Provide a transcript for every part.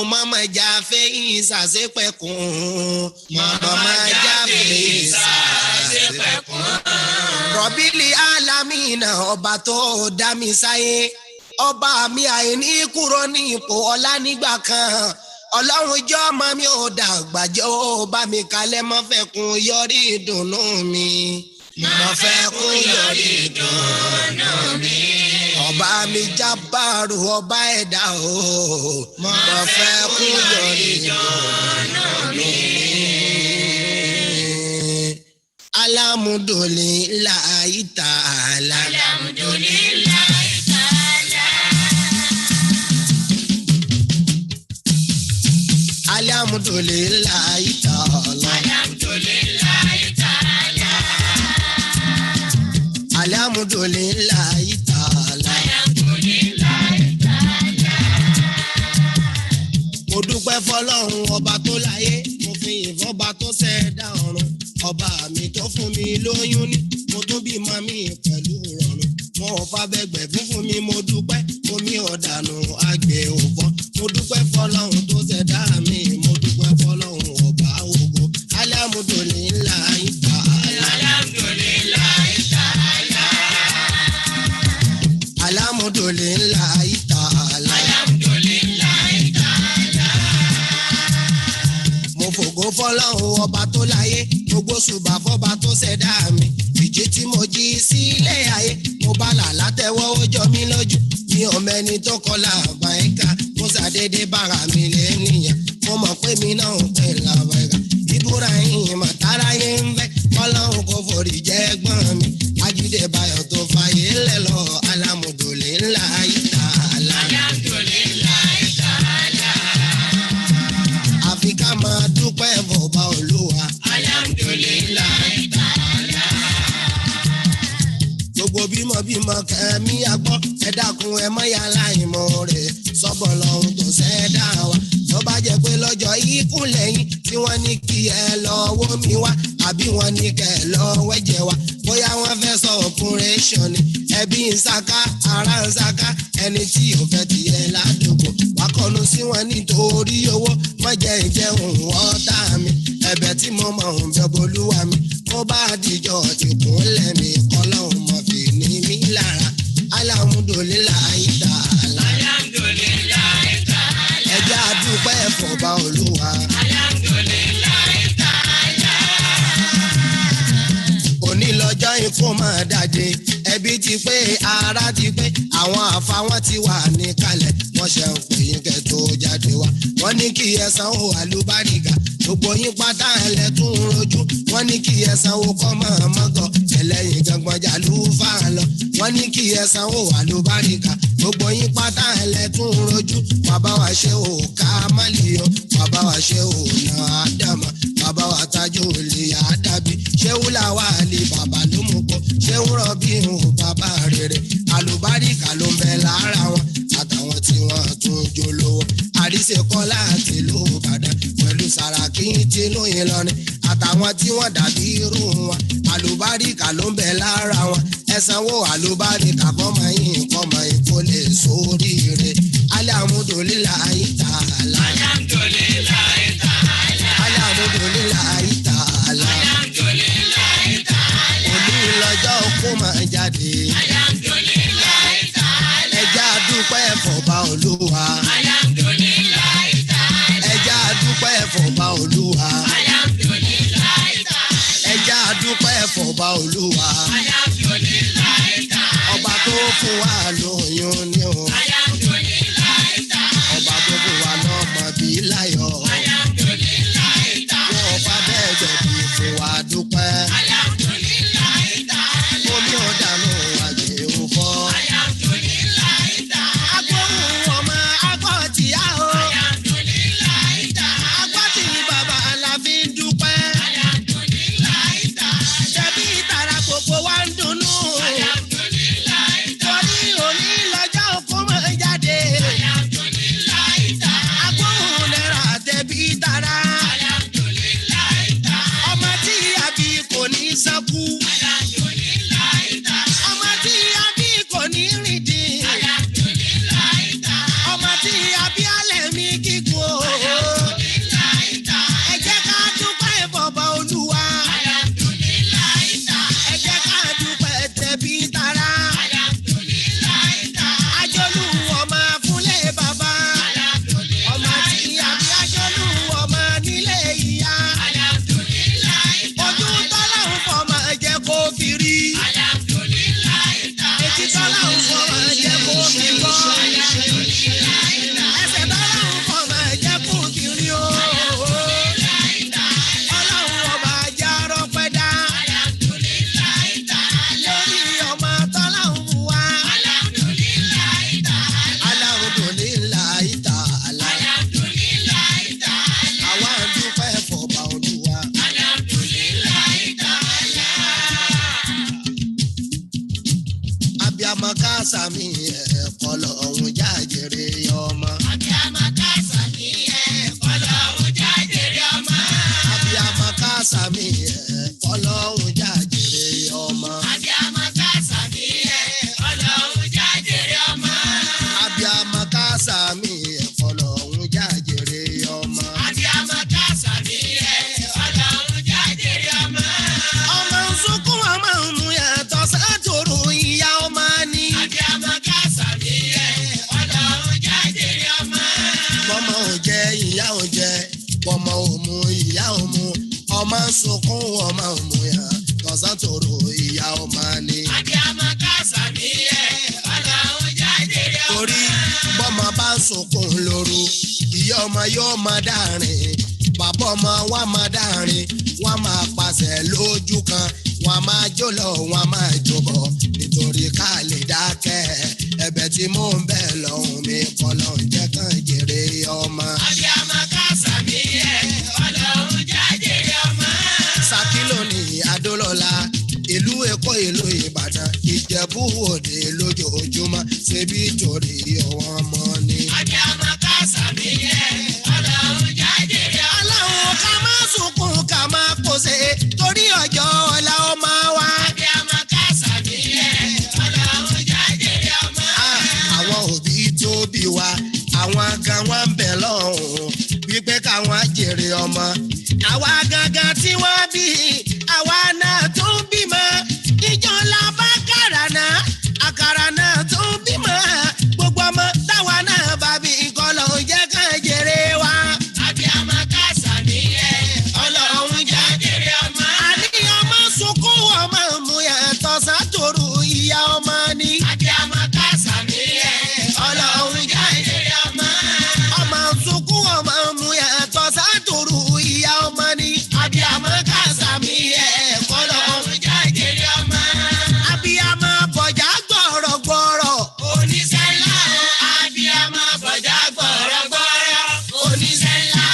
Mama Jafe Isa sepekun. Mama Jafe Isa sepekun. Robili alamina ọba tó dá mi sáyé. Ọba mi àìní kúrò ní ipò ọlá nígbà kan. Ọlọ́run jọ̀ọ́ ọmọ mi ò dàgbà jẹ́ ó bá mi kalẹ̀ mọ́ fẹ́ kún yọrí ìdùnnú mi. Mo fẹ́ kún yọrí ìdùnnú mi. Ọba mi Jábàrù ọba ẹ̀dá o. Mo fẹ́ kún yọrí ìdùnnú mi. Alhamdulillahi ta'ala. Alhamdulillahi ta'ala. Alhamdulillahi ta'ala. Alhamdulillahi ta'ala. Alhamdulillahi ta'ala. Alhamdulillahi ta'ala. Mo dúpẹ́ fọ́lọ́run ọba tó láyé, mo fi ìfọ́ ọba tó ṣẹ̀dá ọ̀run. Ọba mi tó fún mi lóyún ní, mo tún bímọ mi pẹ̀lú ìrọ̀rùn. Mo fàbẹ́gbẹ̀ fún mi, mo dúpẹ́, omi ọ̀dànù àgbẹ̀ òfò. Mo dúpẹ́ fọ́lọ́run tó ṣẹ̀dá mi, mo dúpẹ́ fọ́lọ́run ọba ògo. Alhamdulillahi ta'ala. Alhamdulillahi ta'ala. Alhamdulillahi ta'ala. Alhamdulillahi ta'ala. Mo fògo fọ́lọ́run ọba tó láyé, gbogbo ṣùgbà fọ́ba tó ṣẹ̀dá mi. Ìjì tí mo jí sílé ayé, mo bá là látẹ̀wọ́ ó jọ mí lójú. Mi ò mẹ́ni tó kọlà àbáyíká, mo ṣàdédé bára mi lẹ́nìyàn. Mo mọ̀ pé mi náà ń pè lábẹ́ka. Ibrahim àtàráyé ń fẹ́, Ọlọ́run kò forí jẹ́ ẹ̀gbọ́n mi. Ajídébáyọ̀ tó fàyè lẹ̀ lọ, Alhamdulillahi ta'ala. Alhamdulillahi ta'ala. Àfi ká máa dúpẹ́ bọ̀bá Olúwa. Alhamdulillahi ta'ala. Gbogbo bímọ kẹ́mi àgbọ̀, ẹ dákun ẹ mọ́ ya láìmọ̀ rẹ̀. Sọ́bọ̀ lọ́hun tó ṣẹ̀dá wa. Tó bá jẹ́ pé lọ́jọ́ ikú lẹ́yìn tí wọ́n ní kí ẹ lọ wó mi wá, àbí wọ́n ní kẹ́ ẹ lọ wẹ́jẹ̀ wá. Bóyá wọ́n fẹ́ sọ operation ni. Ẹbí ń sáká, ara ń sáká, ẹni tí ò fẹ́ tiẹ̀ ládùúgbò. Wá kọnu sí wọn nítorí owó, má jẹ́ ìjẹun ọ̀tá mi. Ẹ̀bẹ̀ tí mo mọ̀ ń bẹ bolúwa mi. Mo bá dìjọ́ ti kúnlẹ̀ mi, Ọlọ́run mọ̀ fi ní mí lára. Alhamdulillahi ta'ala. Alhamdulillahi ta'ala. Ẹ jẹ́ a dúpẹ́ fọ́ba Olúwa. Alhamdulillahi ta'ala. Òní lọ́jọ́ ikú máa dàdé, ẹbí ti pé, ara ti pé, àwọn àfa wọn ti wà níkàlẹ̀. Wọ́n ṣe ń pè yín kẹ́ tó jáde wá. Wọ́n ní kí ẹ sanwó àlùbáríkà, gbogbo yín pátá ẹlẹ́ tún ń rojú. Wọ́n ní kí ẹ sanwó kọ́ máa mọ́gọ̀, ẹlẹ́yin gangan jàlú fà lọ. Wọ́n ní kí ẹ sanwó àlùbáríkà, gbogbo yín pátá ẹlẹ́ tún ń rojú. Bàbá wa ṣe ò ká mọ́lì o, bàbá wa ṣe ò nà ádámà, bàbá wa tajú olè àdàbí. Ṣé wúlà wà lè bàbá ló mú kọ́, ṣé wúrọ̀ bí n ò bàbá rere. Àlùbáríkà ló ń bẹ lára wọn, àtàwọn tí wọ́n tún jó lówó. Àríṣe Kọ́lá àti ìlú Ìbàdàn pẹ̀lú Sàràkí tìlú Ìlọrin, àtàwọn tí wọ́n dàbí irú wọn. Àlùbáríkà ló ń bẹ lára wọn. Ẹ sanwó àlùbáríkà fọ́mọ yín kọ́mọ yín kó lè sóríire. Alhamdulillahi ta'ala. Alhamdulillahi ta'ala. Alhamdulillahi ta'ala. Alhamdulillahi ta'ala. Òní lọ́jọ́ kó máa jáde. Alhamdulillahi ta'ala. Ẹ jẹ́ a dúpẹ́ fọ́ba Olúwa. Alhamdulillahi ta'ala. Ẹ jẹ́ a dúpẹ́ fọ́ba Olúwa. Alhamdulillahi ta'ala. Ẹ jẹ́ a dúpẹ́ fọ́ba Olúwa. Alhamdulillahi ta'ala. Ọba tó fún wa lóyún ni o. Alhamdulillahi ta'ala. Ọba tó ò jẹ ìyá ò jẹ ọmọ ò mu ìyá ò mu ọmọ ń sunkún ọmọ ò mu yá tọ̀sán tòrò ìyá ọmọ ni. Abiyamọ kásá mi ẹ̀ ọlọ́run jáde rí ọmọ. Torí bọ́mọ bá ń sunkún lóru ìyá ọmọ yóò máa dárin bàbá ọmọ wa máa dárin wọ́n máa pàṣẹ lójú kan wọ́n máa jó lọ wọ́n máa jó bọ̀ nítorí ká lè dákẹ́ ẹ̀bẹ̀ tí mò ń bẹ̀ lọ́hùn mi kọ́ lọ́hùn jẹ́ kàn jèrè ọmọ. Abiyamọ kásá mi ẹ̀ ọlọ́run jáde rí ọmọ. Ṣakílò ní Adólọ́lá ìlú Èkó ìlú Ìbàdàn Ìjẹ̀bú Òde lójoojúmọ́ ṣebí torí ọwọ́ ọmọ ni. Abiyamọ kásá mi ẹ̀ ọlọ́run jáde rí ọmọ. Ọlọ́run ká má sunkún ká má pòṣe torí ọjọ́ ọ̀la ọmọ wa. Abiyamọ kásá mi ẹ̀ ọlọ́run jáde rí ọmọ. Àwọn òbí tó bí wa àwọn gan wọn ń bẹ lọ́hùn wípé káwọn jèrè ọmọ. Àwa gangan tí wọ́n bí àwa náà tó ń bímọ ìjọ ńlá bá kàrà náà àkàrà náà tó ń bímọ gbogbo ọmọ táwa náà bá bí nǹkan lọ́hùn jẹ́ kàn jèrè wa. Abiyamọ kásá mi ẹ̀ ọlọ́run jáde rí ọmọ. Àní ọmọ sunkún ọmọ mú yàtọ̀ sátòrò ìyá ọmọ ni. Abiyamọ kásá mi ẹ̀ ọlọ́run jáde rí ọmọ. Ọmọ sunkún ọmọ mú yàtọ̀ sátòrò ìyá ọmọ ni. Abiyamọ kásá mi ẹ̀ ọlọ́run jáde rí ọmọ. Abiyamọ bọ̀jà gbọ̀rọ̀gbọ̀rọ̀. Oníṣẹ́ ńlá o, abiyamọ bọ̀jà gbọ̀rọ̀gbọ̀rọ̀, oníṣẹ́ ńlá.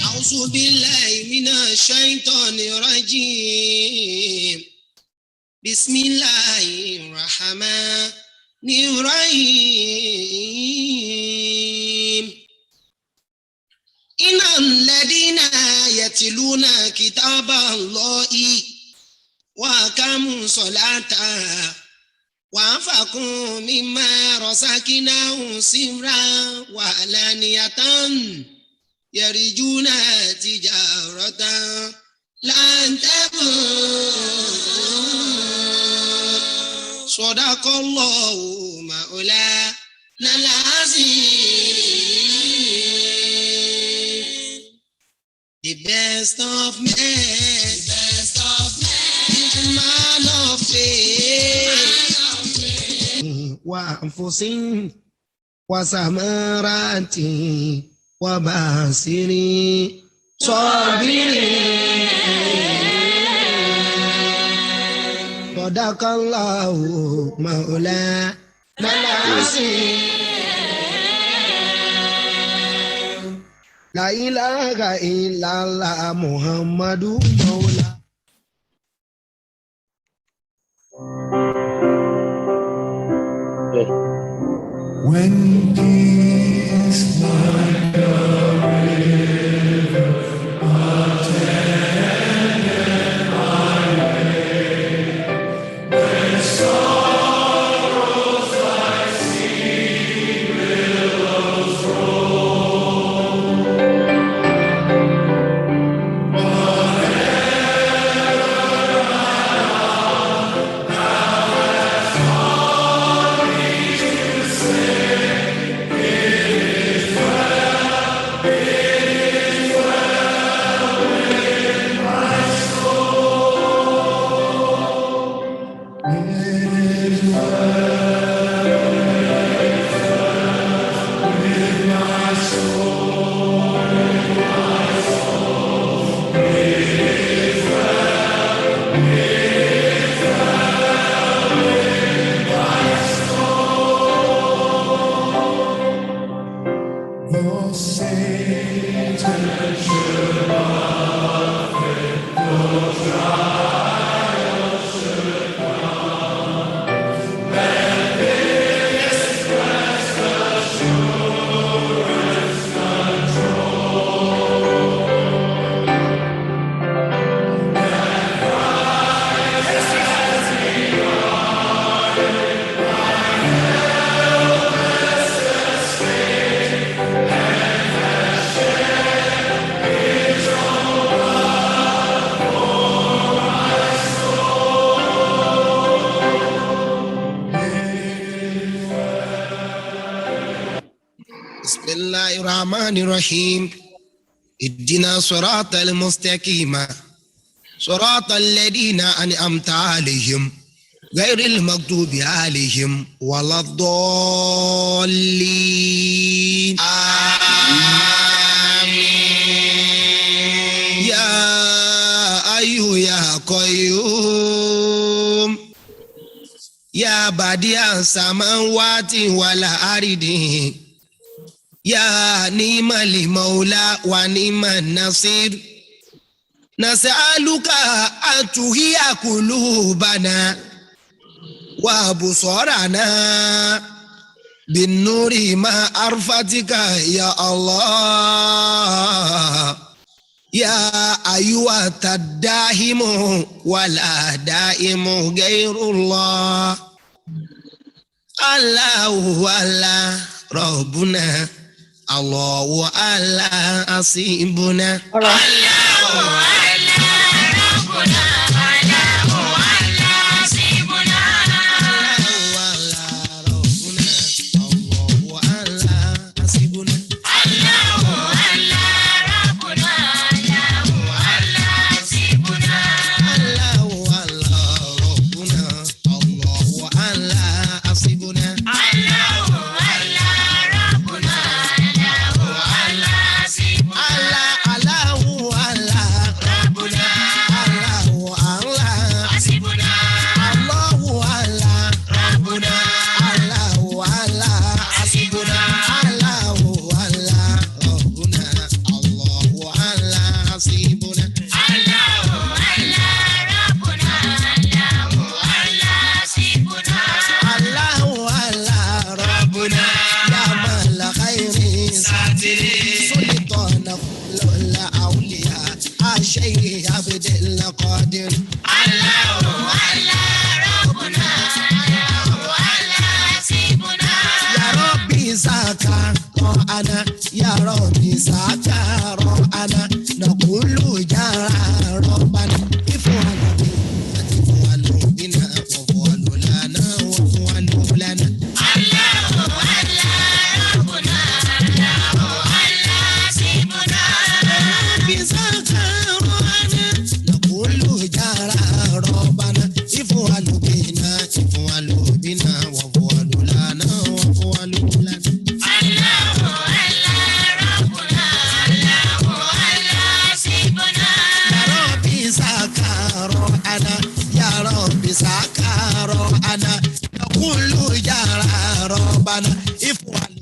A'udhu billahi minash shaitanir rajim. Bismillahir rahmanir rahim. Innal ladina yatluna kitaballahi wa aqamus salata wa anfaqu mimma razaqnahum sirran wa alaniyatan yarjuna tijaratan lan tabur. Sadaqallahu maulana al-azim. The best of men, man of faith. Wa anfusin wa samarati wa basiri sabiri. Sadaqallahu maulana al-azim. La ilaha illallah Muhammadu maula. When peace like a river attended my way, when sorrows like sea billows roll, whatever thou hast taught me to say, الرحمن الرحيم اهدنا صراط المستقيم صراط الذين أنعمت عليهم غير المغضوب عليهم ولا الضالين آمين يا أيها يا قيوم يا بديع السماوات والأرض يا نعم المولى ونعم النصير نسألك أن تحيي قلوبنا وأبصارنا بالنور ما عرفتك يا الله يا أيها الدائم ولا دائم غير الله الله الله ربنا الله الله حسيبنا الله الله ربنا الله الله حسيبنا شيء عبد القادر الله الله ربنا الله سيبنا يا ربي سكر أنا يا ربي سكر أنا نقول جرى ربنا افعل بنا وافعل لنا وافعل لنا الله الله ربنا الله سيبنا ربي سكر نقول جرى ربنا افعل بنا وافعل لنا وافعل لنا سكر أنا نقول يا ربنا افعل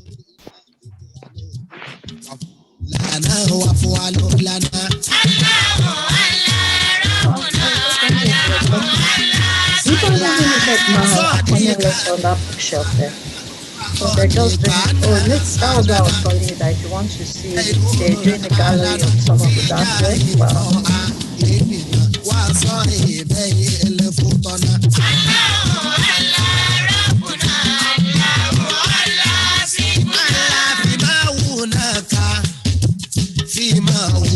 لنا وافعل لنا People don't really get penniless on that bookshelf there. So they're just doing, that was why I was telling you that if you want to see, they're doing a gallery of some of the dancers. Wow.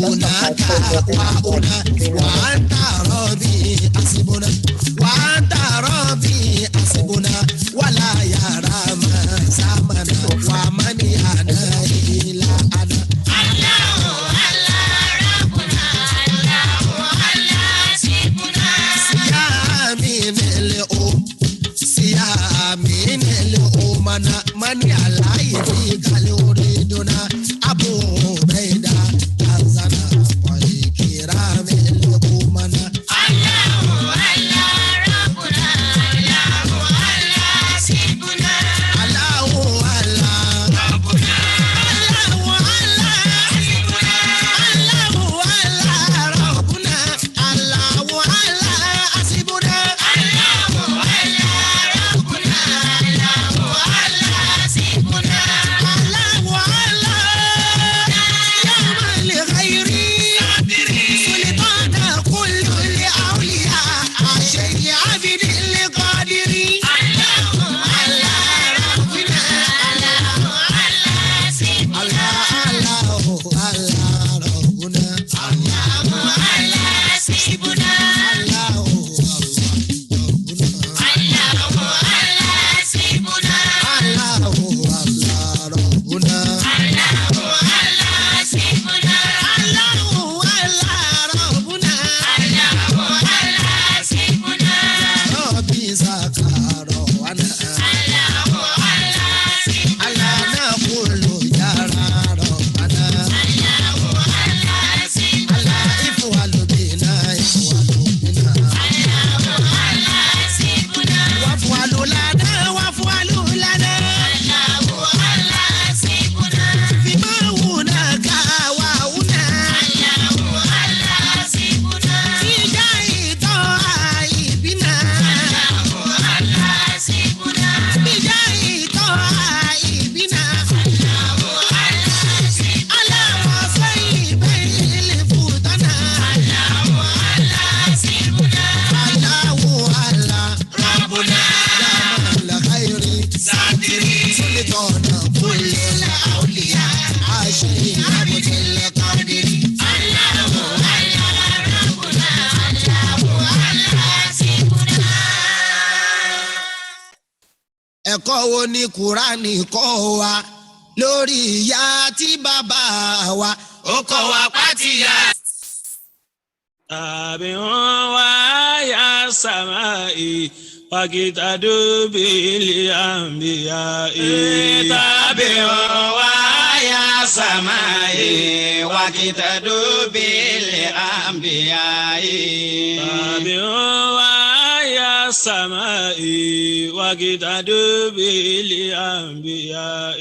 هناك وأنت ربي حسبنا وأنت ربي حسبنا ولا يرى ما زمنا ومن أنا إلا أنا الله الله ربنا الله الله حسبنا ẹ̀kọ́ wo ni Kùránì kọ́ wa lórí ìyá tí bàbá wa ó kọ́ wa pátìyà. تابعوا ويا سمائي واقتدوا بالأنبياء تابعوا ويا سمائي واقتدوا بالأنبياء تابعوا ويا سمائي واقتدوا بالأنبياء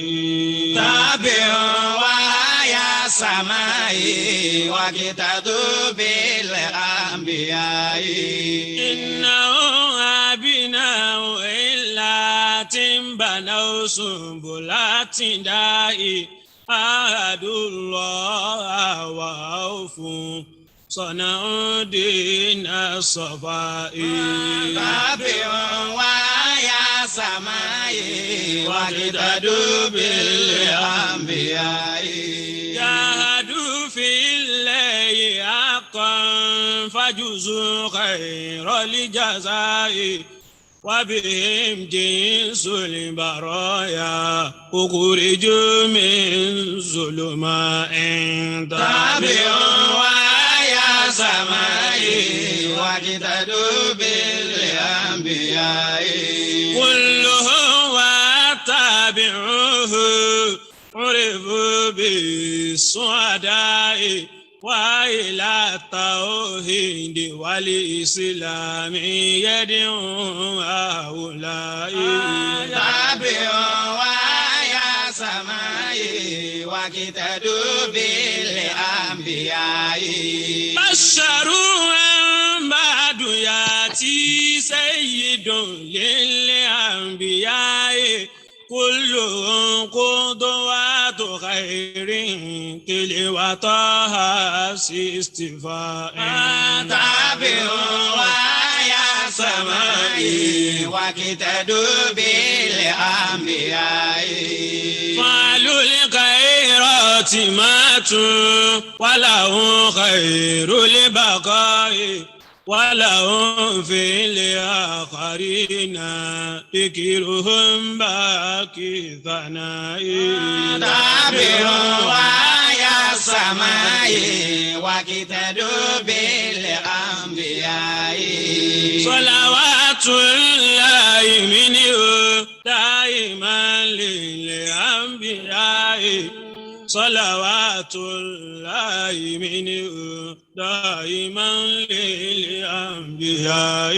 تابعوا ويا سمائي واقتدوا بالأنبياء إنه أبناء إلا بنوا سنبلات دائي أعد الله وأوفوا صنعوا دين الصفاء تابعوا ويا سمائي واقتدوا بالأنبياء جاهدوا في الليل حقا فجزوا خير الجزاء وبهم جنس البرايا أخرجوا من ظلماء تابعوا ويا سمائي واقتدوا بالأنبياء كلهم واتبعوه عرفوا بالسعداء وإلى التوحيد والإسلام يدعو هؤلاء تابعوا ويا سمائي واقتدوا بالأنبياء بشروا أن بعد يأتي سيد للأنبياء كلهم قدوات خير تلوتها استفاء تابعوا ويا سمائي واقتدوا بالأنبياء فعلوا الخيرات ماتوا ولهم خير البقاء ولهم في الآخرين ذكرهم باقي ثناء تابعوا ويا سمائي واقتدوا بالأنبياء صلوات الله منه دائما للأنبياء صلوات الله منه دائما للأنبياء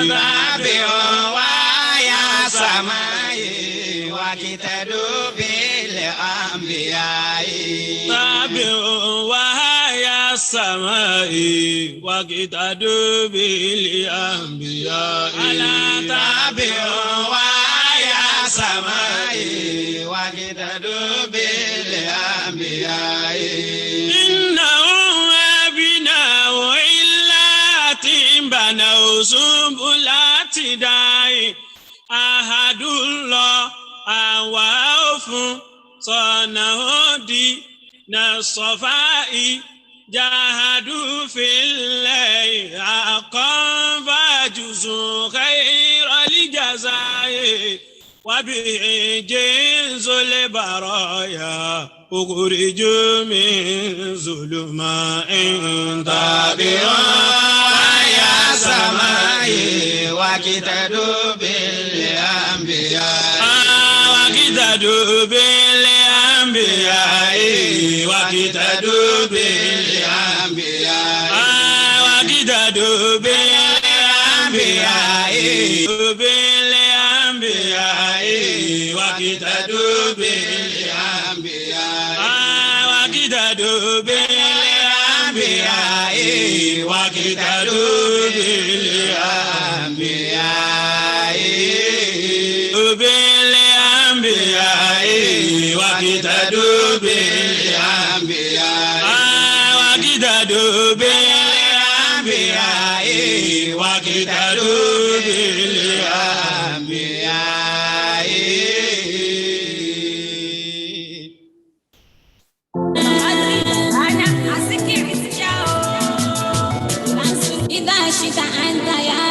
تابعوا ويا سمائي واقتدوا بالأنبياء تابعوا ويا السماء واقتدوا بالأنبياء تابعوا ويا سمائي واقتدوا بالأنبياء إنهم أبناء إلات بنوا سنبلات داء أحد الله أوف صنعوا دين الصفاء جاهدوا في الليل حقا فجزوا خير الجزاء وبه جنس البرايا أخرجوا من ظلماء تابعوا ويا سمائي واقتدوا بالأنبياء واقتدوا بالأنبياء واقتدوا بالأنبياء واقتدوا بالأنبياء بالأنبياء واقتدوا بالأنبياء واقتدوا بالأنبياء واقتدوا بالأنبياء بالأنبياء واقتدوا بالأنبياء واقتدوا بالأنبياء واقتدوا بالأنبياء إذا شئت أنت يا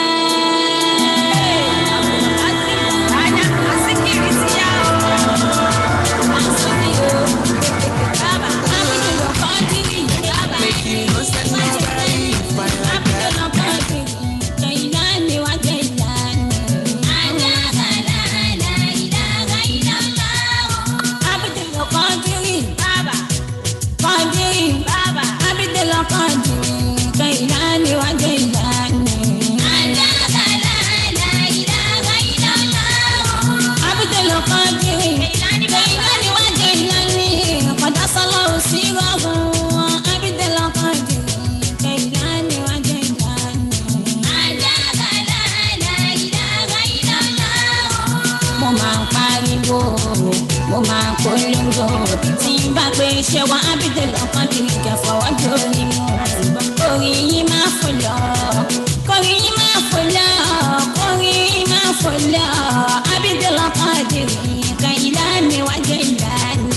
wò mo máa polongo tí n bá gbé iṣẹ́ wa ábídẹ́ lọ́kàn kí n kẹ́ fọwọ́ lórí mu orí yín máa fò lọ kórí yín máa fò lọ kórí yín máa fò lọ ábídẹ́ lọ́kàn dèrè kan ìlànà wájú ìlànà.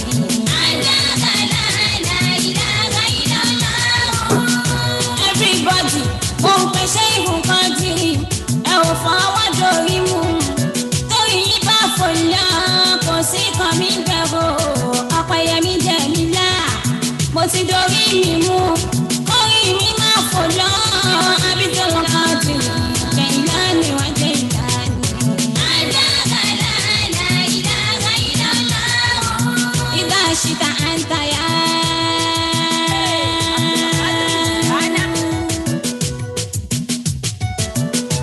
Everybody, mo ń pèsè ìhùn kan dìrì ẹ ò fọwọ́ lórí mu torí yín bá fò lọ kò sí kan mi bẹ̀rù ọ̀pẹ̀yẹmí jẹ̀ mí lá mo ti dorí mi mú orí mi máa fò lọ ábídẹ́ lọ́kàn dìrì kẹ̀yìn lánàá wájú ìlànà. إذا شئت أنت يا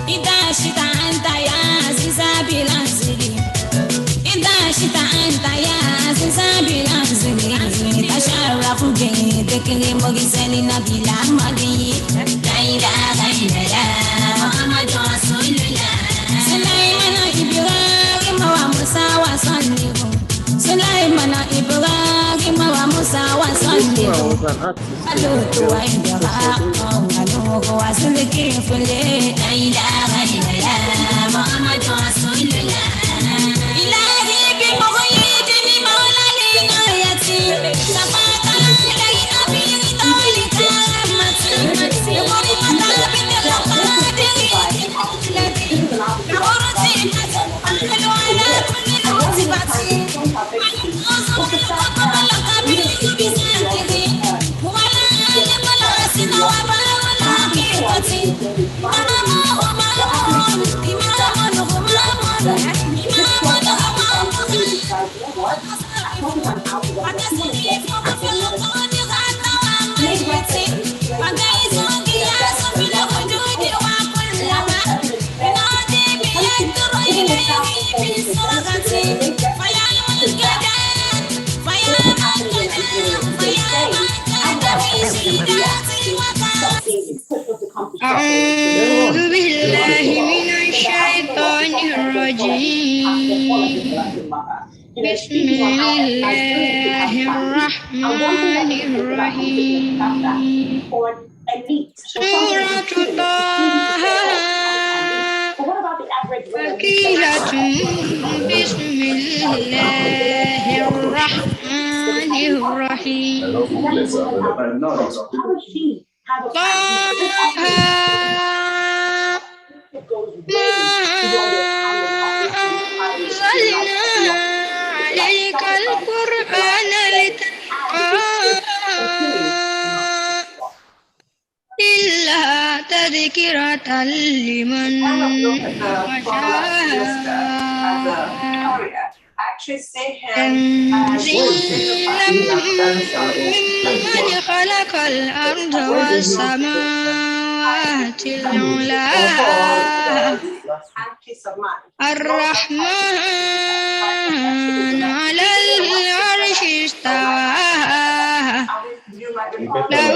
إذا شئت أنت يا عزيزة بالأنزلي إذا شئت أنت يا عزيزة بالأنزلي تشرف بذكر مرسل نبي الأحمدي لا إله إلا الله محمد رسول الله سليمان إبراهيم وموسى وصالح سليمان إبراهيم وموسى وصالح ألوت وإبراهيم ونوح وسلكي فلي لا إله إلا الله محمد رسول الله إلهي بمغيد مولى لنايتي سفاك علي أبي ذلك رحمتي يقول مطابق القادر الذي أرتبت أهل على كل الرتبة أعوذ بالله من الشيطان الرجيم بسم الله الرحمن الرحيم سورة طه مكية بسم الله الرحمن الرحيم طه أنزلنا عليك القرآن لتشقى إلا تذكرة لمن تنزيلا ممن خلق الأرض والسماوات العلى الرحمن على العرش استوى له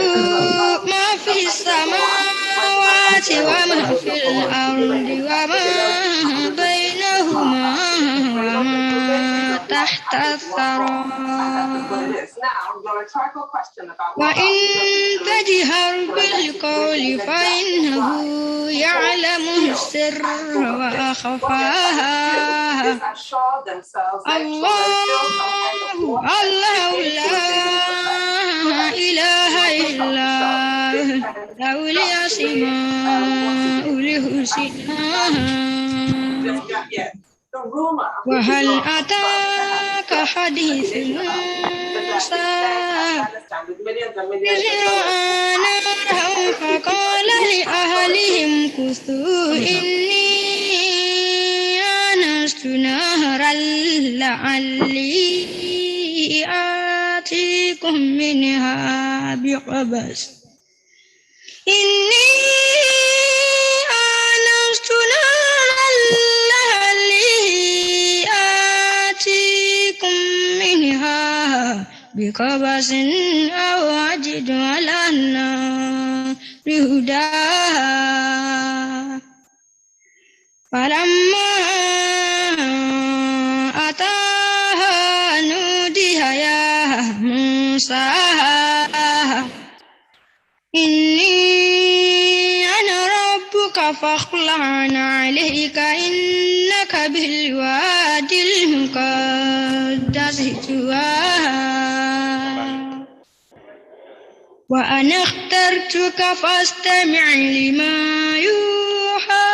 ما في السماوات وما في الأرض وما بينهما وما تحت الثرى وإن تجهر بالقول فإنه يعلم السر وأخفى الله لا إله إلا له الأسماء الحسنى وهل أتاك حديث موسى إذ رأى نارا فقال لأهلهم كثوا إني آنست نارا لعلي آتيكم منها بقبس إني آنست نارا لعلي آتيكم منها بقبس أو أجد على النار هدى فلما أتى موساها إني أنا ربك فاخلع عليك إنك بالوادي المقدس طوى وأنا اخترتك فاستمع لما يوحى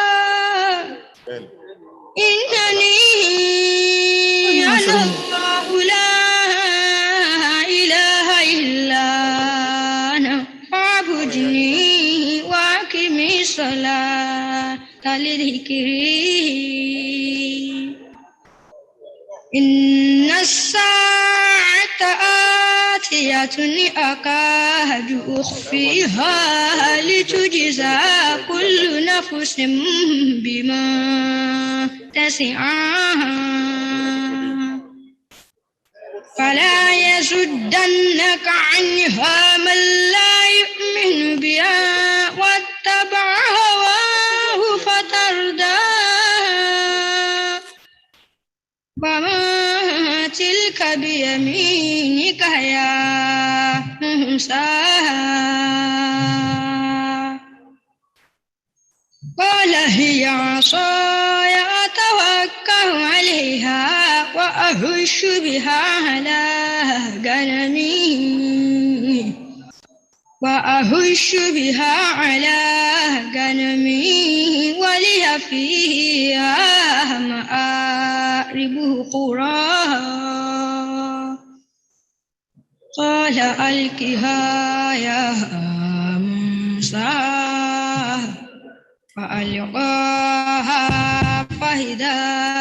إنني أنا الله لا إله إلا أنا فاعبدني وأقم الصلاة لذكري إن الساعة آتية أكاد أخفيها لتجزى كل نفس بما تسعى فلا يصدنك عنها من لا يؤمن بها واتبع هواه فتردى وما تلك بيمينك يا موسى قال هي عصاي أتوكل عليها وأهش بها على غنمي ولي فيها مآرب أخرى قال ألقها يا موسى فألقاها فإذا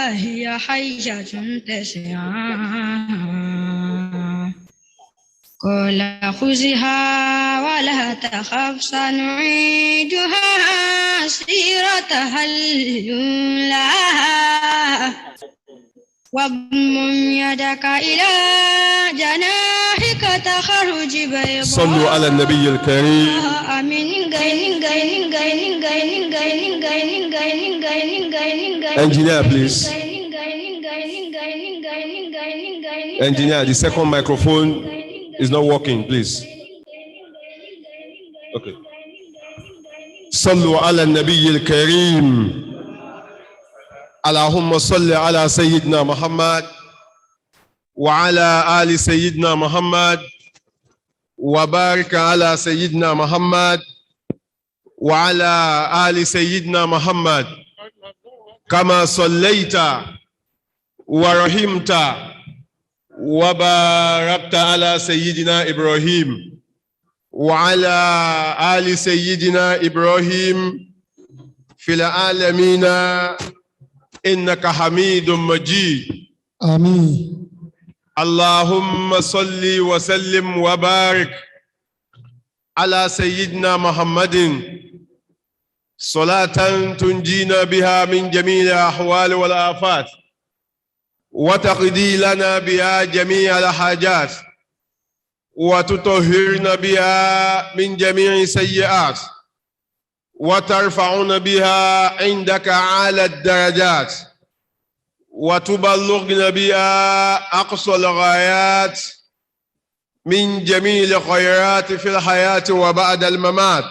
هي حية تسعى قال خذها ولا تخف سنعيدها سيرتها الأولى واضمم يدك إلى جناحك تخرج بيضاء صلوا على النبي الكريم. Engineer, please. Engineer, the second microphone is not working, please. Okay. صلوا على النبي الكريم. اللهم صل على سيدنا محمد وعلى آل سيدنا محمد وبارك على سيدنا محمد وعلى آل سيدنا محمد كما صليت ورحمت وباركت على سيدنا إبراهيم وعلى آل سيدنا إبراهيم في العالمين إنك حميد مجيد. آمين. اللهم صل وسلم وبارك على سيدنا محمد صلاة تنجينا بها من جميع الأحوال والآفات وتقضي لنا بها جميع الحاجات وتطهرنا بها من جميع سيئات وترفعنا بها عندك أعلى الدرجات وتبلغنا بها أقصى الغايات من جميع الخيرات في الحياة وبعد الممات.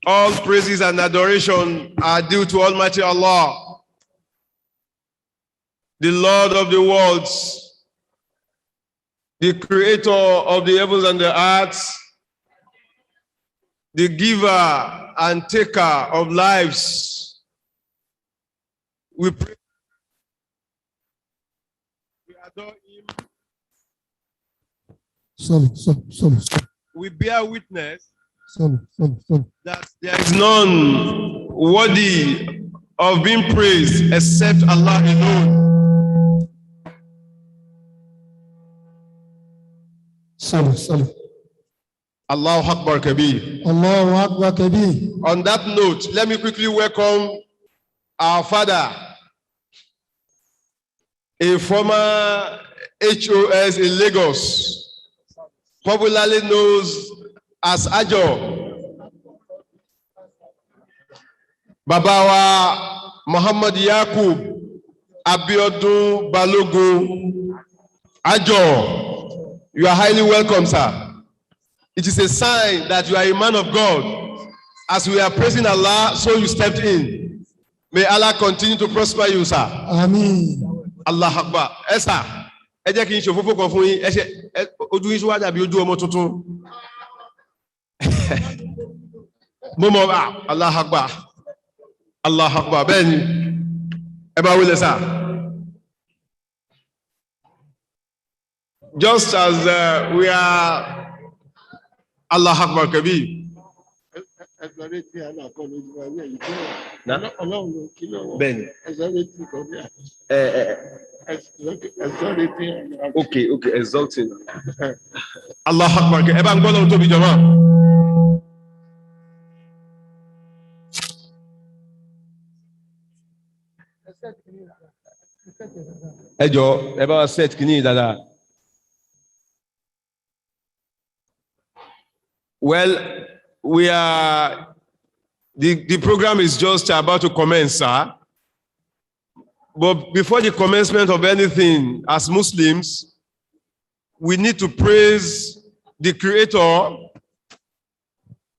All praises and adoration are due to Almighty Allah, the Lord of the worlds, the creator of the heavens and the earth, the giver and taker of lives. We pray, we adore him. Sorry. We bear witness that there is none worthy of being praised except Allah alone. Sorry. Allahu Akbar Kabir. Allahu Akbar Kabir. On that note, let me quickly welcome our father, a former HOS in Lagos, popularly known as Ajo. Babawa Muhammad Yakub Abiodun Balogun Ajo. You are highly welcome, sir. It is a sign that you are a man of God. As we are praising Allah, so you stepped in. May Allah continue to prosper you, sir. Àmín. Allah Akbar. Ẹ sà, ẹ jẹ́ kí n ṣe òfófó kan fún yín. Ẹ ṣe ojú yín wá dàbí ojú ọmọ tuntun. Mo mọ̀ Allah Akbar. Allah Akbar. Bẹ́ẹ̀ ni, ẹ bá wílẹ̀ sà. Just as we are Allah Akbar Kabir. Ben. Okay, exalting. Allah Akbar. Ẹ bá ń gbọ́ lọ́wọ́ tóbi jọmọ́. Ẹ jọ̀ọ́, ẹ bá wa set kìíní dáadáa. Well, the program is just about to commence, sir. But before the commencement of anything, as Muslims, we need to praise the Creator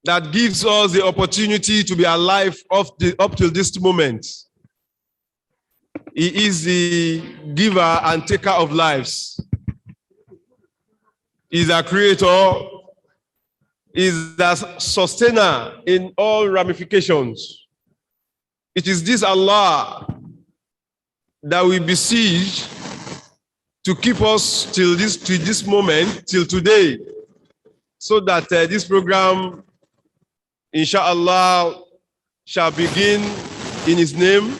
that gives us the opportunity to be alive up till this moment. He is the giver and taker of lives. He is our Creator. Is the sustainer in all ramifications. It is this Allah that we beseech to keep us till this moment, till today, so that this program, inshallah, shall begin in His name,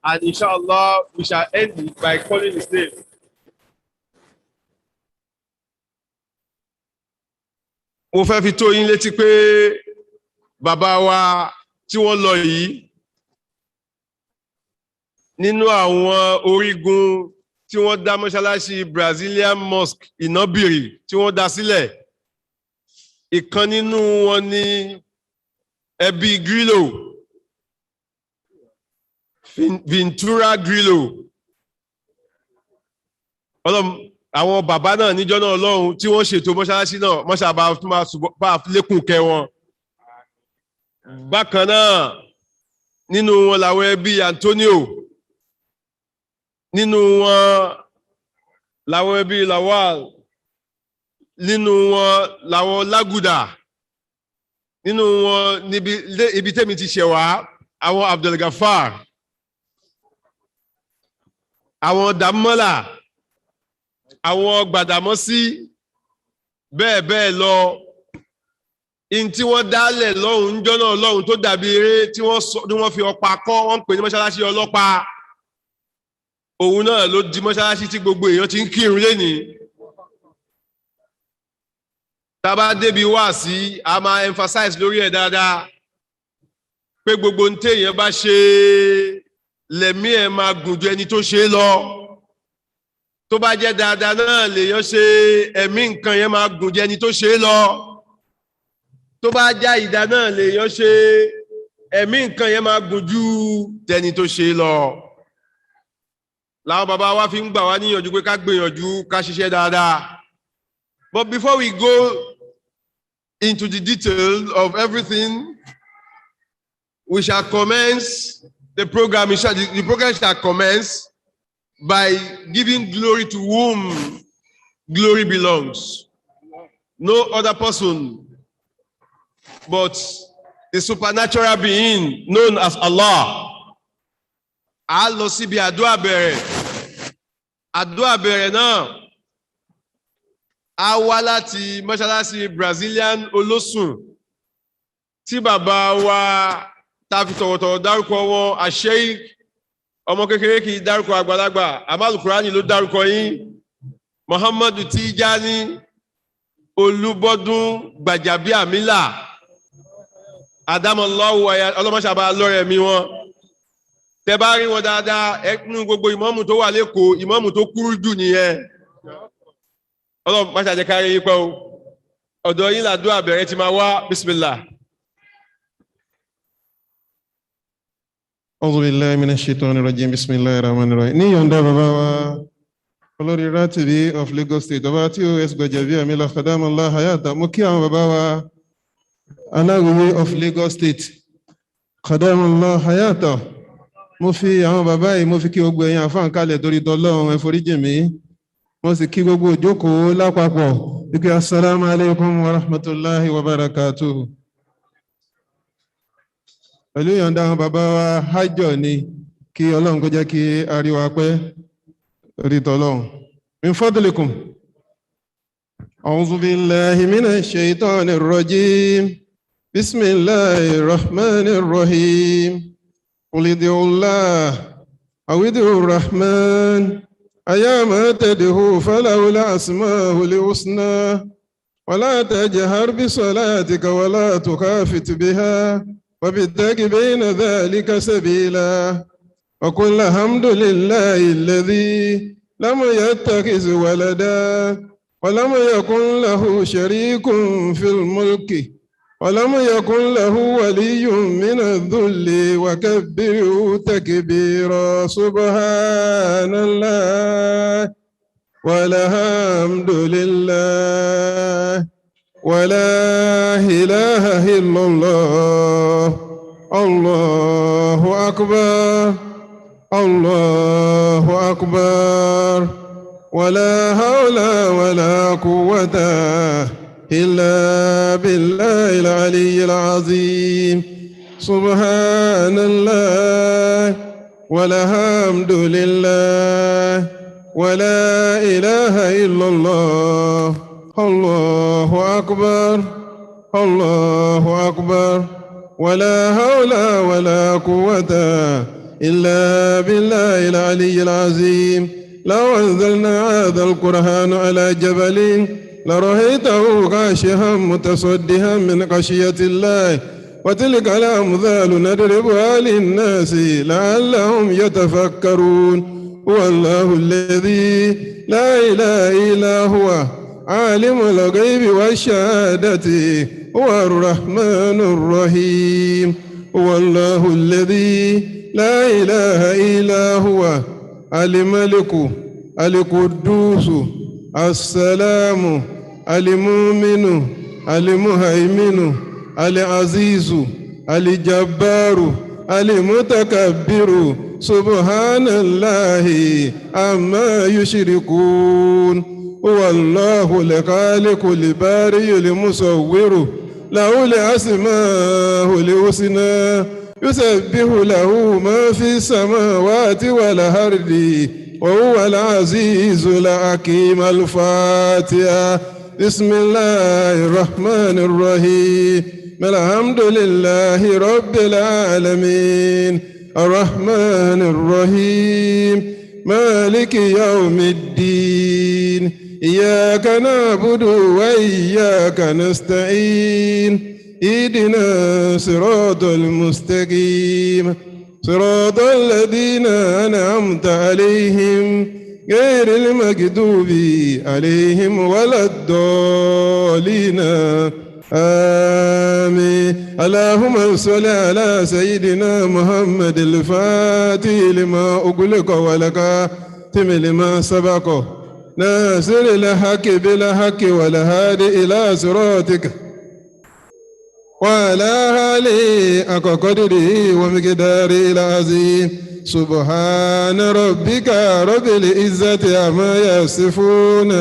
and inshallah, we shall end it by calling His name. Mo fẹ́ fi tó yín létí pé bàbá wa tí wọ́n lọ yìí nínú àwọn orígun tí wọ́n dá mọ́ṣáláṣí Brazilian Mosque Ìnábìrì tí wọ́n dá sílẹ̀, ìkan nínú wọn ni ẹbí Grillo, Ventura Grillo. Àwọn bàbá náà níjọ́ náà Ọlọ́run tí wọ́n ṣètò mọ́ṣáláṣí náà mọ́ṣáláṣí bá lékún kẹ́ wọn. Bákan náà nínú wọn làwọn ẹbí Antonio, nínú wọn làwọn ẹbí Lawal, nínú wọn làwọn Laguda, nínú wọn níbi ibi tẹ́mi ti ṣẹ̀ wá àwọn Abdelgafar, àwọn Damola, àwọn Gbàdámọ́sí, bẹ́ẹ̀ bẹ́ẹ̀ lọ. In tí wọ́n dálẹ̀ lọ́hùn ń jọ́nà lọ́hùn tó dàbí eré tí wọ́n fi ọ̀pá kọ́, wọ́n ń pè ní mọ́ṣáláṣí ọlọ́pàá. Òun náà ló di mọ́ṣáláṣí tí gbogbo èèyàn ti ń kírun lénìí. Tá bá débi wá sí, a máa emphasize lórí ẹ̀ dáadáa pé gbogbo ń téèyàn bá ṣe lẹ̀mí ẹ̀ máa gùn ju ẹni tó ṣe lọ. Tó bá jẹ́ dáadáa náà lèèyàn ṣe ẹ̀mí nǹkan yẹn máa gùn jẹ́ ẹni tó ṣe é lọ. Tó bá já ìdá náà lèèyàn ṣe ẹ̀mí nǹkan yẹn máa gùn ju tẹni tó ṣe é lọ. Làwọn bàbá wa fi ń gbà wá níyànjú pé ká gbìyànjú ká ṣiṣẹ́ dáadáa. But before we go into the details of everything, we shall commence the program. The program shall commence by giving glory to whom glory belongs. No other person but the supernatural being known as Allah. A lọ síbi àdúà bẹ̀rẹ̀. Àdúà bẹ̀rẹ̀ náà a wá láti mọ́ṣáláṣí Brazilian Olósùn tí bàbá wa ta fi tọ̀wọ̀tọ̀wọ̀ dárúkọ wọn, Sheikh ọmọ kékeré kì í dárúkọ àgbàlagbà, Amal-Qur'ani ló dárúkọ yín, Muhammadu Tijani Olúbọ́dún Gbàjàbíàmílà, Adamallahu ọlọ́mọṣàbá lọ́rẹ̀ mi wọn. Tẹ́ bá rí wọn dáadáa, ẹkùnú gbogbo ìmámù tó wà lẹ́kọ̀ọ́, ìmámù tó kúrú jù nìyẹn. Ọlọ́run má ṣàjẹ́ kárí yín pẹ́ o. Ọ̀dọ̀ yín làdúrà bẹ̀rẹ̀ ti máa wá, Bismillah. أعوذ بالله من الشيطان الرجيم بسم الله الرحمن الرحيم ní yọ̀ǹda bàbá wa Olórí Ratibi of Lagos State, ọba tí ó ẹsùgbẹ̀jẹ̀ bí la khadamallah hayata. Mo kí àwọn bàbá wa Aláwìyé of Lagos State, khadamallah hayata. Mo fi àwọn bàbá yìí, mo fi kí gbogbo ẹ̀yin àfáà kalẹ̀ torí tọ́lọ́run ẹ foríjì mí. Mo sì kí gbogbo ìjókòó lápapọ̀. Ike assalamu alaikum wa rahmatullahi wa barakatuh. Pẹ̀lú ìyọ̀ǹda àwọn bàbá wa hajjọ ni kí Ọlọ́run kó jẹ́ kí a rí wa pẹ́ torí tọ́lọ́run. Min fadlikum. A'udhu billahi minash shaitanir rajim. Bismillahir rahmanir rahim. قل ادعوا الله أو ادعوا الرحمن أيما تدعوا فله الأسماء الحسنى ولا تجهر بصلاتك ولا تخافت بها وابتغ بين ذلك سبيلا وقل الحمد لله الذي لم يتخذ ولدا ولم يكن له شريك في الملك ولم يكن له ولي من الذل وكبره تكبيرا سبحان الله والحمد لله ولا إله إلا الله الله أكبر الله أكبر ولا حول ولا قوة إلا بالله العلي العظيم سبحان الله والحمد لله ولا إله إلا الله الله أكبر الله أكبر ولا حول ولا قوة إلا بالله العلي العظيم لو أنزلنا هذا القرآن على جبل لرأيته خاشعا متصدعا من خشية الله وتلك الأمثال نضربها للناس لعلهم يتفكرون هو الله الذي لا إله إلا هو عالم الغيب والشهادة هو الرحمن الرحيم هو الله الذي لا إله إلا هو الملك القدوس السلام المؤمن المهيمن العزيز الجبار المتكبر سبحان الله عما يشركون هو الله الخالق البارئ المصور له الأسماء الحسنى يسبح له ما في السماوات والأرض وهو العزيز الحكيم الفاتحة بسم الله الرحمن الرحيم الحمد لله رب العالمين الرحمن الرحيم مالك يوم الدين إياك نعبد وإياك نستعين اهدنا صراط المستقيم صراط الذين أنعمت عليهم غير المغضوب عليهم ولا الضالين آمين اللهم صل على سيدنا محمد الفاتح لما أغلق والخاتم لما سبق ناصر الحق بالحق والهادي إلى صراطك وعلى آله حق قدره ومقداره العظيم سبحان ربك رب العزة عما يصفون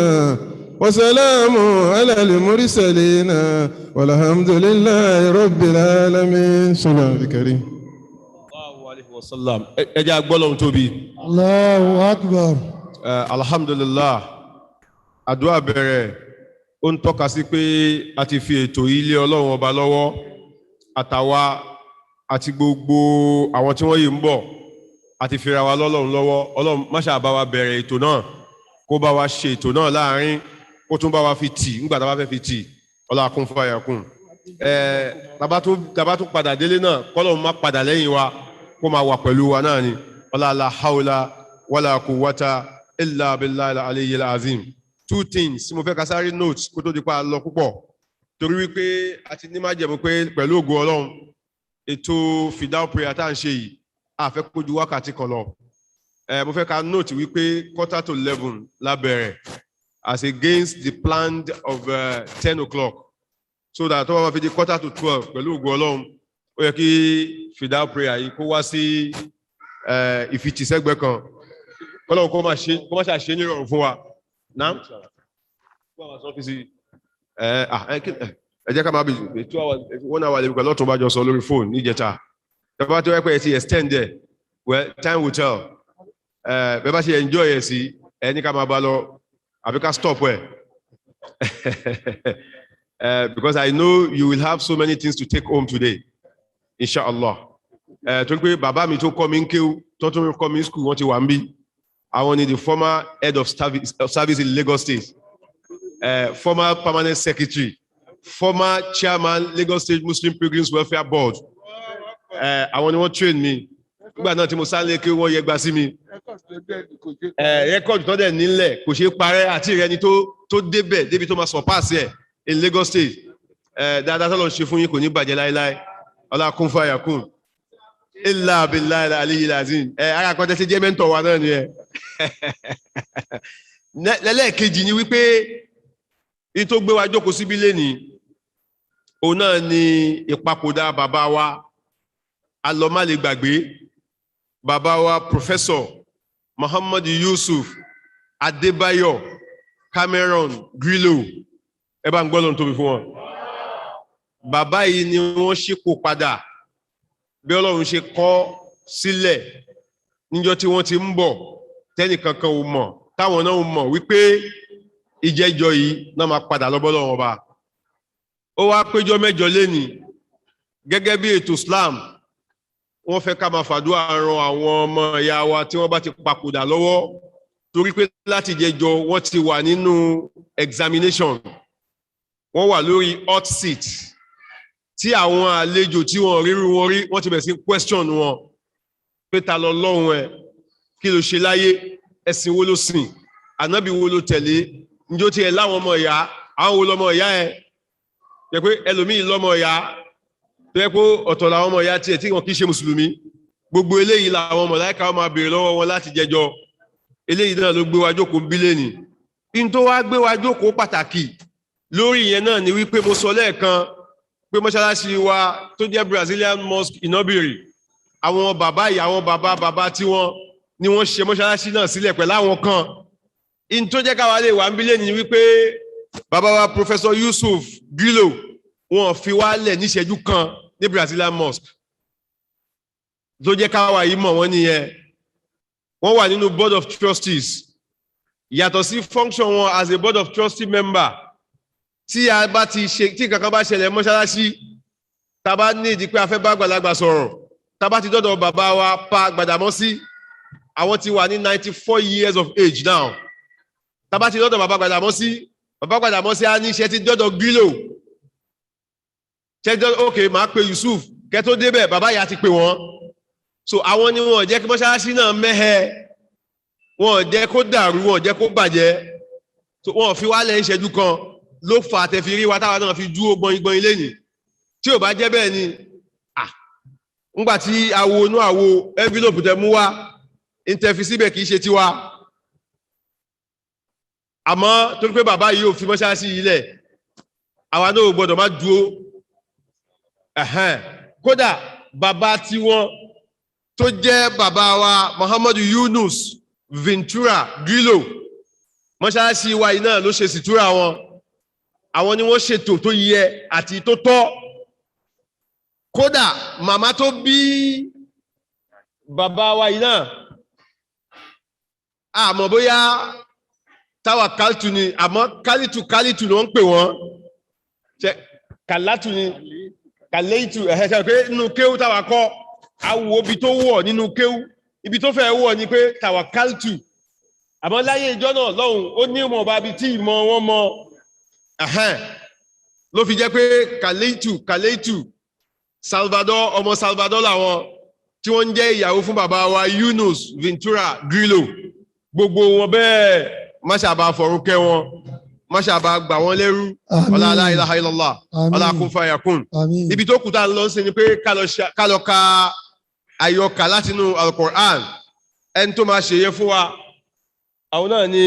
وسلام على المرسلين والحمد لله رب العالمين صلى الله الكريم الله عليه وسلم اجا gbólóhùn tóbi Allahu Akbar. alhamdulillah àdúà bẹ̀rẹ̀ ó ń tọ́ka sí pé a ti fi ètò ilé Ọlọ́run ọba lọ́wọ́ àtàwa àti gbogbo àwọn tí wọ́n yìí ń bọ̀ àti fira wa lọ́lọ́run lọ́wọ́ Ọlọ́run má ṣe bá wa bẹ̀rẹ̀ ètò náà kó bá wa ṣe ètò náà láàrin kó tún bá wa fi tì nígbà tá bá fẹ́ fi tì Ọlọ́run kún fàyà kún tàbá tún padà délé náà kọ́lọ́run má padà lẹ́yìn wa kó máa wà pẹ̀lú wa náà ni la hawla wala quwwata illa billahi aliyyil azim. Two things mo fẹ́ ká sáré notes kó tó di pa lọ púpọ̀ torí wípé a ti ní májẹ̀mú pé pẹ̀lú ògo Ọlọ́run ètò FIDAU prayer tá à ń ṣe yìí a fẹ́ kó ju wákàtí kan lọ mo fẹ́ ká note wípé 11:45 lábẹ̀rẹ̀ as against the planned of 10 o'clock so that tó bá fi di 11:45 pẹ̀lú ògo Ọlọ́run ó yẹ kí FIDAU prayer yìí kó wá sí ìfìtìsẹ́gbẹ́ kan kọ́lọ́run kó má ṣe ní ìrọ̀rùn fún wa náà ẹ jẹ́ ká máa bí 2 hours 1 hour lè pẹ̀lú ọ̀tún bá jọ sọ lórí fóònù níjẹta tẹ́bá tó wẹ́pẹ́ ti extend there well time will tell bẹ́ẹ̀ bá ṣe enjoy ẹ̀ sí ẹni ká máa bá lọ àbí ká stop ẹ̀ because I know you will have so many things to take home today inshallah tó ń pé bàbá mi tó kọ́ mi ń kéwú tó tún kọ́ mi ń school wọ́n ti wà ń bí àwọn ni the former head of service in Lagos State former permanent secretary former chairman Lagos State Muslim Pilgrims Welfare Board àwọn ni wọ́n train mi nígbà náà tí mo sáré kí wọ́n yẹgbà sí mi rẹ́kọ̀dù tó dẹ̀ nílẹ̀ kò ṣeé parẹ́ àti ìrẹni tó débẹ̀ débi tó máa surpass ẹ̀ in Lagos State dáadáa tó lọ ṣe fún yín kò ní bàjẹ́ láíláí ọlá kún fàyà kún ilà billahi aliyyil azim ara kan tẹ́sí jẹ́ mẹ́ntọ̀ wa náà ni ẹ lẹ́lẹ́kejì ni wípé ní tó gbé wa jókòó síbí lénìí òun náà ni ìpapòdà bàbá wa alọ́málè gbàgbé bàbá wa Professor Muhammad Yusuf Adebayo Cameron Grillo ẹ bá ń gbọ́ lọ́nà tóbi fún wọn bàbá yìí ni wọ́n ṣípò padà bí Ọlọ́run ṣe kọ sílẹ̀ níjọ́ tí wọ́n ti ń bọ̀ tẹ́nì kankan ò mọ̀ táwọn náà ò mọ̀ wípé ìjẹ́jọ́ yìí náà máa padà lọ́bọ́ lọ́wọ́ ọba ó wá péjọ mẹ́jọ lénìí gẹ́gẹ́ bí ètò Islam wọ́n fẹ́ ká máa fàdúrà ran àwọn ọmọ ìyá wa tí wọ́n bá ti papòdà lọ́wọ́ torí pé láti jẹjọ wọ́n ti wà nínú examination wọ́n wà lórí hot seat tí àwọn àlejò tí wọ́n ríru wọn rí wọ́n ti bẹ̀rẹ̀ sí question wọn pé ta lọ lọ́hùn ẹ̀ kí ló ṣe láyé ẹ̀sìn wo ló sìn ànábì wo ló tẹ̀lé njó tiẹ̀ láwọn ọmọ ìyá àwọn wo lọmọ ìyá ẹ̀ jẹ́ pé ẹlòmíì lọmọ ìyá tó yẹ pé ọ̀tọ̀ làwọn ọmọ ìyá tiẹ̀ tí wọn kì í ṣe mùsùlùmí gbogbo eléyìí làwọn màláíkà máa béèrè lọ́wọ́ wọn láti jẹjọ eléyìí náà ló gbé wa jókòó bílẹ̀nì in tó wá gbé wa jókòó pàtàkì lórí ìyẹn náà ni wípé mo sọ lẹ́ẹ̀kan pé mọ́ṣáláṣí wa tó jẹ́ Brazilian Mosque Inobiri àwọn bàbá yìí àwọn bàbá tí wọ́n ni wọ́n ṣe mọ́ṣáláṣí náà sílẹ̀ pẹ̀lú àwọn kan in tó jẹ́ káwa lè wà ń bílẹ̀nì wípé bàbá wa Professor Yusuf Grillo wọ́n fi wálẹ̀ níṣẹ́jú kan ní Brazilian Mosque tó jẹ́ káwa yìí mọ̀ wọ́n nìyẹn wọ́n wà nínú Board of Trustees yàtọ̀ sí function wọn as a Board of Trustee member tí a bá ti ṣe tí kankan bá ṣẹlẹ̀ mọ́ṣáláṣí tá bá ní ìdí pé a fẹ́ bá àgbàlagbà sọ̀rọ̀ tá bá ti dọ́dọ̀ bàbá wa pa Gbàdámọ́sí àwọn ti wà ní 94 years of age now tá bá ti dọ́dọ̀ bàbá Gbàdámọ́sí á ní ṣe ti dọ́dọ̀ Grillo ṣe dọ́dọ̀ ok máa pe Yusuf kẹ́ tó débẹ̀ bàbá yà ti pè wọ́n so àwọn ni wọn jẹ́ kí mọ́ṣáláṣí náà mẹ́hẹ wọn jẹ́ kó dàrú wọn jẹ́ kó bàjẹ́ so wọn fi wálẹ̀ ìṣẹ́jú kan ló fà tẹ̀fì rí wa táwa náà fi dúró gbọ̀ngbọ̀n ilé ni tí ò bá jẹ́ bẹ́ẹ̀ ni ńgbà tí awo inú àwo envelope tẹ mú wá ìtẹ̀fì síbẹ̀ kì í ṣe tiwa àmọ́ torí pé bàbá yìí ò fi mọ́ṣáláṣí yìí lẹ̀ àwa náà ò gbọ́dọ̀ má dúró kódà bàbá tí wọ́n tó jẹ́ bàbá wa Muhammadu Yunus Ventura Grillo mọ́ṣáláṣí wa yìí náà ló ṣe sìtúrà wọn àwọn ni wọ́n ṣètò tó yẹ àti tó tọ́ kódà màmá tó bí bàbá wa yìí náà àmọ́ bóyá táwa kálítù ni àmọ́ kálítù ni wọ́n ń pè wọ́n kàlátù ni kàléìtù ẹ̀hẹ́sẹ̀ pé nínú kéwú táwa kọ́ àwọ̀ ibi tó wọ̀ nínú kéwú ibi tó fẹ́ wọ̀ ni pé táwa kálítù àmọ́ láyé ìjọ náà lọ́hùn ó ní ìmọ̀ ọba bíi tí ìmọ̀ wọn mọ ló fi jẹ́ pé kàléìtù Salvador ọmọ Salvador làwọn tí wọ́n ń jẹ́ ìyàwó fún bàbá wa Yunus Ventura Grillo gbogbo wọn bẹ́ẹ̀ máṣàbà fọ̀rún kẹ́ wọn máṣàbà gbà wọ́n lẹ́rú ọlá la ilaha illallah ọlá kun fayakun ibi tó kù tá a lọ sí ni pé ká lọ ka àyọkà látinú Al-Qur'an ẹni tó máa ṣe yẹ fún wa àwọn náà ni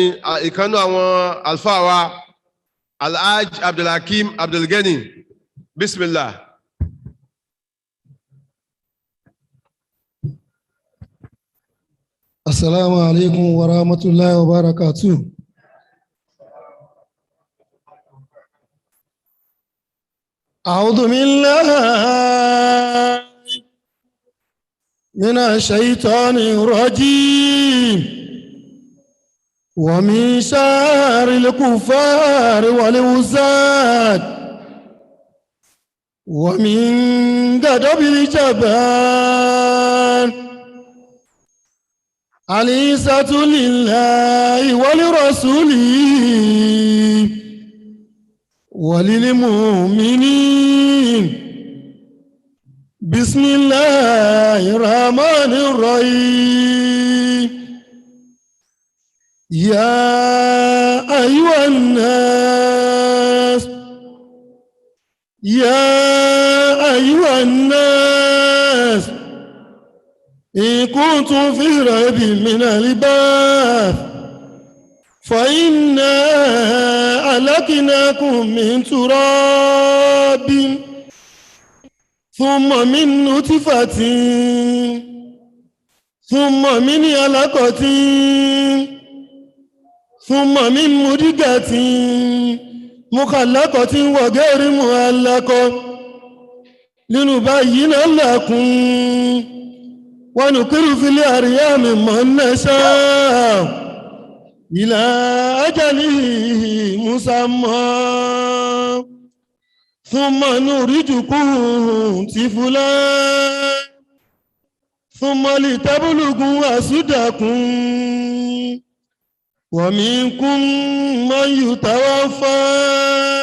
ìkànnì àwọn alfa wa Alhaj Abdulhakeem Abdulgani bismillah. Assalamu alaikum wa rahmatullahi wa barakatuh. أعوذ بالله من الشيطان الرجيم ومن شر الكفار والوزاد ومن غضب الجبان العزة لله ولرسوله وللمؤمنين بسم الله الرحمن الرحيم يا أيها الناس إن كنتم في ريب من البعث فإنا أهلكناكم من تراب ثم من نطفة ثم من علقة ثم من مضغة مخلقة وغير مخلقة لنبين لكم ونقر في الأرحام ما نشاء إلى أجله مسمى ثم نخرجكم طفلا ثم لتبلغوا أشدكم ومنكم من يتوفى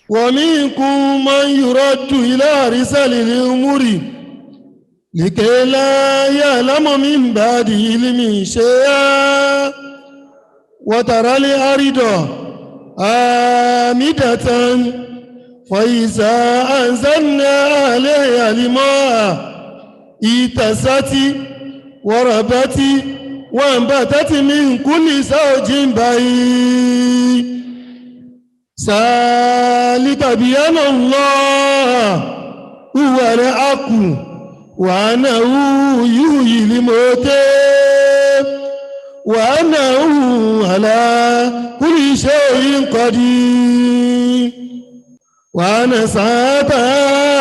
ومنكم من يرد إلى رسل الأمور لكي لا يعلم من بعد علم شيئا وترى الأرض آمدة فإذا أنزلنا عليها الماء اهتزت وربت وانبتت من كل زوج بهيج ذلك بأن الله هو الحق وأنه يحيي الموتى وأنه على كل شيء قدير وأن ساعة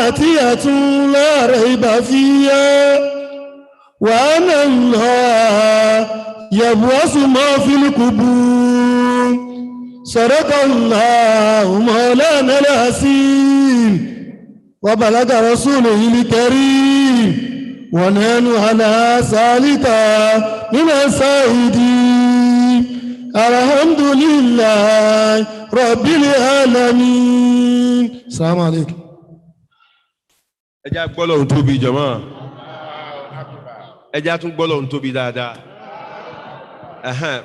آتية لا ريب فيها وأن الله يبعث ما في القبور صدق الله مولانا العظيم وبلغ رسوله الكريم ونحن على ذلك من الشاهدين الحمد لله رب العالمين. السلام عليكم. ẹ jẹ́ gbọ́ lọ́hùn tóbi jọ̀mọ́ ẹ jẹ́ tún gbọ́ lọ́hùn tóbi dáadáa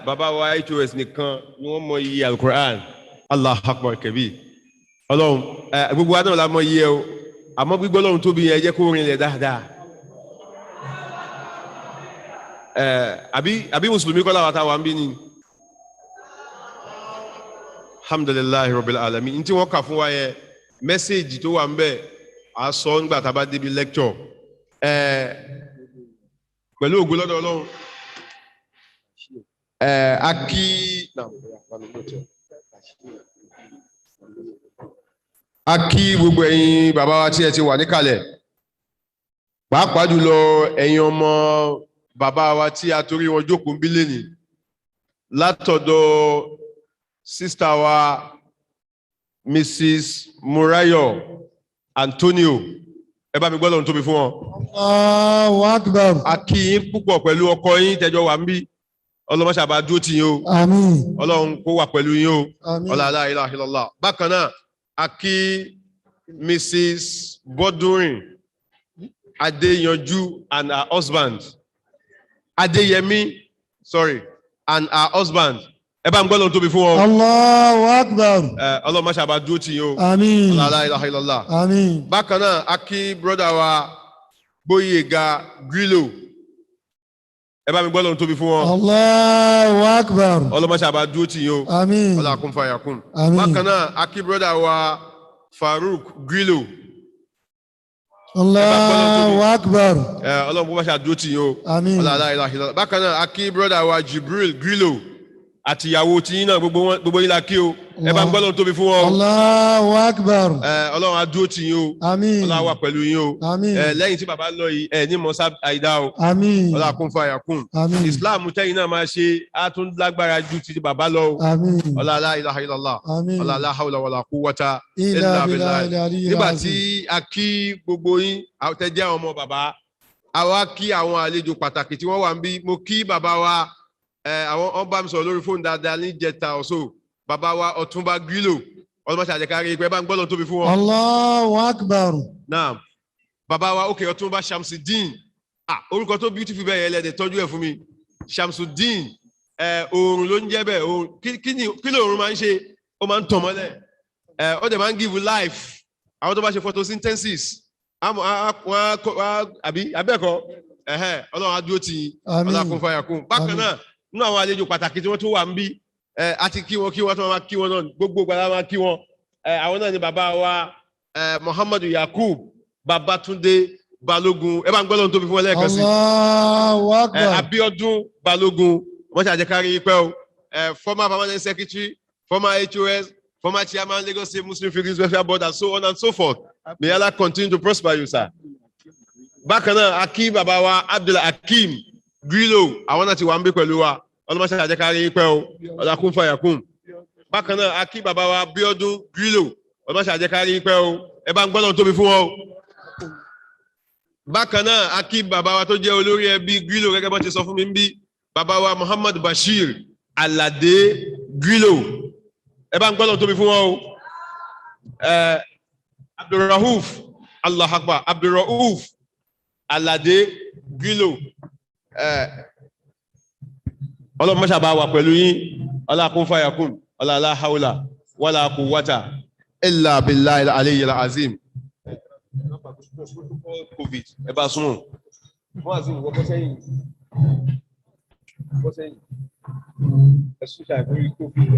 bàbá wa HOS nìkan ni wọ́n mọ iye alukur'an Allahu Akbar kabir ọlọ́run gbogbo wa náà la mọ iye o àmọ́ gbígbọ́ lọ́hùn tóbi yẹn ẹ jẹ́ kó rinlẹ̀ dáadáa àbí mùsùlùmí kọ́ làwọn àtàwọn àbí ni alhamdulillahi rabbil alamin ntí wọ́n kà fún wa yẹ mẹ́sẹ̀gì tó wà ń bẹ̀ à sọ nígbà tá a bá débi lecture pẹ̀lú ògo lọ́dọ̀ ọlọ́run a kí gbogbo ẹ̀yin bàbá wa tí ẹ ti wà níkàlẹ̀ pàápàá jùlọ ẹ̀yin ọmọ bàbá wa tí a torí wọn jókòó ń bí lẹ́nìí látọ̀dọ̀ sísítà wa Mrs. Murayo Antonio ẹ bá mi gbọ́ lọ́run tóbi fún wọn. Allahu Akbar. A kí yín púpọ̀ pẹ̀lú ọkọ yín tẹjọ wà ń bí ọlọ́mọ ṣàbá dúró tì yín o. Àmín. Ọlọ́run kó wà pẹ̀lú yín o. Àmín. Ọlá la ilaha illallah. Bákan náà a kí Mrs. Bodúrin Adéyanjú and her husband Adéyẹmí and her husband ẹ bá ń gbọ́ lọ́run tóbi fún wọn. Allahu Akbar. Ọlọ́mọ ṣàbá dúró tì yín o. Àmín. Ọlá la ilaha illallah. Àmín. Bákan náà a kí brọ́dà wa Gbóyèga Grillo ẹ bá mi gbọ́ lọ́run tóbi fún wọn. Allahu Akbar. ọlọ́mọṣẹ́ àbá dúró tì yín o. Àmín. ọlọ́kùn fàyàkùn. Àmín. bákan náà akí brọ́dà wa Farouk Grillo. Allahu Akbar. ọlọ́run kó bá ṣe àdúró tì yín o. Àmín. bákan náà akí brọ́dà wa Jibril Grillo àti ìyàwó tí yín náà gbogbo yín la kí o. ẹ bá ń gbọ́ lọ́run tóbi fún wọn. Allahu Akbar. ọlọ́run á dúró tì yín o. Àmín. ọlọ́run á wà pẹ̀lú yín o. Àmín. lẹ́yìn tí bàbá lọ yìí ní mọ́sá àìdá o. Àmín. ọlọ́run kún fún àyàkùn. Àmín. Islam tẹ́yìn náà máa ṣe á tún lágbára ju ti bàbá lọ o. Àmín. ọlọ́run la ilaha illallah. Àmín. ọlọ́run la hawla wala quwwata Illa illa billahi billah. al-aliyyil nígbà azim. tí a kí gbogbo yín tẹ́jẹ́ àwọn ọmọ bàbá a wá kí àwọn àlejò pàtàkì tí wọ́n wà ń bí mo kí bàbá wa àwọn ọba mi sọ̀rọ̀ lórí fóònù dáadáa ní jẹta ọ̀ṣọ́ bàbá wa Ọ̀túnba Grillo ọlọ́mọṣẹ́ àjẹkárí ìpẹ́ bá ń gbọ́dọ̀ tóbi fún wọn. Allahu Akbar. Naam. Bàbá wa òkè Ọ̀túnba Shamsuddin. Orúkọ tó beautiful bẹ́ẹ̀ yẹn lẹ́dẹ̀ tọ́jú ẹ̀ fún mi. Shamsuddin oòrùn ló ń jẹ́ bẹ́ẹ̀ oòrùn kí ló oòrùn máa ń ṣe? Ó máa ń tàn mọ́lẹ̀. Ó dẹ̀ máa ń give life. Àwọn tó bá ṣe photosynthesis. Abẹ́ẹ̀kọ́ Ọlọ́run á dúró tì yín. Ọlọ́run fàyà kún. Bákan náà nínú àwọn àlejò pàtàkì tí wọ́n tún wà ń bí àti kí wọ́n tó máa kí wọn náà gbogbo gbàdá máa kí wọn. Àwọn náà ni bàbá wa Muhammadu Yakub Babatunde Balogun ẹ bá ń gbọ́ lóhun tóbi fún wọn lẹ́ẹ̀kan sí. Allahu Akbar. Abiodun Balogun wọ́n ṣe àjẹkárí pẹ́ o former permanent secretary former HOS former chairman Lagos State Muslim Freedom Welfare Board and so on and so forth. May Allah continue to prosper you sir. Bákan náà akí bàbá wa Abdul Hakim Grillo àwọn náà ti wà ń bí pẹ̀lú wa ọlọ́mọṣẹ́ àjẹkárí pẹ́ o ọ̀làkùn fàyàkùn. Bákan náà akí bàbá wa Abiodun Grillo ọlọ́mọṣẹ́ àjẹkárí pẹ́ o ẹ bá ń gbọ́ lóhun tóbi fún wọn o. Bákan náà akí bàbá wa tó jẹ́ olórí ẹbí Grillo gẹ́gẹ́ bó ti sọ fún mi ń bí bàbá wa Muhammad Bashir Alade Grillo ẹ bá ń gbọ́ lóhun tóbi fún wọn o. Abdulrauf Allah Akbar Abdulrauf Alade Grillo ọlọ́mọṣẹ́ bá wà pẹ̀lú yín ọlọ́kùn fàyàkùn ọlọ́lá haúlà wàlá quwwata illa billahi al-aliyyil azim. Covid ẹ bá súnmọ́ wọ́n àti ìwọ bọ́ sẹ́yìn ẹ̀sùn ṣàìfúrí Covid.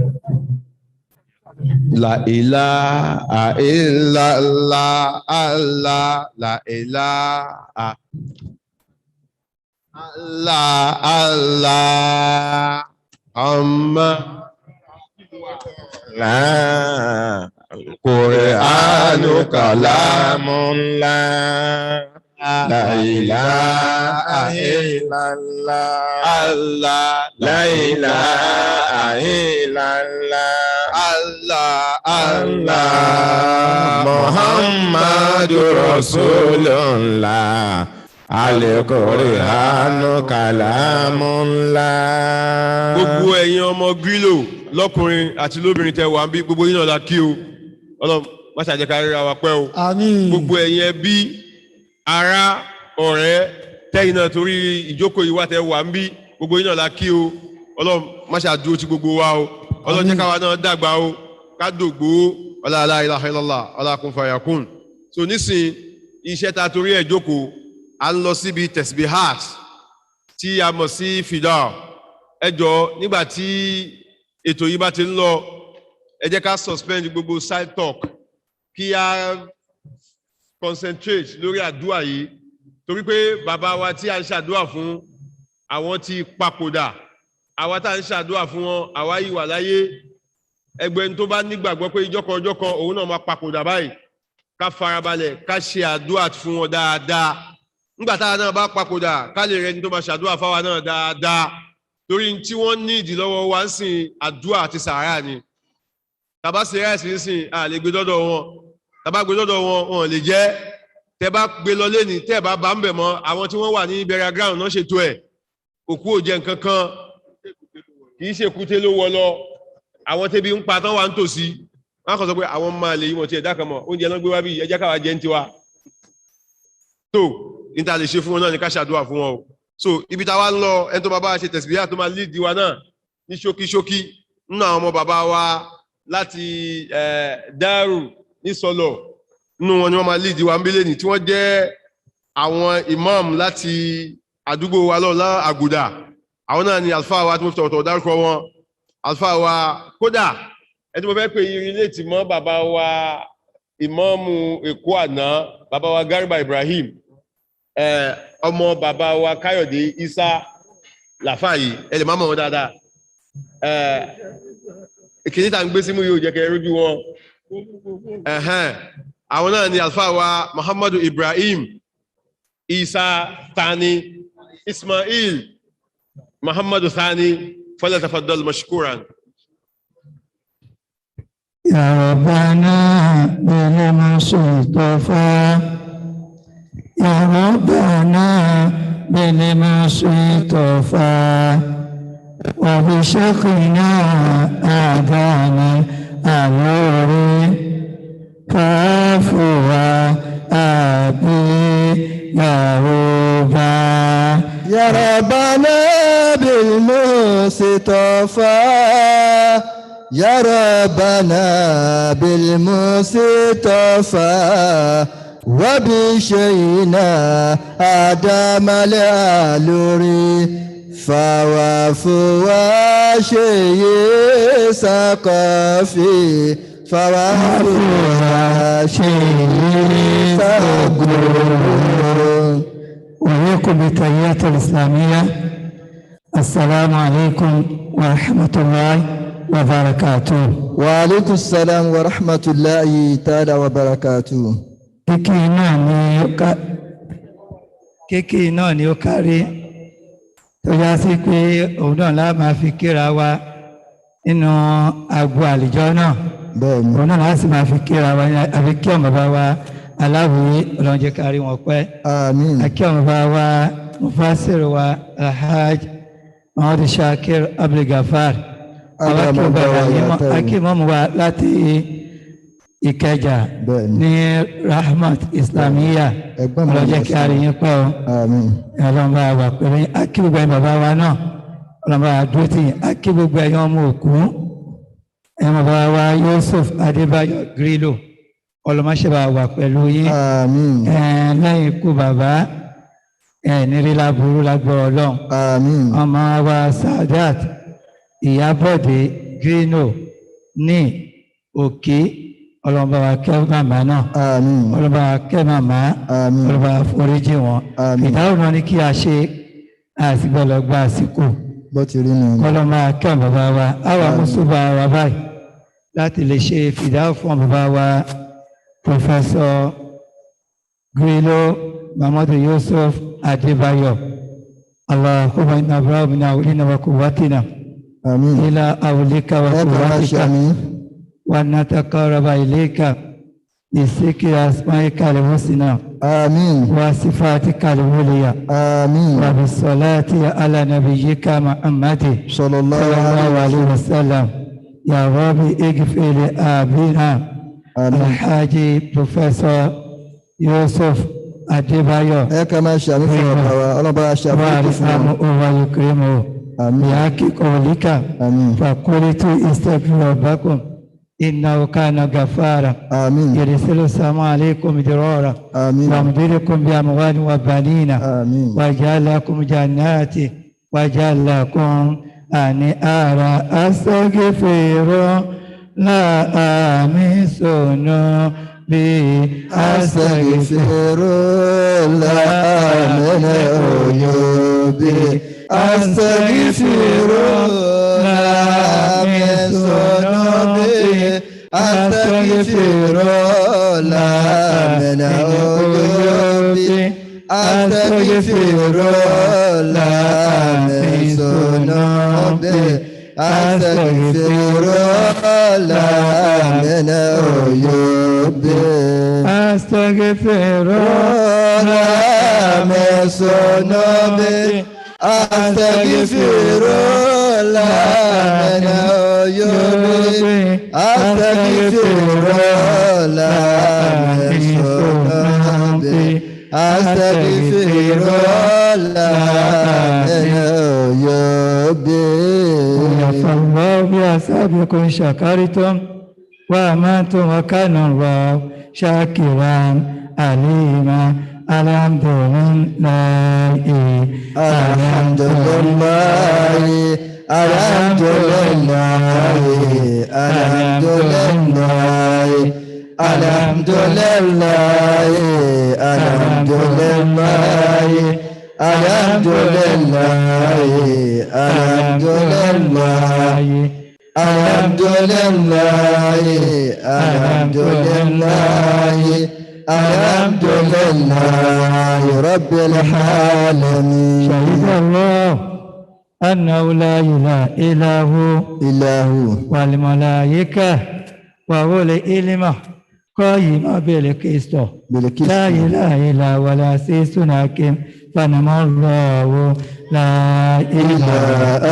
La ilaha illallah Allah la ilaha Allah Allah amma la Qur'anu kalamullah la ilaha illallah Allah la ilaha illallah Allah Allah Muhammadur Rasulullah Al-Qur'anu kalamullah. Gbogbo ẹ̀yin ọmọ Grillo lọ́kùnrin àti lóbìnrin tẹ́ wà ń bí gbogbo yín náà la kí o Ọlọ́run má ṣe àjẹká ríra wa pẹ́ o. Àmín. Gbogbo ẹ̀yin ẹbí ará ọ̀rẹ́ tẹ́yìn náà torí ìjókòó yìí wá tẹ́ wà ń bí gbogbo yín náà la kí o Ọlọ́run má ṣe àdúró ti gbogbo wa o Ọlọ́run jẹ́ káwa náà dàgbà o ká dògbò la ilaha illallah ọlọ́kùn fàyàkùn. So nísìn iṣẹ́ ta torí ẹ̀ jókòó a ń lọ síbi tesbihat tí a mọ̀ sí FIDAU. Ẹ jọ̀ọ́ nígbà tí ètò yìí bá ti ń lọ ẹ jẹ́ ká suspend gbogbo side talk kí a concentrate lórí àdúrà yìí torí pé bàbá wa tí a ń ṣàdúrà fún àwọn tí papòdà àwa tá à ń ṣàdúrà fún wọn àwa yìí wà láyé ẹgbẹ́ tó bá nígbàgbọ́ pé ìjọkọ̀ọ́jọ́kọ̀ òun náà máa papòdà báyìí ká farabalẹ̀ ká ṣe àdúrà fún wọn dáadáa nígbà táwa náà bá papòdà ká lè rẹni tó máa ṣàdúrà fáwa náà dáadáa torí tí wọ́n ní ìdílọ́wọ́ wa ń sìn àdúrà àti sàárà ni tàbá ṣe ráìsì ń sìn à lè gbé dọ́dọ̀ wọn tàbá gbé dọ́dọ̀ wọn wọn lè jẹ́ tẹ́ bá gbé lọ lẹ́ni tẹ́ bá bá ń bẹ̀ mọ́ àwọn tí wọ́n wà ní burial ground náà ṣètò ẹ̀ òkú ò jẹ nǹkan kan kì í ṣe kúté ló wọ lọ àwọn tẹ́bi ń pa tán wà ń tòsí wọ́n kàn sọ pé àwọn máa lè yí wọn ti ẹ̀dá kan mọ̀ oúnjẹ náà gbé wá bí ẹjẹ́ káwa jẹ́ ń tiwa tó níta lè ṣe fún wọn náà ní ká ṣàdúrà fún wọn o so ibi táwa ń lọ ẹni tó bá bá ṣe tẹ̀síbíyà tó máa lead wa náà ní ṣókíṣókí nínú àwọn ọmọ bàbá wa láti Daaru ní Sọlọ nínú wọn ni wọ́n máa lead wa ń bílẹ̀ ní tí wọ́n jẹ́ àwọn imam láti àdúgbò wa lọ́la àgùdà àwọn náà ni àlùfáà wa tí mo fi tọ̀tọ̀ dárúkọ wọn àlùfáà wa kódà ẹni mo fẹ́ pè yín ilé tí mọ́ bàbá wa ìmáàmù Èkó àná bàbá wa Garba Ibrahim ọmọ bàbá wa Káyọ̀dé Isa làfáàyè ẹ lè má mọ̀ wọn dáadáa ìkíní tá ń gbé símú yóò jẹ́ kẹ́ rójú wọn àwọn náà ni àlùfáà wa Muhammadu Ibrahim Isa Thani Ismail Muhammadu Thani falyatafaddal mashkuran. يا ربنا بالمصطفى يا ربنا بالمصطفى وبشقنا آذانا أموري كافوا أبي يا ربا يا ربنا بالمصطفى يا ربنا بالمصطفى وبشينا آدم الألوري فوافوا شيء سقفي فوافوا شيء سقفي وإليكم بتحيات الإسلامية السلام عليكم ورحمة الله وبركاته. وعليكم السلام ورحمة الله تعالى وبركاته. kíkí náà ni ó kárí tó já sí pé òun náà lá máa fi kíra wa nínú agbo àlìjọ náà òun náà láti máa fi kíra wa àfi kí ọmọ bá wa aláwòye ọlọ́njẹ́ kárí wọn pẹ́ àkí ọmọ bá wa mufasir wa alhaj Muhammad Shakir Abdulgafar akímọ́mù wa láti Ìkẹjà ní Rahmat Islamiyya ọlọ́jẹ́ kí a rí yín pẹ́ o ọlọ́mọba wà pẹ̀lú akí gbogbo ẹ̀yìn bàbá wa náà ọlọ́mọba dúró tì yín akí gbogbo ẹ̀yìn ọmọ òkú ẹ̀yìn bàbá wa Yusuf Adebayo Grillo ọlọ́mọṣẹ́bà wà pẹ̀lú yín lẹ́yìn ikú bàbá nírílá burú lágbọ́ ọlọ́run ọmọ wa Sadat Ìyábọ̀dé Grillo ní òkè ọlọ́mọba wa kẹ́ màmá náà ọlọ́mọba wa kẹ́ màmá ọlọ́mọba wa foríjì wọn ìdáhùn náà ní kí a ṣe àsìgbọ́lọ̀ gba àsìkò ọlọ́mọba wa kẹ́ bàbá wa àwọn amúṣùbà wa báyìí láti lè ṣe fìdáhùn fún bàbá wa Professor Grillo Muhammadu Yusuf Adebayo Allahumma inna abrahmina ulina wa quwwatina ila awlika wa quwwatika ونتقرب إليك بذكر أسمائك الحسنى وصفاتك العليا وبالصلاة على نبيك محمد صلى الله عليه وسلم يا رب اغفر لأبينا الحاج بروفيسور يوسف أديبايو كما وارحمه ويكرمه بحق قولك فقلت استغفروا ربكم إنه كان غفارا يرسل السماء عليكم مدرارا ويمددكم بأموال وبنين ويجعل لكم جنات ويجعل لكم أنهارا أستغفر لا آمس بي أستغفر لا من عيوبي أستغفر لا من ذنوبي أستغفر لا من عيوبي أستغفر لا من ذنوبي أستغفر لا من عيوبي أستغفر لا من ذنوبي أستغفر لا من عيوبي أستغفر لا من ذنوبي أستغفر لا من عيوبي فالله بأصحابكم شكرتم وآمنتم وكان الله شاكرا عليما الحمد لله alhamdulillah, alhamdulillah, alhamdulillah, alhamdulillah, alhamdulillah, alhamdulillah, alhamdulillah, alhamdulillah, alhamdulillah, alhamdulillah, rabbil alamin. شهد الله أنه لا إله إلا هو والملائكة وأولي العلم قائما بالقسط لا إله إلا هو العزيز الحكيم فنعم الله لا إله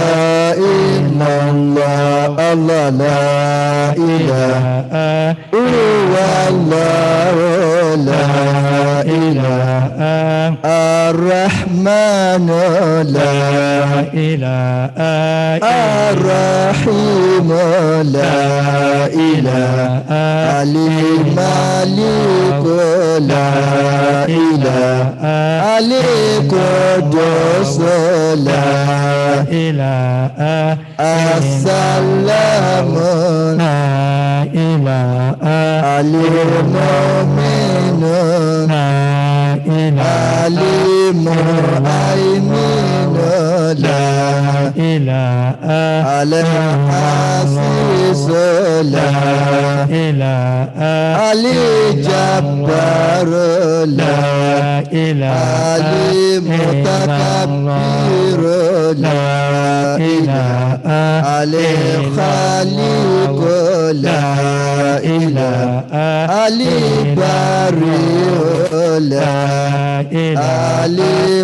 إلا الله الله لا إله إلا الله لا إله الرحمن لا إله الرحيم لا إله الملك لا إله القدوس لا إله السلام لا إله المؤمن لا إله المهيمن لا إله العزيز لا إله الجبار لا إله المتكبر لا إله الخالق لا إله البارئ لا إله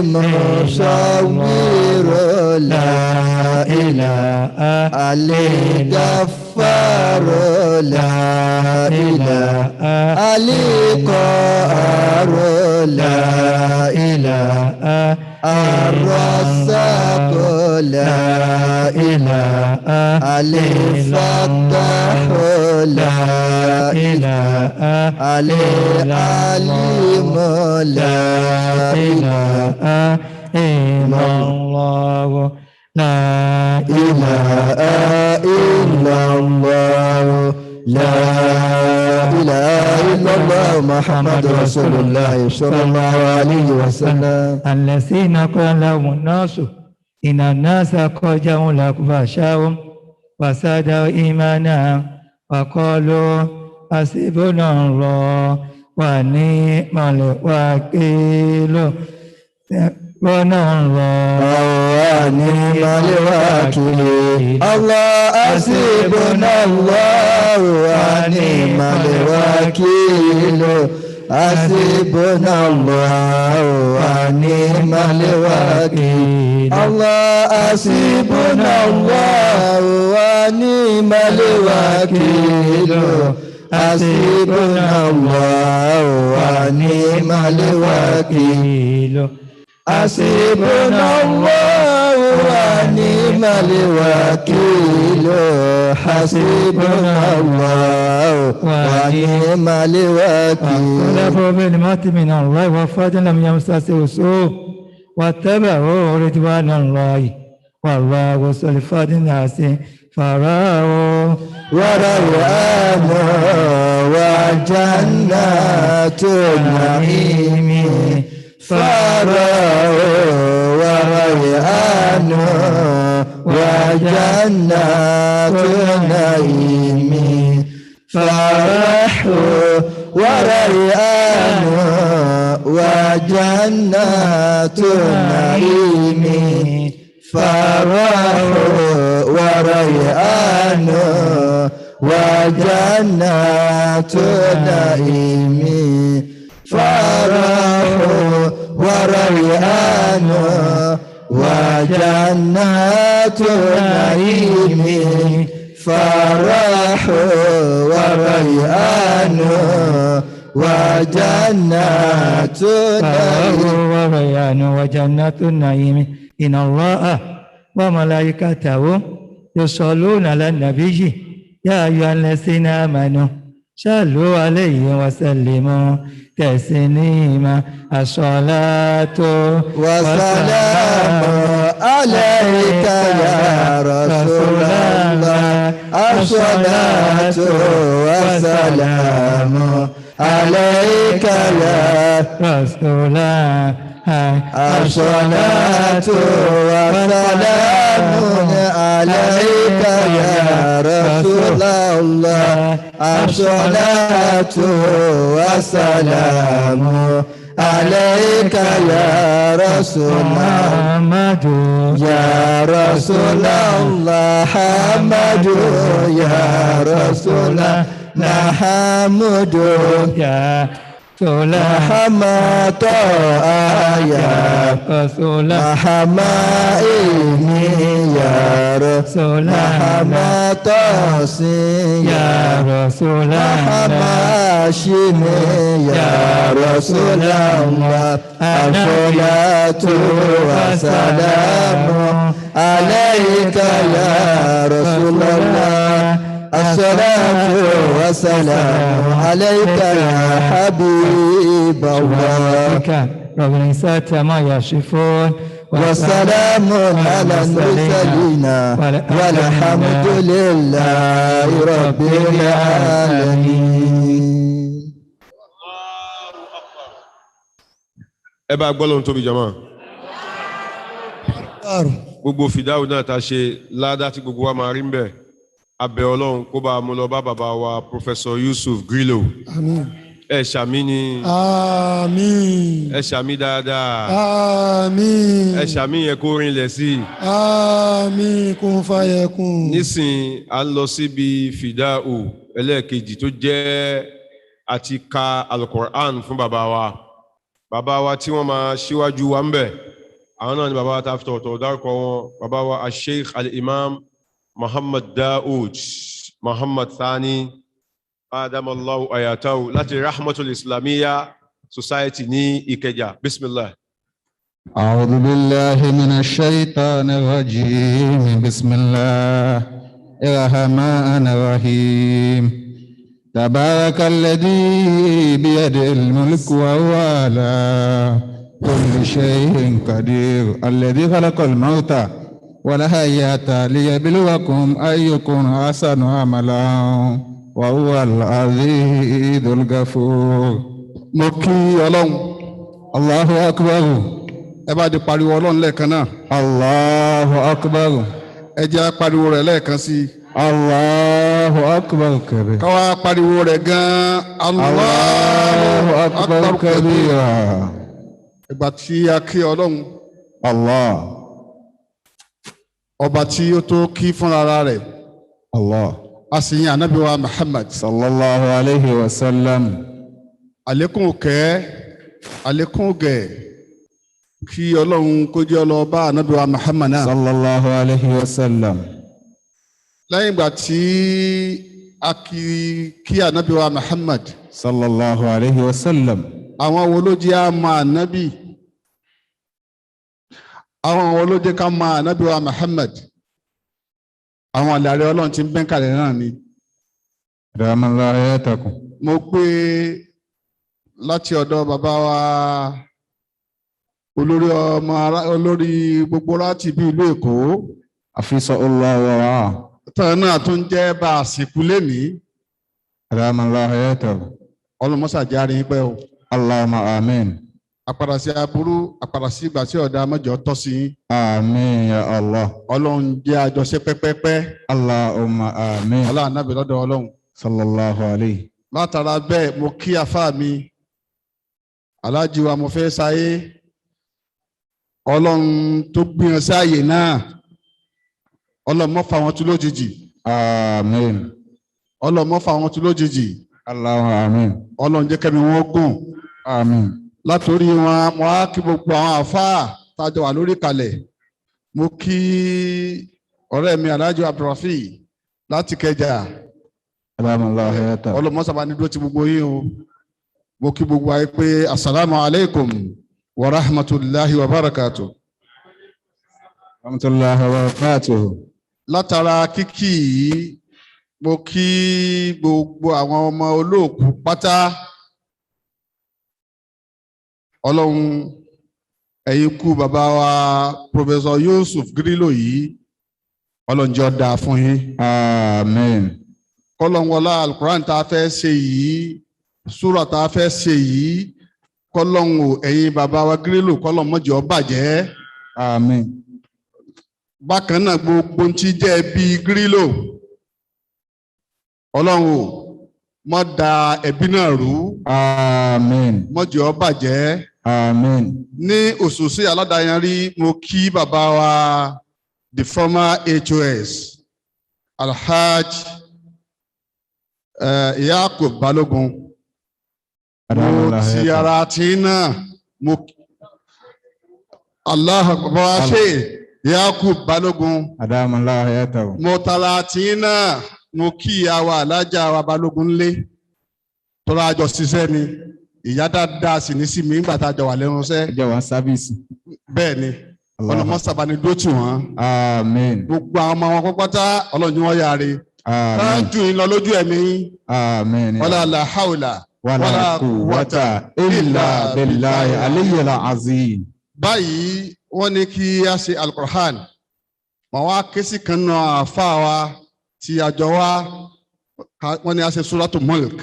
المصور لا إله الغفار لا إله القهار لا إله الرزاق لا إله الفتاح لا إله العليم لا إله إلا الله لا إله إلا الله لا إله إلا الله محمد رسول الله صلى الله عليه وسلم. الذين قال لهم الناس إن الناس قد جمعوا لكم فاخشوهم وزادوا إيمانا وقالوا حسبنا الله ونعم الوكيل ونعم ونعم الوكيل الله حسبنا الله ونعم الوكيل حسبنا الله ونعم الوكيل الله حسبنا الله ونعم الوكيل حسبنا الله ونعم الوكيل حسبنا الله ونعم الوكيل حسبنا الله ونعم الوكيل. اختلفوا بالموت من الله وفضل لم يمسسه سوء واتبعوا رضوان الله والله ذو الفضل العظيم فرأوا وريان وجنات النعيم فرأوا وريان وجنات النعيم فرحوا وريان وجنات النعيم فرحوا وريان وجنات النعيم فرحوا وريان وجنات النعيم فرحوا وريان وجنات النعيم وجنات النعيم إن الله وملائكته يصلون على النبي يا أيها الذين آمنوا صلوا عليه وسلموا تسليما الصلاة والسلام عليك يا رسول الله الصلاة والسلام عليك يا رسول الله الصلاة والسلام عليك يا رسول الله الصلاة والسلام عليك يا رسول محمد يا رسول الله محمد يا رسول الله محمد يا رسول محمد يا رسول محمد يا رسول محمد يا رسول محمد يا رسول الله الصلاة والسلام عليك يا رسول الله الصلاة والسلام عليك يا حبيب الله رب العزة ما يصفون وسلام على المرسلين والحمد لله رب العالمين. ẹ bá gbọ́ lóhun tóbi jama gbogbo fìdáwò náà ta ṣe ládá tí gbogbo wa máa rí ń bẹ̀ abẹ́ ọlọ́run kó bá mú lọ bá bàbá wa Professor Yusuf Grillo ẹ ṣàmì ni àmín ẹ ṣàmì dáadáa àmín ẹ ṣàmì yẹn kó rinlẹ̀ sí àmín kún fàyẹ̀kún. nísìn à ń lọ síbi fìdáwò ẹlẹ́ẹ̀kejì tó jẹ́ àti ka alukoran fún bàbá wa tí wọ́n máa ṣíwájú wa ń bẹ̀ àwọn náà ni bàbá wa ta fi tọ̀tọ̀ dárúkọ wọn bàbá wa Sheikh al-Imam Muhammad Daoud Muhammad Thani adamallahu ayatahu láti Rahmatul Islamiyya Society ní Ìkẹjà bismillah. A'udhu billahi minash shaitanir rajim bismillahir rahmanir rahim. Tabarakalladhi biyadihil mulku wa huwa ala kulli shay'in qadir alladhi khalaqal mauta والحياة ليبلوكم أيكم أحسن عملا وهو العزيز الغفور. mo kí ọlọ́run Allahu akbar ẹ bá di pariwo ọlọ́run lẹ́ẹ̀kan náà Allahu akbar ẹ jẹ́ pariwo rẹ̀ lẹ́ẹ̀kan sí Allahu akbar kabira káwá pariwo rẹ̀ gan Allahu akbar kabira. ìgbà tí a kí ọlọ́run Allah ọba tí ó tó kí fúnra rẹ̀ Allah a sì yin ànábì wa Muhammad sallallahu alayhi wa sallam. àlékún kẹ́ àlékún gẹ̀ kí ọlọ́run kó jẹ́ ọlọ́ba ànábì wa Muhammad náà sallallahu alayhi wa sallam. lẹ́yìn ìgbà tí a kí ànábì wa Muhammad sallallahu alayhi wa sallam. àwọn wo ló jẹ́ àmà ànábì àwọn wo ló jẹ́ ká máa ànábì wa Muhammad àwọn àlàrẹ ọlọ́run tí ń bẹ́ńkàlẹ̀ náà ni. Ramallahu ayatakum. mo pé láti ọ̀dọ̀ bàbá wa olórí gbogbo láti bí ìlú Èkó Hafizahullah wa ra'ah. tán náà tún jẹ́ bá àsìkú lẹ́ni. Ramallahu ayatakum. ọlọ́mọ́sàjárí pẹ́ o. Allahumma amin. àpàdà sí aburú àpàdà sí ìgbà tí ọ̀dà mọ́jọ tọ́ sí. Àmín ya Allah. ọlọ́run jẹ́ àjọṣe pẹ́pẹ́pẹ́. Allahumma amin. ọlọ́run nábì lọ́dọ̀ ọlọ́run. Sallallahu alayhi. látara bẹ́ẹ̀ mo kí afá mi aláàjì wa mo fẹ́ sáyé ọlọ́run tó gbìyànjú sí ààyè náà ọlọ́run mọ́ fa wọn tú lójijì. Àmín. ọlọ́run mọ́ fa wọn tú lójijì. Allahumma amin. ọlọ́run jẹ́ kẹ́mi wọn gùn. Àmín. látòrí wọn mo á kí gbogbo àwọn àfáà tájọ wà lórí kalẹ̀ mo kí ọ̀rẹ́ mi aláàjì Abdulrafi láti Kẹjà ọlọmọsàbá ní dúró ti gbogbo yín o mo kí gbogbo ayé pé asalaamu alaykum wa rahmatulahi wa barakatu. rahmatulahi wa barakatu. látara kíkì yìí mo kí gbogbo àwọn ọmọ olóòkú pátá ọlọ́run ẹ̀yin kú bàbá wa Professor Yusuf Grillo yìí ọlọ́run jẹ́ ó dáa fún yín. Amen. kọ́lọ́n wọlá alukuran tá a fẹ́ ṣe yìí súrà tá a fẹ́ ṣe yìí kọ́lọ́n o ẹ̀yin bàbá wa Grillo kọ́lọ́n má jẹ́ ó bàjẹ́. Amen. bákan náà gbogbo tí jẹ́ bí Grillo ọlọ́run o má da ẹbí náà rú. Amen. má jẹ́ ó bàjẹ́. Amen. ní òṣòṣì aládàáyanrí mo kí bàbá wa the former HOS Alhaj Yakub Balogun mo ti ara tí náà mo Allah akbar ṣe Yakub Balogun mo tara tí náà mo kí ìyàwó alájà wa Balógun lé tọ́lá àjọ ṣiṣẹ́ ni ìyá dáadáa sì ní sí mi nígbà tá a jọ wà lẹ́nu iṣẹ́. ẹ jẹ́ wá sábìsì. bẹ́ẹ̀ ni ọlọ́mọ sábàánì dótì wọn. Amen. gbogbo àwọn ọmọ wọn pátá ọlọ́run wọn yáre. Amen. tájú yín lọ lójú ẹ̀mí. Amen. wala la hawla wala quwwata illa billahi aliyyil azim. báyìí wọ́n ní kí a ṣe alukur'an màá wá ké sí kan náà àfa wa tí àjọ wa wọ́n ní a ṣe suratu mulk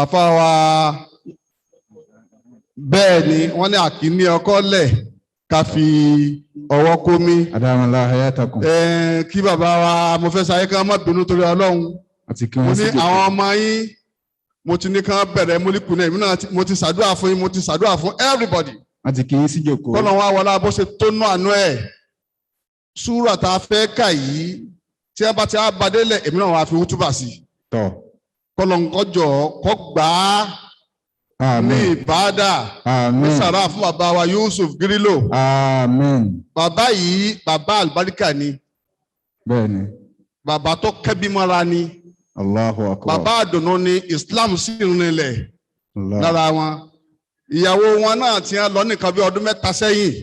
àfa wa bẹ́ẹ̀ ni wọ́n ní àkíní ọkọ lẹ̀ ká fi ọwọ́ kó mi. Adamallah hayatakum. Kí bàbá wa mo fẹ́ sáyé ká má bínú torí ọlọ́run. Àti kí mo wọ́n sì ní jẹ́ àwọn ọmọ yín mo ti ní ká bẹ̀rẹ̀ múlíkù náà èmi náà mo ti ṣàdúrà fún yín mo ti ṣàdúrà fún everybody. Àti kí wọ́n sì jòkó. kọ́nà wa wọlé bó ṣe tó nú àánú ẹ̀ súrà tá a fẹ́ kà yìí tí a bá ti á badélẹ̀ èmi náà wà á fi wútúbà sí. Tọ́. kọ́nà kọjọ kọ́ gbà á ní ìbádà ní sàrà fún bàbá wa Yusuf Grillo. bàbá yìí bàbá àlùbáríkà ni. bẹ́ẹ̀ni. bàbá tó kẹ́bí mọ́ra ni. Allahu akbar. bàbá àdùnnú ni Islam sì rinlẹ̀ lára wọn. ìyàwó wọn náà ti lọ nìkan bí ọdún mẹ́ta sẹ́yìn.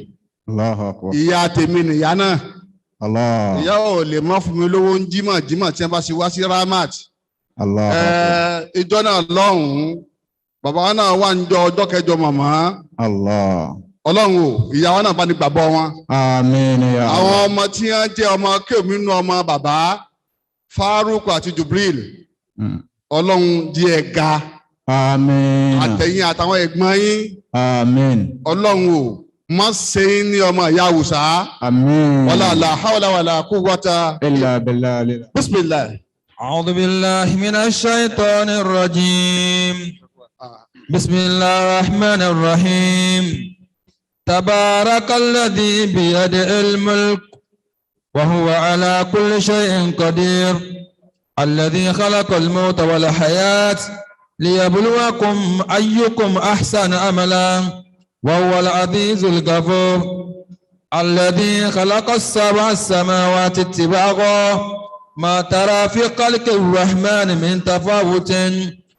Allahu akbar. ìyá tèmi nìyá náà. Allah. ìyá ò lè mọ́ fún mi lówó ń jímọ̀ tí wọ́n bá ṣe wá sí Ramat. Allah. ìjọ náà lọ́hùn-ún bàbá wa náà wà ń jọ ọjọ́ kẹjọ màmá. Allah. ọlọ́run o ìyá wa náà bá ní gbàgbọ́ wọn. Àmín ya Allah. àwọn ọmọ tí wọ́n jẹ́ ọmọ kéwì nínú ọmọ bàbá Faruk àti Jubril. ọlọ́run di ẹ̀ga. Àmín. àtẹ̀yìn àtàwọn ẹ̀gbọ́n yín. Àmín. ọlọ́run o má ṣe é ní ọmọ ìyá Hausa. Àmín. wala la hawla wala quwwata illa billah. bismillah. أعوذ بالله من الشيطان الرجيم بسم الله الرحمن الرحيم تبارك الذي بيده الملك وهو على كل شيء قدير الذي خلق الموت والحياة ليبلوكم أيكم أحسن عملا وهو العزيز الغفور الذي خلق السبع السماوات اتباعا ما ترى في خلق الرحمن من تفاوت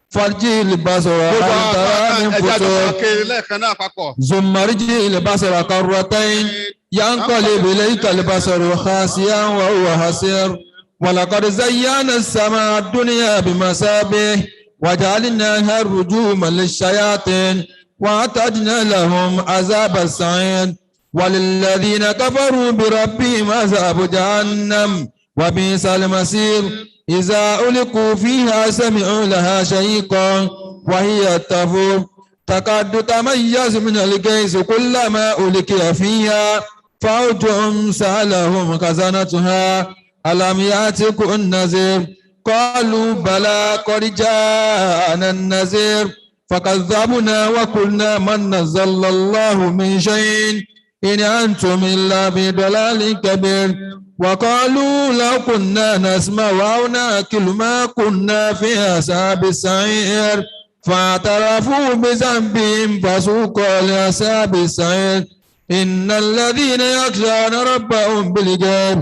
فارجع البصر هل ترى من فطور ثم ارجع البصر كرتين ينقلب اليك البصر خاسئا وهو حسير ولقد زينا السماء الدنيا بمصابيح وجعلناها رجوما للشياطين واعتدنا لهم عذاب السعير وللذين كفروا بربهم عذاب جهنم وبئس المصير إذا ألقوا فيها سمعوا لها شهيقا وهي تفور تكاد تميز من الغيظ كلما ألقي فيها فوج سألهم خزنتها ألم يأتكم النذير قالوا بلى قد جاءنا النذير فكذبنا وقلنا من نزل الله من شيء إن أنتم إلا بضلال كبير وقالوا لو كنا نسمع أو نأكل ما كنا في أصحاب السعير فاعترفوا بذنبهم فسوقوا لأصحاب السعير إن الذين يخشون ربهم بالغيب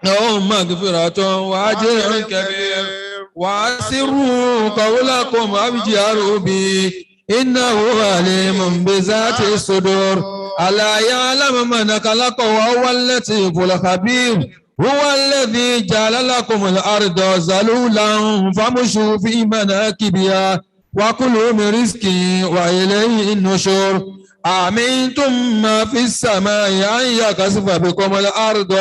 لهم مغفرة وأجر كبير وأسروا قولكم أو اجهروا به إنه عليم بذات الصدور ألا يعلم من خلق وهو اللطيف الخبير هو الذي جعل لكم الأرض ذلولا فامشوا في مناكبها وكلوا من رزقه وإليه النشور أأمنتم ما في السماء أن يكسف بكم الأرض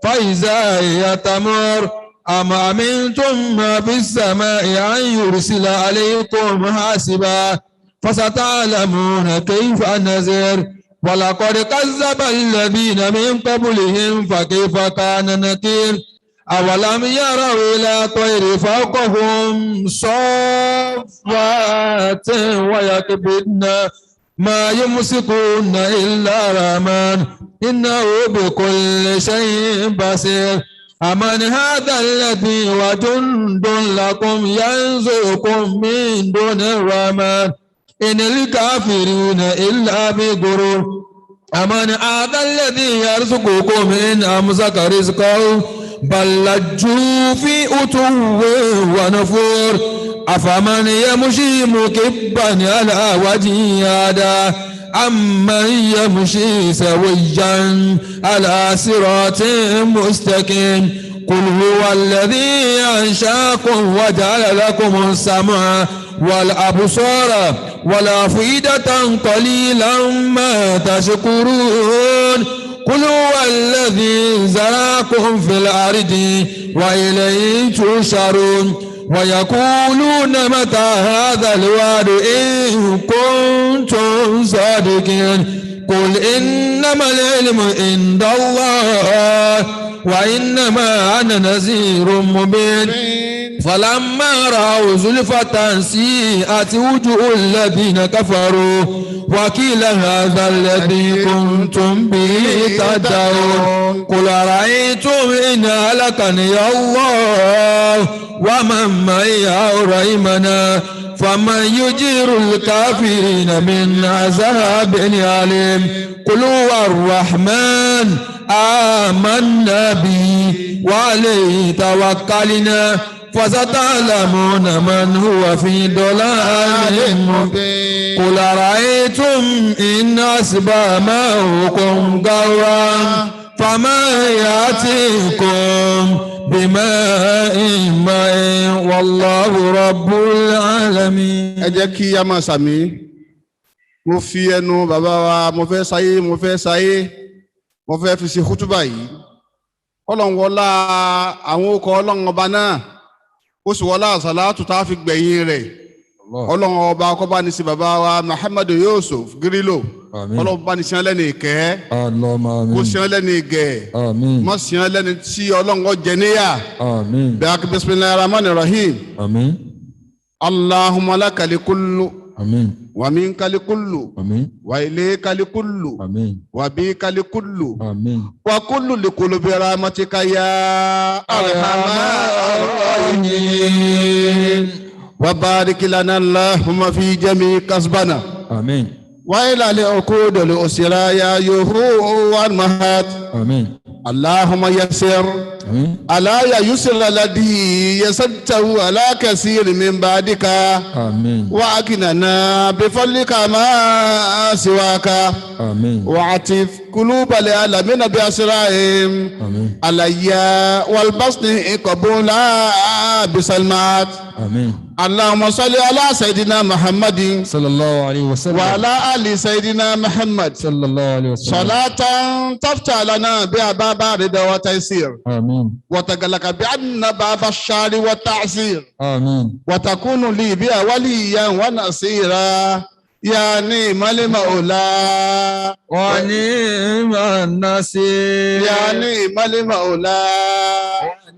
فإذا هي تمور أم أمنتم ما في السماء أن يرسل عليكم حاسبا فستعلمون كيف نذر ولقد كذب الذين من قبلهم فكيف كان نكير أولم يروا إلى طير فوقهم صافات ويكبدن ما يمسكون إلا الرحمن إنه بكل شيء بصير أمن هذا الذي وجند لكم ينزلكم من دون الرحمن إن الكافرون إلا بغرور أمن هذا الذي يرزقكم إن أمسك رزقه بل لجوا في عتو ونفور أفمن يمشي مكبا على وجهه هذا أمن يمشي سويا على صراط مستقيم قل هو الذي أنشأكم وجعل لكم السمع والأبصار والأفئدة قليلا ما تشكرون قل هو الذي زرعكم في الأرض وإليه تحشرون ويقولون متى هذا الوعد إن كنتم صادقين قل إنما العلم عند الله وإنما أنا نذير مبين فلما رأوا زلفة سيئت وجوه الذين كفروا وقيل هذا الذي كنتم به تدعون قل أرأيتم إن هلكني الله ومن معي أو رحمنا فمن يجير الكافرين من عذاب أليم قل هو الرحمن آمنا به وعليه توكلنا فستعلمون من هو في ضلال مبين قل أرأيتم إن أصبح ماؤكم غورا فما يأتيكم بماء معين والله رب العالمين. ẹ jẹ́ kí a máa sàmì mo fi ẹnu bàbá wa mo fẹ́ sáyé mo fẹ́ fi ṣe kútúbà yìí Ọlọ́run wọlá àwọn okọ̀ Ọlọ́run ọba náà ó sì wọlá àsàlátù tá a fi gbẹ̀yìn rẹ̀ Ọlọ́run ọba kó bá ní sí bàbá wa Muhammadu Yusuf Grillo Ọlọ́run bá ní sí ẹlẹ́ni ìkẹ́ kó sí ẹlẹ́ni ìgẹ̀ mọ́ sí ẹlẹ́ni tí Ọlọ́run ó jẹ níyà bẹ́ẹ̀ kí bismillahir rahmanir rahim Allahumma lakal kullu wa minkal kullu wa ilaykal kullu wa bikal kullu wa kullu likulli bi rahmatika ya arhamar rahimin wa barik lana Allahumma fi jami' kasbana wa ila al-uqud al-usra ya yuhu wal mahat Allahumma yassir ala ya yusra alladhi yasattahu ala kaseer min ba'dika wa akinana bi fadlika ma siwaka wa atif qulub al-alamin bi asra'im alayya wal basni qabula bi salmat اللهم صل على سيدنا محمد صلى الله عليه وسلم وعلى آل سيدنا محمد صلى الله عليه وسلم صلاة تفتح لنا بها باب رضا وتيسير آمين وتغلق بعنا باب الشر والتعسير آمين وتكون لي بها وليا ونصيرا يا نعم المولى ونعم النصير يا نعم المولى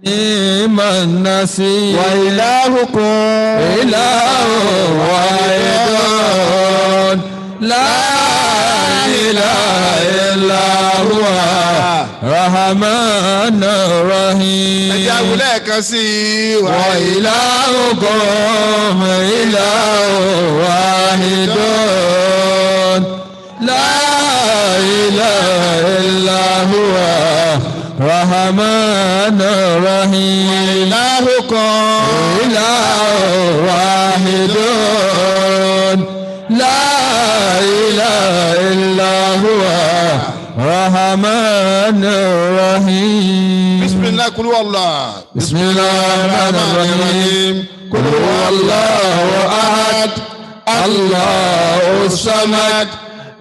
نعم النصير وإلهكم إله واحد لا إله إلا هو رحمن الرحيم وإلهكم إله واحد لا إله إلا هو رحمن الرحيم إلهكم إله واحد لا إله إلا هو رحمن الرحيم. الله قل هو الله. بسم الله الرحمن الرحيم. قل هو الله أحد الله الصمد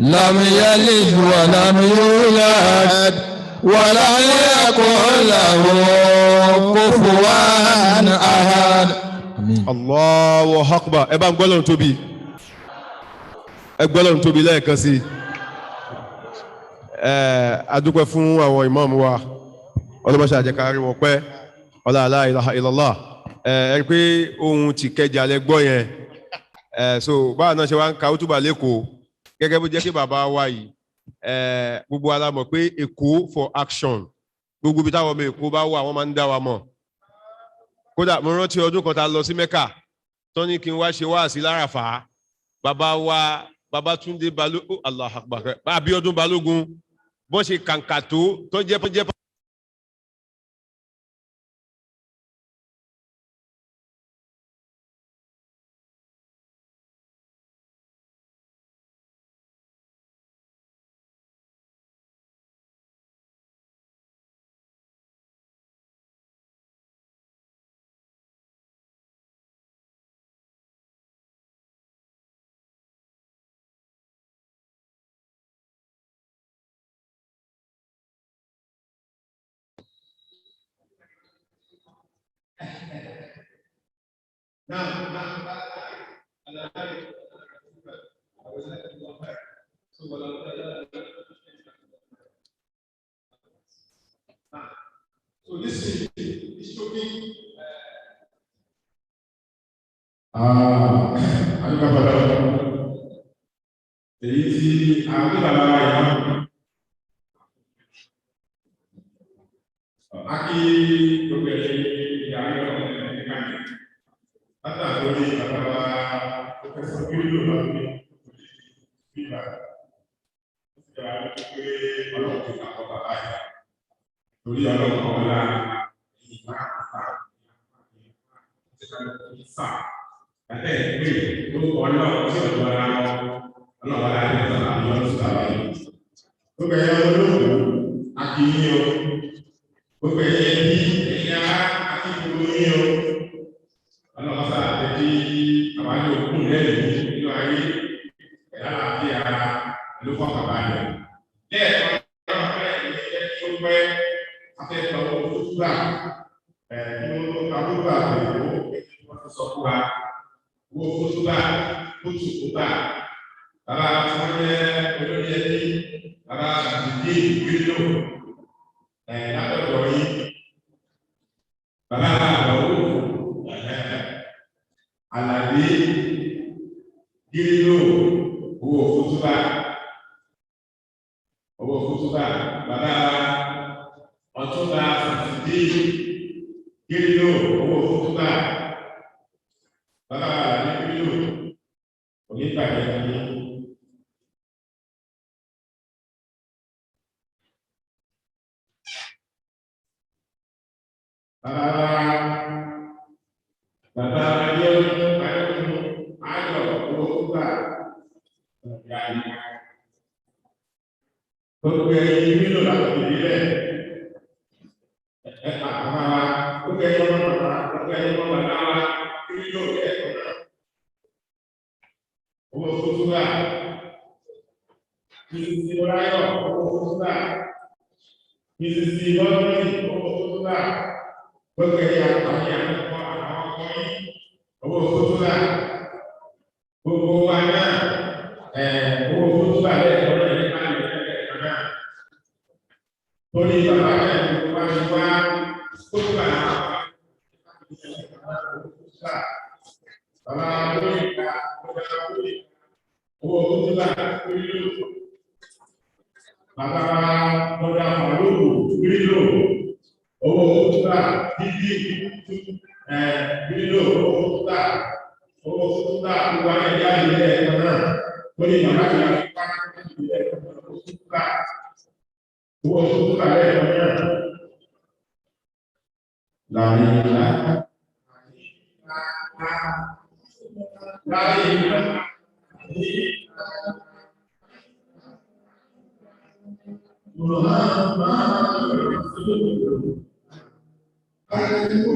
لم يلد ولم يولد ولم يكن له كفوا أحد. Allahu Akbar. Ẹ bá ń gbọ́lọ́run tóbi. Ẹ gbọ́lọ́run tóbi lẹ́ẹ̀kan sí. A dúpẹ́ fún àwọn ìmáàmù wa. Ọlọ́mọṣẹ́ àjẹkárí wọn pẹ́. Ọlá la ilaha illallah. Ẹ rí pé ohun ti kẹjà lẹ gbọ́ yẹn. So báwa náà ṣe wá ń ka útúbà lẹ́kọ̀ọ́. Gẹ́gẹ́ bó jẹ́ kí bàbá wa yìí. Gbogbo ala mọ̀ pé Èkó for action. Gbogbo ibi táwọn ọmọ Èkó bá wà wọ́n máa ń dá wa mọ̀. Kódà mo rántí ọdún kan tá lọ sí Mẹ́kà tó ní kí n wá ṣe wáàsí l'Áràfá. Bàbá wa Babátúndé Balógun Allahu Akbar Abíọ́dún Balógun bọ́n ṣe kàǹkà tó jẹ́ So this is talking. Èyí tí àwọn bàbá wa yìí a kí gbogbo ìyá ayọ̀ ẹ̀ka ní látàrí bàbá wa pẹ̀sẹ̀ Grillo lọ́dún nígbà tí a lè pé ọlọ́run ti kàkọ́ bàbá yìí torí ọlọ́run kan wọlé ìgbà àtà àtẹ̀ ìpè tó ọlọ́run tí ọ̀dọ́ ara wọn ọlọ́run wọlé àti ìtàn àti ọlọ́run tó bàbá yìí. Gbogbo ẹ̀yẹ olóògùn akínyìn o gbogbo ẹ̀yẹ bí ẹ̀yà akínyìn o ọlọ́run sáà tẹ̀ kí àwọn àjọ òkú lẹ́yìn nínú ayé ẹ̀yà àti ara ló fọ́ bàbá yẹn. Lẹ́ẹ̀kan náà fẹ́ ìyẹn tí ó pẹ́ afẹ́fẹ́ owó tó gbà nínú àbúgbà àbẹ̀wò wọ́n ti sọ fún wa owó tó gbà tó tù gbà bàbá tí wọ́n jẹ́ olórí ẹbí bàbá àdìdí Grillo látọ̀dọ̀ yìí bàbá àbẹ̀wò Àlàdé Grillo owó fútúbà bàbá Ọ̀túnba Àdìdí Grillo owó fútúbà bàbá Àlàdé Grillo onígbàgbẹ́ ní. Bàbá Abíọ́dún Ayọ̀ owó fútúbà gbogbo ẹ̀yin Grillo láti ìdílé àmà gbogbo ẹ̀yin ọmọ bàbá gbogbo ẹ̀yin ọmọ bàbá wa Grillo ẹ̀kọ́ náà owó fútúbà Mrs. Ọláyọ̀ owó fútúbà Mrs. Bọ́dúnrún owó fútúbà gbogbo ẹ̀yin àtàwọn àkọ́kọ́ àwọn ọkọ yìí owó fútúbà gbogbo wa náà owó fútúbà lẹ́ẹ̀kọ́ náà ní ká lè lẹ́ẹ̀kọ́ náà torí bàbá náà ní wá ní wá fútúbà bàbá lórí ìka owó fútúbà Grillo bàbá lọ́dà màlúù Grillo owó fútúbà dídí Grillo owó fútúbà gbogbo àwọn ẹ̀yà ilé ẹ̀kọ́ náà torí bàbá náà ní wá ilé ẹ̀kọ́ náà owó fútúbà lẹ́ẹ̀kọ́ náà láàrin ìlà Amen.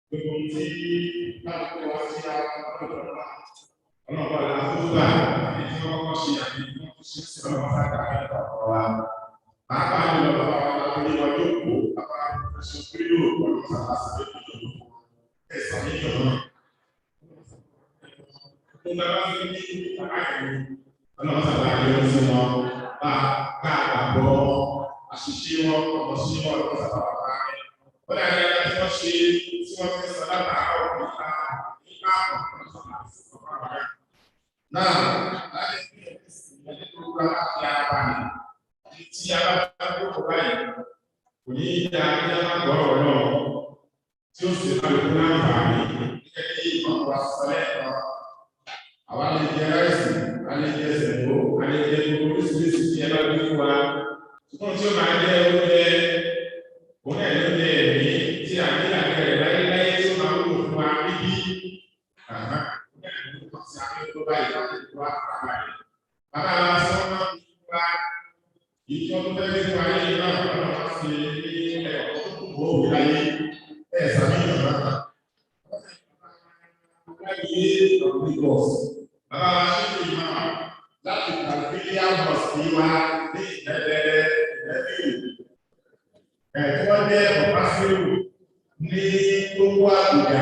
gbogbo tí láti wá sí ọlọ́pàá làkúgbà àti tí wọ́n kọ́kọ́ ṣe àti tí wọ́n ṣe sí ọlọ́pàá sáà kàkẹ́ ọ̀pọ̀ wa. Pàápàá jùlọ bàbá wa láti rí ọjọ́ òkú bàbá Yusuf Grillo ọlọ́pàá sáà sí ẹ̀sán níjọ náà. Mo gbàgbọ́ sí ní bàbá ìlú ọlọ́pàá sáà yọ sí wọn bá ká àgbàgbọ́ àṣìṣe wọn ọmọ sí wọn ọlọ́pàá sáà bàbá rẹ̀. Ó dàbí ẹgbẹ́ tí wọ́n ṣe tí wọ́n fi sọ látàárọ̀ nípa náà láti fi ẹ̀sìn tó gba láti ara rẹ̀ tí a bá gbogbo báyìí kò ní í dá kí a máa gbọ́ ọ̀rọ̀ náà tí ó sì máa lè fún àǹfààní gẹ́gẹ́ bí ìmọ̀ wa sọ lẹ́ẹ̀kan. Àwa lè jẹ ráìsì, a lè jẹ sẹ̀kó, a lè jẹ gbogbo oríṣiríṣi tí ẹ bá gbé fún wa. Ṣùgbọ́n tí ó máa jẹ oúnjẹ òun ẹ̀ ló jẹ ẹ̀mí tí a ní àgbẹ̀rẹ̀ láyéláyé tí ó máa wúlò fún wa níbí. Bàbá wa sọ wọn nípa ìjọ tó tẹ́lẹ̀ fún ayé náà lọ́nà wá sí ní ẹ̀kọ́ tó kù ó wí láyé ẹ̀ sàmìyàn náà. Láyé ọ̀gbìn bọ̀s. Bàbá wa ṣe é máa láti kàlùfíà bọ̀s ní wa ní ìdẹ́dẹ́dẹ́ ìdẹ́bìrì. Tí wọ́n jẹ́ ọ̀pá sílù ní gbogbo àgbègbè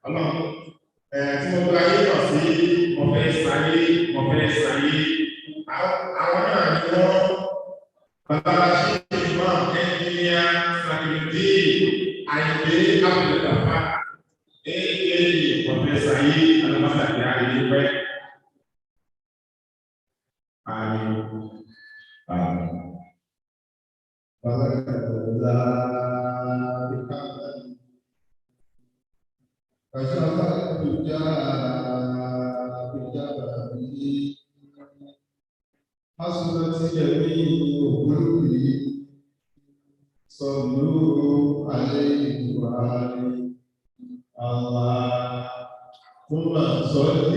ọlọ́run. Tí mo gba ayé lọ sí ọ̀fẹ́ sáyé àwọn náà ni wọ́n bàbá ṣe ìmọ̀ ẹnjìníà sàkìlìdì àìgbé àbùdàpá ọ̀fẹ́ sáyé alámásàkì àìlèpẹ́. حسبت جميع قلوبي صلوا عليه وآله اللهم صل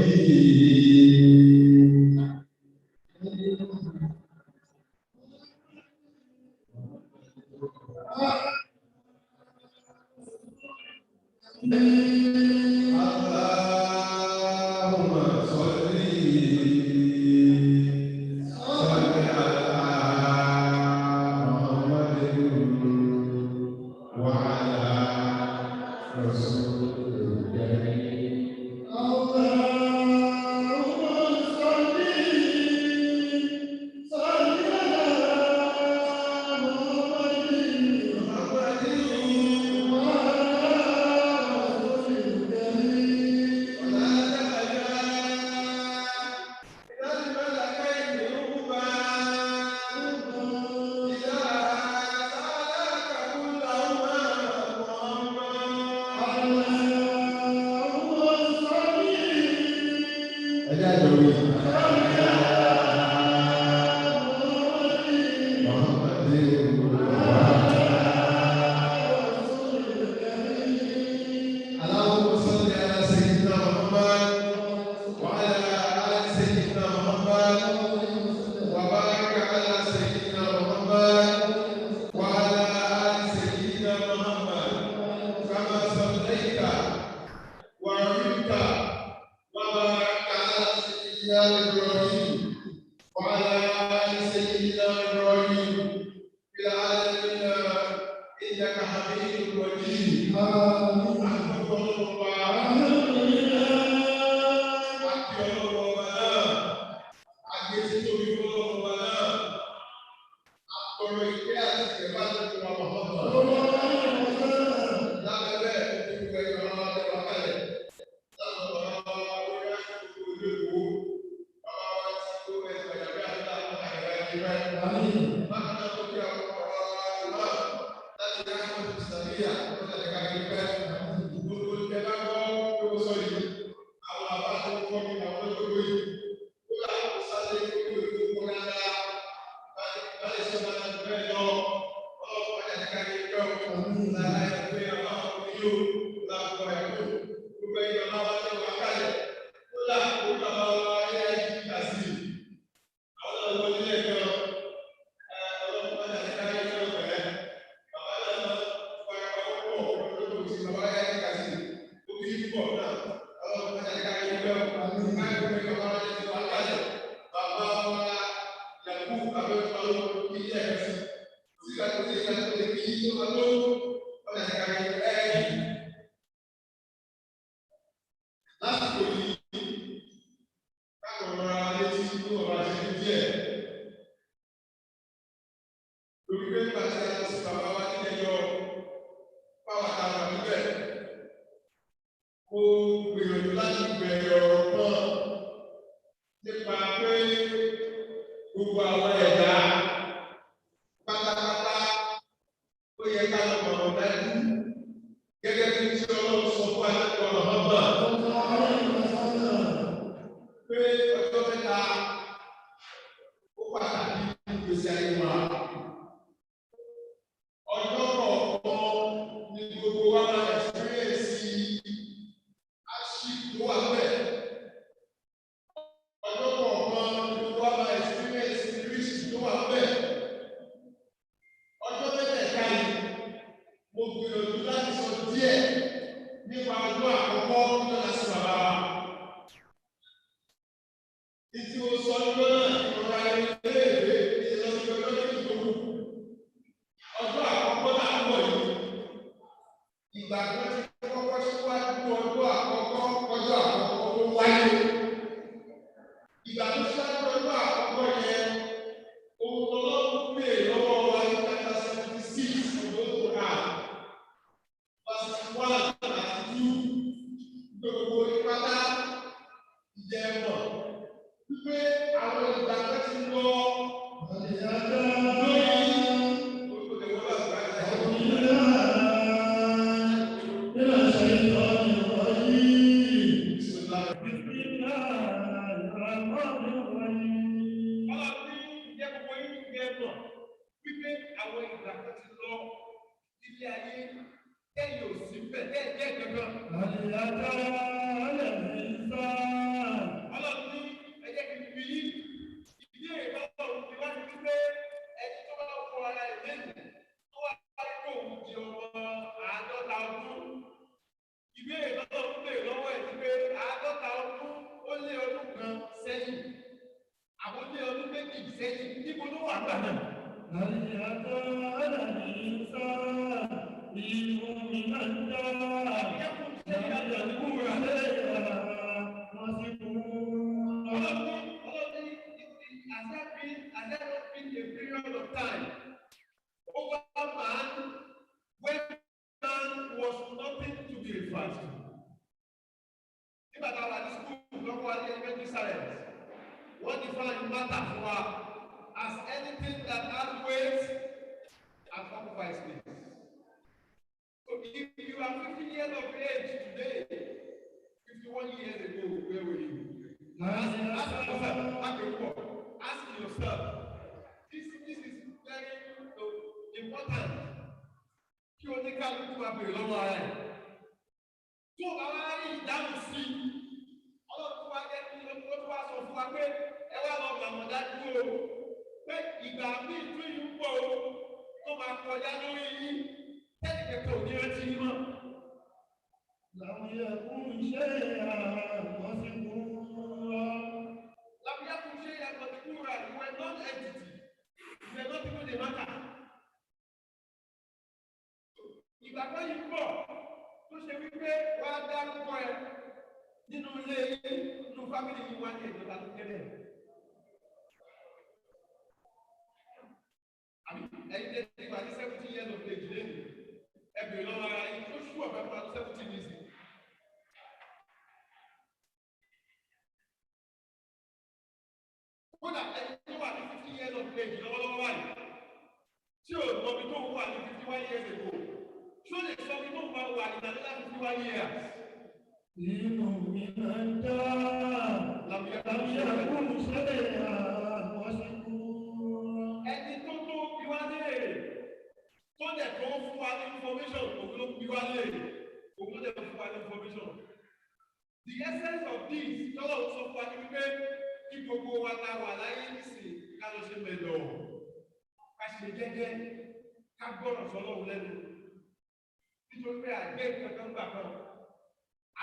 nítorí pé àjẹ́ ìkankan gbà kan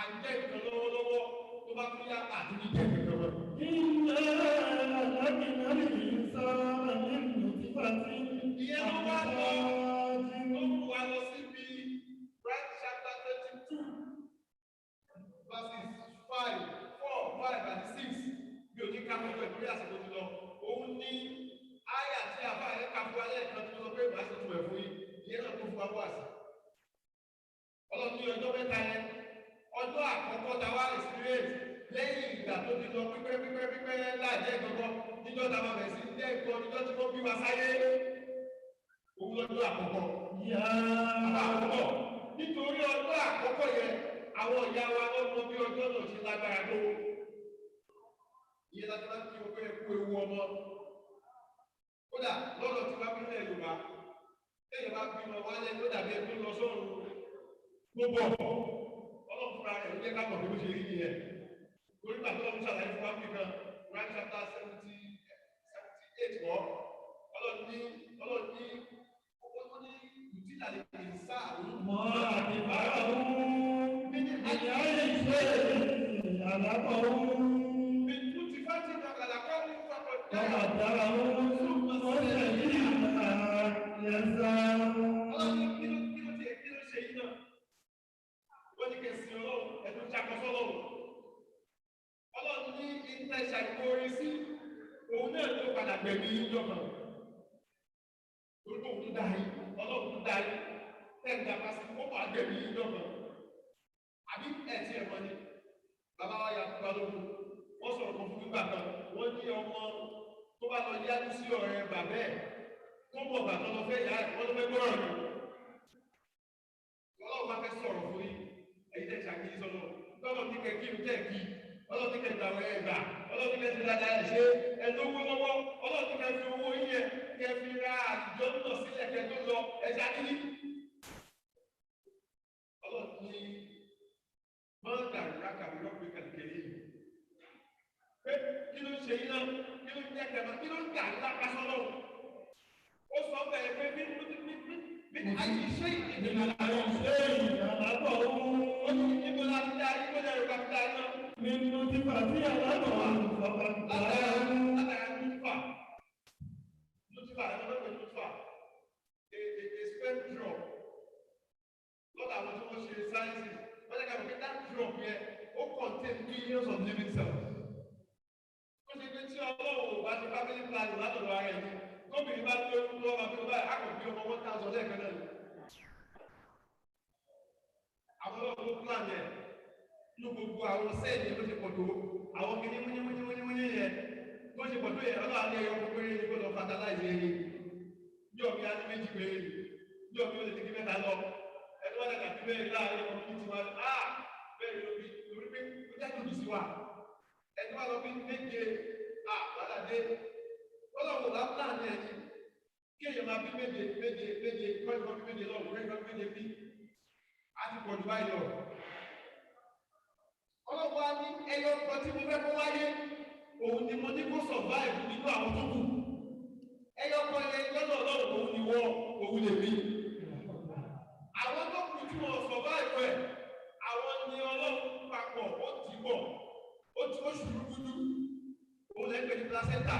àjẹ́ ìkan lọ́wọ́lọ́wọ́ tó bá tún yá àti ní jẹ́ ìkankan mọ́. Ìyẹn ló wá lọ tó mú wa lọ síbi Bright chapter 32 verses 5, 4, 5 and 6 bí o ní ká mọ́ pẹ̀lú ìpínlẹ̀ àsìkò ti lọ. Òun ní àyà tí a bá yẹ ká fún wa lẹ́ẹ̀kan tó lọ pé ìgbà tó tu ẹ̀ fún yín ìyẹn náà tó fún wa wá sí. Ọlọ́run ní ọjọ́ mẹ́ta yẹn ọjọ́ àkọ́kọ́ ta wá experience lẹ́yìn ìgbà tó ti lọ pípẹ́ láàjẹ́ gbọ́gbọ́ níjọ́ ta máa bẹ̀ sí jẹ́ ìkọ́ níjọ́ tí wọ́n bí wa sáyé òun lọ́jọ́ àkọ́kọ́. Àkọ́kọ́ nítorí ọjọ́ àkọ́kọ́ yẹn àwọn ìyá wa wọ́n mọ bí ọjọ́ náà ṣe lágbára tó. Ìyẹn láti máa ń kí o pé ẹkú ewu ọmọ. Kódà lọ́dọ̀ tí wọ́n bí ilẹ̀ Yorùbá téèyàn bá bímọ wálé tó dàbí ẹgbẹ́ lọ sọ́run gbogbo ọlọ́run fúnra rẹ̀ ló jẹ́ ká mọ̀ bí ó ṣe rí nìyẹn. Torí pàtó ọlọ́run ṣàlàyé fún wa bí kan Quran chapter 78 wọ́ ọlọ́run ní ìtìlá lè pè sáà mọ́ àdìbára òun ní àyà ìṣe àlápọ̀ òun bí tó ti fá ti dàgbàlà kọ́ ní fàkọ̀ dára òun tó ṣe yí àyẹ̀sà ọlọ́run kí ló ṣe yí náà wọ́n ní kẹsì ọlọ́run ẹ̀dùn ṣàkóso ọlọ́run ọlọ́run ní ìtẹ̀ ṣàkóso sí òun náà tó padà gbẹ̀mí ìjọba torí òun dá yìí ọlọ́run tó dá yìí tẹ̀gbà pàṣẹ kó wà gbẹ̀mí ìjọba àbí ẹ̀tí ẹ̀mọ́ ni bàbá wa yà kúrò lóhùn wọ́n sọ̀rọ̀ kan fún gbígbà kan wọ́n ní ọmọ tó bá lọ yájú sí ọ̀rẹ́ bàbá ẹ̀ tó mọ̀ bàtọ́ lọ fẹ́ yá ẹ̀ wọ́n ló fẹ́ gbọ́rọ̀ rẹ̀ ọlọ́run bá fẹ́ sọ̀rọ̀ fún yín èyí tẹ̀ ṣàkíyèsí sọ́nà lọ́dọ̀ tí kẹ́ kí n tẹ̀ kí ọlọ́run tí kẹ́ gbàwé ẹ̀ gbà ọlọ́run tí kẹ́ ti dáadáa ẹ̀ ṣe ẹ̀ lówó lọ́wọ́ ọlọ́run tí kẹ́ fi owó yín kẹ́ fi ra àjọ náà sílẹ̀ kẹ́ tó lọ ẹ̀ ṣàkíyí. ọlọ́run ní mọ́ńdà ìrákàbí rọ́pì kàlìkẹ́lì pé kí ló ń ṣe yín náà kí ló ń jẹ́ kẹ́mà kí ló ń dà nílá pásọ́ náà ó sọ bẹ́ẹ̀ pé bí ayé ṣe ìdílé àwọn ṣe ìyàlábọ̀ ó ní níbo la ti dá ibo lè rò kápítà náà. nínú tipa tí àlábọ̀ wà lọ́pàá látara nùtùfà ẹ̀rọ lọ́pẹ̀ nùtùfà a spectrum lọ́dọ̀ àwọn tí wọ́n ṣe sáyẹ́nsì wọ́n jẹ́ ká mọ̀ pé that drop yẹn ó contain millions of living cells. ó ṣe pé tí ọlọ́run bá ti family planning látọ̀dọ̀ ara ẹni gómìnà bá tó lọ́wọ́ bá tó báyìí àkọ́bí ọmọ 1000 lẹ́ẹ̀kan náà ni. àwọn ọlọ́run ló plan yẹn ní gbogbo àwọn sẹ́ẹ̀lì ló ṣe pọ̀ tó àwọn kìíní wíní yẹn tó ṣe pọ̀ tó yẹn ọlọ́run ní ẹyọ péré ní kó lọ fertilize yẹn ní ọ̀gbìn á ní méjì péré ní ọ̀gbìn ó lè ti kí mẹ́ta lọ ẹni wọ́n dàgbà bí bẹ́ẹ̀ láàrin ọmọ ní tiwa bẹ́ẹ̀ lórí pé ó jáde òdì sí wa ẹni wọ́n lọ bí méje wàhálà dé ọlọ́run bá plan yẹn ni kí èèyàn máa bí méje kọ́ ìkọ́ bí méje lọ́wọ́ kọ́ bí méje bí a ti pọ̀ jù báyìí lọ. ọlọ́run wa ní ẹyọ kan tí mo fẹ́ kó wáyé òun ni mo ní kó survive nínú àwọn tó kù ẹyọ kan yẹn lọ́dọ̀ ọlọ́run òun ni wọ́n òun lè rí. àwọn tó kù tí wọ́n survive ẹ̀ àwọn ni ọlọ́run papọ̀ ó ti bọ̀ ó ti oṣù rúgúdú òun lè pè ní placenta.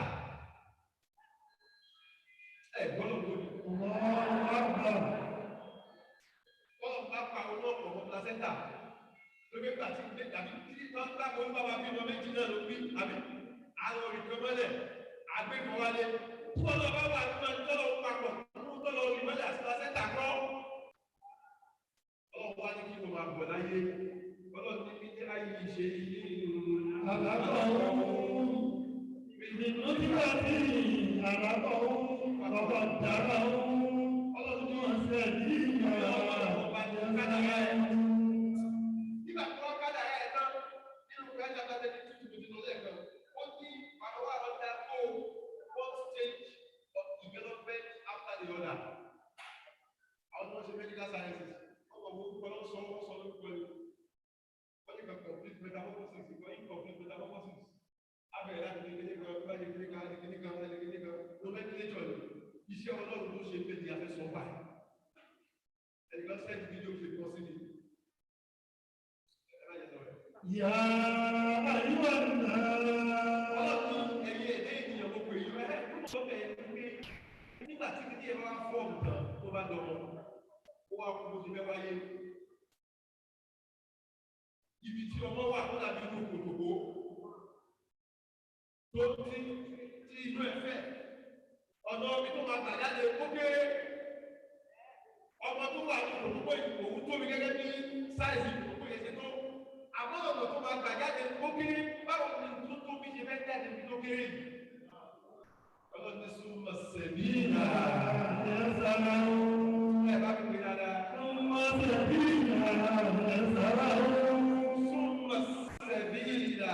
Gbọ́dọ̀ lórí. Bọ́lọ̀ bá pa owó ọ̀pọ̀ ọmọ placenta lórí ìgbà tí ilé tàbí tí wọ́n bá kó ń bá wa bí ọmọ méjì náà ló bí àbí àwọn òrìkan mọ́lẹ̀ àgbẹ̀kọ̀ wálé. Bọ́lọ̀ bá wà nínú ẹni tọ́lọ̀ ń papọ̀ nínú tọ́lọ̀ orí mọ́lẹ̀ àti placenta kọ́. Ọlọ́run wá ní kí ló máa bọ̀ láyé. Bọ́lọ̀ ní bí jẹ́ ayé ìṣe ilé ìlú. Àlàkọ̀ ọ̀hún. Ìdìbò tí wọ́n ti àlàkọ̀ ọ̀hún. Ọba dára ọlọ́run ní ọ̀sẹ̀ ní ìyá ọba ní kádàrá ẹ̀. Nígbà tí wọ́n kádàrá ẹ̀ tán nínú kájà tàbí títí tó ti lọ lẹ́ẹ̀kan, ó ní àwọn àlọ́dà tó one stage of development after the other. Àwọn tó ń ṣe medical sciences, wọ́n kọ̀ wọ́n kọ́ sọ lórúkọ ni. Wọ́n ní complete metamorphosis, incomplete metamorphosis. Abẹ̀rẹ̀ láti kékeré kan, bá jẹ́ kékeré kan, nomenclature ni. Iṣẹ́ ọlọ́run ló ṣe pé ní afẹ́sọ̀ báyìí. Ẹnìkan sẹ́ni the video clip possible. Ya ayuana. Ọlọ́run ẹ̀yẹ ẹ̀dẹ́ ènìyàn gbogbo èyí rẹ̀ ló bẹ̀rẹ̀ pé nígbà tí kìí ẹ̀ bá fọ́ọ̀mù tán tó bá dọ̀mọ́ ó wá kú bó ti mẹ́wàá yé. Ibi tí ọmọ wà tó dàbí inú kòtòkó tó tí inú ẹ̀ fẹ́ ọ̀nà omi tó máa gbà jáde ó kéré. Ọmọ tó wà ní kòtòkó ìkòwú tóbi gẹ́gẹ́ bí sáìsì kòtòkó yẹn ṣe tó. Àmọ́ ọ̀nà tó máa gbà jáde ó kéré báwo ni tó tóbi ṣe fẹ́ jáde bí tó kéré yìí. Ọlọ́run súnmọ́ sẹ̀bíìnà ẹ̀sára ooo. Ẹ bá mi pè dáadáa. Súnmọ́ sẹ̀bíìnà ẹ̀sára ooo. Súnmọ́ sẹ̀bíìnà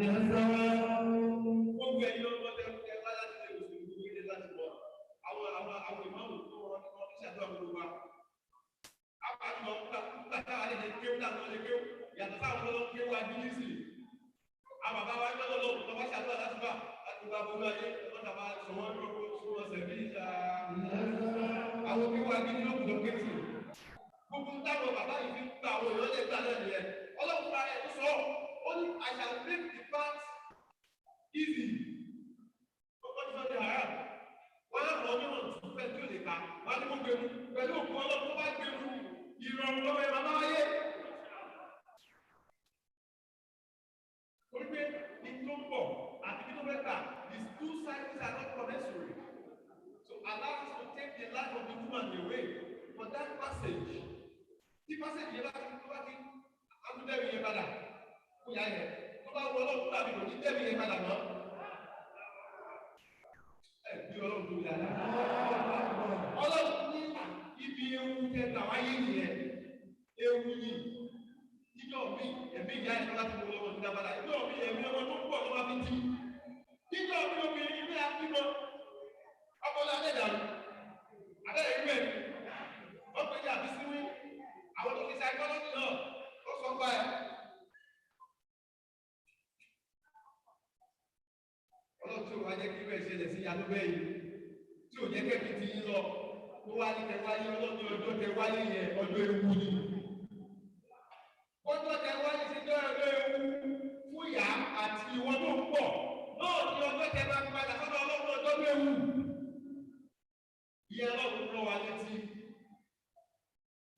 ẹ̀sára ooo. Gbogbo ẹ̀yin ọmọ tẹ bá láti ṣe oṣù gbogbo ilé láti bọ̀. Àwọn ìmáàmù tó wọ́n ní ṣàdúrà gbogbo wa. Àpàtúwọ̀ nígbà táwọn àlejò kéwù láti wọlé kéwù yàtọ̀ sáwọn ọlọ́run kéwù adínísì. Àwọn bàbá wa ń gbọ́dọ̀ lọ́wọ́ tó bá ṣàdúrà láti bá láti bá gbogbo ayé lọ́dà bá sọ wọ́n lọ́wọ́ súnmọ́ sẹ̀bí ìjà. Àwọn kéwù adínísì ló kùdọ̀ kéwù. Gbogbo táwọn bàbá yìí fi gba àwọn èèyàn lè gbà náà nìyẹn. Ọlọ́run ta ẹ̀ tó sọ ó ní I shall make the path easy. Ọkọ̀ tí wọ́n ti hàrà. Wọ́n á mọ̀ nínú ìtúfẹ́ tí ò lè ka. Wọ́n á ní kó gbẹ̀rù pẹ̀lú òkú ọlọ́run tó bá gbẹ̀rù ìrọ̀rùn lọ́wọ́ ẹ̀ máa wáyé. Orípe ní tó ń bọ̀ àti ní tó fẹ́ ta these two sides are not commensurate. So allow us to take the life of the woman away for that passage. Tí passage yẹn bá ti akúndẹ́rì yẹn padà kó yá yẹn tó bá wọ ọlọ́run tàbí kò ní dẹ́rì yẹn padà mọ́. Ẹ bí ọlọ́run tó yára. Ọlọ́run ní ibi ewu kẹta wáyé nìyẹn. Ewu yìí. Ìjọ mi ẹ̀mí ìyá ẹ̀ lọ́la ti wọ lọ́wọ́ ti dábàdà. Ìjọ mi ẹ̀mí ọmọ tó pọ̀ lọ́wọ́ fi jí. Ìjọ mi obìnrin ilé àbímọ. Ọmọdé adédàrú. Adédàrú ìgbẹ́ mi. Wọ́n pè é àbí síwí. Àwọn tó fi psychology náà ó sọ pa ẹ̀. Ọlọ́run tí ò wá jẹ́ kí irú ẹ̀ ṣẹlẹ̀ sí ìyá ló bẹ́ẹ̀ yìí. Tí ò jẹ́ kẹ́kì ti yín lọ. Tó wá ní tẹ̀wáyé ọlọ́run ọjọ́ tẹ̀wáyé yẹn ọjọ́ ewu ni. Ọjọ́ tẹ̀wáyé ti jẹ́ ọjọ́ ewu fún ìyá àti ìwọ tó ń pọ̀. Náà ni ọjọ́ tẹ̀wá padà sọ́dọ̀ ọlọ́run ọjọ́ tó ewu. Ìyá ọlọ́run rán wa létí.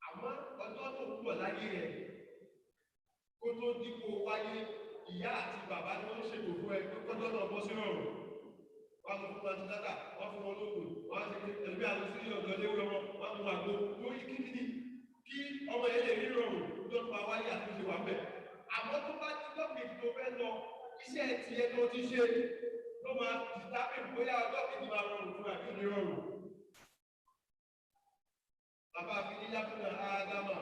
Àmọ́ ọjọ́ tó ń pọ̀ láyé rẹ̀ kó tó dípò wáyé ìyá àti bàbá ni wọ́n ṣètò fún ẹ pé kọ́jọ́ náà bọ́ sínú ọ̀run. Wọ́n á fún wọn ti dáta, wọ́n fún wọn lóògùn, wọ́n á ṣe ẹ̀lú àlọ́ sí ọ̀dọ́ léwu ọmọ, wọ́n á mú àgbo lórí kíkìdí kí ọmọ yẹn lè rí rọrùn lọ́dún máa wáyé àtúnṣe wà bẹ̀. Àmọ́ tó bá ti lọ́kèjì tó fẹ́ lọ, iṣẹ́ tiẹ̀ tó ti ṣe ló máa dìtámì bóyá ọjọ́ kejì máa rọrùn fún àbí ní rọrùn. Bàbá mi ní Yábùnà Ádámà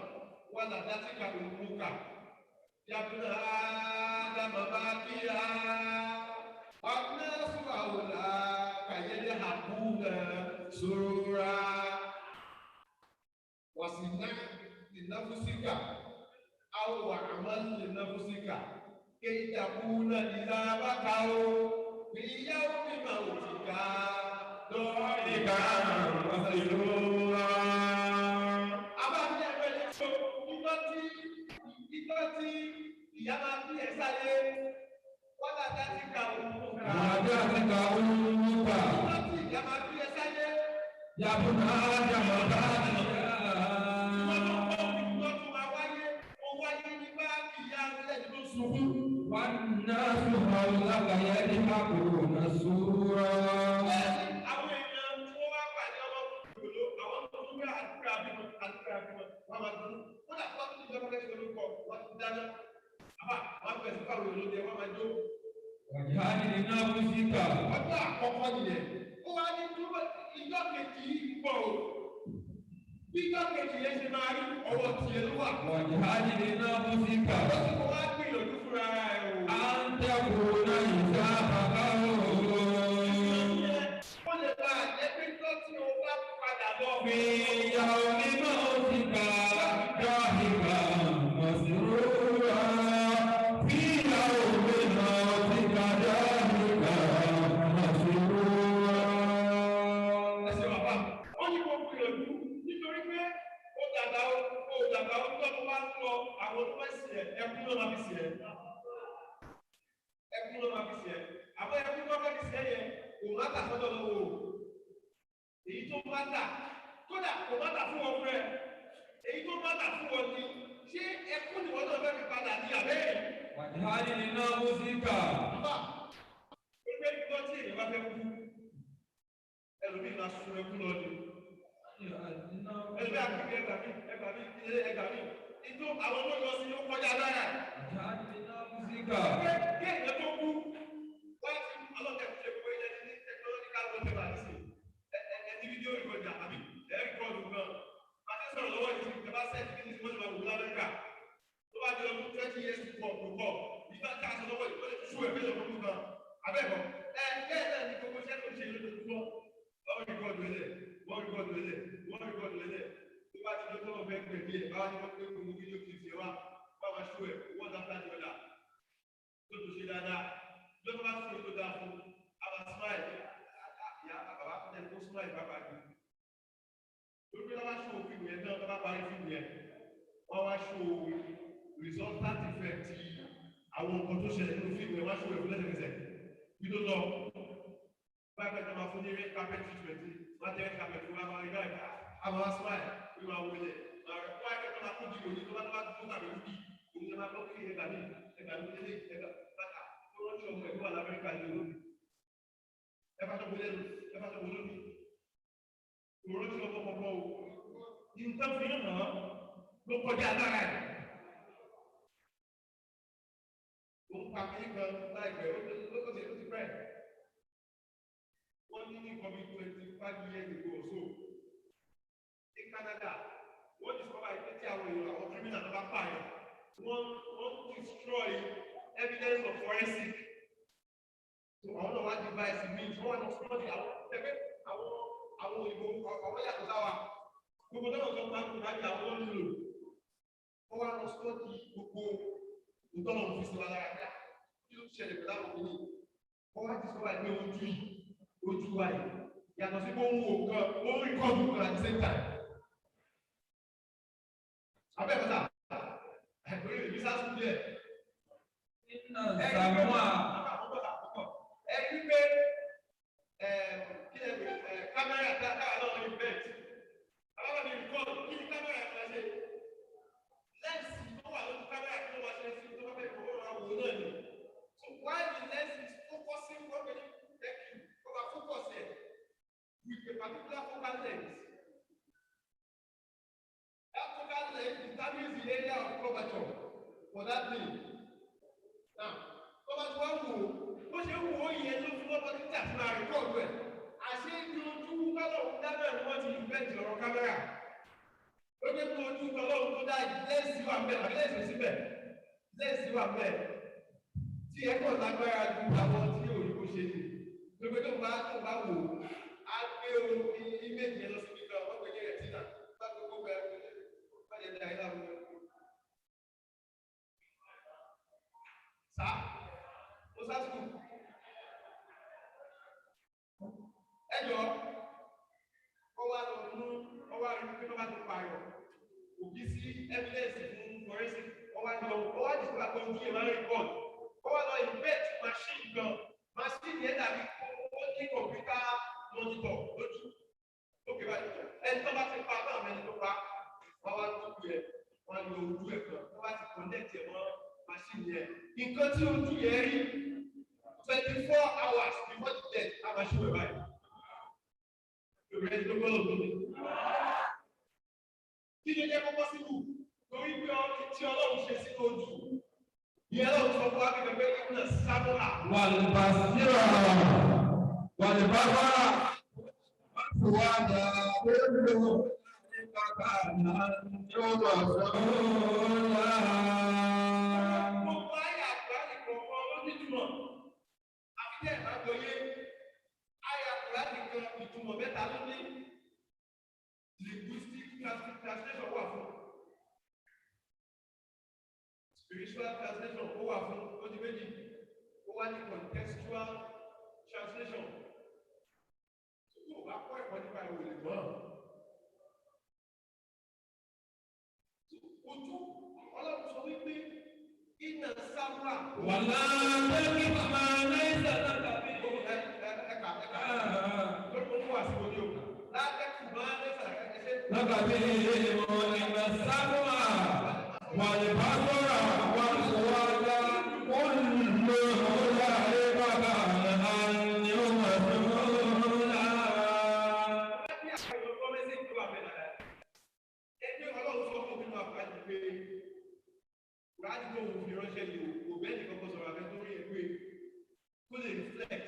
wà ládàtí ka òmùkà. Yábùnà Ádámà bá kíá. Wàhálà sùn àwòlá kàyẹ́dẹ́ àkúnà sóra. Wàsínà linafusika au wa'amal linafusika kay takuna idha bakau fi yawmi mautika dhalika masalura. Abájá ẹgbẹ́ tó ìgbà tí ìyá máa bí ẹ sáré wọ́n dáadáa ti ka òun. Dáadáa ti ka òun nípa. Ìgbà tí ìyá máa bí ẹ sáré. Yàbùnà àjàmọ̀ bá ti ká. والناس حولك يضحكون سرورا. Àwọn èèyàn tí wọ́n wá pàdé ọmọ òdòdó, àwọn tó ń gbé àdúrà bímọ, wọ́n máa dúró. Wọ́n dà fún àtúntò ìjọba kẹ́sì olùkọ́, wọ́n ti dáná. Àbá, wọ́n bẹ̀rẹ̀ sí fáwọn olóde, wọ́n máa jó. Ọ̀jà ni iná fúsíkà. Ọjọ́ àkọ́kọ́ nìyẹn. Ó wá ní túbọ̀ ìjọ kejì pọ̀ o. Bí ìjọ kejì yẹn ṣe máa rí ọwọ́ tiẹ̀ ló wà. Ọ̀jà ni iná fúsíkà. Ó sì kọ́ wá gbìyànjú fúnra ẹ̀ o. Àǹtẹ̀kùnà ìsáfàkà o. Ó lè bá ẹgbẹ́ tó tí o bá padà lọ. Fi ìyàwó mímọ́ ti kà dáhìkà mọ̀síróra. Fi ìyàwó mímọ́ ti kà dáhìkà mọ̀síróra. Ẹ ṣe bàbá, ó ní kó gbìyànjú nítorí pé ó dàda o. dàgbà ó tó bá lọ àwọn tó bá sì ẹkún ló máa fi sí ẹkún ló máa fi sí àmọ́ ẹkún ló máa fi sí yẹn kò má tà sọ́dọ̀ lọ́wọ́ èyí tó má tà kódà kò má tà fún ọkùnrin rẹ èyí tó má tà fún ọ ni ṣé ẹkún ni wọn náà fẹ́ fi padà ní abẹ́rẹ́. wàhálì nínú mùsíkà. pé ìgbọ́ tí èèyàn bá fẹ́ kú ẹlòmíì máa sun ẹkún lọ ni ẹlòmíì àgbègbè ẹgbàmí ìtò àwọn ọmọ ìlọsí ló kọjá lára. wàhálì nínú mùsíkà. pé kí èèyàn tó kú wá sí ọlọ́tẹ̀ ṣe pé ẹni ní technological whatever ní sí ẹni fídíò ìkọjà àbí ẹ̀ríkọ́ọ̀dù náà àti sọ̀rọ̀ lọ́wọ́ ìsìn ìjọba sẹ́ẹ̀tì kí ní ti mọ́tò àwọn Amẹ́ríkà tó bá di ọdún 20 years before tó kọ̀ nígbà tí a sọ lọ́wọ́ ìkọ́lẹ̀ tó ṣú ẹ̀fẹ́ lọ́wọ́ fún kan abẹ́kọ̀ bẹ́ẹ̀ náà ni gbogbo iṣẹ́ tó ṣe lójoojúmọ́ wọ́n rìkọ́ọ̀dù ẹlẹ̀ tó bá ti lọ́tọ́ ọ̀fẹ́ gbẹ̀gbẹ̀ ẹ̀ báwa ni wọ́n pé gbogbo fídíò kì í ṣe wá báwa ṣú ẹ̀ wọ́n dá fúláṣí ọ̀dà tó tó ṣe dáadáa lọ́tọ́ bá ṣú tó dáa fún àbá smile ìyá bàbá ẹ̀ tó smile bàbá jù lórí wọn wá ṣú òfin yẹn náà tó bá parí fíìmù yẹn wọ́n wá ṣú resultant effect àwọn nǹkan tó ṣẹlẹ̀ nínú fíìmù yẹn wá ṣú ẹ̀ fún lẹ́sẹ̀kẹsẹ̀ bí tó lọ báyìí pẹ̀lú máa fún ní red carpet treatment wọ́n tẹ́ red carpet fún wa máa rí báyìí àwọn smile bí wọ́n wọlé báyìí pẹ̀lú máa kó di òní tó bá tó tàbí lóbi òní tó máa lọ́kì ẹgbàmí lélẹ̀ bàtà tó rántí ọmọ ẹ̀kọ́ wà lamẹ́ríkà ní olóbi ẹ̀fà tó wọlé lóbi kò rántí ọmọ kọ̀ọ̀kan o nǹkan fi hàn ló kọjá alára ẹ̀ òun pàkí kan láìpẹ́ ó ti pẹ́ wọ́n ní ní kọ́bí 25 years ago or so ní Canada wọ́n discover pé tí àwọn èèyàn àwọn criminal tó bá pààyàn wọ́n destroy evidence of forensic so àwọn náà wá device means wọ́n wá lọ study àwọn ẹgbẹ́ àwọn òyìnbó àwọn yàtọ̀ sáwà gbogbo náà sọ máa ń kó láti àwọn olùlò wọ́n wá lọ study gbogbo ìtọ́nà òfin sí wa lára bí kí ló ṣẹlẹ̀ pẹ̀lú àwọn òyìnbó wọ́n wá discover pé ojú wa yìí yàtọ̀ sí kó ń wo nǹkan ó ń rìkọ́dù kan at the same time. abẹ́ẹ̀kọ́ta ẹ̀kọ́ yìí ní sásùn díẹ̀. iná sàmúà. ẹ̀rí pé kí ẹ kámẹ́rà káwá náà ní bẹ́ẹ̀tì àwọn ní rìkọ́dù kí ni kámẹ́rà máa ṣe lẹ́ǹsì tó wà lójú kámẹ́rà kí ló wá ṣe sí tó bá fẹ́ kó wọ́n wò náà ni. so why the lens is focusing on the focus here with a particular focal length. That focal length determines the area of curvature for that thing. Now, over to one who ṣe ń wo ìyẹn ló fún ọmọ títí àti máa rìkọ́ọ̀dù ẹ̀. Àṣé ní ojú kọ́lọ̀ ń dáná ni wọ́n ti invent ọ̀rọ̀ kámẹ́rà. Ó dé fún ojú kọ́lọ̀ ń tó dá lẹ́ǹsì wà mẹ́ àbí lẹ́ǹsì síbẹ̀. Lẹ́ǹsì wà mẹ́. Tí ẹ̀kọ́ lágbára ju àwọn tí òyìnbó ṣe ní. Gbogbo tó bá wò á gbé ìméjì lọ sí nígbà wọ́n pè ní retina bá gbogbo bẹ́ẹ̀ bá lè dá ilá wọn. Sá ó sá sùn. Ẹjọ́ ó wá lọ mú ó wá rí pé wọ́n bá ti pààyàn òbí sí evidence fún forensic ó wá dìgbà pé ojú yẹn máa ń rìkọ́ọ̀dù ó wá lọ invent machine kan machine yẹn dàbí ní kọ̀mpútà mọ́nítọ̀ lójú ókè báyìí ẹni tó bá ti pa náà mẹ́ni tó pa wọ́n wá lójú ẹ̀ wọ́n lo ojú ẹ̀ kan wọ́n bá ti connect ẹ̀ mọ́ machine yẹn nǹkan tí ojú yẹn rí 24 hours before the death a máa ṣe wẹ̀ báyìí ìrẹsì tó gbọ́dọ̀ tó ní. kí ló jẹ́ kọ́kọ́ síbù torí pé tí Ọlọ́run ṣe sínú ojú ìyẹn lọ́run sọ fún wa pé pé ìkùnà sábà wà lè bá síra. والبقرة وعلى كل كان يوم spiritual translation ó wà fún ojú méjì ó wá ní contextual translation. Bá kọ́ ẹ̀kọ́ nípa ìwé ìgbọ́n. ojú ọlọ́run sọ wípé iná sábà. wàlá lẹ́kì máa lẹ́yìn sàdákà bí. ẹ̀ka lórí ojú wà sí ojú òkú lákẹ́kù máa lẹ́yìn sàdákà ẹ̀ṣẹ́. lákàbí ìmọ̀ ìgbà sábà wà lè bá sọ́ra wà lọ́wọ́dá wọ́n lò ó láyé bàbá àní ó mà tó lá. ẹgbẹ́ ọlọ́run sọ fún mi máa fà á ní pé kùránì tó ń fi ránṣẹ́ yìí kò bẹ́ẹ̀ nìkan kó sọ̀rọ̀ abẹ́ torí ẹ̀ pé kó lè reflect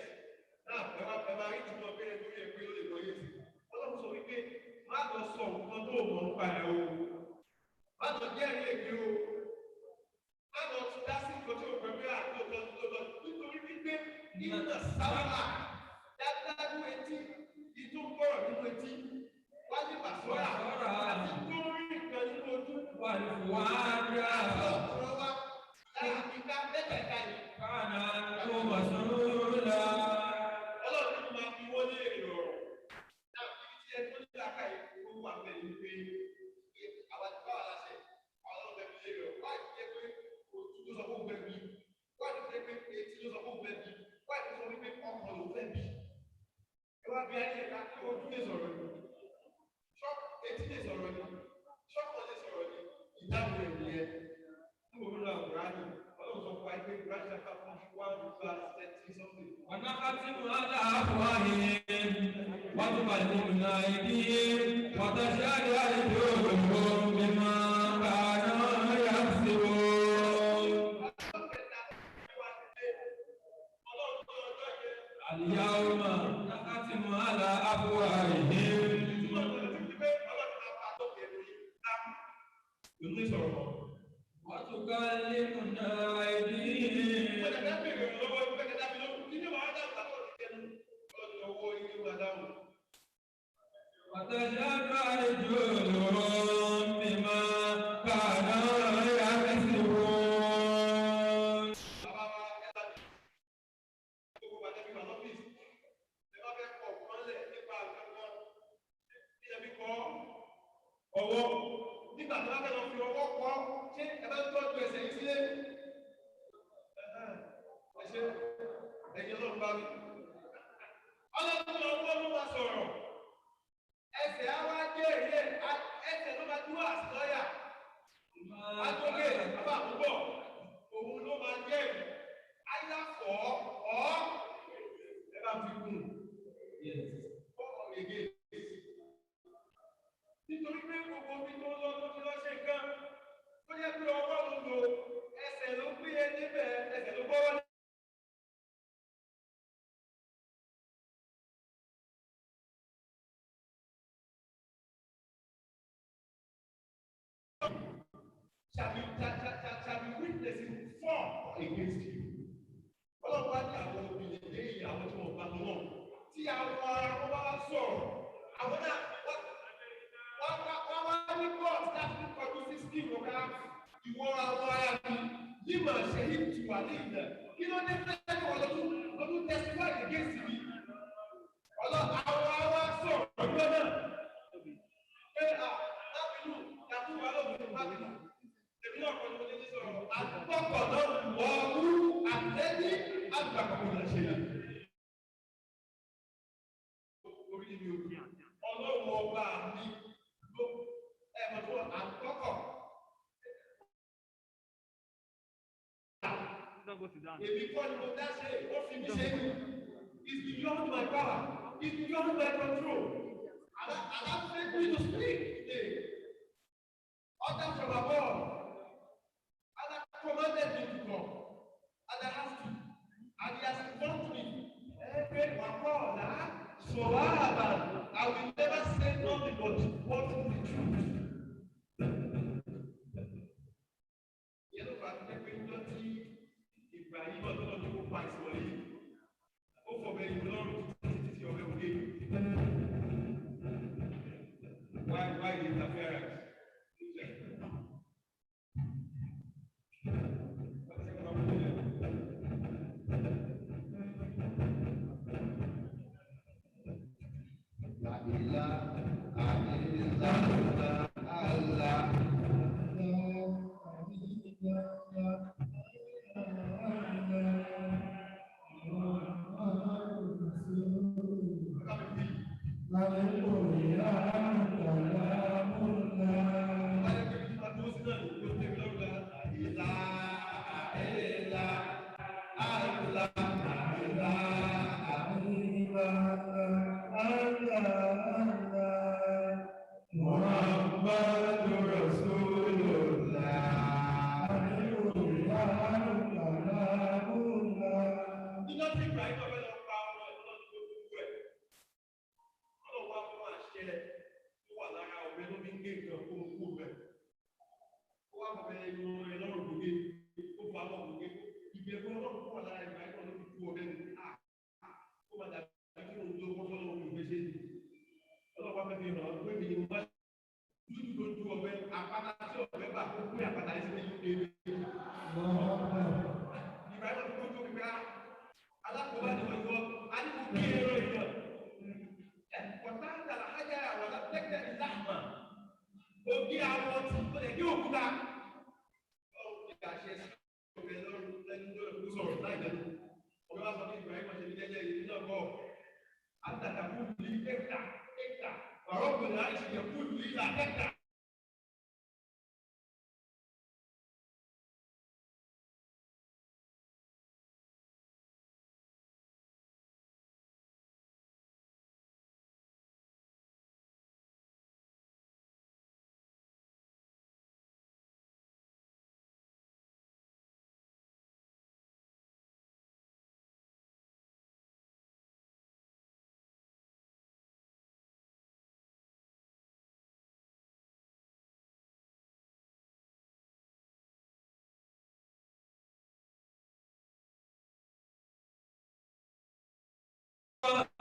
náà ẹ máa rí ìtumọ̀ pé ẹ torí ẹ̀ pé ó lè lọ yé sí ọlọ́run sọ wípé má lọ sọ nǹkan tó mọ̀ nípa ẹ̀ o má lọ jẹ́rìí èké o má lọ tún dá sí nǹkan tí o pẹ̀lú àtúntò nítorí wípé iná sábà dájú etí ìtúbọ̀rọ̀ nínú etí wájú pàṣọ́ra àti tó rí nǹkan nínú ojú wà ní wàhálà ọ̀rọ̀ wa láti ká mẹ́tẹ̀ẹ̀ta yìí. kánà tó mà sọ́ra. ọlọ́run máa fi wọlé èrò ọ̀rọ̀ náà ibi tí ẹni tó ní àká yìí kó wà bẹ́ẹ̀ ni pé àwọn àti báwa láṣẹ ọlọ́run bẹ́ẹ̀ fi lé rẹ̀ wá jẹ́ pé ojú ló sọ fún bẹ́ẹ̀ bí wá jẹ́ pé etí ló sọ fún bẹ́ẹ̀ bí wá jẹ́ sọ wípé ọkàn ló fẹ́ bí. ẹ wá bí ayé ká ojú lè sọ̀rọ̀ ni etí lè sọ̀rọ̀ ni ṣọ́kàn lè sọ̀rọ̀ ni ìdáhùn rẹ̀ nìyẹn. ní òun náà kùránì ọlọ́run sọ fún wa pé kùránì ṣàkà fún wa ní class 30 something. ọ̀nà àti mọ̀lá àfọ̀hìn wọ́n tún bá ní ìlú náà ìdí wọ́n tó ṣe àdé àdéjọ́ òwò mímọ́ kàánà yà sí o. اليوم نختم على أفواههم وتكلمنا أيديهم وتشهد أرجلهم بما كانوا يكسبون. ọwọ́ nígbà tí wọ́n fẹ́ lọ fi ọwọ́ kọ́ ṣé ẹ bá ń tọ́jú ẹsẹ̀ yìí sílé ẹ̀ṣẹ̀ ẹ̀yẹ lọ́run bá mi. ọlọ́run ọwọ́ ló máa sọ̀rọ̀ ẹsẹ̀ á wá jẹ́ èrè ẹsẹ̀ ló máa dúró àsìlọ́yà àtọ́gẹ̀ bàbá àbúbọ̀ òun ló máa jẹ́ èrè ayáfọ̀ ọ́ ẹ bá fi kún ọ̀ọ́ gègé. nítorí pé gbogbo omi tó lọ tó ti lọ ṣe nǹkan tó yẹ pé ọwọ́ ló lo ẹsẹ̀ ló gbé e níbẹ̀ ẹsẹ̀ ló gbọ́wọ́ ní. shall be witnessing for or against you. ọlọ́pàá ní àwọn obìnrin lẹ́yìn àwọn tí wọ́n bá lọ́wọ́ tí àwọn ará wọn bá sọ̀rọ̀ àwọn náà wọ́n wá ní court láti produce scheme ọ̀gá ìwọ àwọn ará mi yíma ṣe yí tu wà ní ìlẹ̀ kí ló dé fẹ́ẹ́ ní ọlọ́dún testify against me àwọn ará sọ̀rọ̀ ọjọ́ náà pé lábìlú yàtú wà lóbìnrin lábìlú èmi náà kọ́ ni mo ní sọ̀rọ̀ àtúbọ̀kọ̀ náà wọ́ọ́rú àtẹ́ní àgbàkọ̀ náà ṣe yà. orí mi ò ní ọlọ́run ọba mi ló ẹ̀mọ̀tò àkọ́kọ̀. èmi kọ́ ni mo dá ṣe ó fi mí ṣe é it's beyond my power it's beyond my control and that make me to speak today order from above and I commanded me to come and I have to and he has informed me every wakọ́ọ̀lá sọ̀rọ̀ I will never say nothing but what is the truth. Yẹ́n ló fà á pé pé ìjọ tí ìgbà yìí náà tó lọ́ọ́ tó kó pa ìsọ̀rọ̀ yìí ó fọ̀bẹ ìlú lọ́rùn títí tí ọ̀bẹ òde. Why the interference?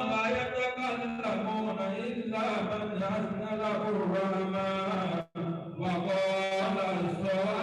ما يتكلمون إلا من أذن له الرحمن وقال الصواب.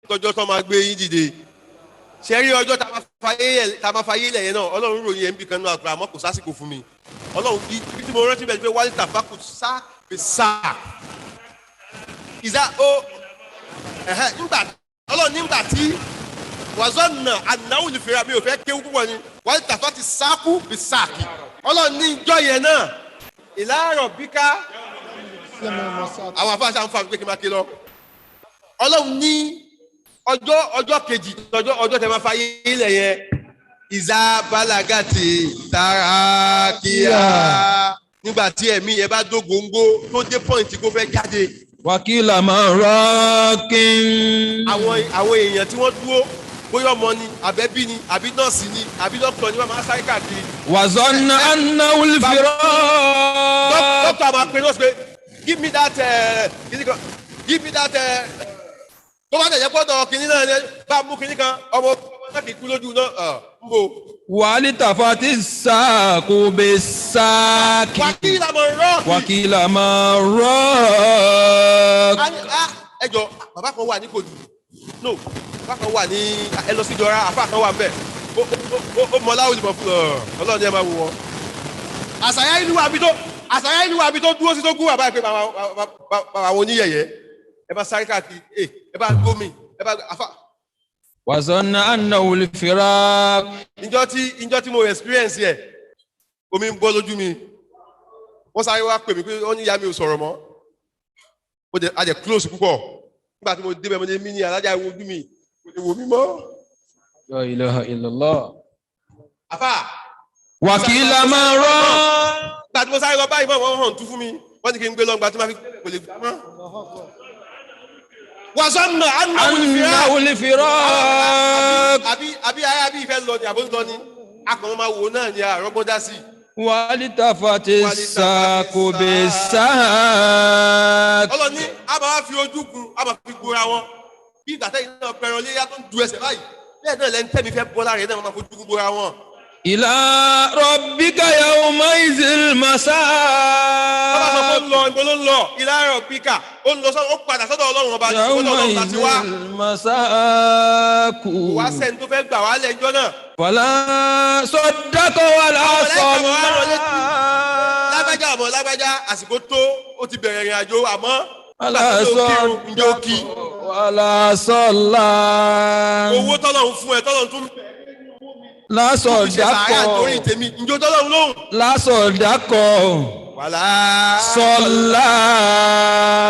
Ọjọ́ tó máa gbé yín dìde ṣe rí ọjọ́ tá a máa fayé lẹ̀ yẹn náà ọlọ́run ròyìn ẹ̀ ń bì kan náà àgbà àmọ́ kò sásìkò fún mi ọlọ́run ibi tí mo rántí bẹ́ẹ̀ ni pé wálé tàfà kò sá pé sá ìzá ó nígbà ọlọ́run nígbà tí wàzọ́nà ànáwó lè fẹ́ra mi ò fẹ́ kéwú púpọ̀ ni wálé tàfà ti sáàkú bí sáàkì ọlọ́run ní ìjọ yẹn náà ìlàrọ̀ bíká àwọn afáàṣà ń fa pé kí n máa ké lọ ọlọ́run ní ọjọ́ kejì ọjọ́ tẹ máa fa ilẹ̀ yẹn ìzá balagati tàràkìá nígbà tí ẹ̀mí yẹn bá dógóńgó tó dé pọ́ìntì kó fẹ́ jáde. wákìlà máa rọ́ọ̀kìn. àwọn èèyàn tí wọ́n dúró bóyá ọmọ ni àbẹ́bí ni àbí nọ́ọ̀sì ni àbí dókítà ni wọ́n máa sáré káàkiri. wàzọ́nà anáwó fìrọ́. dókítà máa pe nọ́ọ̀sì pé give me that tó bá tẹ̀yẹ́ pọ́tọ̀ kìnní náà ẹ bá mú kìnní kan ọmọ náà kì í kú lójú náà ń bò. wàhálì tàfà ti sàkó bẹ sáàkì. wákìlà máa rọ́ọ̀kì. wákìlà máa rọ́ọ̀kì. ẹ jọ bàbá kan wà ní Kogi no bàbá kan wà ní ẹ lọ sí ìjọra àfa kan wà ń bẹ ó mọ láwùjọ mọ fún Ọlọ́run ní ẹ máa wù wọn. àṣàyà ìlú wa bí tó dúró sí tó gún bàbá ẹ pé bàbá àwọn oníyẹyẹ ẹ bá sáré káàkiri ẹ bá gómi ẹ bá afa. wàzọ́nà anáwó fìrọ́. ìjọ tí mo experience yẹ omi ń bọ́ lójú mi wọ́n sáré wá pè mí pé wọ́n ní ìyá mi ò sọ̀rọ̀ mọ́ a jẹ close púpọ̀ nígbà tí mo débẹ̀ mo ní mí ní alájà ìwo ojú mi kò lè wò mí mọ́. La ilaha illallah. afa. wàkìlà máa rọ́. nígbà tí mo sáré lọ báyìí mọ́ wọ́n hàn tú fún mi wọ́n ní kí n gbé lọ́ngbà tí ma fi kò lè gbà mọ́. wàzọ́nà anáwó lè fi rọ́. àbí ìfẹ́ lọ ni àbó ń lọ ni akọ̀wé máa wò náà ni àrọ́gbọ́n dá sí والتفت الساق بالساق. ọlọ́ni a máa fi ojú kun a máa fi gbóra wọn bí ìgbà tẹ́yìn náà pẹ̀rọ léyà tó ń du ẹsẹ̀ báyìí bẹ́ẹ̀ náà lẹ́nu tẹ́mi fẹ́ bọ́ lára yẹn náà máa fojú kun gbóra wọn. إلى ربك يومئذ المساق. bàbá sọ fún lọ ìbò ló ń lọ إلى ربك ó ń lọ sọ́dọ̀ ó padà sọ́dọ̀ ọlọ́run ọba يومئذ المساق. wá sẹ́ni tó fẹ́ gbà wá lẹ́jọ́ náà. ولا صدق ولا صلى. lágbájá àmọ́ lágbájá àsìkò tó ó ti bẹ̀rẹ̀ ìrìn àjò àmọ́ ولا صدق ولا صلى. owó tọ́lọ́run fún ẹ tọ́lọ́run tún lásọ̀dákọ̀ lásọ̀dákọ̀ sọ̀lá.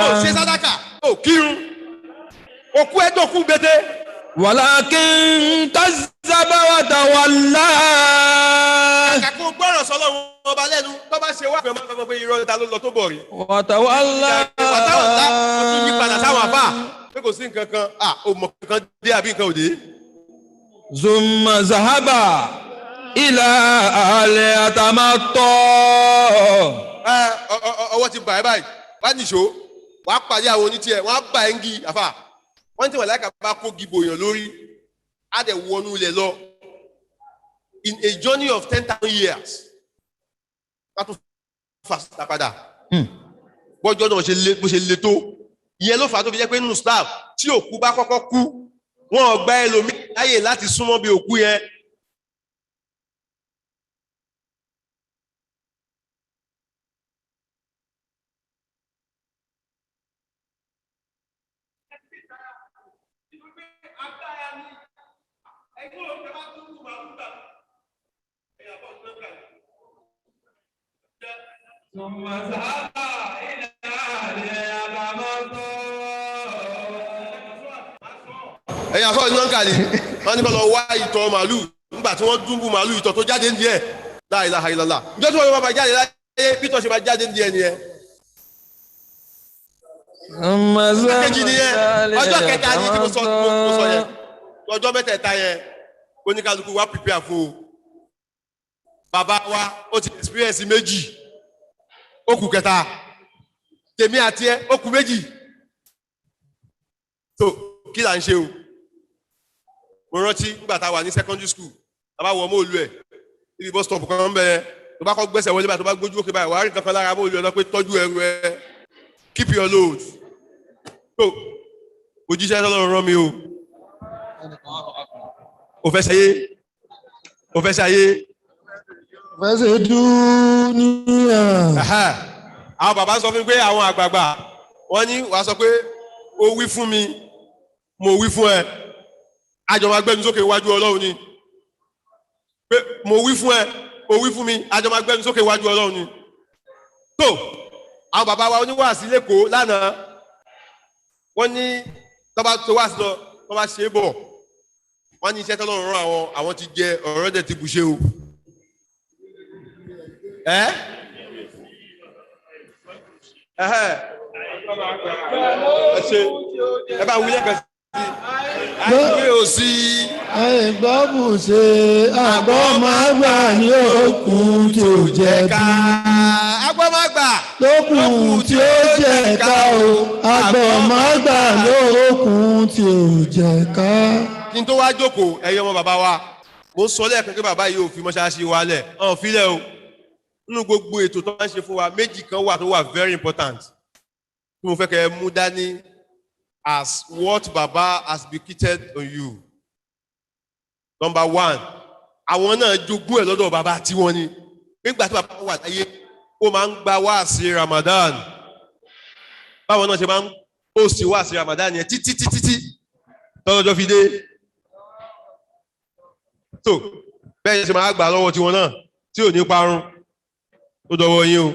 ó ṣe sàdákà ó kírun òkú ẹ̀ dọ̀kú gbẹdẹ. walakin kazzaba wa tawalla. kàkó gbọ́rọ̀ sọ́lọ́run ọba lẹ́nu tó bá ṣe wá pé ọmọ pé irọ́ ta ló lọ tó bọ̀ rí. wa tawalla. wàtáwàlá ó tún yí padà sáwọn àfà pé kò sí nǹkan kan ó mọ̀ kankan dé àbí nǹkan òde. Zumma zahaba ila ahli atamatto. ọwọ́ ti bà ẹ́ báyìí wá nìṣó wàá pàdé àwọn onítìẹ̀ wọ́n á bà ẹ́ ń gi àfà wọ́n ti wà láìka bá kó gìbò èèyàn lórí á dẹ̀ wọnú ilẹ̀ lọ in a journey of 10,000 years wọ́n á tún fà padà bọ́jọ́ náà bó ṣe le tó ìyẹn ló fà á tó fi jẹ́ pé nínú staff tí òkú bá kọ́kọ́ kú wọn ò gba ẹlòmíì láyè láti súnmọ́ bí òkú yẹn. ẹ̀yà fọ́ ìlú ọ̀nkà ni wọ́n ní kọ́ lọ wá ìtọ̀ màálù nígbà tí wọ́n dúnbù màálù ìtọ̀ tó jáde ní ẹ̀ la ilaha illallah ìjọ tí wọ́n bá jáde láyé pítọ̀ ṣe bá jáde ní ẹ̀ nìyẹn. akéjì nìyẹn ọjọ́ kẹta ní tí mo sọ yẹn ọjọ́ mẹ́tẹ̀ẹ̀ta yẹn oníkálukú wa prepare fún o bàbá wa ó ti experience méjì ó kù kẹta tèmi àti ẹ ó kù méjì tó kí là ń ṣe o. mo rántí nígbà tá a wà ní secondary school a bá wọ ọmọ olú ẹ ibi bus stop kan bẹ tó bá kọ́ gbẹ́sẹ̀ wọlé báyìí tó bá gbójú òkè báyìí wàá rí kankan lára ọmọ olú ẹ lọ pé tọ́jú ẹrù ẹ keep your load tó òjíṣẹ́ Ọlọ́run rán mi o ò fẹ́ ṣayé ò fẹ́ ṣayé. fẹ́ ṣe dúníà. àwọn bàbá sọ fún mi pé àwọn àgbààgbà wọ́n ní wàá sọ pé ó wí fún mi mo wí fún ẹ àjọ máa gbẹ́nu sókè iwájú Ọlọ́run ni pé mo wí fún ẹ o wí fún mi àjọ máa gbẹ́nu sókè iwájú Ọlọ́run ni tó àwọn bàbá wa oníwàásí lẹ́kọ̀ọ́ lánàá wọ́n ní tọ́ba tó wá sí lọ tọ́ba ṣe é bọ̀ wọ́n ní iṣẹ́ tọ́lọ́run rán àwọn ti jẹ ọ̀rọ̀ dẹ̀ ti bùṣe o ẹ bá wílẹ̀ kan ayé ò sí. Àìgbọ́bù ṣe àgbọ́mágbà ní òkun tí ó jẹ́ ká. Àgbọ́mágbà lókun tí ó jẹ́ ká o. Àgbọ́mágbà lókun tí ó jẹ́ ká. Kí n tó wá jókòó ẹ̀yin ọmọ bàbá wa mo ń sọ lẹ́ẹ̀kan pé bàbá yìí ò fi mọ́ṣáláṣí wa lẹ̀ ọ̀hún fílẹ̀ o nínú gbogbo ètò tó máa ń ṣe fún wa méjì kan wà tó wà very important tí mo fẹ́ kẹ́ ẹ mú dání as what Baba has bequeathed on you. Number one, àwọn náà jogún ẹ̀ lọ́dọ̀ bàbá tiwọn ni. Nígbà tí bàbá wà láyé, ó máa ń gba wáàsí Ramadan. Báwọn náà ṣe máa ń post wáàsí Ramadan yẹn títí tọ́lọ́jọ́ fi dé. So, bẹ́ẹ̀ ṣe máa gbà lọ́wọ́ tiwọn náà tí ò ní parun. Ó dọ̀wọ́ yín o.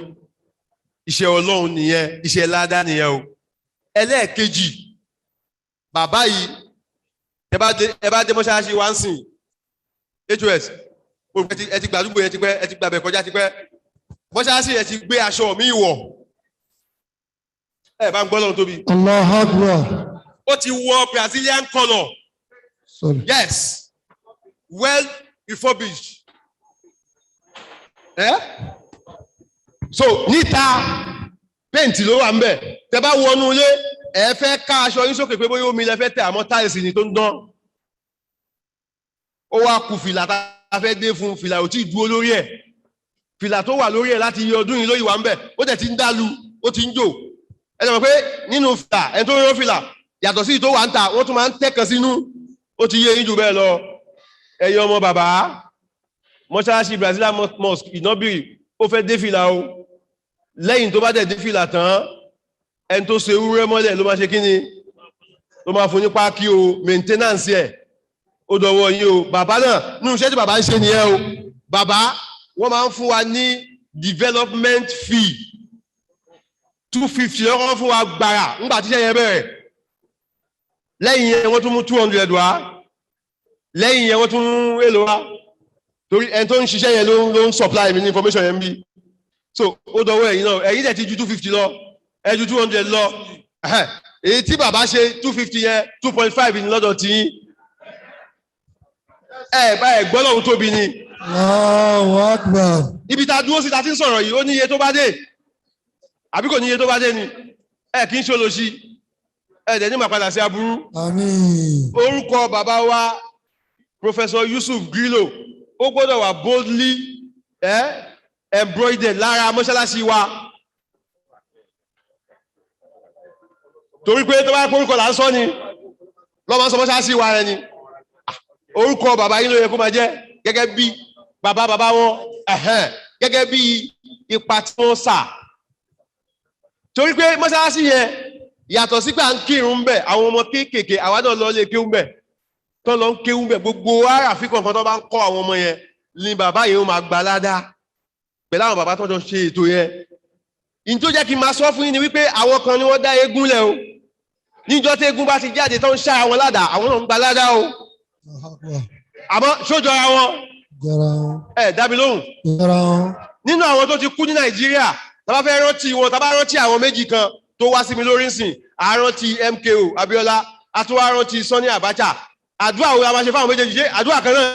Iṣẹ́ Ọlọ́run nìyẹn, iṣẹ́ ládá nìyẹn o. Ẹlẹ́ẹ̀kejì, bàbá yìí ẹ bá dé mọ́ṣáláṣí wá ń sìn hos ẹ ti gbàdúgbò yẹn ti pẹ́ ẹ ti gbàbẹ̀ kọjá ti pẹ́ mọ́ṣáláṣí yẹn ti gbé aṣọ mi wọ̀ ẹ bá ń gbọ́ lọ́run tóbi. Allahu Akbar. ó ti wọ Brazilian colour. Sorry. Yes well refurbished so níta pẹ́ǹtì ló wà ń bẹ̀ tẹ́ bá wọnú ilé ẹ fẹ́ ká aṣọ yín sókè pé bóyá omi lẹ fẹ́ tẹ̀ àmọ́ táìsì ni tó ń dán ó wá kù fìlà tá a fẹ́ dé fún fìlà ò tí ì dúró lórí ẹ̀ fìlà tó wà lórí ẹ̀ láti iye ọdún yìí ló yìí wà ń bẹ̀ ó tẹ̀ ti ń dálu ó ti ń jò ẹ lè mọ̀ pé nínú fìlà ẹni tó yọ fìlà yàtọ̀ sí tó wà ń ta wọ́n tún máa ń tẹ̀kàn sínú ó ti yé yín jù bẹ́ẹ̀ lọ ẹ̀yin ọmọ bàbá mọ́ṣáláṣí Brazilian mosque ìnábìrì ó fẹ́ dé fìlà o lẹ́yìn tó bá dẹ̀ dé fìlà tán ẹni tó ṣe ewúrẹ́ mọ́lẹ̀ ló máa ṣe kí ni ló máa fún ní pákí o maintenance ẹ̀ ó dọ̀wọ́ yín o bàbá náà nínú iṣẹ́ tí bàbá ń ṣe nìyẹn o bàbá wọ́n máa ń fún wa ní development fee 250 lọ́kọ́ fún wa gbàrà ńgbà tíṣẹ́ yẹn bẹ̀rẹ̀ lẹ́yìn yẹn wọ́n tún mú 200 wá lẹ́yìn yẹn wọ́n tún mú èlò wá torí ẹni tó ń ṣiṣẹ́ yẹn ló ń supply mi ní information yẹn bí so ó dọ̀wọ́ ẹ̀yin náà ẹ̀yin dẹ̀ ti ju 250 lọ ẹ ju 200 lọ èyí tí bàbá ṣe 250 yẹn 2.5 ní lọ́dọ̀ tí bá ẹ̀ gbọ́ lọ́hùn tóbi ni. ibi tá a dúró sí ta ti ń sọ̀rọ̀ yìí ó ní iye tó bá dé àbí kò ní iye tó bá dé ni kì í ṣe olóṣì dẹ̀ ní màá padà sí aburú. orúkọ bàbá wa Professor Yusuf Grillo ó gbọ́dọ̀ wà boldly embroidered lára mọ́ṣáláṣí wa. torí pé tó bá pé orúkọ là ń sọ ni lọ́mọ sọ mọ́ṣáláṣí wa rẹ ni orúkọ bàbá yín ló yẹ kó máa jẹ́ gẹ́gẹ́ bí bàbá wọn gẹ́gẹ́ bí ipa tí wọ́n sà torí pé mọ́ṣáláṣí yẹn yàtọ̀ sí pé à ń kírun bẹ̀ àwọn ọmọ kéékèèké àwa náà lọ lè kéwú bẹ̀ tó lọ ń kéwú bẹ̀ gbogbo àràfin kankan tó bá ń kọ́ àwọn ọmọ yẹn ni bàbá yẹn ó máa gbà ládàá pẹ̀lú àwọn bàbá tó jọ ṣe ètò yẹn ìyí tó jẹ́ kí n máa sọ fún yín ni wípé àwọn kan ni wọ́n dá eégún lẹ̀ o níjọ́ tí eégún bá ti jáde tó ń ṣá àwọn ládàá àwọn náà ń gba ládàá o àmọ́ sójọra wọn dábì lóhùn nínú àwọn tó ti kú ní Nàìjíríà tá bá fẹ́ rántí wọn tá bá rántí àwọn méjì kan tó wá sí mi lórí nsìn àrántí MKO Abiola àtúwá rántí Sani Abacha àdúrà wo la máa ṣe fáwọn méjèèjì ṣe àdúrà kan náà.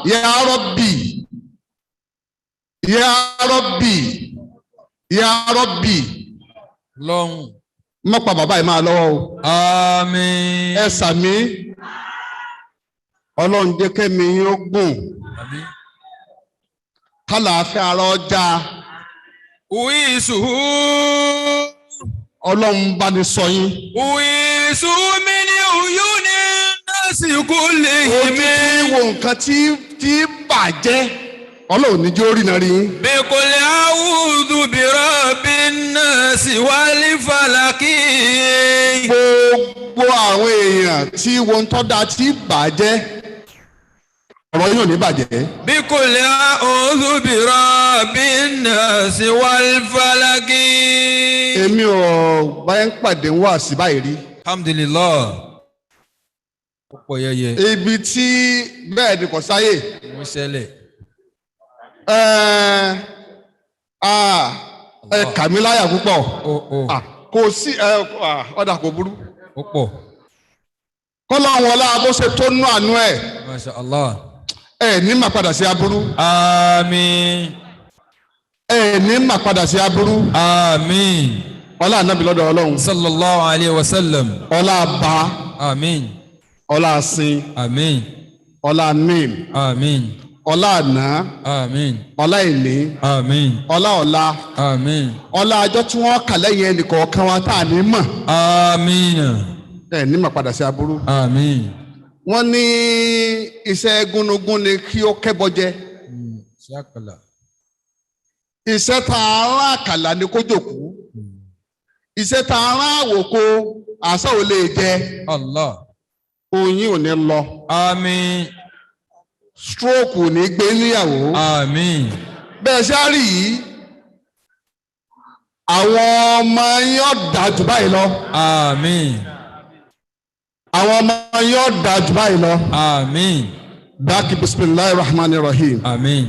Ya Rabbi, Ya Rabbi, Ya Rabbi. Lọ́hùn. Má pa bàbá yìí máa lọ́wọ́ o. Àmín. Ẹ sàmí. Ọlọ́run jẹ́ kẹ́mi yín ó gùn. Àmín. Kálàáfíà ara ọjà. Uisu. Ọlọ́run bá ní sọ yín. Uisu mi ni oyún ní lásìkò lè yí mi. Ó ti wo nǹkan tí bàjẹ́. Ọlọ́run ní jó rí náà rí yín. Bíkọ́lé àwùjọ bìrọ̀ bí nọ́ọ̀sì wálé fàlàkì. Gbogbo àwọn èèyàn tí wọ́n tọ́ da tí bàjẹ́. ọ̀rọ̀ yóò ní bàjẹ́. bí kò lè a'udhu bi rabbin nas wal falaq. èmi ò báyẹn pàdé ń wá sí báyìí rí. alhamdulillah. púpọ̀ yẹyẹ. ibi tí bẹ́ẹ̀ ni kò sáyè. mo ṣẹlẹ̀. kà mí láyà púpọ̀. kò sí ọ̀dà kò burú. púpọ̀. kọ́lọ́hún ọlá bó ṣe tó nú àánú ẹ̀. masha Allah. ní mà padà sí aburú. àmín. ní mà padà sí aburú. àmín. ọlá ànábì lọ́dọ̀ ọlọ́run. sallallahu alayhi wa sallam. ọlá bá. àmín. ọlá sin. àmín. ọlá nim. àmín. ọlá àná. àmín. ọlá ìní. àmín. ọlá ọ̀la. àmín. ọlá ọjọ́ tí wọ́n kà lẹ́yìn ẹnìkọ̀ọ̀kan wa tá à ní mọ̀. àmín. ní mà padà sí aburú. àmín. wọ́n ní iṣẹ́ gúnugún ni kí ó kẹ́bọ jẹ. iṣẹ́ tá a rán àkàlà ni kó jòkú. iṣẹ́ tá a rán àwòkó àṣà ò lè jẹ. Allah. oyin ò ní lọ. àmín. stroke ò ní gbé níyàwó. àmín. bẹ́ẹ̀ ṣe á rí yìí àwọn ọmọ yín ọ̀dà jù báyìí lọ. àmín. àwọn ọmọ yín ọ̀dà jù báyìí lọ. àmín. dákì bismillahir rahmanir rahim. àmín.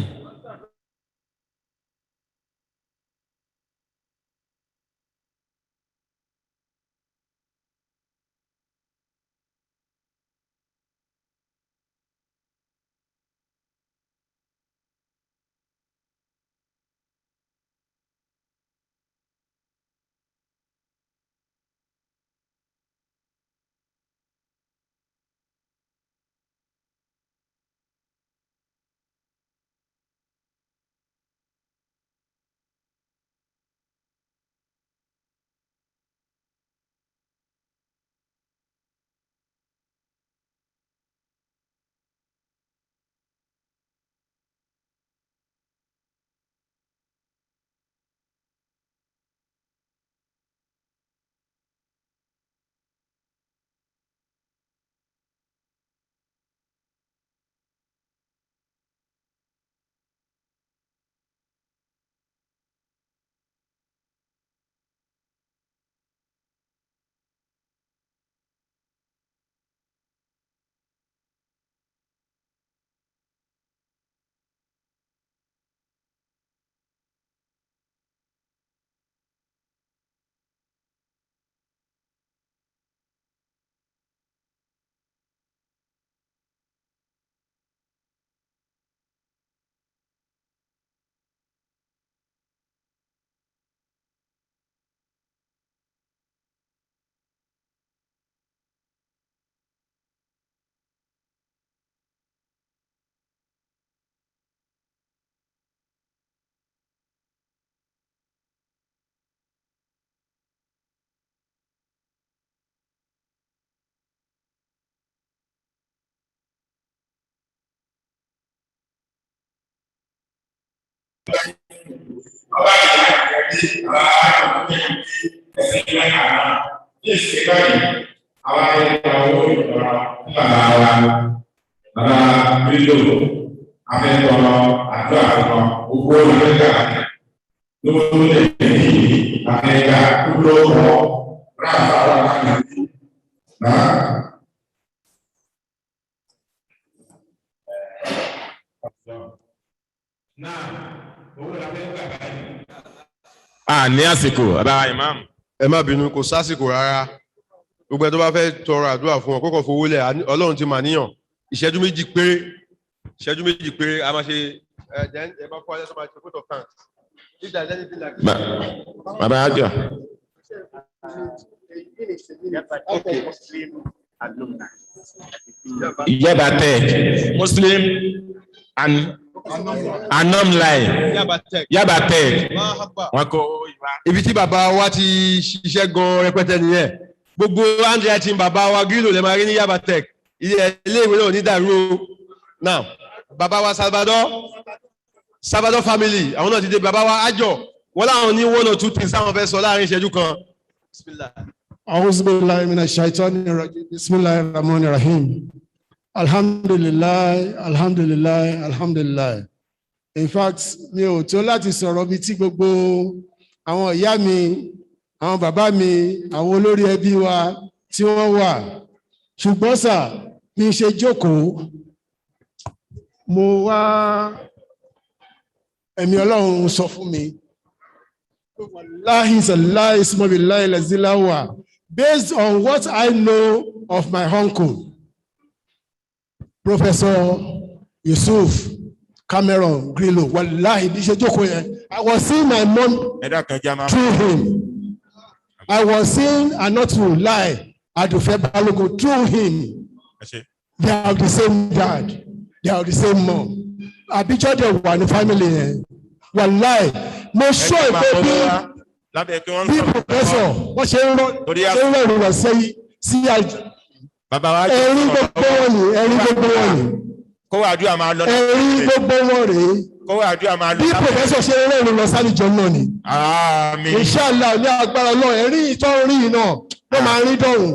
Grillo, afẹ́tọ̀rọ̀ àjọ àkọ́kọ́ gbogbo olùdókòwò lówó lè ní àfẹ́gà kúlóòkọ̀ ráfà wákàtí náà. Ní àsìkò ọba imam. Ẹ má bínú, kò sásìkò rárá. Gbogbo ẹ tó bá fẹ́ tọrọ àdúrà fún ọ kọ́kọ́ fowó lẹ̀, Ọlọ́run ti mà níyàn. Ìṣẹ́jú méjì péré a máa ṣe ẹ bá kọ́ ẹ sọ́mà ṣe photo count. If there is anything like that. Bàbá àjọ. Yabatech Muslim and Anomlai Yabatech wọn kò ibi tí bàbá wa ti ṣiṣẹ́ gan rẹpẹtẹ nìyẹn gbogbo handwriting bàbá wa Grillo lè máa rí ní Yabatech iléèwé náà ní dàrú o now bàbá wa Salvador family àwọn náà ti dé bàbá wa àjọ wọn láwọn ní 1 or 2 things àwọn fẹ́ sọ láàrin ìṣẹ́jú kan. A'udhu billahi minash shaitani rajim. Bismillahir rahmanir rahim. Alhamdulillah, alhamdulillah, alhamdulillah. In fact, mi ò tó láti sọ̀rọ̀ bí tí gbogbo àwọn ìyá mi, àwọn bàbá mi, àwọn olórí ẹbí wa tí wọ́n wà. Ṣùgbọ́n sà, bí n ṣe jókòó, mo wá ẹ̀mí Ọlọ́run sọ fún mi. Based on what I know of my uncle, Professor Yusuf Cameron Grillo, wallahi, I was seeing my mom through him. I was seeing, and not to lie, Adufe Balogun through him. They have the same dad. They have the same mom. Abijah, they were the family. Wallahi, mo sure bí professor wọ́n ṣe ń rọrùn wá sí àjò. Ẹ̀rín gbogbo wọn ni, ẹ̀rín gbogbo wọn ni. Kó àdúrà máa lọ. Ẹ̀rín gbogbo wọn rèé. Kó àdúrà máa lọ. Bí professor ṣe ń rọrùn lọ sálìjọ náà ni. Àmín. Inshallah ní agbára Ọlọ́run ẹ̀rín ìtọ́rin náà ló máa rí dọ̀rùn.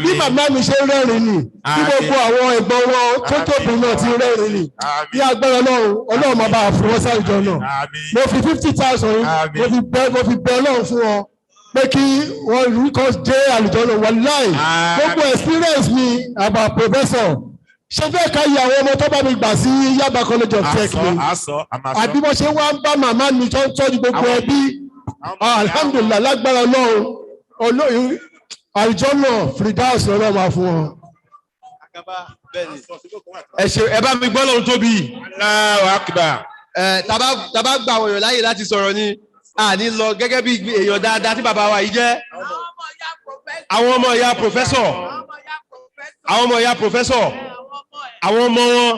Bí màmá mi ṣe ń rẹ́rìn ni, bí gbogbo àwọn ẹ̀gbọ́n wọn tó tóbi náà ti rẹ́rìn ni. Ní agbára Ọlọ́run máa bá a fún wọn sálìjọ náà. Mo fi 50,000 mo fi bẹ Ọlọ́run fún wọn pé kí wọ́n rí kọ́ dé àlùjọ náà wallahi. Gbogbo experience mi about professor. Ṣé fẹ́ ká yẹ àwọn ọmọ tó bá mi gbà sí Yaba College of Tech ni? Àbí wọ́n ṣe wá ń bá màmá mi tó ń tọ́jú gbogbo ẹbí. Alhamdulillah lágbára Ọlọ́run àlùjọ́nà FIDAU lọ́rọ̀ máa fún wọn. Ẹ bá mi gbọ́ lóhun tóbi. Allahu Akbar. Tàbá gba àwọn èèyàn láyè láti sọ̀rọ̀ ni àní lọ gẹ́gẹ́ bí èèyàn dáadáa tí bàbá wa yìí jẹ́. Àwọn ọmọ ìyá professor. Àwọn ọmọ ìyá professor. Àwọn ọmọ wọn.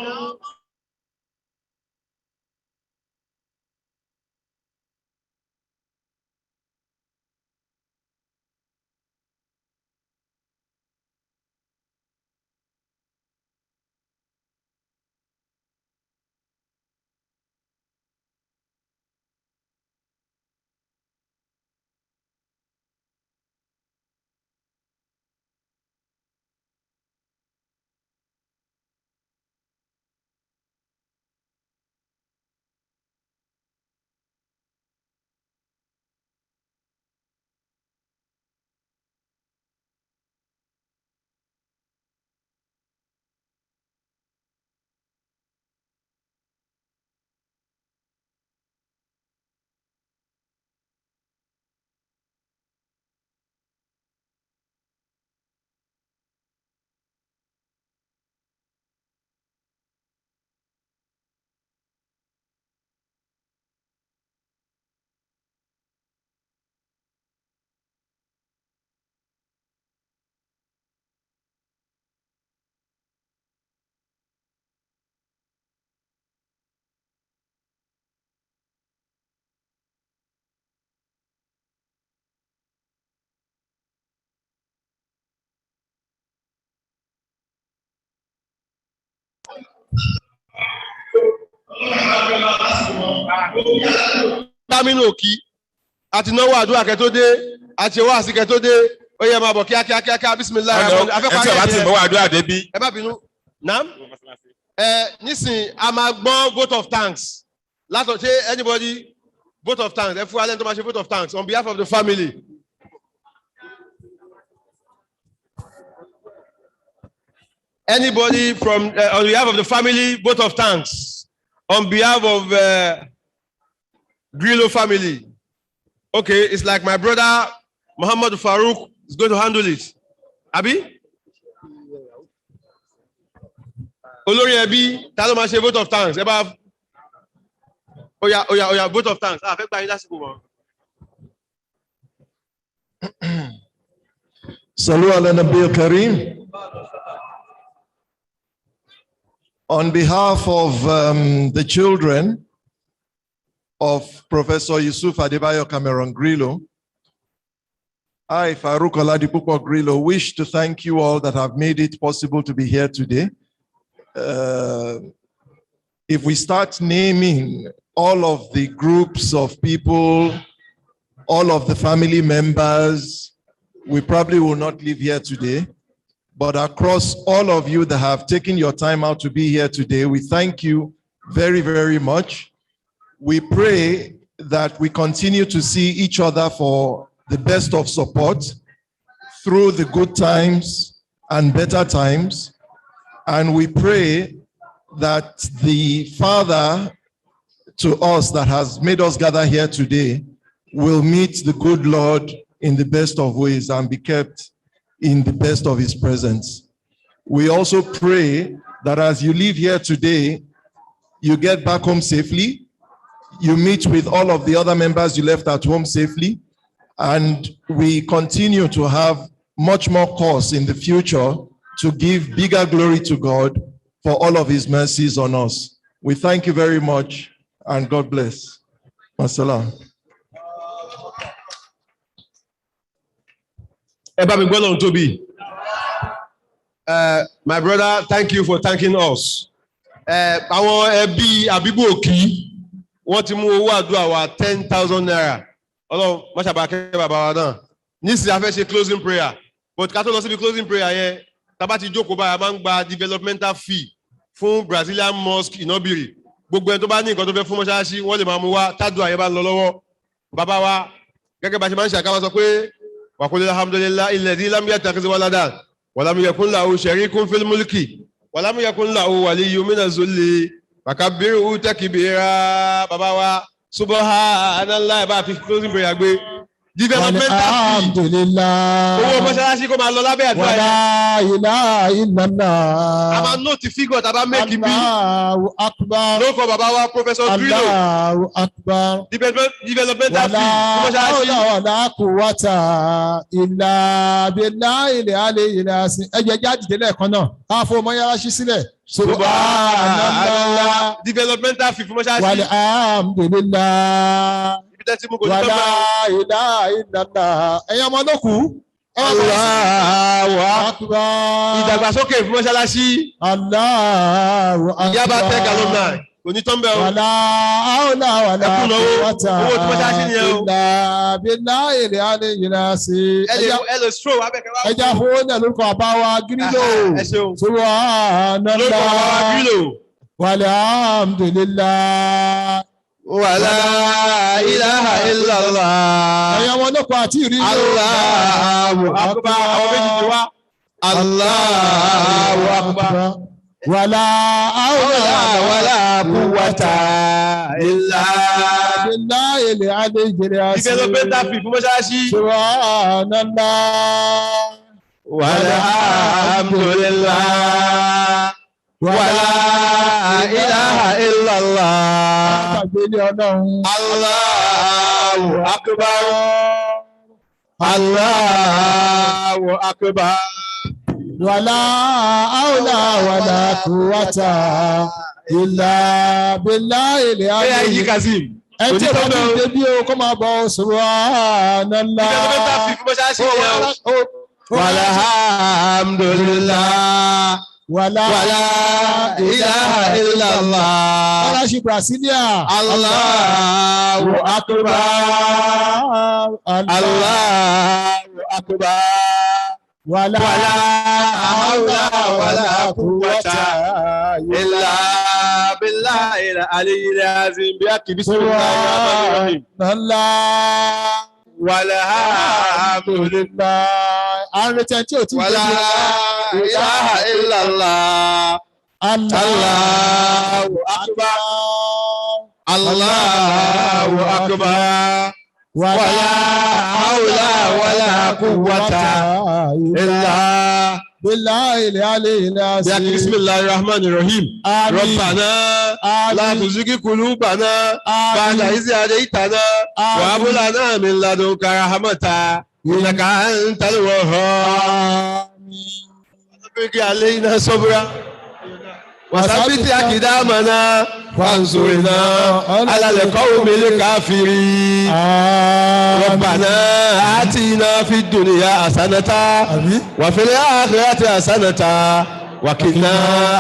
Dámínú òkì àti náwó àdúrà kẹtó dé àti owó àsìkẹ tó dé ó yẹ máa bọ̀ kíákíá bísímìlá. Ẹtí ọba ti mọ́wọ́ àdúrà débí. Ẹ bá bínú. Nam? Nísìn a máa gbọ́n vote of thanks. Látọ̀ ṣé anybody vote of thanks ẹ fún alẹ́ tó máa ṣe vote of thanks on behalf of the family. Anybody from on behalf of the family vote of thanks on behalf of Grillo family. Okay, it's like my brother Muhammad Farouk is going to handle it. Abi? Olórí ẹbí, ta ló máa ṣe vote of thanks? Ẹ bá Oya, vote of thanks. Fẹ́ gba yín lásìkò wọn. Salu ala Nabi Karim. On behalf of the children of Professor Yusuf Adebayo Cameron Grillo, I, Farouk Oladipupo Grillo, wish to thank you all that have made it possible to be here today. If we start naming all of the groups of people, all of the family members, we probably will not live here today. but across all of you that have taken your time out to be here today, we thank you very, very much. We pray that we continue to see each other for the best of support through the good times and better times. And we pray that the Father to us that has made us gather here today will meet the good Lord in the best of ways and be kept in the best of his presence. We also pray that as you leave here today, you get back home safely, you meet with all of the other members you left at home safely, and we continue to have much more cause in the future to give bigger glory to God for all of his mercies on us. We thank you very much, and God bless. Assalam. My brother, thank you for thanking us. Àwọn ẹbí Abibu Oki, wọ́n ti mú owó àdúrà wa 10,000 naira. Ọlọ́run má ṣàbà kẹ́ bàbá wa náà. Nísìnyí a fẹ́ ṣe closing prayer. But ká tó lọ síbi closing prayer yẹn, tá bá ti jókòó báyìí, a máa ń gba developmental fee fún Brazilian Mosque Inobiri. Gbogbo ẹni tó bá ní nǹkan tó fẹ́ fún mọ́ṣáláṣí, wọ́n lè máa mú wá tádùá yẹn bá ń lọ lọ́wọ́. Bàbá wa, gẹ́gẹ́ bá ṣe máa ń ṣàkáwá sọ pé wa qul alhamdulillahi alladhi lam yattakhidh waladan wa lam yakun lahu sharikun fil mulki wa lam yakun lahu waliyyun minaz zulli fakabbiruhu takbira. Bàbá wa, subhanallah, bá fi closing prayer gbé. Developmental fee. Owó mọ́ṣáláṣí kó máa lọ lábẹ́ àdúrà yẹn. Wala ilaha illallah. A máa nóòtì fígọ̀ tàbá mẹ́kì bí. Allahu akbar. Lórúkọ bàbá wa Professor Grillo. Allahu akbar. Developmental fee fún mọ́ṣáláṣí. Wala quwwata illa billahi al-aliyyil azim. Ẹ jẹ́ jáde délẹ̀ kan náà. Ká fún mọ́ṣáláṣí sílẹ̀. Subhanallah. Developmental fee fún mọ́ṣáláṣí. Walhamdulillah. Wala ilaha illallah. Ẹ̀yin ọmọ ló kù. Allahu akbar. Ìdàgbàsókè fún mọ́ṣáláṣí. Allahu akbar. Ìyábá tẹ́gà ló náà. Kò ní tán bẹ́ẹ̀ o. Wala hawla wala quwwata owó tí mọ́ṣáláṣí ni ẹ o. illa billahi al-aliyyil azim. Ẹ lè stroll abẹ́kẹ́ wá. Ẹja fowó náà lórúkọ àbáwá Grillo. Ẹ ṣeun. Subhanallah. Lórúkọ àbáwá Grillo. Walhamdulillah. Wala ilaha illallah. Ẹ̀yin ọmọ olóko àti ìrí. Allahu akbar. Àwọn méjì ti wá. Allahu akbar. Wala hawla wala quwwata illa billahi al-aliyyil azim. Developmental fee fún mọ́ṣáláṣí. Subhanallah. Walhamdulillah. Wala ilaha illallah. Allahu akbar. Allahu akbar. Wala hawla wala quwwata illa billahi al-aliyyil azim. Ẹ tí ìbá mi dé bí o kó máa bọ̀ subhanallah. Walhamdulillah. Wala ilaha illallah. Mọ́ṣáláṣí Brasilia. Allahu akbar. Allahu akbar. Wala hawla wala quwwata illa billahi al-aliyyil azim. Bí a kì í bí walhamdulillah. Àrùn retí ẹni tí ò tí ì wala ilaha illallah. Allahu akbar. Allahu akbar. Wala hawla wala quwwata illa billahi al-aliyyil azim. Bismillahir rahmanir rahim. Rabbana la tuzigh qulubana ba'da idh hadaytana wa hab lana min ladunka rahmatan innaka antal wahhab. Amin. Alayna sabra wa thabbit aqdamana wansurna ala al-qawmil kafirin. Rabbana atina fid dunya hasanatan wa fil akhirati hasanatan وقنا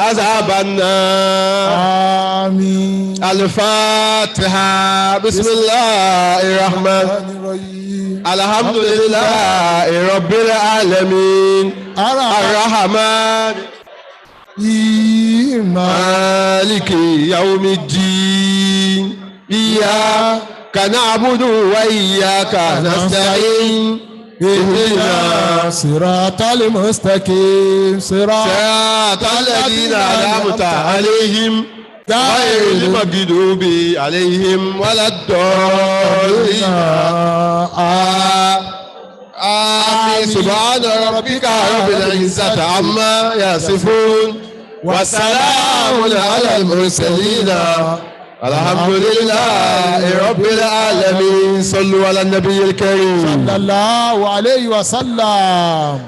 عذاب النار آمين. الفاتحة. بسم الله الرحمن الرحيم. الحمد لله رب العالمين الرحمن مالك يوم الدين إياك نعبد وإياك نستعين اهدنا صراط المستقيم صراط الذين أنعمت عليهم غير المغضوب عليهم ولا الضالين آمين. سبحان ربك رب العزة عما يصفون وسلام على المرسلين الحمد لله رب العالمين. صلوا على النبي الكريم صلى الله عليه وسلم.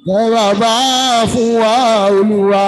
ẹ bàbá fún wa Olúwa.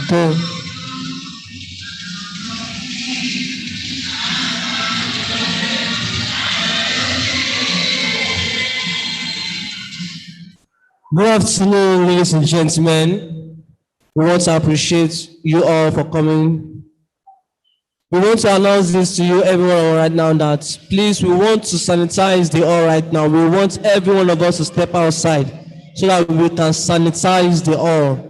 tó. Good afternoon, ladies and gentlemen. We want to appreciate you all for coming. We want to announce this to you, everyone right now, that please, we want to sanitize the hall right now. We want every one of us to step outside so that we can sanitize the hall.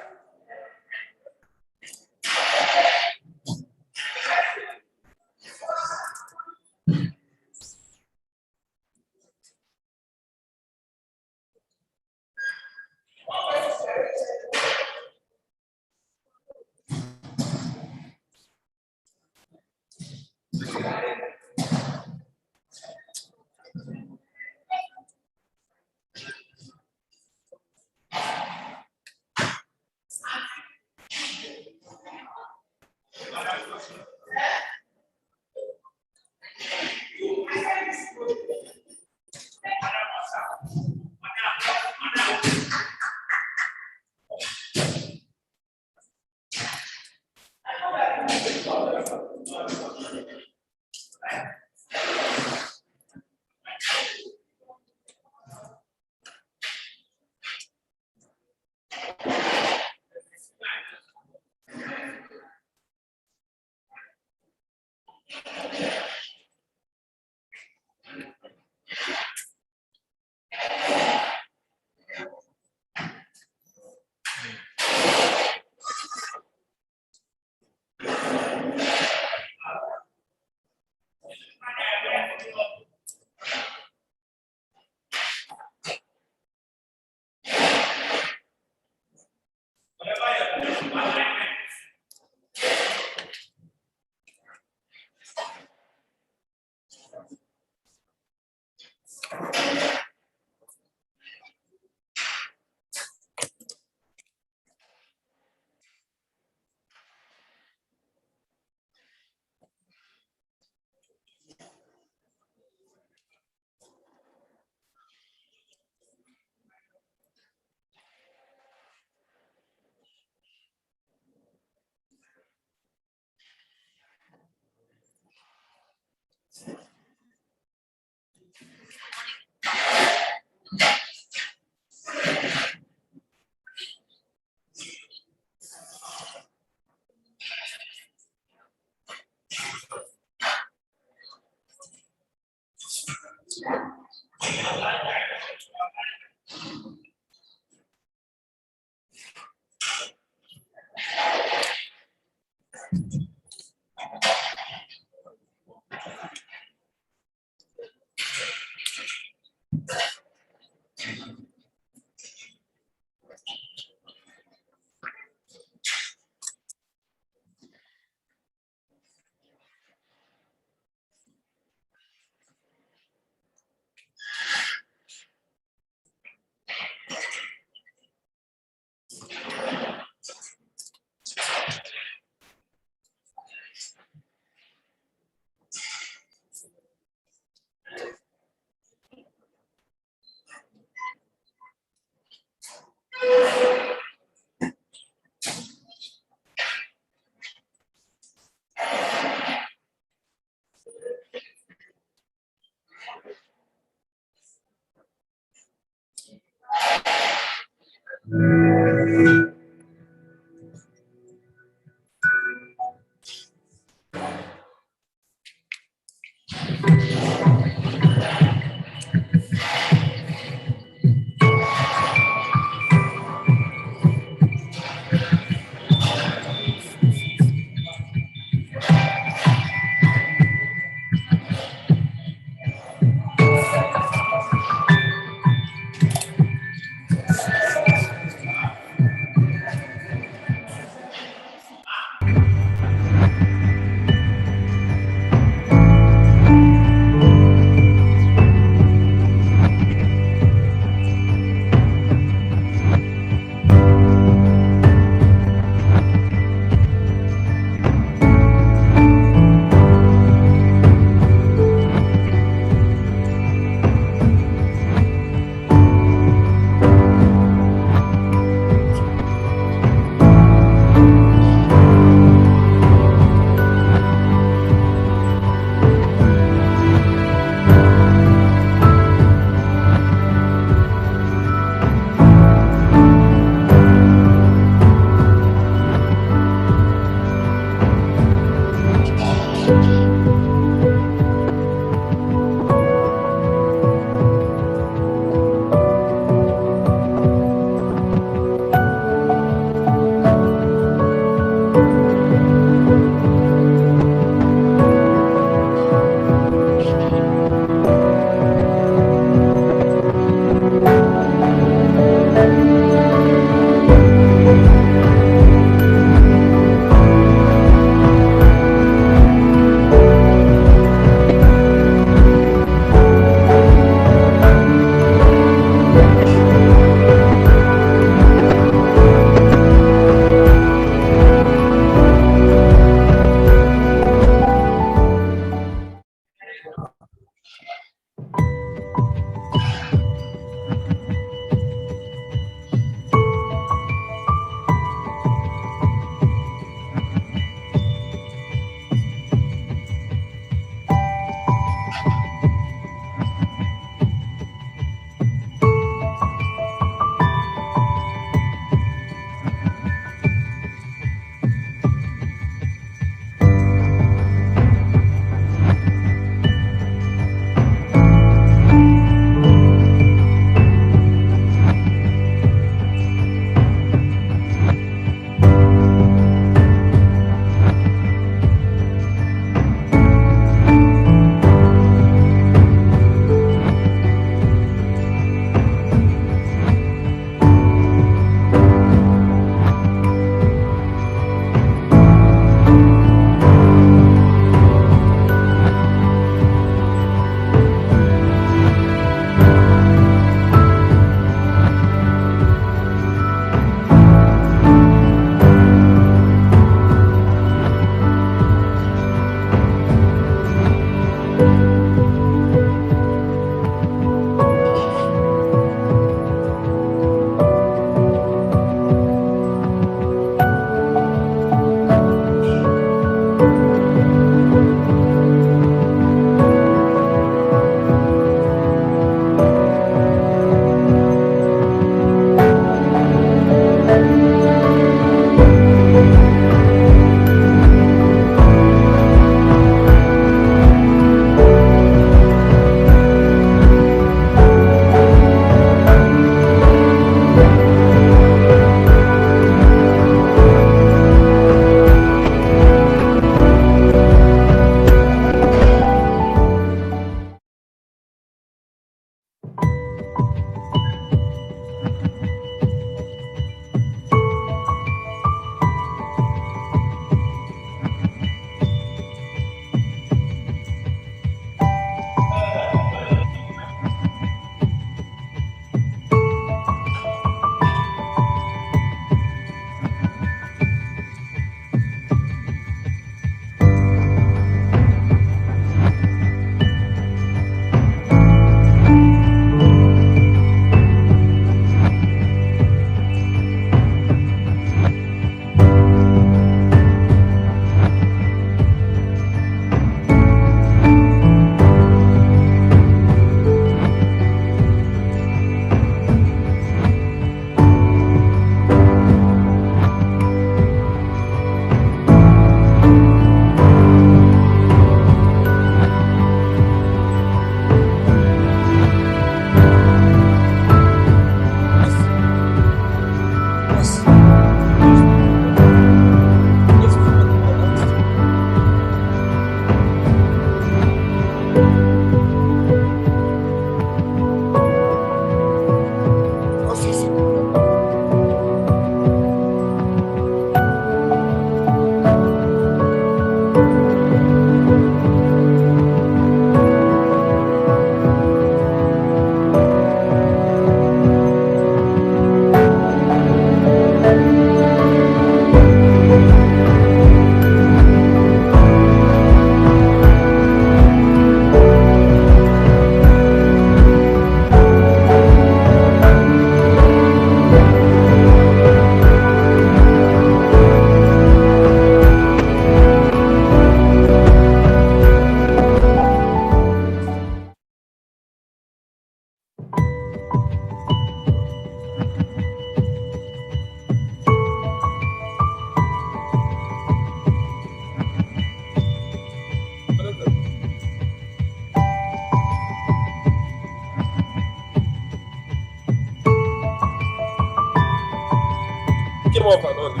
mọ̀ ọ̀fà náà ni.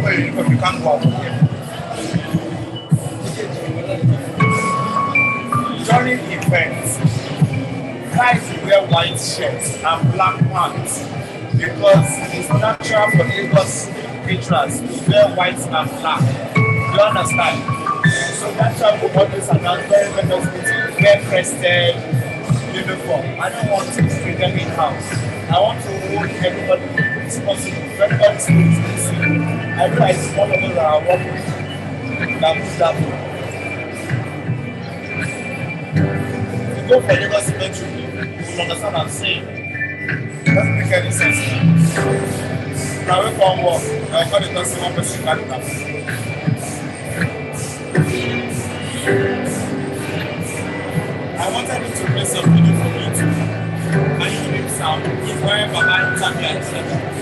where you can't go out here. During events, guys wear white shirts and black pants because it's natural for Lagos patrons to wear white and black. You understand? So that's why we always announce very wear crested uniform. I don't want to treat them in house. I want to hold everybody responsible. Everybody is busy. I realize one of them that are working that moves that way. If you go for Lagos Metro, you will understand what I'm saying. It doesn't make any sense. Now we come work, I'll call the customer person back up. I wanted him to play some video for me too. And you make sound. He's wearing Baba Interview, etc.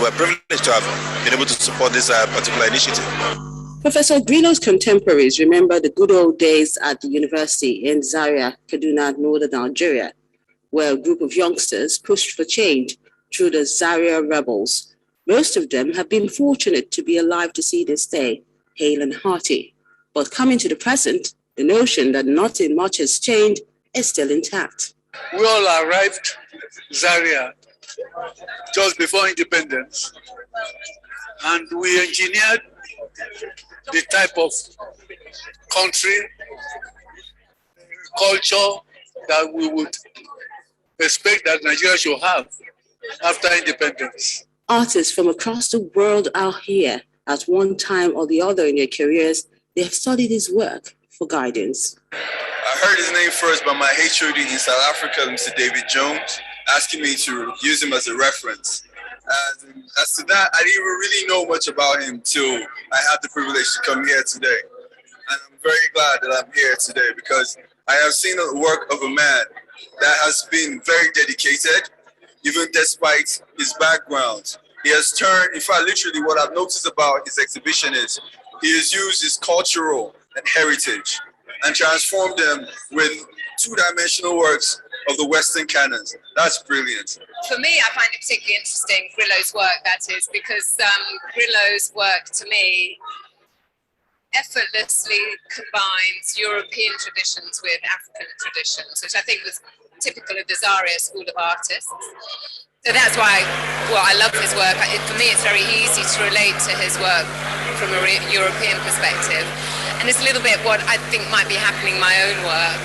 we're privileged to have been able to support this particular initiative. Professor Grillo's contemporaries remember the good old days at the university in Zaria, Kaduna, northern Nigeria, where a group of youngsters pushed for change through the Zaria rebels. Most of them have been fortunate to be alive to see this day, hale and hearty. But coming to the present, the notion that nothing much has changed is still intact. We all arrived Zaria just before independence, and we engineered the type of country, culture that we would expect that Nigeria should have after independence. Artists from across the world are here. At one time or the other in their careers, they have studied his work for guidance. I heard his name first by my HOD in South Africa, Mr. David Jones, asking me to use him as a reference. As to that, I didn't really know much about him till I had the privilege to come here today. And I'm very glad that I'm here today because I have seen the work of a man that has been very dedicated, even despite his background. He has turned, in fact, literally what I've noticed about his exhibition is he has used his cultural and heritage and transformed them with two-dimensional works of the Western canons. That's brilliant. For me, I find it particularly interesting, Grillo's work, that is, because Grillo's work, to me, effortlessly combines European traditions with African traditions, which I think was typical of the Zaria School of Artists. So that's why, well, I love his work. For me, it's very easy to relate to his work from a European perspective. And it's a little bit what I think might be happening in my own work.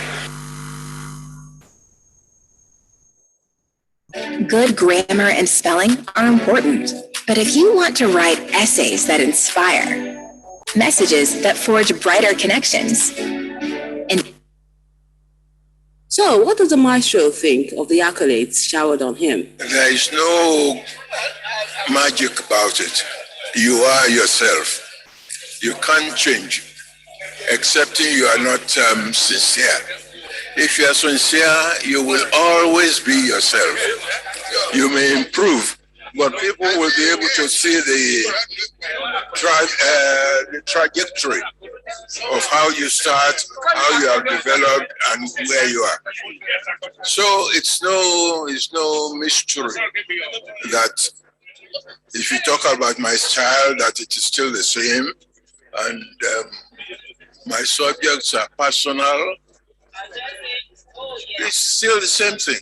Good grammar and spelling are important, but if you want to write essays that inspire, messages that forge brighter connections, and so what does the maestro think of the accolades showered on him? There is no magic about it. You are yourself. You can't change, excepting you are not sincere. If you are sincere, you will always be yourself. You may improve, but people will be able to see the trajectory of how you start, how you have developed, and where you are. So it's no mystery that if you talk about my style, that it is still the same, and my subjects are personal. It's still the same thing.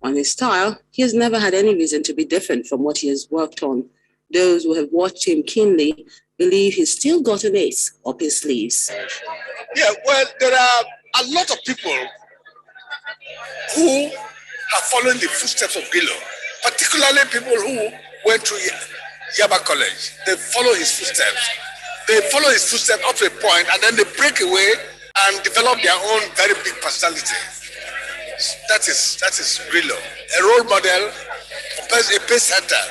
On his style, he has never had any reason to be different from what he has worked on. Those who have watched him keenly believe he's still got an ace up his sleeves. Yeah, well, there are a lot of people who have followed the footsteps of Grillo, particularly people who went to Yaba College. They follow his footsteps. They follow his footsteps up to a point, and then they break away and develop their own very big personality. That is Grillo, a role model, a pace setter,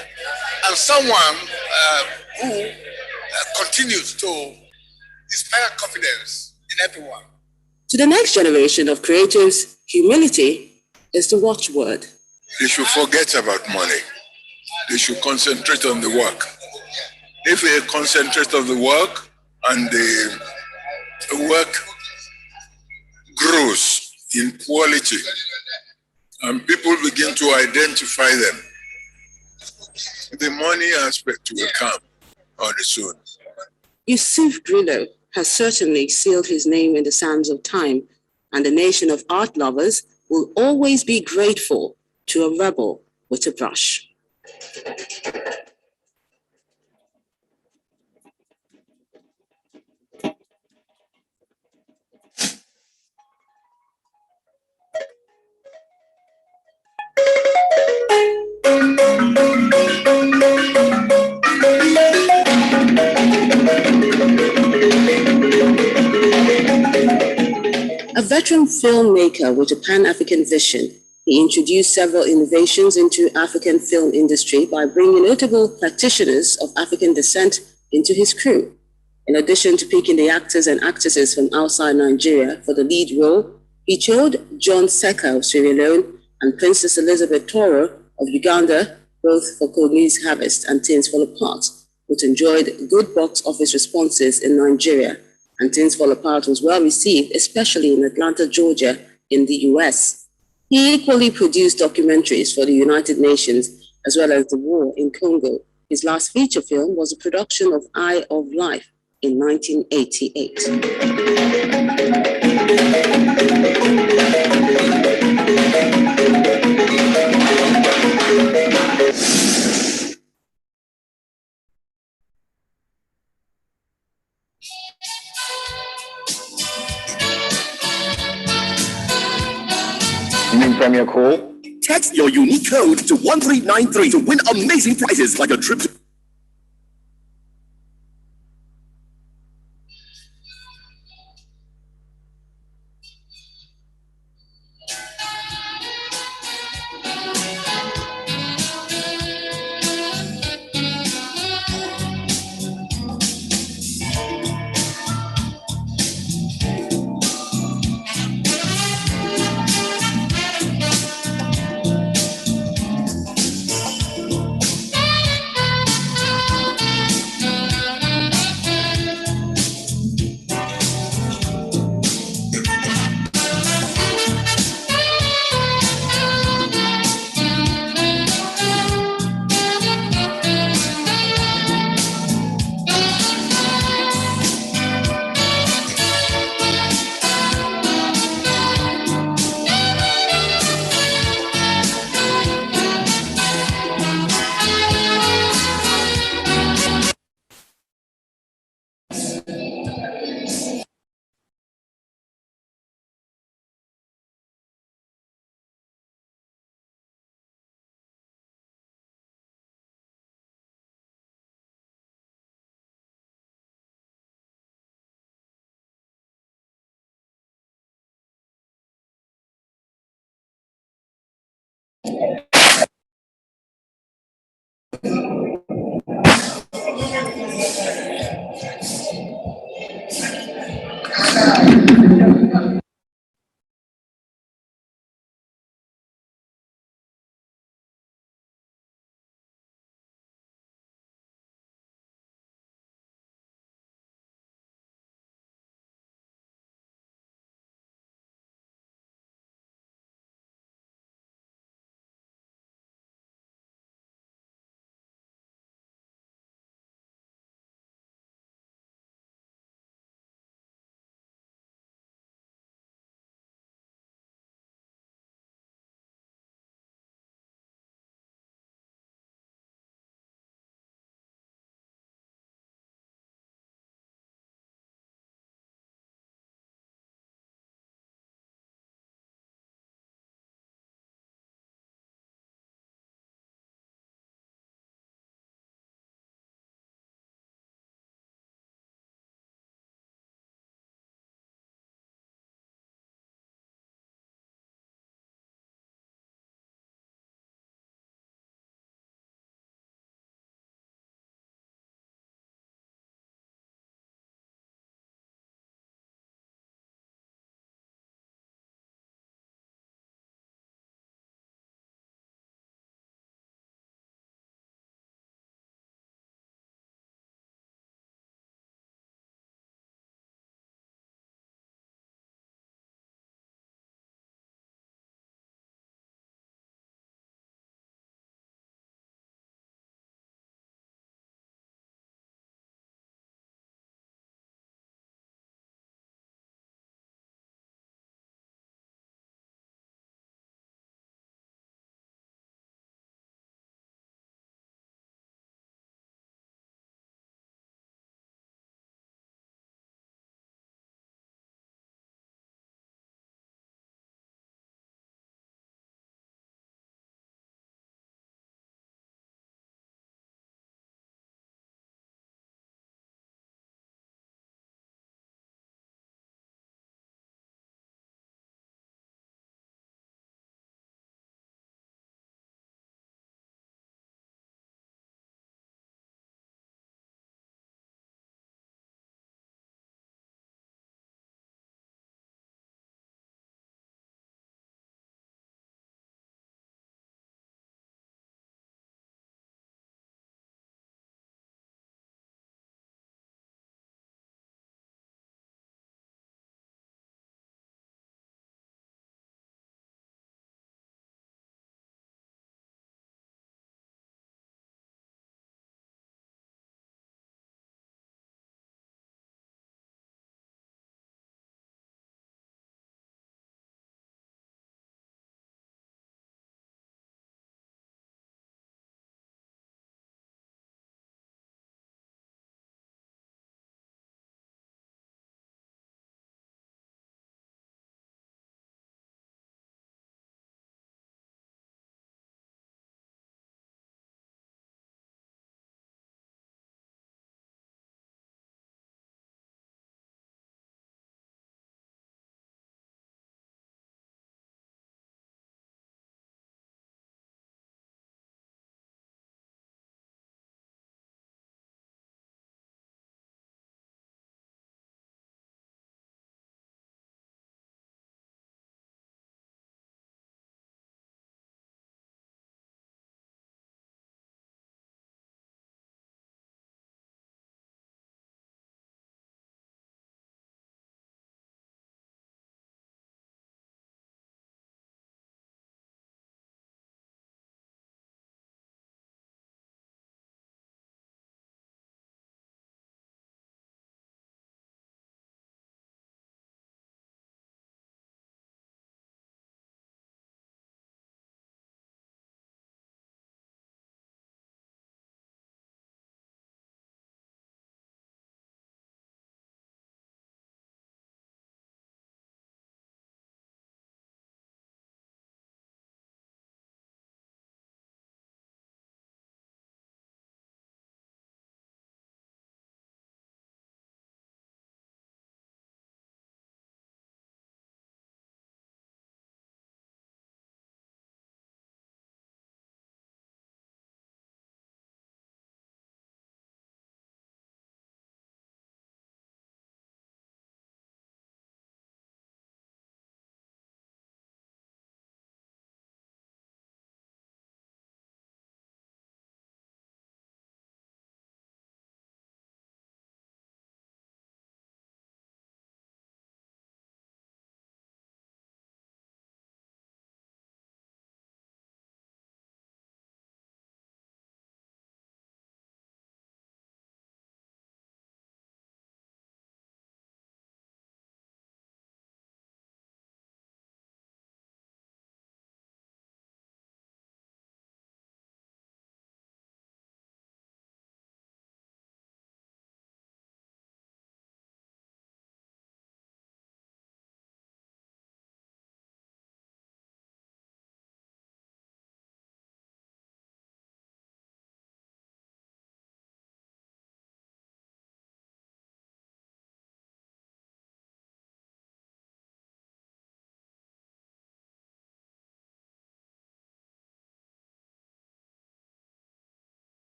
and someone who continues to inspire confidence in everyone. To the next generation of creatives, humility is the watchword. They should forget about money. They should concentrate on the work. If they concentrate on the work and the work grows in quality and people begin to identify them, the money aspect will come on its own. Yusuf Grillo has certainly sealed his name in the sands of time, and the nation of art lovers will always be grateful to a rebel with a brush. A veteran filmmaker with a Pan-African vision, he introduced several innovations into African film industry by bringing notable practitioners of African descent into his crew. In addition to picking the actors and actresses from outside Nigeria for the lead role, he chose John Seka of Sierra Leone and Princess Elizabeth Toro of Uganda both for Kogi's Harvest and Things Fall Apart, which enjoyed good box office responses in Nigeria, and Things Fall Apart was well received, especially in Atlanta, Georgia, in the US. He equally produced documentaries for the United Nations, as well as the war in Congo. His last feature film was a production of Eye of Life in 1988. New Premier Call. Text your unique code to 1393 to win amazing prizes like a trip to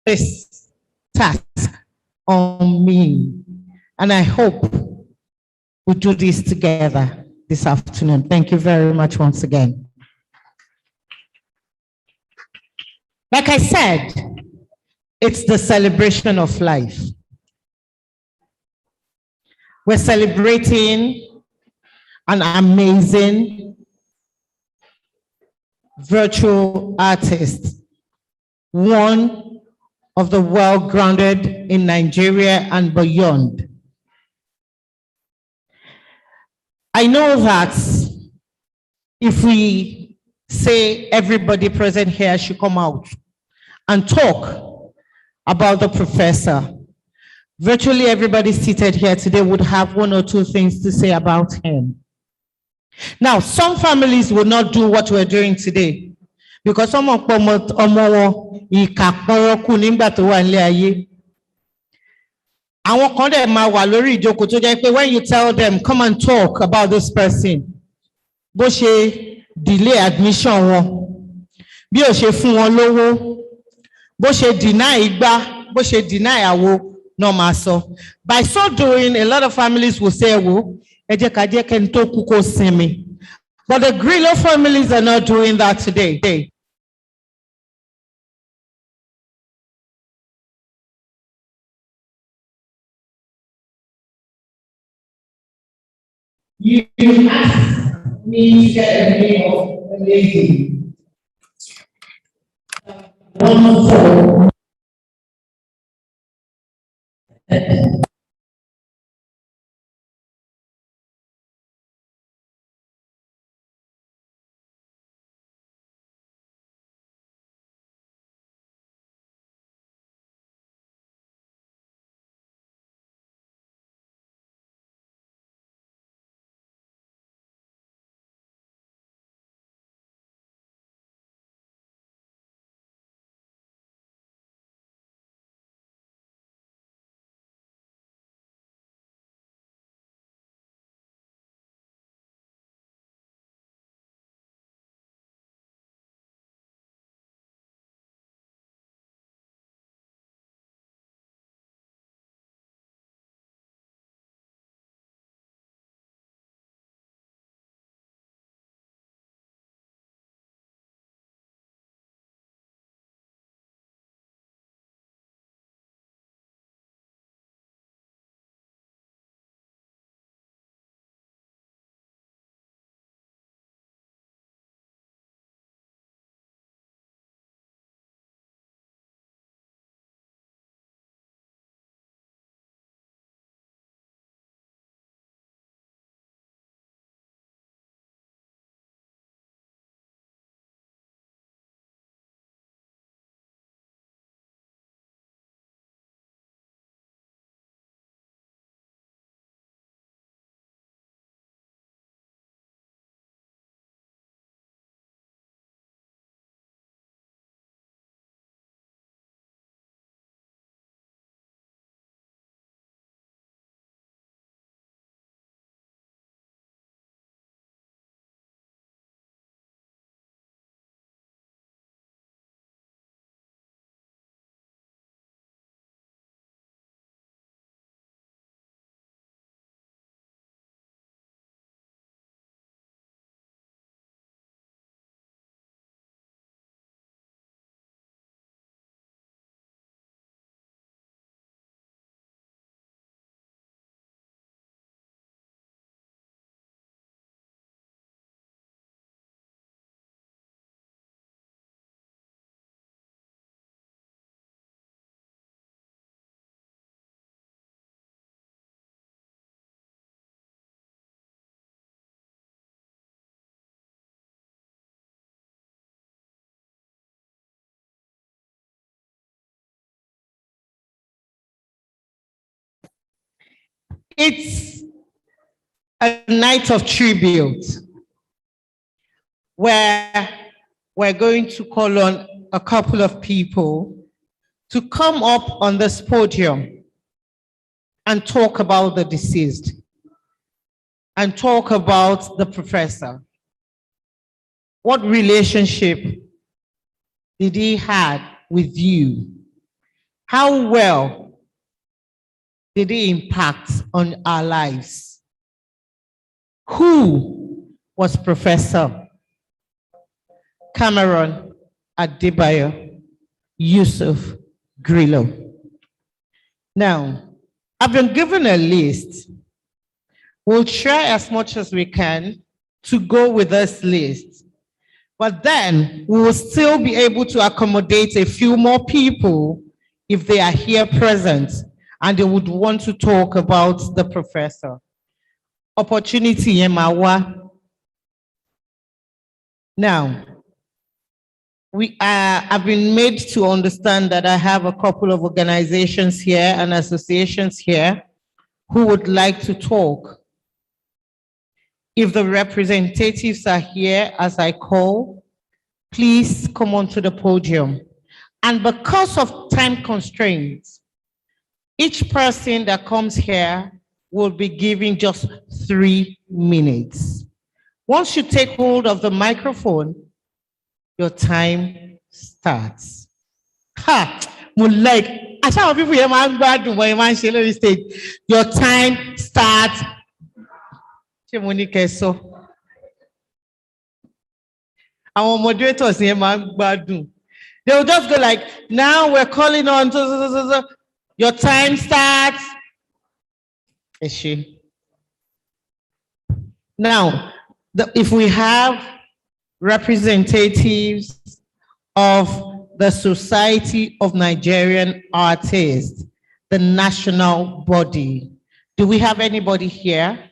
this task on me. And I hope we do this together this afternoon. Thank you very much once again. Like I said, it's the celebration of life. We're celebrating an amazing virtual artist, one of the well-grounded in Nigeria and beyond. I know that if we say everybody present here should come out and talk about the professor, virtually everybody seated here today would have one or two things to say about him. Now, some families will not do what we're doing today because some of them when you tell them, come and talk about this person, bó ṣe delay admission wọn, bí ó ṣe fún wọn lówó, bó ṣe deny igba, bó ṣe deny àwo, no matter. By so doing, a lot of families will say, well, but the Grillo families are not doing that today. You asked me to get a name of a lady. Wonderful. It's a night of tribute where we're going to call on a couple of people to come up on this podium and talk about the deceased and talk about the professor. What relationship did he have with you? How well did he impact on our lives? Who was Professor Cameron Adebayo Yusuf Grillo? Now, I've been given a list. We'll try as much as we can to go with this list, but then we will still be able to accommodate a few more people if they are here present and they would want to talk about the professor. Opportunity Yemawa. Now, I've been made to understand that I have a couple of organizations here and associations here who would like to talk. If the representatives are here as I call, please come onto the podium. And because of time constraints, each person that comes here will be given just 3 minutes. Once you take hold of the microphone, your time starts. Ha! Like, I tell people here, man, bad when man share stage. Your time starts. Our moderators here, man, bad. They will just go like, now we're calling on. Your time starts. Is she? Now, if we have representatives of the Society of Nigerian Artists, the national body, do we have anybody here?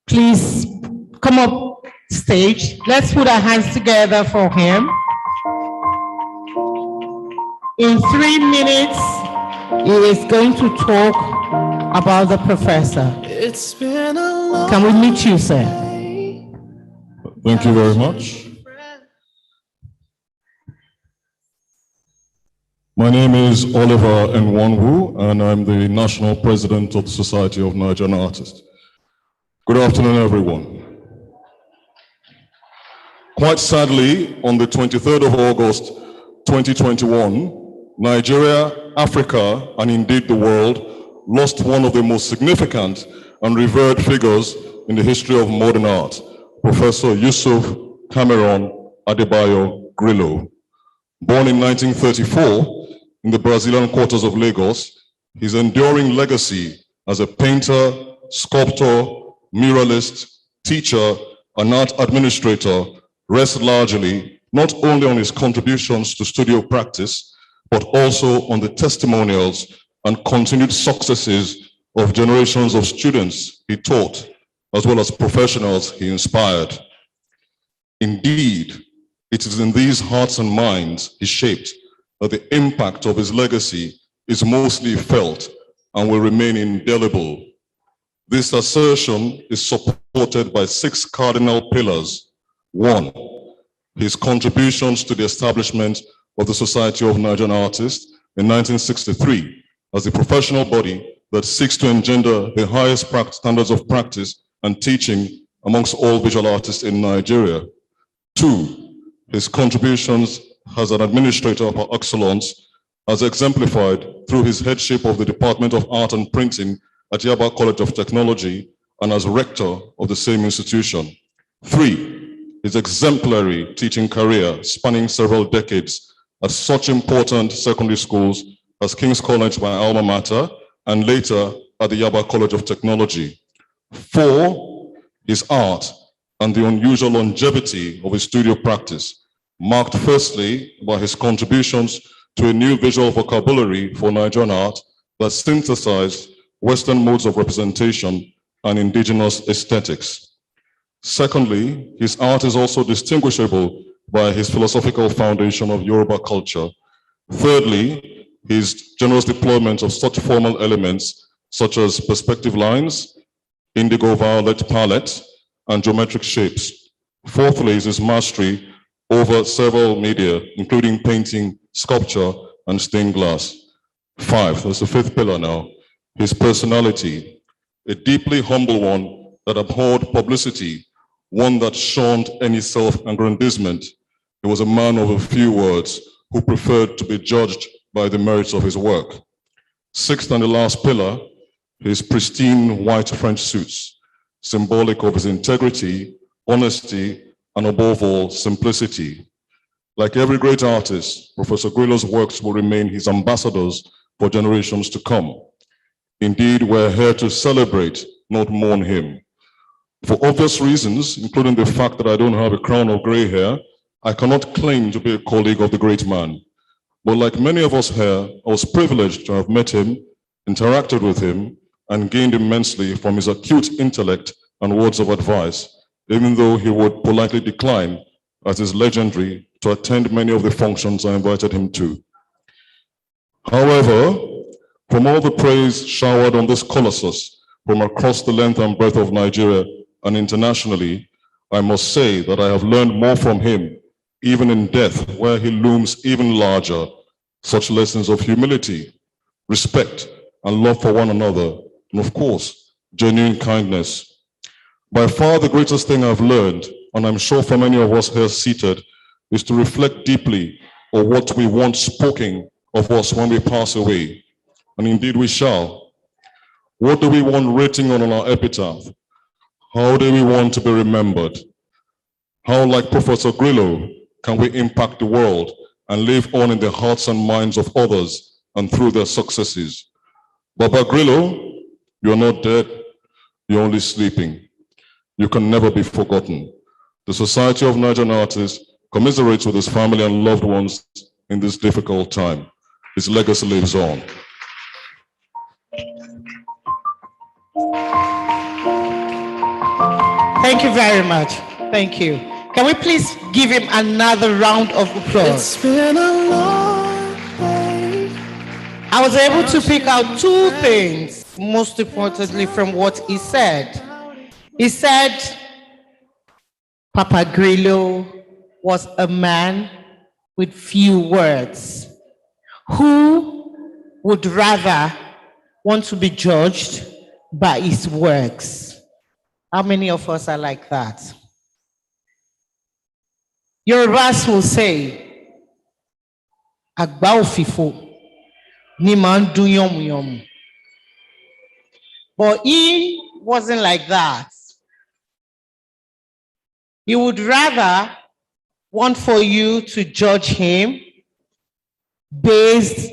Please come up stage. Let's put our hands together for him. In 3 minutes, he is going to talk about the professor. It's been a long Can we meet you, sir? Thank you very much. My name is Oliver Nwanwu, and I'm the National President of the Society of Nigerian Artists. Good afternoon, everyone. Quite sadly, on the 23rd of August, 2021, Nigeria, Africa, and indeed the world lost one of the most significant and revered figures in the history of modern art, Professor Yusuf Cameron Adebayo Grillo. Born in 1934 in the Brazilian quarters of Lagos, his enduring legacy as a painter, sculptor, muralist, teacher, and art administrator rests largely not only on his contributions to studio practice, but also on the testimonials and continued successes of generations of students he taught, as well as professionals he inspired. Indeed, it is in these hearts and minds he shaped that the impact of his legacy is mostly felt and will remain indelible. This assertion is supported by 6 cardinal pillars. 1, his contributions to the establishment of the Society of Nigerian Artists in 1963 as a professional body that seeks to engender the highest standards of practice and teaching amongst all visual artists in Nigeria. 2, his contributions as an administrator of excellence as exemplified through his headship of the Department of Art and Printing at Yaba College of Technology and as rector of the same institution. 3, his exemplary teaching career spanning several decades at such important secondary schools as King's College, my alma mater, and later at the Yaba College of Technology. 4, his art and the unusual longevity of his studio practice, marked firstly by his contributions to a new visual vocabulary for Nigerian art that synthesized Western modes of representation and indigenous aesthetics. Secondly, his art is also distinguishable by his philosophical foundation of Yoruba culture. Thirdly, his generous deployment of such formal elements such as perspective lines, indigo violet palette, and geometric shapes. Fourthly is his mastery over several media, including painting, sculpture, and stained glass. 5, that's the 5th pillar now, his personality, a deeply humble one that abhorred publicity, one that shunned any self-aggrandizement. He was a man of a few words who preferred to be judged by the merits of his work. Sixth and the last pillar, his pristine white French suits, symbolic of his integrity, honesty, and above all, simplicity. Like every great artist, Professor Grillo's works will remain his ambassadors for generations to come. Indeed, we're here to celebrate, not mourn him. For obvious reasons, including the fact that I don't have a crown of gray hair, I cannot claim to be a colleague of the great man. But like many of us here, I was privileged to have met him, interacted with him, and gained immensely from his acute intellect and words of advice, even though he would politely decline, as is legendary, to attend many of the functions I invited him to. However, from all the praise showered on this colossus from across the length and breadth of Nigeria and internationally, I must say that I have learned more from him, even in death, where he looms even larger, such lessons of humility, respect, and love for one another, and of course, genuine kindness. By far the greatest thing I've learned, and I'm sure for many of us here seated, is to reflect deeply on what we want spoken of us when we pass away. And indeed we shall. What do we want written on our epitaph? How do we want to be remembered? How, like Professor Grillo, can we impact the world and live on in the hearts and minds of others and through their successes? Baba Grillo, you're not dead, you're only sleeping. You can never be forgotten. The Society of Nigerian Artists commiserates with his family and loved ones in this difficult time. His legacy lives on. Thank you very much. Thank you. Can we please give him another round of applause? It's been a long day. I was able to pick out two things, most importantly, from what he said. He said, Papa Grillo was a man with few words who would rather want to be judged by his works. How many of us are like that? Yorubas will say, Agba ofifo ni ma n dun yomu. But he wasn't like that. He would rather want for you to judge him based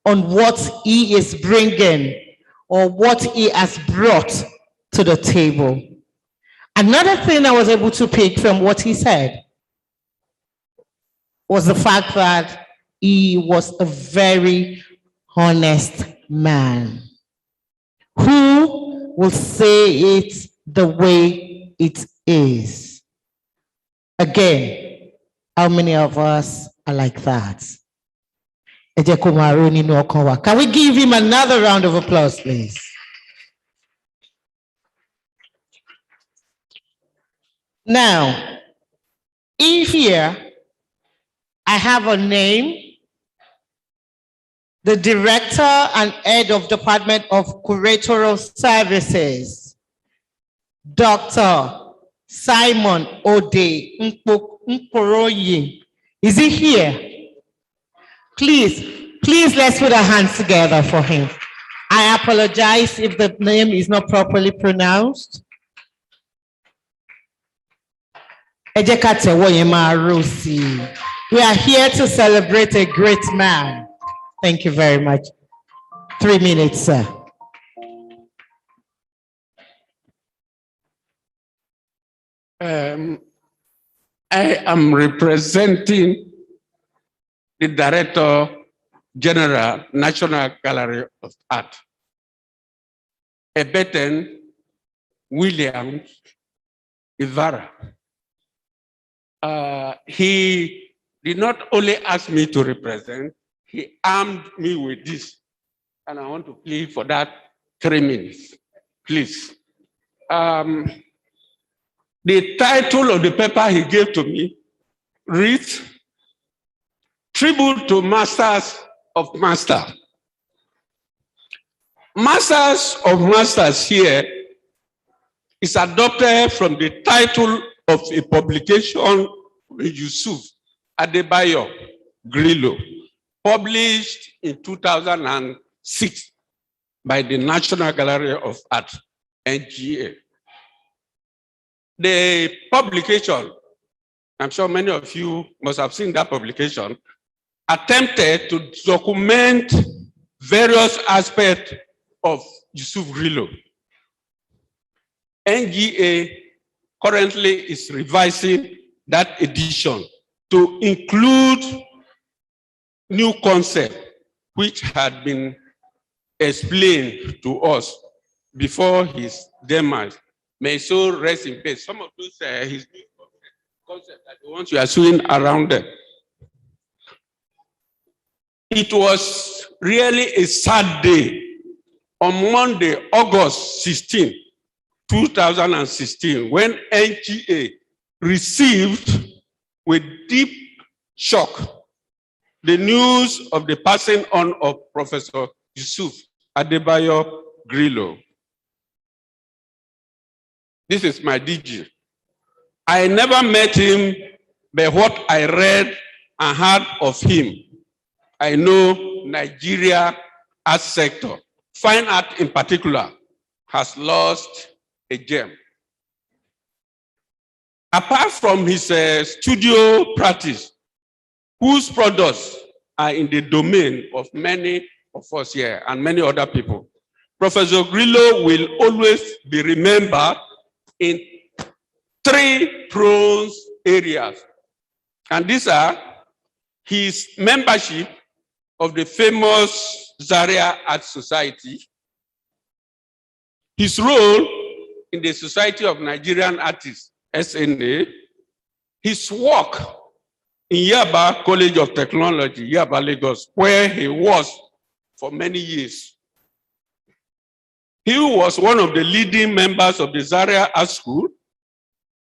on what he is bringing or what he has brought to the table. Another thing I was able to pick from what he said was the fact that he was a very honest man who will say it the way it is. Again, how many of us are like that? Can we give him another round of applause, please? Now, in here, I have a name, the Director and Head of Department of Curatorial Services, Dr. Simon Ode Nkoroyi. Is he here? Please let's put our hands together for him. I apologize if the name is not properly pronounced. We are here to celebrate a great man. Thank you very much. 3 minutes, sir. I am representing the Director General, National Gallery of Art, Ebeten Williams Ivara. He did not only ask me to represent, he armed me with this. And I want to plead for that 3 minutes, please. The title of the paper he gave to me reads, Tribute to Masters of Masters. Masters of Masters here is adopted from the title of a publication with Yusuf Adebayo, Grillo, published in 2006 by the National Gallery of Art, NGA. The publication, I'm sure many of you must have seen that publication, attempted to document various aspects of Yusuf Grillo. NGA currently is revising that edition to include new concepts which had been explained to us before his demise. May so rest in peace. Some of those his new concepts are the ones you are seeing around them. It was really a sad day on Monday, August 16, 2016, when NGA received with deep shock the news of the passing on of Professor Yusuf Adebayo Grillo. This is my DG. I never met him, but what I read and heard of him, I know Nigeria art sector, fine art in particular, has lost a gem. Apart from his studio practice, whose products are in the domain of many of us here and many other people, Professor Grillo will always be remembered in three prone areas. And these are his membership of the famous Zaria Art Society, his role in the Society of Nigerian Artists, SNA, his work in Yaba College of Technology, Yaba, Lagos, where he was for many years. He was one of the leading members of the Zaria Art School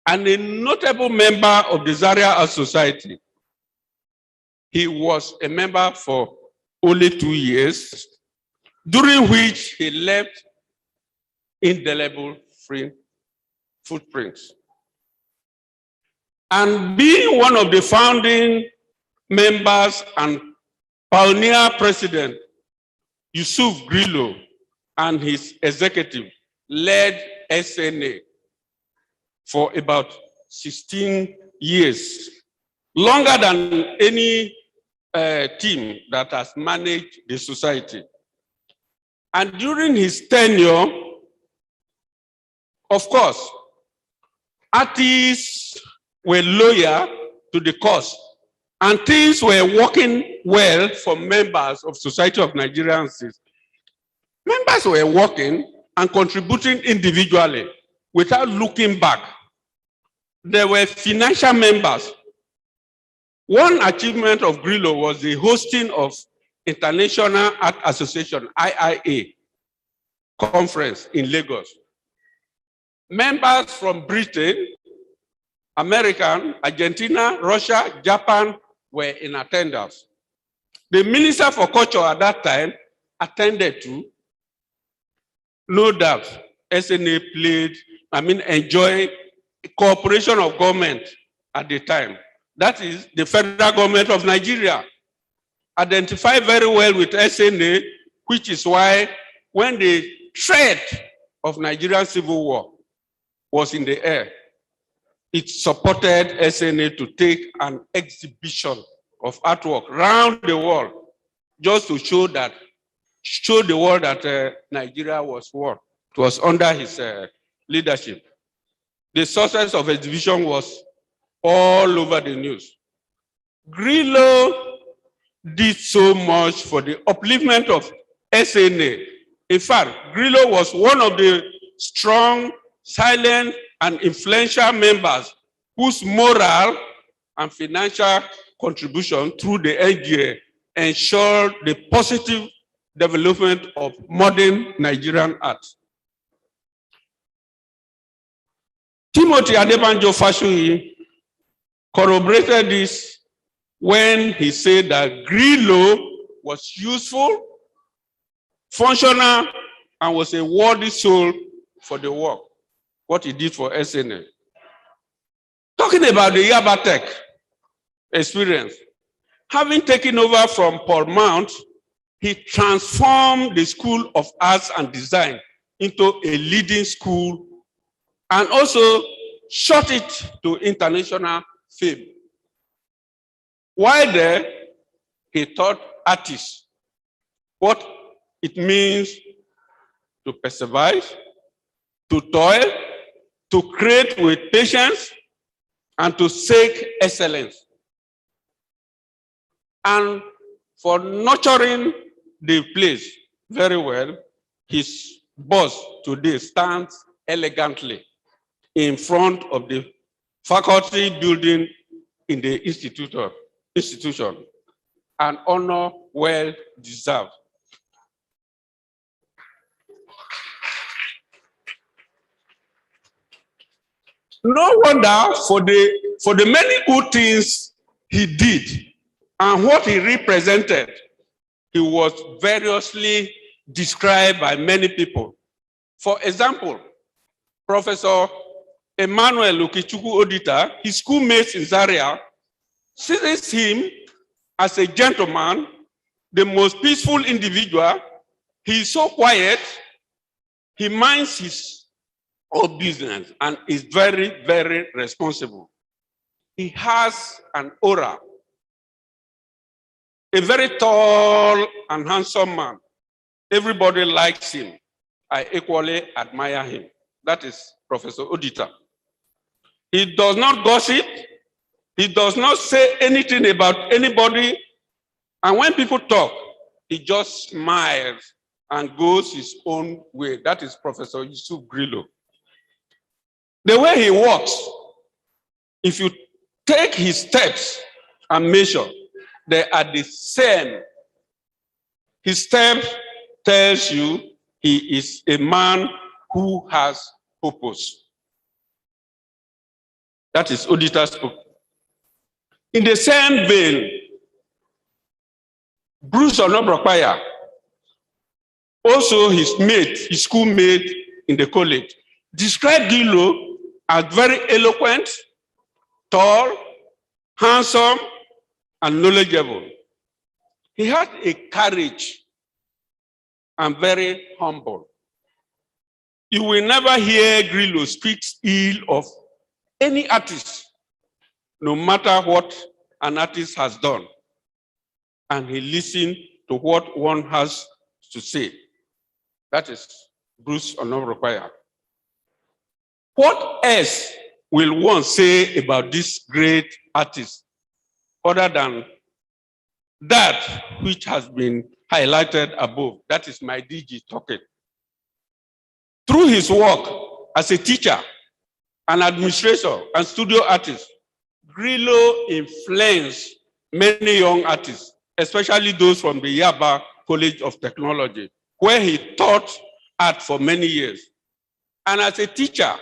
and a notable member of the Zaria Art Society. He was a member for only 2 years, during which he left indelible footprints. And being one of the founding members and pioneer president, Yusuf Grillo and his executive led SNA for about 16 years, longer than any team that has managed the society. And during his tenure, of course, artists were loyal to the cause, and things were working well for members of Society of Nigerian Artists. Members were working and contributing individually without looking back. There were financial members. One achievement of Grillo was the hosting of International Art Association, IIA, conference in Lagos. Members from Britain, America, Argentina, Russia, Japan were in attendance. The Minister for Culture at that time attended to. No doubt, SNA enjoyed cooperation of government at the time. That is the federal government of Nigeria. Identified very well with SNA, which is why when the threat of Nigerian civil war was in the air, it supported SNA to take an exhibition of artwork around the world, just to show the world that Nigeria was war. It was under his leadership. The success of exhibition was all over the news. Grillo did so much for the upliftment of SNA. In fact, Grillo was one of the strong, silent, and influential members whose moral and financial contribution through the NGA ensured the positive development of modern Nigerian art. Timothy Adebanjo Fashuyi corroborated this when he said that Grillo was useful, functional, and was a worthy soul for the work, what he did for SNA. Talking about the Yaba Tech experience, Having taken over from Paul Mount, he transformed the School of Arts and Design into a leading school and also shot it to international fame. While there, he taught artists what it means to persevere, to toil, to create with patience, and to seek excellence. And for nurturing the place very well, his boss today stands elegantly in front of the faculty building in the institution, an honor well deserved. No wonder for the many good things he did and what he represented, he was variously described by many people. For example, Professor Emmanuel Okichukwu Odita, his schoolmates in Zaria, sees him as a gentleman, the most peaceful individual. He is so quiet, he minds his own business and is very, very responsible. He has an aura. A very tall and handsome man. Everybody likes him. I equally admire him. That is Professor Odita. He does not gossip. He does not say anything about anybody. And when people talk, he just smiles and goes his own way. That is Professor Yusuf Grillo. The way he walks, if you take his steps and measure, they are the same. His step tells you he is a man who has purpose. That is Odita's book. In the same vein, Bruce Onobrokpaya, also his schoolmate in the college, described Grillo as very eloquent, tall, handsome, and knowledgeable. He had a courage and very humble. You will never hear Grillo speak ill of any artist, no matter what an artist has done. And he listened to what one has to say. That is Bruce Onobrokpaya. What else will one say about this great artist other than that which has been highlighted above? That is my DG talking. Through his work as a teacher, an administrator, and studio artist, Grillo influenced many young artists, especially those from the Yaba College of Technology, where he taught art for many years. And as a teacher,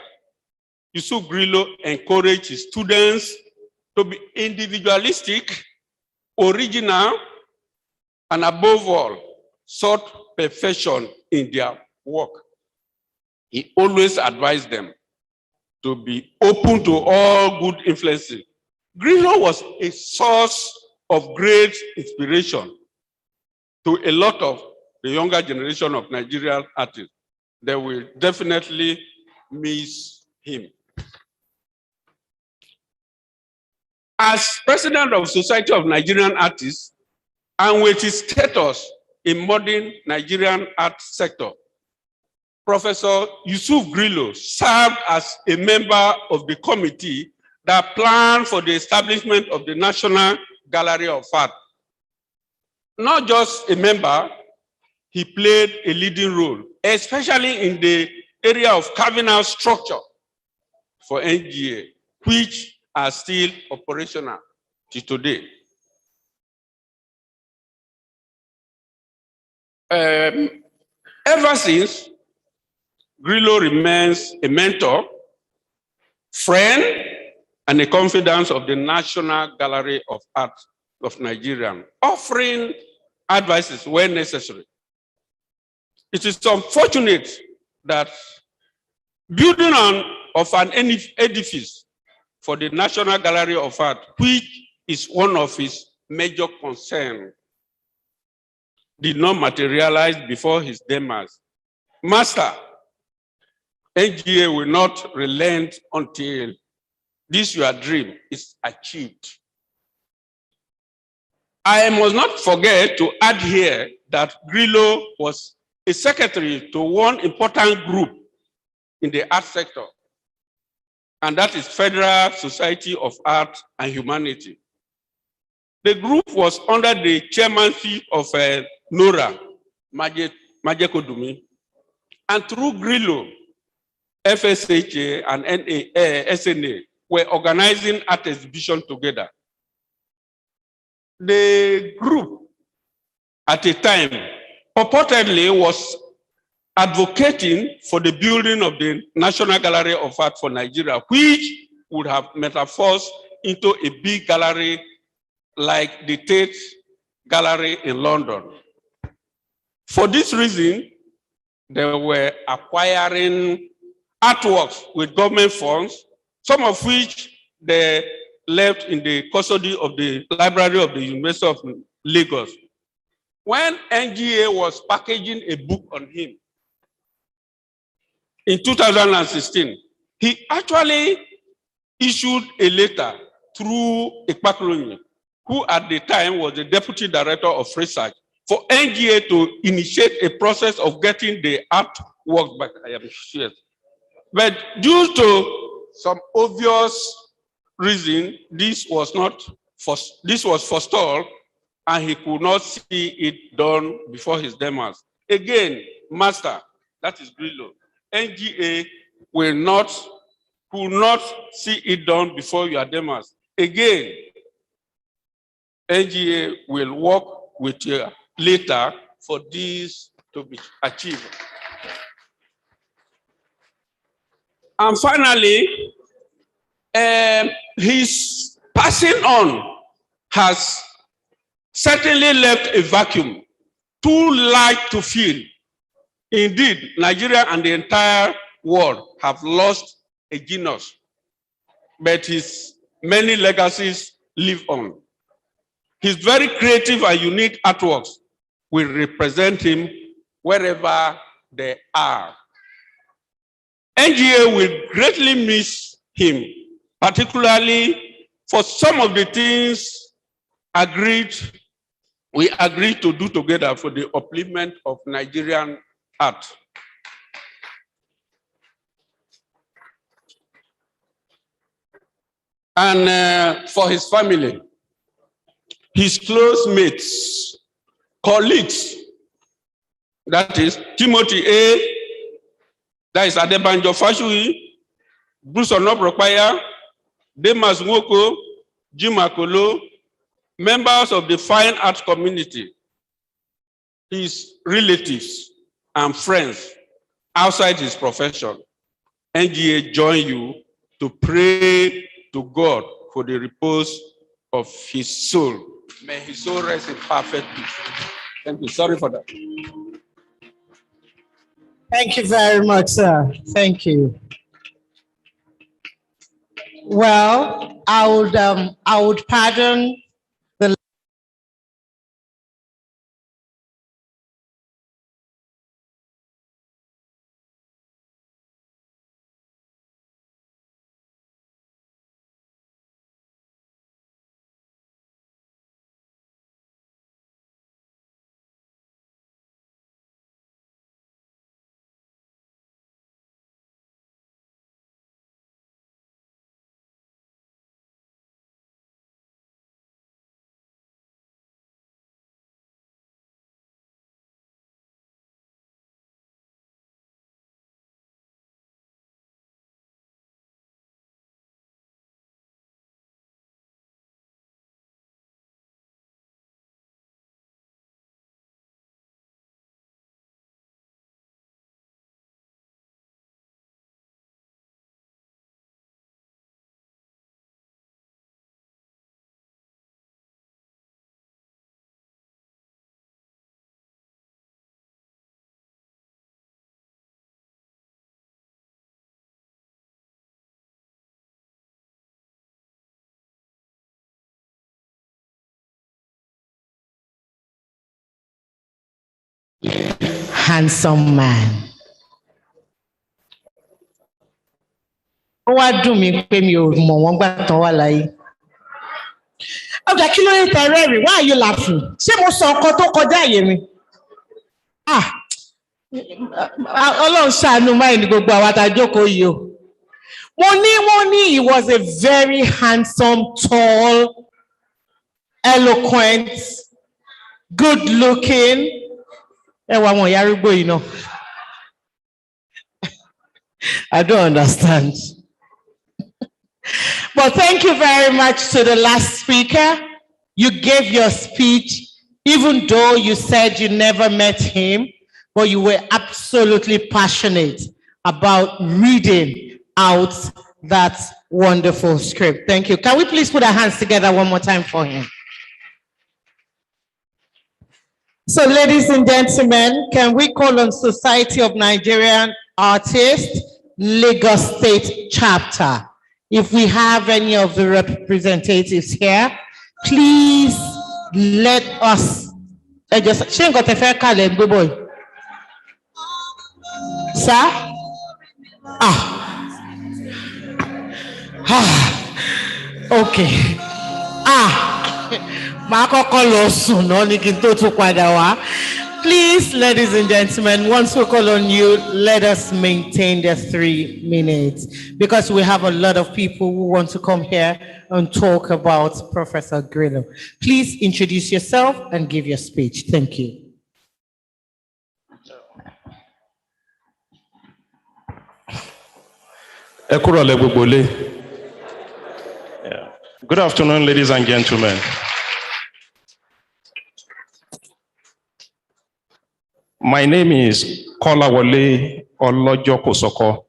Yusuf Grillo encouraged his students to be individualistic, original, and above all, sought perfection in their work. He always advised them to be open to all good influences. Grillo was a source of great inspiration to a lot of the younger generation of Nigerian artists. They will definitely miss him. As president of Society of Nigerian Artists, and with his status in modern Nigerian art sector, Professor Yusuf Grillo served as a member of the committee that planned for the establishment of the National Gallery of Art. Not just a member, he played a leading role, especially in the area of carving out structure for NGA, which are still operational to today. Ever since, Grillo remains a mentor, friend, and a confidant of the National Gallery of Art of Nigeria, offering advices when necessary. It is unfortunate that building of an edifice for the National Gallery of Art, which is one of his major concern did not materialize before his demise. Master, NGA will not relent until this your dream is achieved. I must not forget to add here that Grillo was a secretary to one important group in the art sector, and that is Federal Society of Art and Humanity. The group was under the chairmanship of Nora Majekodumi, and through Grillo, FSHA and SNA were organizing art exhibition together. The group at a time purportedly was advocating for the building of the National Gallery of Art for Nigeria, which would have metamorphosed into a big gallery like the Tate Gallery in London. For this reason, they were acquiring artworks with government funds, some of which they left in the custody of the Library of the University of Lagos. When NGA was packaging a book on him in 2016, he actually issued a letter through Ekpaklonyi, who at the time was the Deputy Director of Research, for NGA to initiate a process of getting the artwork back. I am sure. But due to some obvious reason, this was forestalled, and he could not see it done before his demise. Again, Master, that is Grillo, NGA could not see it done before your demise. Again, NGA will work with you later for this to be achieved. And finally, his passing on has certainly left a vacuum too large to fill. Indeed, Nigeria and the entire world have lost a genius, but his many legacies live on. His very creative and unique artworks will represent him wherever they are. NGA will greatly miss him, particularly for some of the things we agreed to do together for the upliftment of Nigerian art. And for his family, his close mates, colleagues, that is Timothy A., that is Adebanjo Fashui, Bruce Onobropaya, Demas Nwoko, Jim Akolo, members of the fine arts community, his relatives and friends outside his profession, NGA join you to pray to God for the repose of his soul. May his soul rest in perfect peace. Thank you. Sorry for that. Thank you very much, sir. Thank you. Well, I would pardon handsome man. Ó wá dùn mí pé mi ò mọ̀ wọ́n gbà tán wà láyé. Ọjà kí ló ń tẹ rẹ́rìn? Why are you laughing? Ṣé mo sọ ọkọ tó kọjá àyè mi? Ọlọ́run ṣàánú máa ní gbogbo àwọn àtàjókòó yìí o. Wọ́n ní he was a very handsome, tall, eloquent, good looking. Ẹ wá wọn ìyá arúgbó yìí náà. I don't understand. But thank you very much to the last speaker. You gave your speech, even though you said you never met him, but you were absolutely passionate about reading out that wonderful script. Thank you. Can we please put our hands together one more time for him? So, ladies and gentlemen, can we call on Society of Nigerian Artists, Lagos State Chapter? If we have any of the representatives here, please let us. Sir? Okay. Please, ladies and gentlemen, once we call on you, let us maintain the 3 minutes because we have a lot of people who want to come here and talk about Professor Grillo. Please introduce yourself and give your speech. Thank you. Good afternoon, ladies and gentlemen. My name is Kolawole Olojokosoko.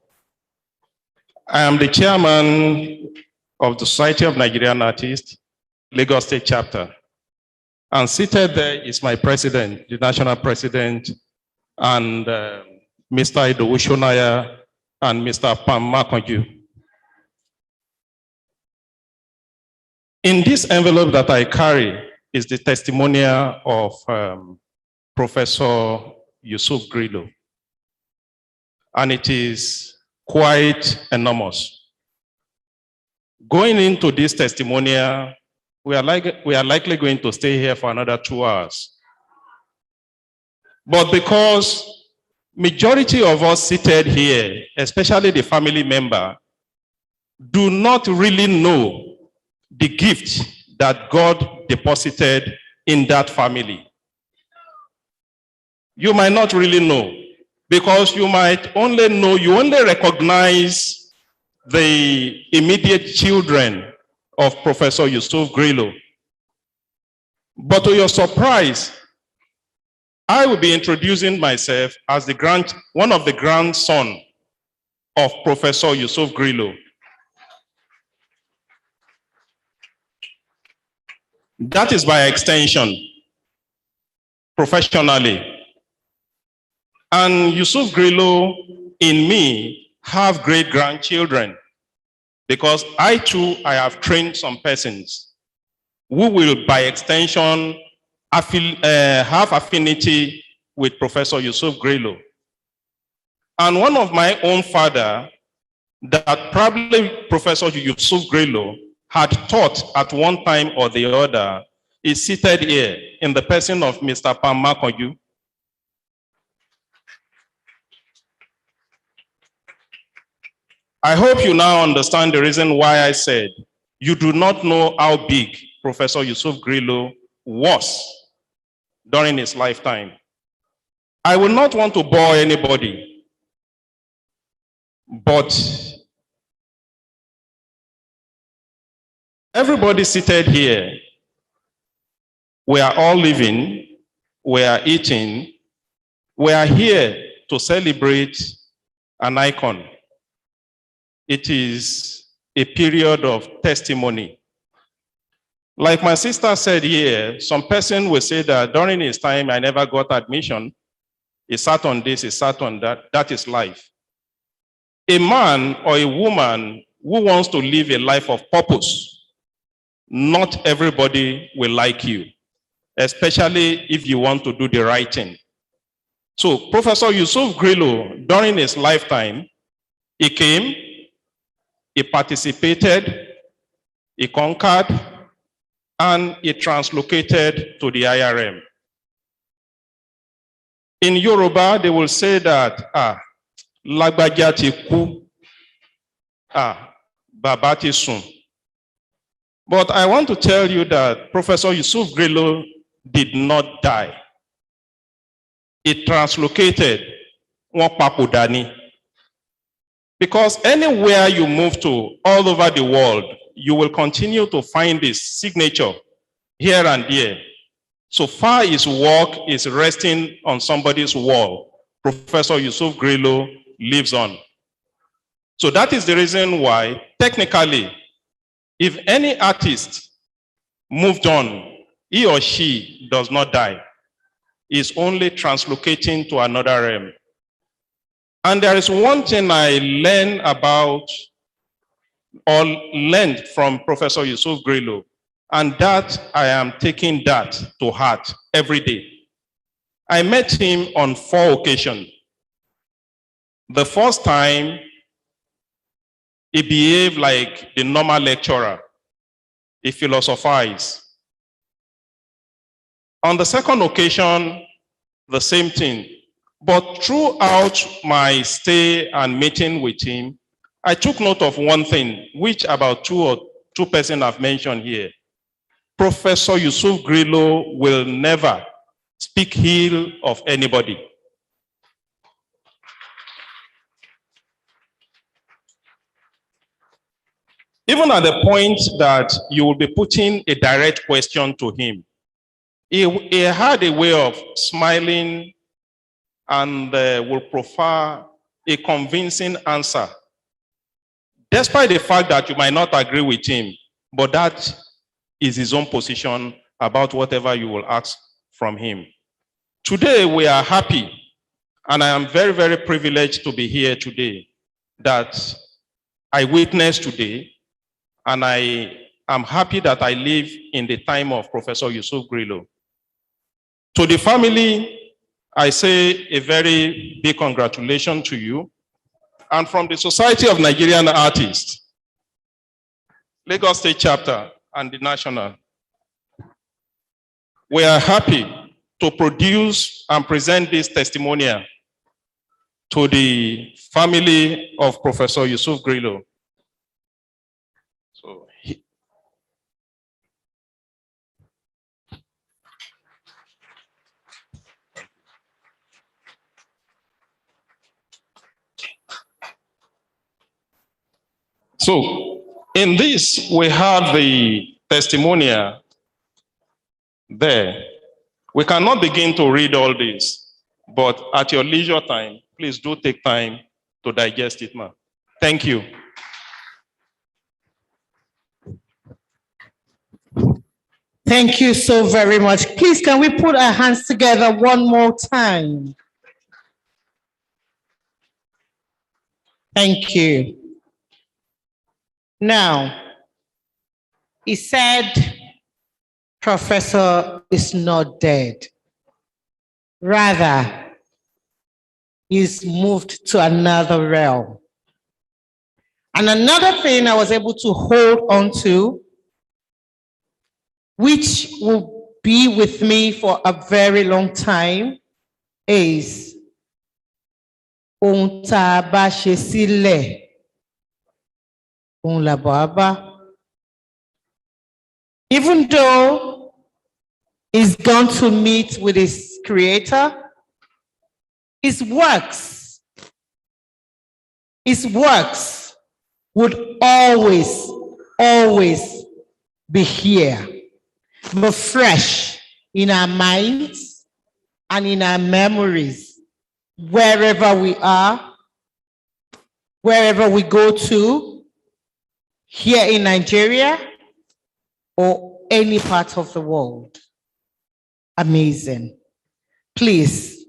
I am the chairman of the Society of Nigerian Artists, Lagos State Chapter. And seated there is my president, the national president, and Mr. FIDAU Shonaya and Mr. Pam Makonju. In this envelope that I carry is the testimonial of Professor Yusuf Grillo. And it is quite enormous. Going into this testimonial, we are likely going to stay here for another 2 hours. But because majority of us seated here, especially the family member, do not really know the gift that God deposited in that family. You might not really know, because you might only know, you only recognize the immediate children of Professor Yusuf Grillo. But to your surprise, I will be introducing myself as one of the grandson of Professor Yusuf Grillo. That is by extension, professionally. And Yusuf Grillo, in me, have great-grandchildren, because I have trained some persons who will, by extension, have affinity with Professor Yusuf Grillo. And one of my own father, that probably Professor Yusuf Grillo had taught at one time or the other, is seated here in the person of Mr. Pam Makonju. I hope you now understand the reason why I said you do not know how big Professor Yusuf Grillo was during his lifetime. I will not want to bore anybody, but everybody seated here, we are all living, we are eating, we are here to celebrate an icon. It is a period of testimony. Like my sister said here, some person will say that during his time, I never got admission. He sat on this, he sat on that. That is life. A man or a woman who wants to live a life of purpose, not everybody will like you, especially if you want to do the right thing. So Professor Yusuf Grillo, during his lifetime, he came, he participated, he conquered, and he translocated to the IRM. In Yoruba, they will say that, Lagbaja ti ku, Baba ti sun. But I want to tell you that Professor Yusuf Grillo did not die. He translocated wọ́n papòdà ni. Because anywhere you move to, all over the world, you will continue to find this signature here and there. So far his work is resting on somebody's wall. Professor Yusuf Grillo lives on. So that is the reason why, technically, if any artist moved on, he or she does not die. Is only translocating to another realm. And there is one thing I learned about or learned from Professor Yusuf Grillo, and that I am taking that to heart every day. I met him on 4 occasions. The first time, he behaved like the normal lecturer. He philosophized. On the second occasion, the same thing. But throughout my stay and meeting with him, I took note of one thing, which about two persons have mentioned here. Professor Yusuf Grillo will never speak ill of anybody. Even at the point that you will be putting a direct question to him, he had a way of smiling and will prefer a convincing answer. Despite the fact that you might not agree with him, but that is his own position about whatever you will ask from him. Today, we are happy, and I am very, very privileged to be here today, that I witnessed today, and I am happy that I live in the time of Professor Yusuf Grillo. To the family, I say a very big congratulations to you. And from the Society of Nigerian Artists, Lagos State Chapter and the National, we are happy to produce and present this testimonial to the family of Professor Yusuf Grillo. So in this, we have the testimonial there. We cannot begin to read all this, but at your leisure time, please do take time to digest it, ma'am. Thank you. Thank you so very much. Please, can we put our hands together one more time? Thank you. Now, he said, Professor is not dead. Rather, he's moved to another realm. And another thing I was able to hold on to, which will be with me for a very long time, is ohun tá a bá ṣe sílẹ̀, ohun làbọ̀ á bá. Even though he's gone to meet with his creator, his works would always, always be here, but fresh in our minds and in our memories, wherever we are, wherever we go to, here in Nigeria or any part of the world. Amazing. Please,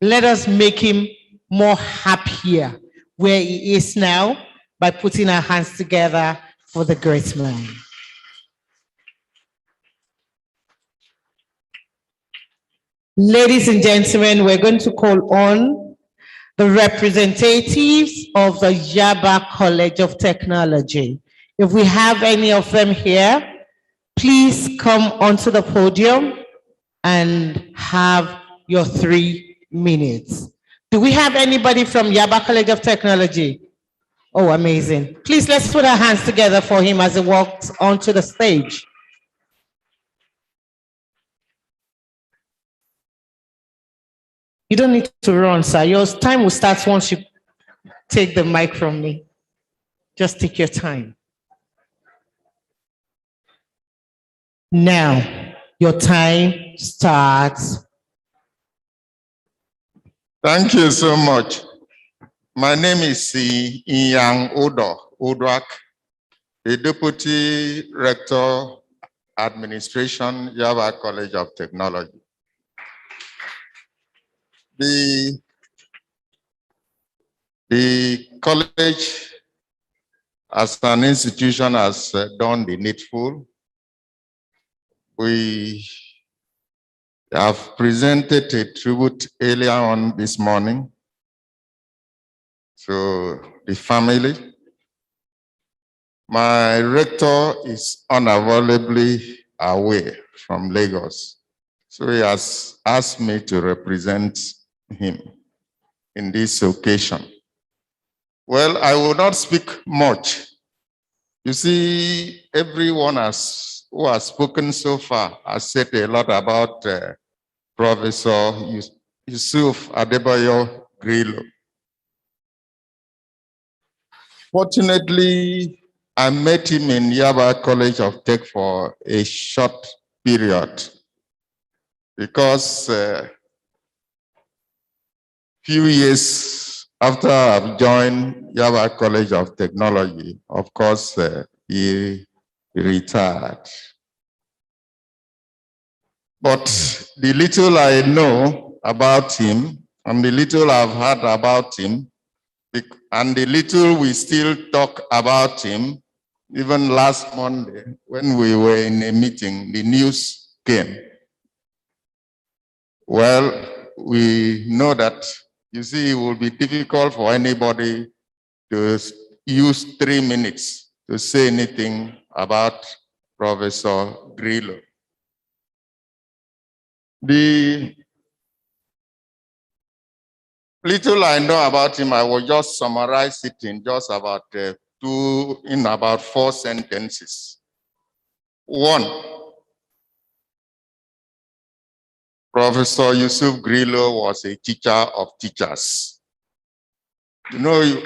let us make him more happier where he is now by putting our hands together for the great man. Ladies and gentlemen, we're going to call on the representatives of the Yaba College of Technology. If we have any of them here, please come onto the podium and have your 3 minutes. Do we have anybody from Yaba College of Technology? Oh, amazing. Please, let's put our hands together for him as he walks onto the stage. You don't need to run, sir. Your time will start once you take the mic from me. Just take your time. Now, your time starts. Thank you so much. My name is Inyang Odwak, the Deputy Rector, Administration, Yaba College of Technology. The college as an institution has done the needful. We have presented a tribute earlier on this morning to the family. My rector is unavoidably away from Lagos, so he has asked me to represent him in this occasion. Well, I will not speak much. You see, everyone who has spoken so far has said a lot about Professor Yusuf Adebayo Grillo. Fortunately, I met him in Yaba College of Tech for a short period because few years after I've joined Yaba College of Technology, of course, he retired. But the little I know about him and the little I've heard about him, and the little we still talk about him, even last Monday when we were in a meeting, the news came. Well, we know that, you see, it will be difficult for anybody to use 3 minutes to say anything about Professor Grillo. The little I know about him, I will just summarize it in just about about 4 sentences. 1, Professor Yusuf Grillo was a teacher of teachers. You know,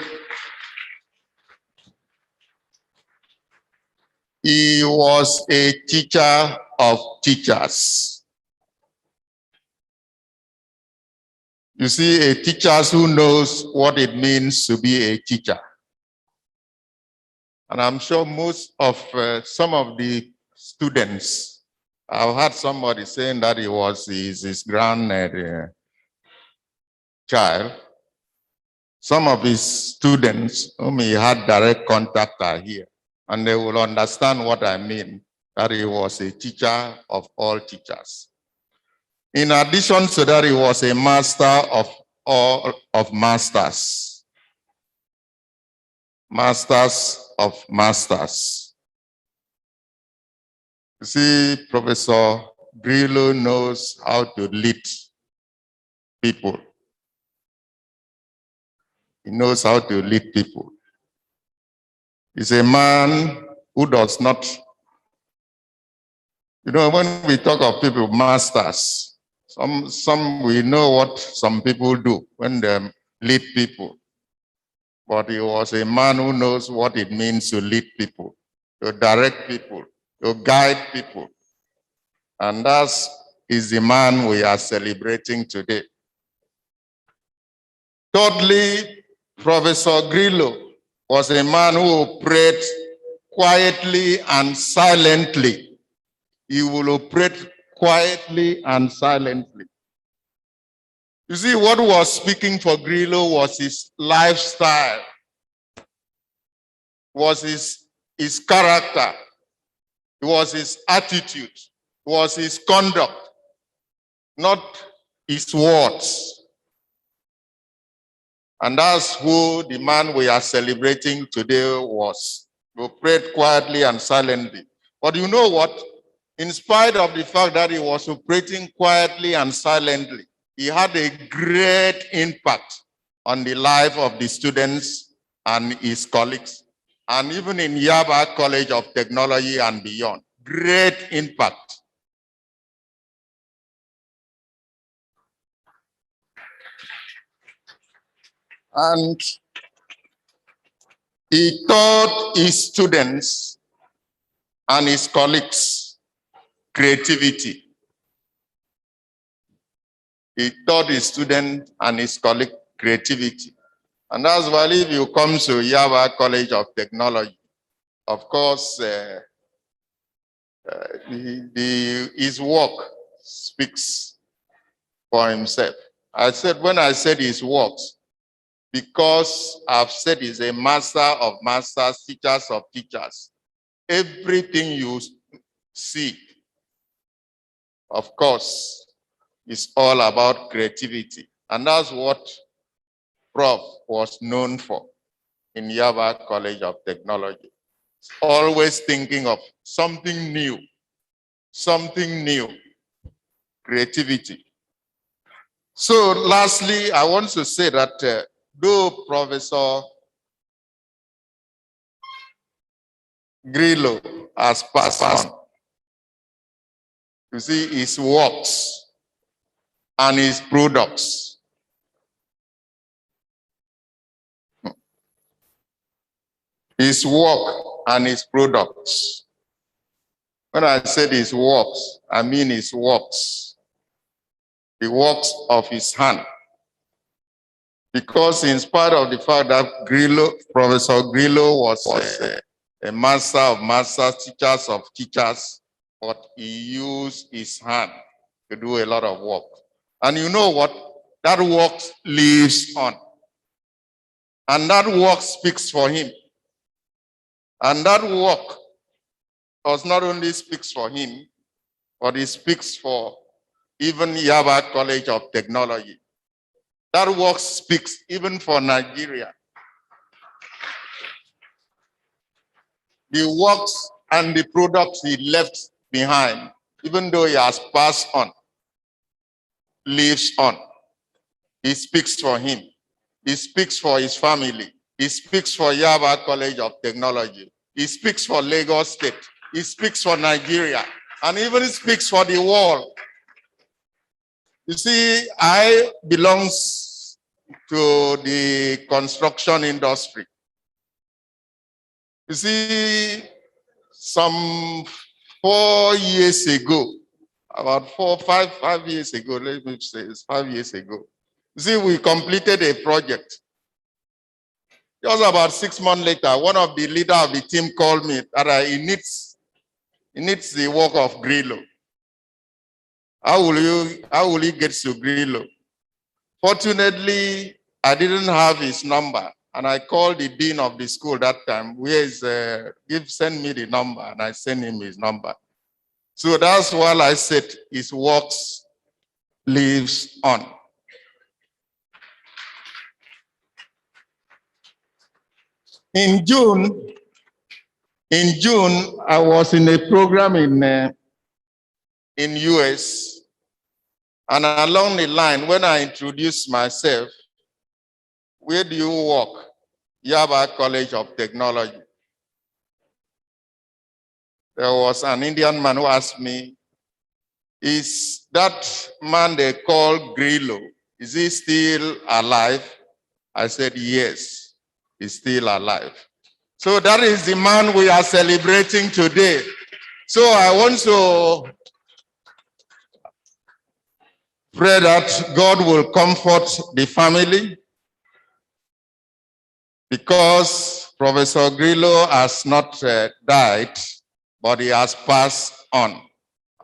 he was a teacher of teachers. You see, a teacher who knows what it means to be a teacher. And I'm sure most of some of the students, I've heard somebody saying that he was his grandchild. Some of his students whom he had direct contact are here, and they will understand what I mean, that he was a teacher of all teachers. In addition to that, he was a master of all of masters. Masters of masters. You see, Professor Grillo knows how to lead people. He knows how to lead people. He's a man who does not, you know, when we talk of people, masters, some we know what some people do when they lead people. But he was a man who knows what it means to lead people, to direct people, to guide people. And that is the man we are celebrating today. Thirdly, Professor Grillo was a man who prayed quietly and silently. He will operate quietly and silently. You see, what was speaking for Grillo was his lifestyle, was his character, was his attitude, was his conduct, not his words. And that's who the man we are celebrating today was. We prayed quietly and silently. But you know what? In spite of the fact that he was operating quietly and silently, he had a great impact on the life of the students and his colleagues, and even in Yaba College of Technology and beyond. Great impact. And he taught his students and his colleagues creativity. He taught his students and his colleagues creativity. And that's why if you come to Yaba College of Technology, of course, his work speaks for himself. When I said his works, because I've said he's a master of masters, teachers of teachers. Everything you see, of course, is all about creativity. And that's what Prof was known for in Yaba College of Technology. Always thinking of something new, creativity. So lastly, I want to say that though Professor Grillo has passed on, you see his works and his products. His work and his products. When I said his works, I mean his works. The works of his hand. Because in spite of the fact that Professor Grillo was a master of masters, teachers of teachers, but he used his hand to do a lot of work. And you know what? That work lives on. And that work speaks for him. And that work does not only speaks for him, but it speaks for even Yaba College of Technology. That work speaks even for Nigeria. The works and the products he left behind, even though he has passed on, lives on. He speaks for him. He speaks for his family. He speaks for Yaba College of Technology. He speaks for Lagos State. He speaks for Nigeria. And even speaks for the world. You see, I belong to the construction industry. You see, some 4 years ago, about 5 years ago, let me say it's 5 years ago. You see, we completed a project. Just about 6 months later, one of the leaders of the team called me that he needs the work of Grillo. How will he get to Grillo? Fortunately, I didn't have his number, and I called the dean of the school that time. Send me the number, and I sent him his number. So that's why I said his works lives on. In June, I was in a program in US, and along the line, when I introduced myself, where do you work? Yaba College of Technology. There was an Indian man who asked me, is that man they call Grillo, is he still alive? I said, yes, he's still alive. So that is the man we are celebrating today. So I want to pray that God will comfort the family, because Professor Grillo has not died, but he has passed on.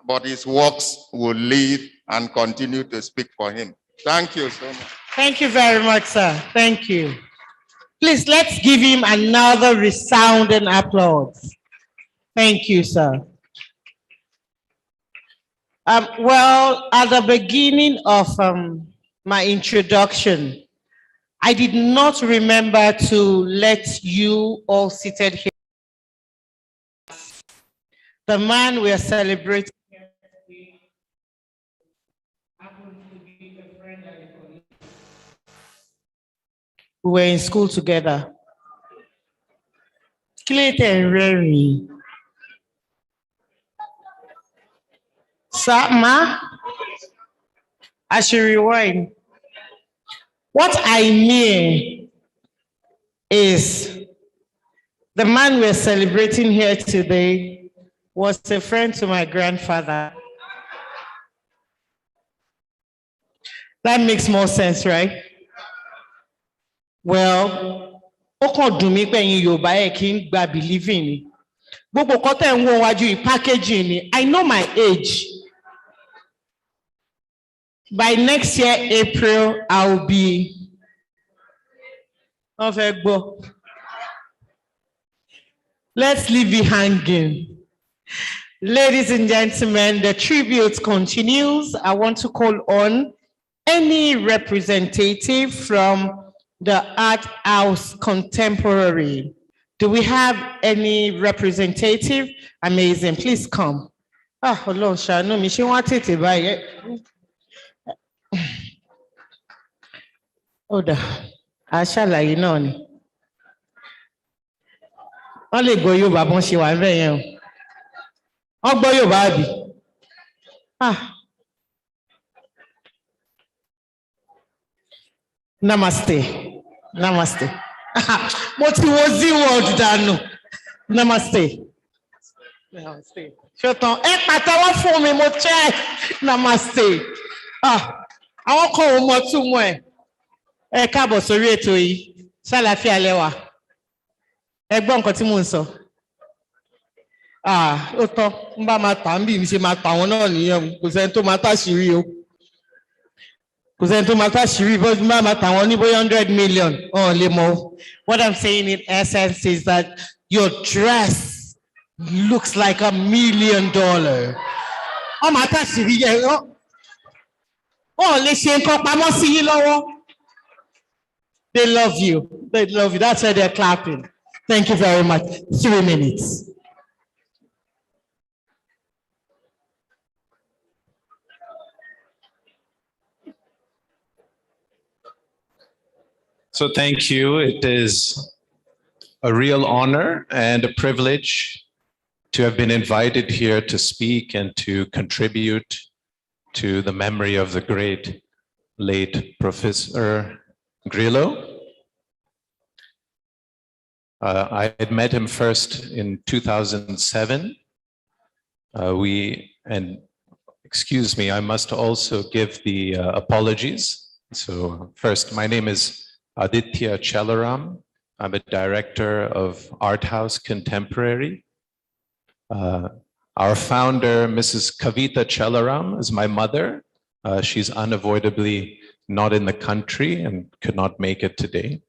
But his works will live and continue to speak for him. Thank you so much. Thank you very much, sir. Thank you. Please, let's give him another resounding applause. Thank you, sir. Well, at the beginning of my introduction, I did not remember to let you all seated here. The man we are celebrating happened to be a friend and a colleague. We were in school together. Clayton Rary. Sama, I should rewind. What I mean is the man we're celebrating here today was a friend to my grandfather. That makes more sense, right? Well, ó kàn dùn mí pé ẹ̀yin Yorùbá ẹ̀ kì í gba believing ni. Gbogbo nǹkan tẹ́ ń wò wájú yìí packaging ni. I know my age. By next year, April, I'll be let's leave it hanging. Ladies and gentlemen, the tribute continues. I want to call on any representative from the Art House Contemporary. Do we have any representative? Amazing, please come. Ah, Ọlọ́run ṣàánú mi, ṣé wọ́n á tètè báyìí? Oda, a ṣàlàyé náà ni. Wọ́n lè gbọ́ Yorùbá bọ́n ṣe wà níbẹ̀ yẹn o. Wọ́n gbọ́ Yorùbá àbí? Namaste. Namaste. Mo ti wo Z-word dànù. Namaste. Namaste. Ṣọ̀tàn ẹ pàtẹ́wọ́ fún mi mo try. Namaste. Àwọn kan ò mọ̀ túmọ̀ ẹ̀. Ẹ káàbọ̀ sórí ètò yìí. Ṣàlàáfíà lẹ́wà. Ẹ gbọ́ nǹkan tí mò ń sọ. Ó tán, ń bá máa tà ń bí mi ṣe máa tà wọ́n náà nìyẹn. Kò sẹ́ni tó máa táṣìírí o. Kò sẹ́ni tó máa táṣìírí bó ń bá máa tà wọ́n ní bóyá 100 million. Lè mọ̀. What I'm saying in essence is that your dress looks like $1 million. Ó máa táṣìírí yẹn. Lè ṣe nǹkan pamọ́ sí yín lọ́wọ́. They love you. They love you. That's why they're clapping. Thank you very much. 3 minutes. So thank you. It is a real honor and a privilege to have been invited here to speak and to contribute to the memory of the great late Professor Grillo. I had met him first in 2007. Excuse me, I must also give the apologies. So first, my name is Aditya Chelaram. I'm a director of Art House Contemporary. Our founder, Mrs. Kavita Chelaram, is my mother. She's unavoidably not in the country and could not make it today.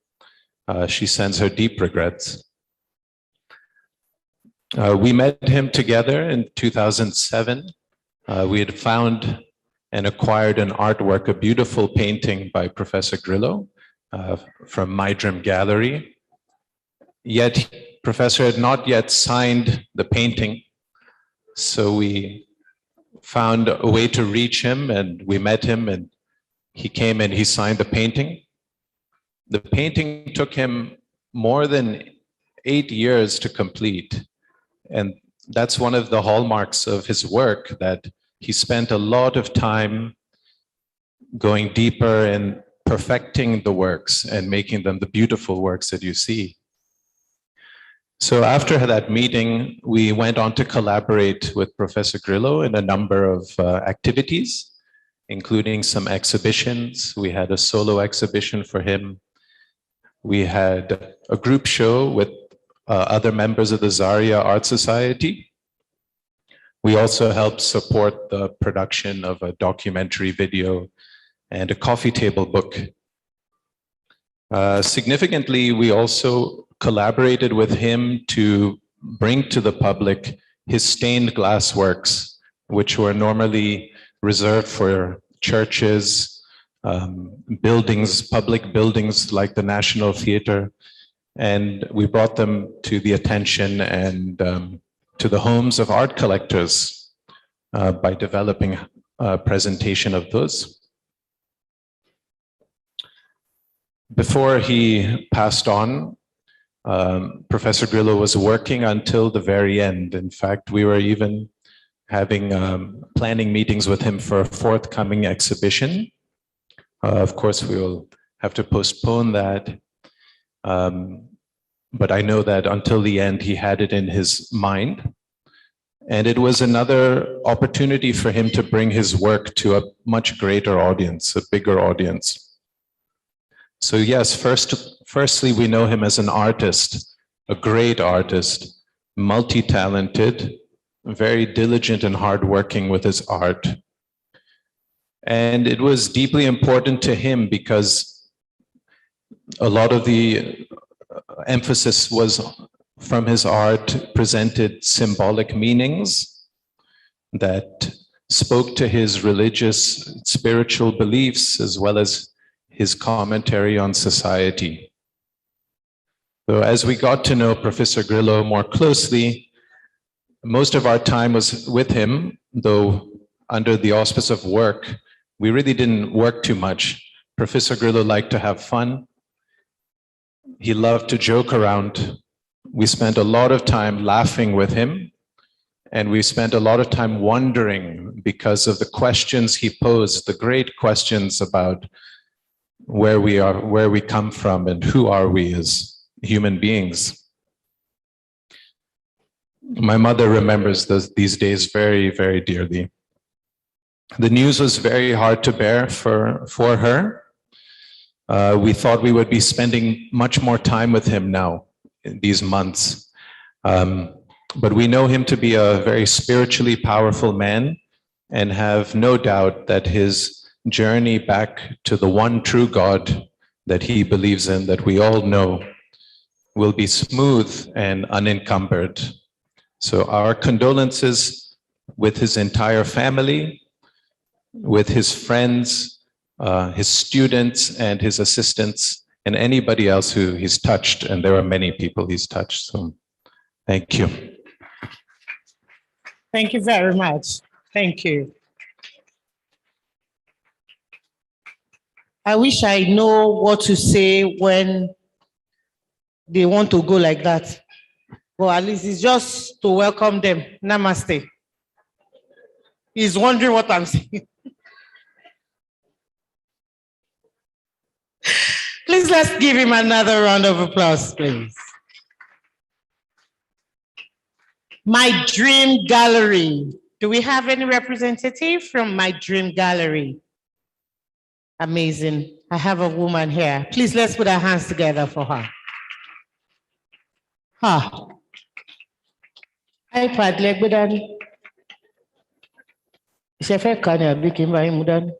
She sends her deep regrets. We met him together in 2007. We had found and acquired an artwork, a beautiful painting by Professor Grillo from Mydrim Gallery. Yet, Professor had not yet signed the painting. So we found a way to reach him and we met him and he came and he signed the painting. The painting took him more than 8 years to complete. And that's one of the hallmarks of his work, that he spent a lot of time going deeper and perfecting the works and making them the beautiful works that you see. So after that meeting, we went on to collaborate with Professor Grillo in a number of activities, including some exhibitions. We had a solo exhibition for him. We had a group show with other members of the Zaria Art Society. We also helped support the production of a documentary video and a coffee table book. Significantly, we also collaborated with him to bring to the public his stained glass works, which were normally reserved for churches, buildings, public buildings like the National Theater. And we brought them to the attention and to the homes of art collectors by developing a presentation of those. Before he passed on, Professor Grillo was working until the very end. In fact, we were even having planning meetings with him for a forthcoming exhibition. Of course, we will have to postpone that. But I know that until the end, he had it in his mind. And it was another opportunity for him to bring his work to a much greater audience, a bigger audience. So yes, firstly, we know him as an artist, a great artist, multi-talented, very diligent and hardworking with his art. And it was deeply important to him because a lot of the emphasis was from his art presented symbolic meanings that spoke to his religious, spiritual beliefs, as well as his commentary on society. So as we got to know Professor Grillo more closely, most of our time was with him, though under the auspice of work, we really didn't work too much. Professor Grillo liked to have fun. He loved to joke around. We spent a lot of time laughing with him, and we spent a lot of time wondering because of the questions he posed, the great questions about where we are, where we come from, and who are we as human beings. My mother remembers these days very, very dearly. The news was very hard to bear for her. We thought we would be spending much more time with him now in these months. But we know him to be a very spiritually powerful man and have no doubt that his journey back to the one true God that he believes in, that we all know, will be smooth and unencumbered. So our condolences with his entire family, with his friends, his students and his assistants, and anybody else who he's touched, and there are many people he's touched. So thank you. Thank you very much. Thank you. I wish I know what to say when they want to go like that. Well, at least it's just to welcome them. Namaste. He's wondering what I'm saying. Please, let's give him another round of applause, please. My Dream Gallery. Do we have any representative from My Dream Gallery? Amazing. I have a woman here. Please, let's put our hands together for her. Ha. iPad leg budani. Shefe kani abiki mbayi mudani.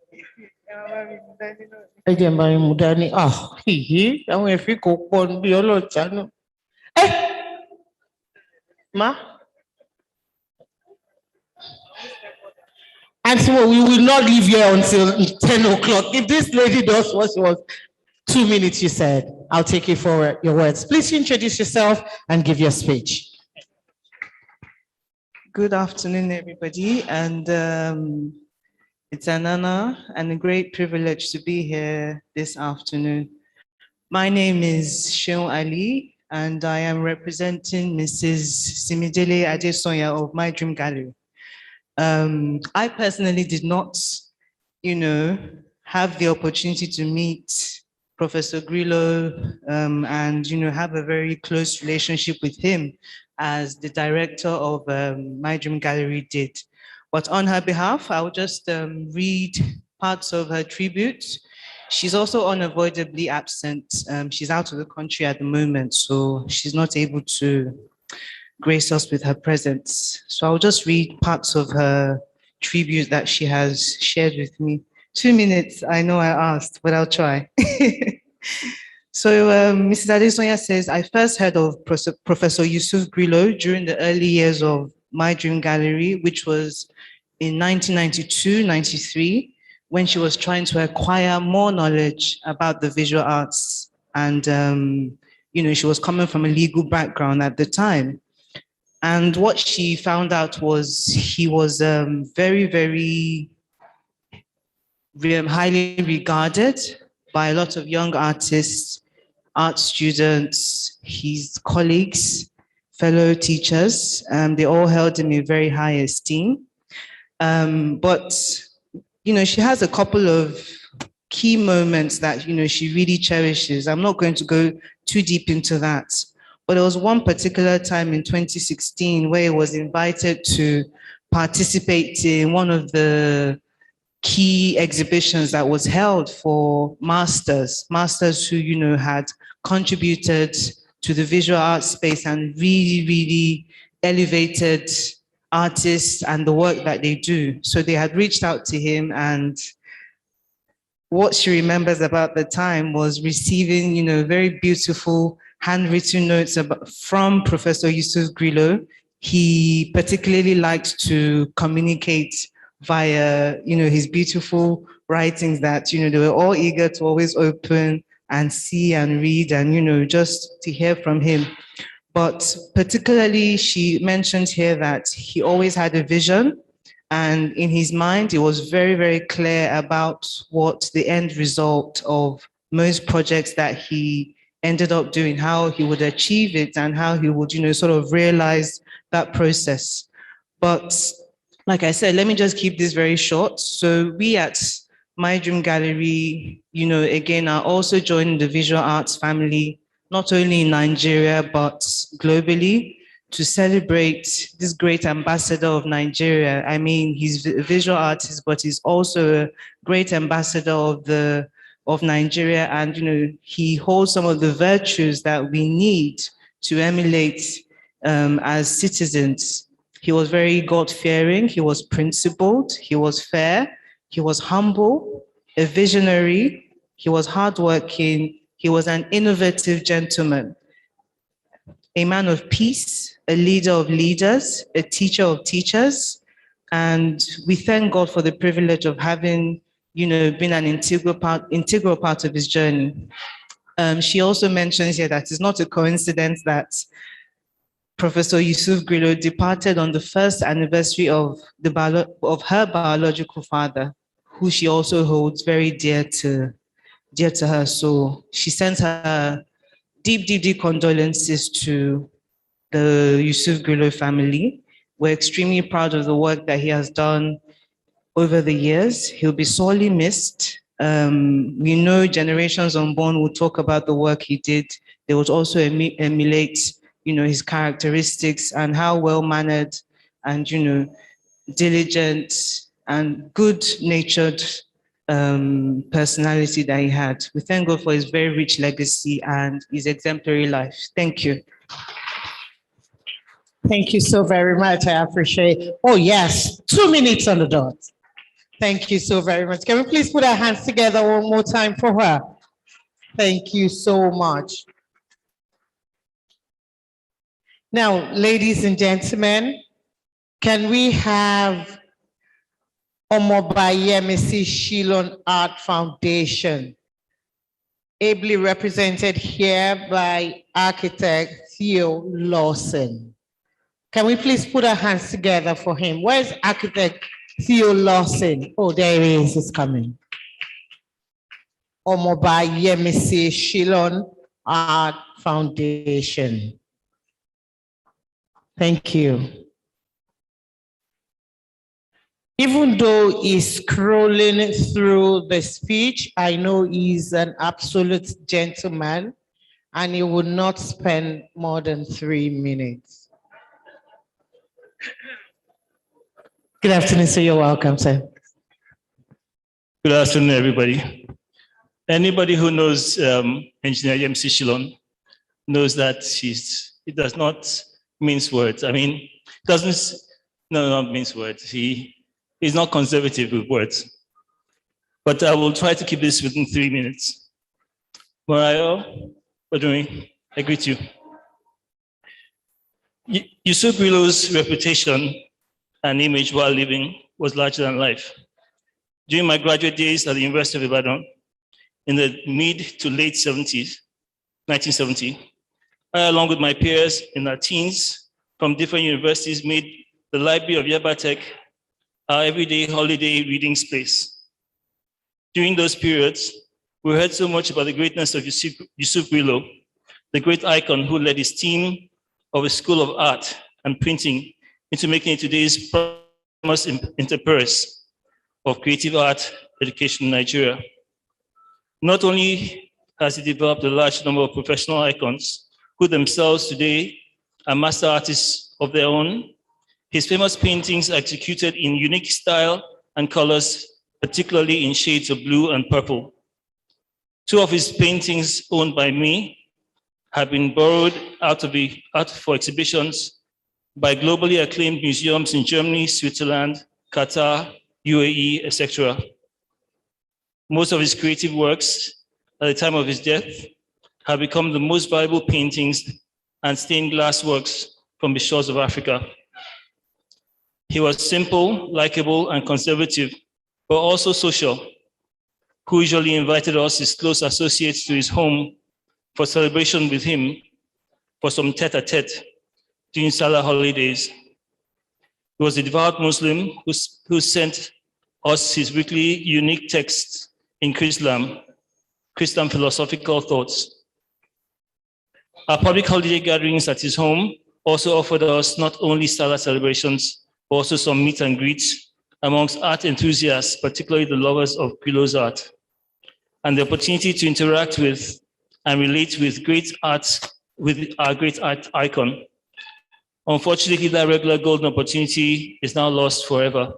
Eje mbayi mudani. Ah, hihi. Àwọn efi kò pọ̀ bí ọlọ́chanu. Ma. And so we will not leave here until 10 o'clock. If this lady does what she wants, 2 minutes, you said. I'll take you for your words. Please introduce yourself and give your speech. Good afternoon, everybody. And it's an honor and a great privilege to be here this afternoon. My name is Sheon Ali, and I am representing Mrs. Simidele Adesonya of My Dream Gallery. I personally did not, have the opportunity to meet Professor Grillo and, have a very close relationship with him as the director of My Dream Gallery did. But on her behalf, I'll just read parts of her tribute. She's also unavoidably absent. She's out of the country at the moment, so she's not able to grace us with her presence. So I'll just read parts of her tribute that she has shared with me. 2 minutes, I know I asked, but I'll try. So Mrs. Adesonya says, I first heard of Professor Yusuf Grillo during the early years of My Dream Gallery, which was in 1992-93, when she was trying to acquire more knowledge about the visual arts. And, she was coming from a legal background at the time. And what she found out was he was very, very highly regarded by a lot of young artists, art students, his colleagues, fellow teachers. They all held him in very high esteem. But she has a couple of key moments that, she really cherishes. I'm not going to go too deep into that. But there was one particular time in 2016 where he was invited to participate in one of the key exhibitions that was held for masters who, had contributed to the visual arts space and really, really elevated artists and the work that they do. So they had reached out to him, and what she remembers about the time was receiving, very beautiful handwritten notes from Professor Yusuf Grillo. He particularly liked to communicate via, his beautiful writings that, they were all eager to always open and see and read and, just to hear from him. But particularly, she mentioned here that he always had a vision, and in his mind, it was very, very clear about what the end result of most projects that he ended up doing, how he would achieve it and how he would, sort of realize that process. But like I said, let me just keep this very short. So we at My Dream Gallery, again, are also joining the visual arts family, not only in Nigeria, but globally, to celebrate this great ambassador of Nigeria. I mean, he's a visual artist, but he's also a great ambassador of Nigeria. And, he holds some of the virtues that we need to emulate as citizens. He was very God-fearing, he was principled, he was fair, he was humble, a visionary, he was hardworking, he was an innovative gentleman, a man of peace, a leader of leaders, a teacher of teachers. And we thank God for the privilege of having, been an integral part of his journey. She also mentions here that it's not a coincidence that Professor Yusuf Grillo departed on the first anniversary of her biological father, who she also holds very dear to her. So she sends her deep condolences to the Yusuf Grillo family. We're extremely proud of the work that he has done over the years. He'll be sorely missed. We know generations unborn will talk about the work he did. They would also emulate, his characteristics and how well-mannered and, diligent and good-natured personality that he had. We thank God for his very rich legacy and his exemplary life. Thank you. Thank you so very much. I appreciate it. Oh, yes, 2 minutes on the dot. Thank you so very much. Can we please put our hands together one more time for her? Thank you so much. Now, ladies and gentlemen, can we have Omobayemisi Shilon Art Foundation, ably represented here by architect Theo Lawson. Can we please put our hands together for him? Where's architect Theo Lawson? Oh, there he is, he's coming. Omobayemisi Shilon Art Foundation. Thank you. Even though he's scrolling through the speech, I know he's an absolute gentleman and he would not spend more than 3 minutes. Good afternoon, sir. You're welcome, sir. Good afternoon, everybody. Anybody who knows Engineer Yemisi Shilon knows that he does not mince words. I mean, not mince words. He's not conservative with words. But I will try to keep this within 3 minutes. Morayo, Odori, I greet you. Yusuf Grillo's reputation and image while living was larger than life. During my graduate days at the University of Ibadan, in the mid to late 1970, I, along with my peers in our teens from different universities, made the Library of Yabatek our everyday holiday reading space. During those periods, we heard so much about the greatness of Yusuf Grillo, the great icon who led his team of a school of art and printing into making it today's famous enterprise of creative art education in Nigeria. Not only has he developed a large number of professional icons who themselves today are master artists of their own, his famous paintings are executed in unique style and colors, particularly in shades of blue and purple. Two of his paintings owned by me have been borrowed out for exhibitions by globally acclaimed museums in Germany, Switzerland, Qatar, UAE, etc. Most of his creative works at the time of his death have become the most valuable paintings and stained glass works from the shores of Africa. He was simple, likable, and conservative, but also social, who usually invited us, his close associates, to his home for celebration with him for some tete-a-tete during Salah holidays. He was a devout Muslim who sent us his weekly unique texts in Christian philosophical thoughts. Our public holiday gatherings at his home also offered us not only Salah celebrations, but also some meet and greets amongst art enthusiasts, particularly the lovers of Grillo's art, and the opportunity to interact with and relate with our great art icon. Unfortunately, that regular golden opportunity is now lost forever.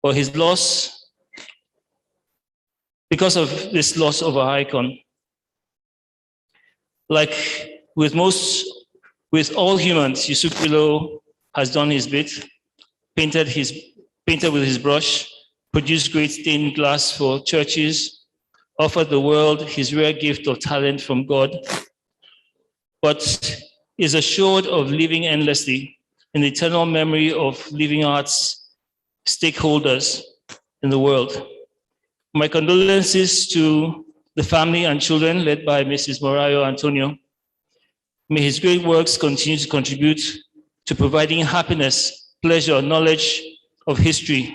But his loss, because of this loss of our icon, like with all humans, Yusuf Grillo has done his bit, painted with his brush, produced great stained glass for churches, offered the world his rare gift of talent from God, but is assured of living endlessly in the eternal memory of living arts stakeholders in the world. My condolences to the family and children led by Mrs. Morayo Antonio. May his great works continue to contribute to providing happiness, pleasure, knowledge of history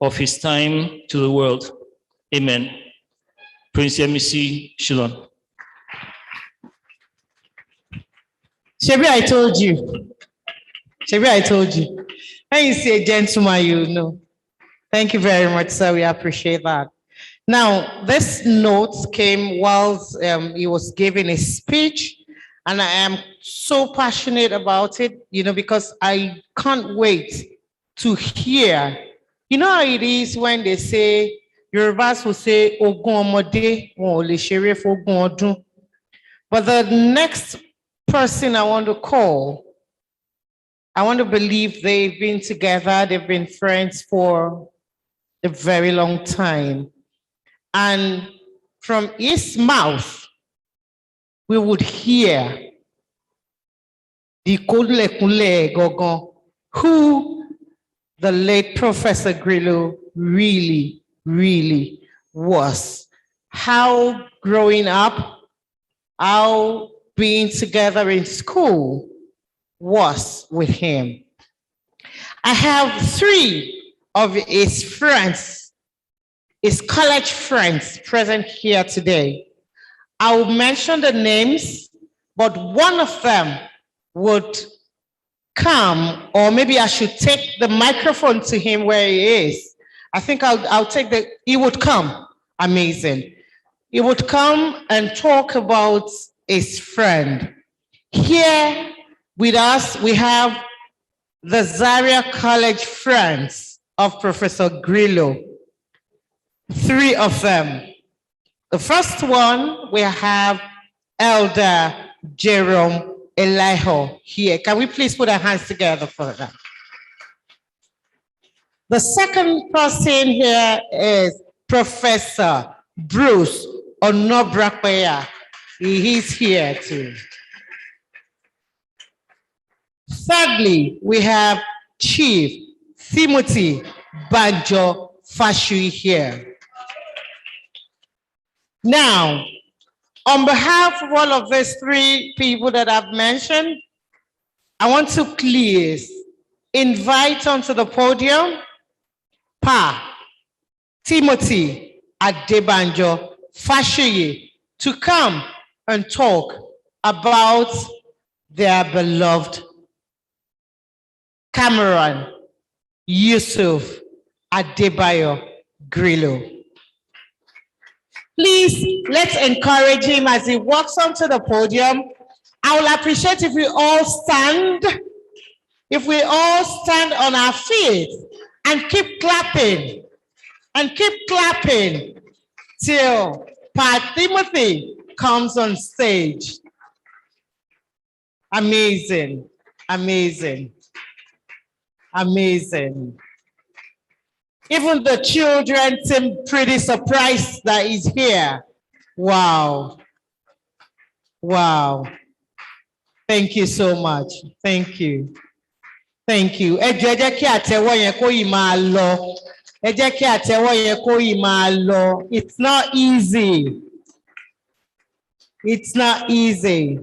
of his time to the world. Amen. Prince Yemisi Shillong. Shebi, I told you. When you say gentleman, you know. Thank you very much, sir. We appreciate that. Now, this note came whilst he was giving a speech, and I am so passionate about it, because I can't wait to hear. You know how it is when they say, Yorubas will say, Ogun omode, won le sere fogun odun. But the next person I want to call, I want to believe they've been together, they've been friends for a very long time. And from his mouth, we would hear the kule gogon, who the late Professor Grillo really, really was. How growing up, how being together in school was with him. I have three of his friends, his college friends present here today. I will mention the names, but one of them would come, or maybe I should take the microphone to him where he is. I think I'll take he would come. Amazing. He would come and talk about his friend. Here with us, we have the Zaria College friends of Professor Grillo. Three of them. The first one, we have Elder Jerome Eliho here. Can we please put our hands together for them? The second person here is Professor Bruce Onobrakweya. He's here too. Thirdly, we have Chief Timothy Banjo Fashui here. Now, on behalf of all of these three people that I've mentioned, I want to please invite onto the podium Pa Timothy Adebanjo Fashui to come and talk about their beloved Cameron Yusuf Adebayo Grillo. Please, let's encourage him as he walks onto the podium. I will appreciate if we all stand. If we all stand on our feet and keep clapping till Pat Timothy comes on stage. Amazing, amazing, amazing. Even the children seem pretty surprised that he's here. Wow. Wow. Thank you so much. Thank you. Thank you. Ẹ jẹ́ kí àtẹ́wọ́ yẹn kó yìí máa lọ. Ẹ jẹ́ kí àtẹ́wọ́ yẹn kó yìí máa lọ. It's not easy. It's not easy.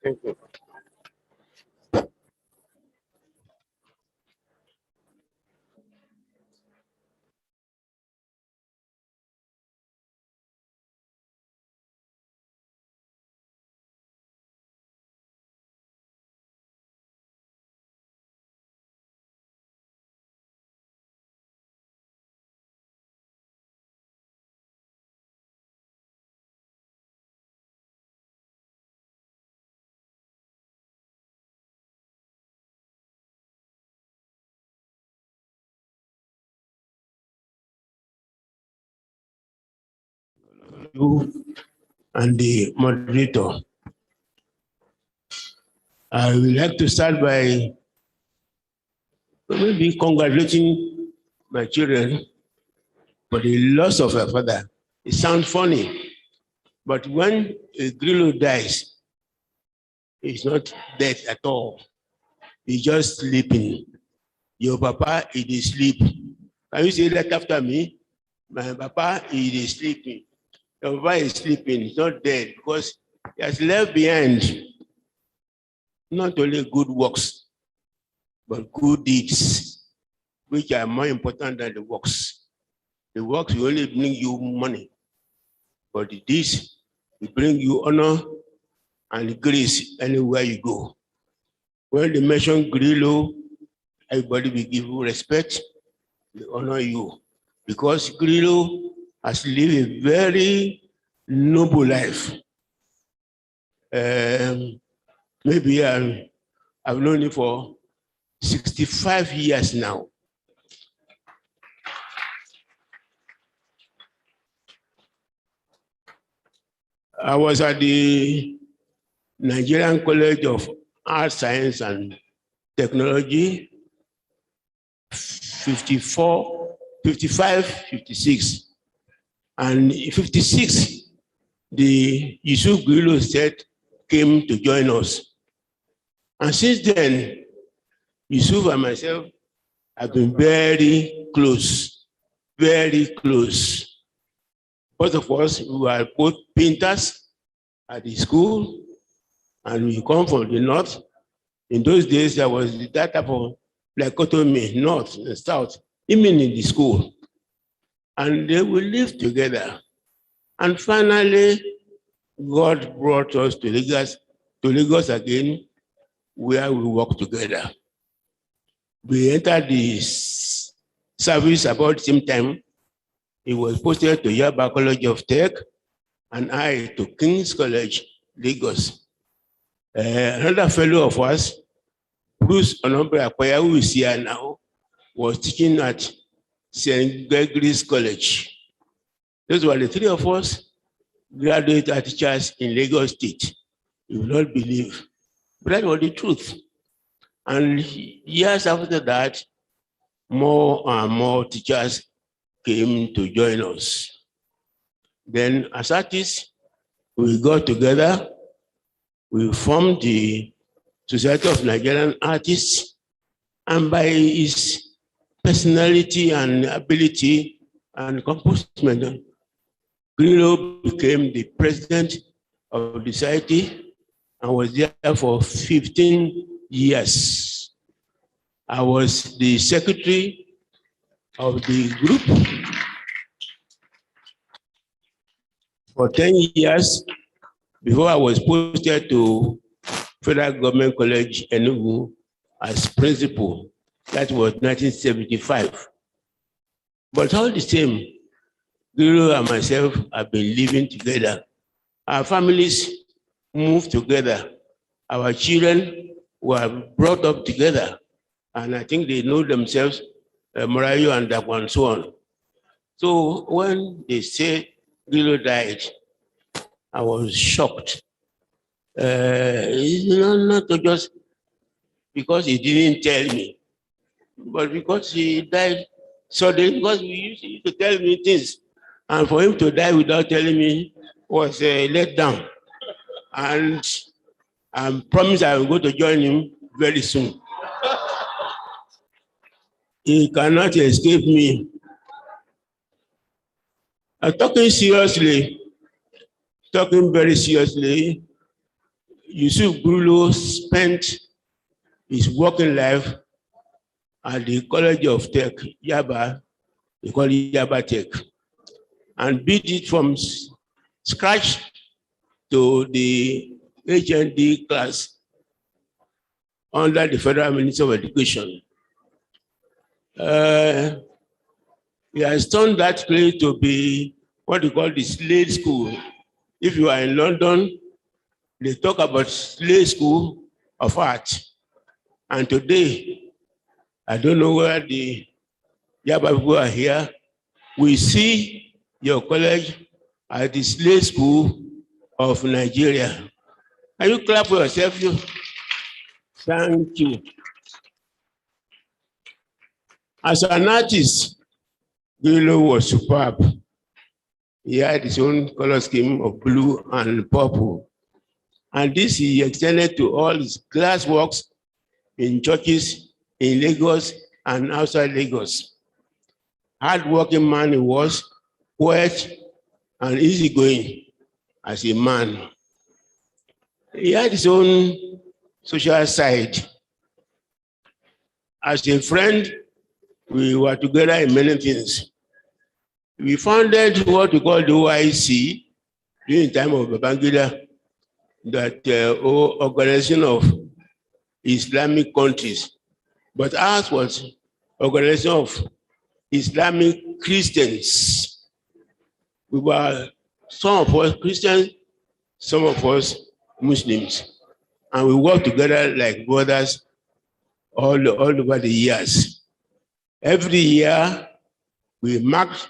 Thank you. You and the moderator. I would like to start by maybe congratulating my children for the loss of a father. It sounds funny, but when a Grillo dies, he's not dead at all. He's just sleeping. Your papa is asleep. Can you say that after me? My papa is sleeping. Your papa is sleeping, he's not dead, because he has left behind not only good works, but good deeds, which are more important than the works. The works will only bring you money, but the deeds will bring you honor and grace anywhere you go. When they mention Grillo, everybody will give you respect, they honor you, because Grillo has lived a very noble life. Maybe I've known him for 65 years now. I was at the Nigerian College of Art, Science and Technology, 55, 56. And in 56, the Yusuf Grillo set came to join us. And since then, Yusuf and myself have been very close, very close. Both of us, we were both painters at the school, and we come from the north. In those days, there was that type of dichotomy, north and south, even in the school. And they will live together. And finally, God brought us to Lagos again, where we work together. We entered the service about the same time. He was posted to Yaba College of Tech, and I to King's College, Lagos. Another fellow of us, Bruce Onombre Akwaya, who is here now, was teaching at St. Gregory's College. Those were the three of us, graduate teachers in Lagos State. You will not believe, but that was the truth. And years after that, more and more teachers came to join us. Then as artists, we got together, we formed the Society of Nigerian Artists, and by his personality and ability and accomplishment, Grillo became the president of the society and was there for 15 years. I was the secretary of the group for 10 years before I was posted to Federal Government College, Enugu, as principal. That was 1975. But all the same, Grillo and myself have been living together. Our families moved together. Our children were brought up together. And I think they know themselves, Morayo and Dakwa and so on. So when they said Grillo died, I was shocked. Not just because he didn't tell me, but because he died suddenly, because he used to tell me things. And for him to die without telling me was a letdown. And I promised I will go to join him very soon. He cannot escape me. I'm talking seriously, talking very seriously. Yusuf Grillo spent his working life at the College of Tech, Yaba, they call it Yaba Tech, and built it from scratch to the HND class under the Federal Ministry of Education. He has turned that place to be what we call the Slade School. If you are in London, they talk about Slade School of Art. And today, I don't know where the Yaba people are here. We see your college at the Slade School of Nigeria. Can you clap for yourself? Thank you. As an artist, Grillo was superb. He had his own color scheme of blue and purple. And this he extended to all his glass works in churches in Lagos and outside Lagos. Hard-working man he was, poet, and easygoing as a man. He had his own social side. As a friend, we were together in many things. We founded what we call the OIC during the time of Babangida, that organization of Islamic countries. But ours was organization of Islamic Christians. We were, some of us Christians, some of us Muslims. And we worked together like brothers all over the years. Every year, we marked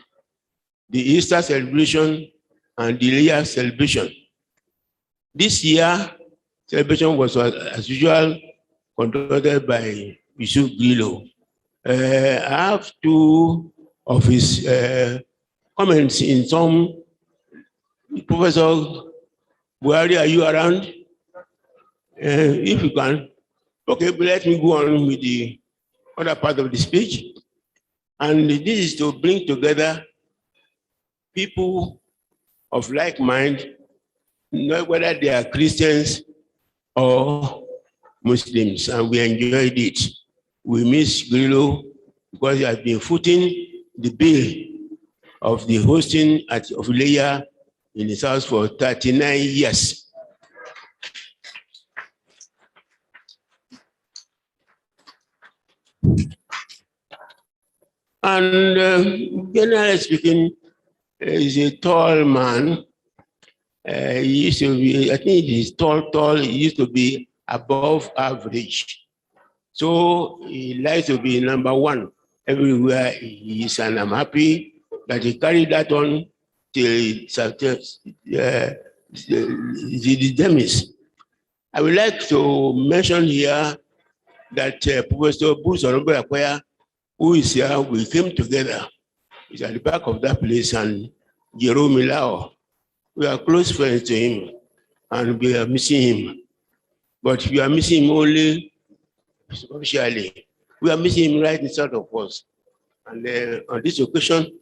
the Easter celebration and the Leah celebration. This year, celebration was, as usual, conducted by Yusuf Grillo. I have two of his comments in some. Professor Buhari, are you around? If you can. Okay, but let me go on with the other part of the speech. And this is to bring together people of like mind, not whether they are Christians or Muslims, and we enjoyed it. We miss Grillo because he has been footing the bill of the hosting of Leah in his house for 39 years. And generally speaking, he's a tall man. He used to be, I think he's tall, he used to be above average. So he likes to be number one everywhere he is, and I'm happy that he carried that on till the demise. I would like to mention here that Professor Bruce Onobo, who is here, we came together is at the back of that place, and Jerome Milao. We are close friends to him, and we are missing him. But we are missing him only officially. We are missing him right inside of us. And on this occasion,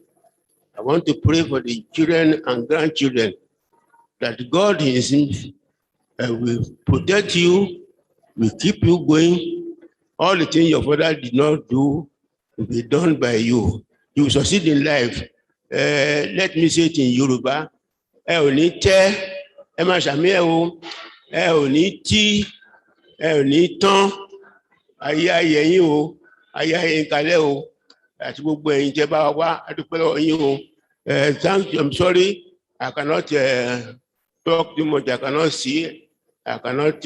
I want to pray for the children and grandchildren that God will protect you, will keep you going. All the things your father did not do will be done by you. You will succeed in life. Let me say it in Yoruba. Ẹ ò ní tẹ́, ẹ máa ṣàmì ẹ̀ o, ẹ ò ní tí, ẹ ò ní tán, ayé ayé yín o, ayé ayé kalẹ̀ o, àti gbogbo ẹ̀yin tẹ́ bá wá, a dúpẹ́ lọ́wọ́ yín o. Thank you, I'm sorry, I cannot talk too much, I cannot see, I cannot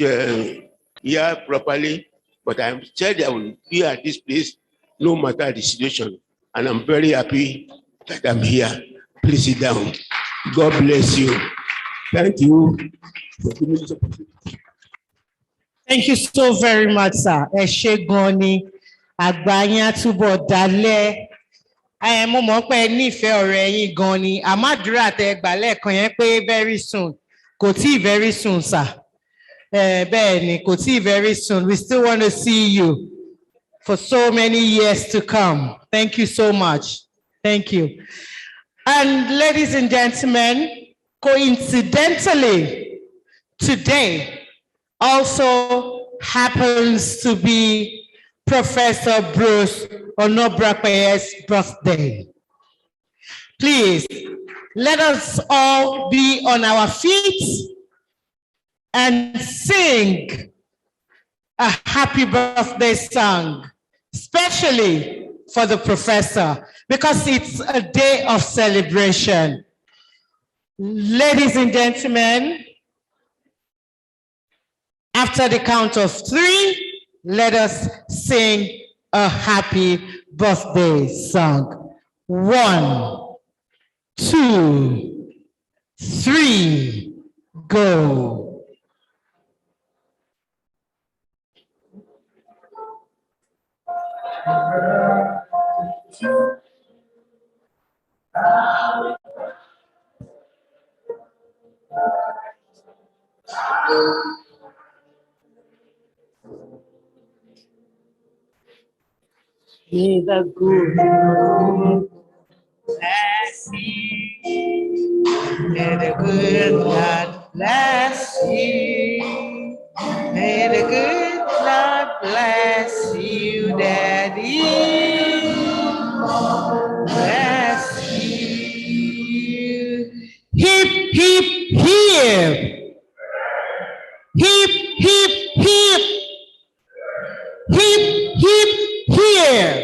hear properly, but I'm said I will be at this place no matter the situation, and I'm very happy that I'm here. Please sit down. God bless you. Thank you for giving me this opportunity. Thank you so very much, sir. Ẹ ṣé gan ni, àgbà yín á túbọ̀ dalẹ̀. Mo mọ̀ pé ẹ nífẹ̀ẹ́ ọ̀rẹ́ yín gan ni. Àmàdúrà tẹ gbà lẹ́ẹ̀kan yẹn pé very soon. Kò tí very soon, sir. Bẹ́ẹ̀ ni, kò tí very soon. We still want to see you for so many years to come. Thank you so much. Thank you. And ladies and gentlemen, coincidentally, today also happens to be Professor Bruce Onobrape's birthday. Please, let us all be on our feet and sing a happy birthday song, especially for the professor, because it's a day of celebration. Ladies and gentlemen, after the count of 3, let us sing a happy birthday song. 1, 2, 3, go. May the good bless you. May the good God bless you. May the good God bless you, Daddy. Bless you. Hip, hip, hip. Hip, hip, hip. Hip, hip, hip.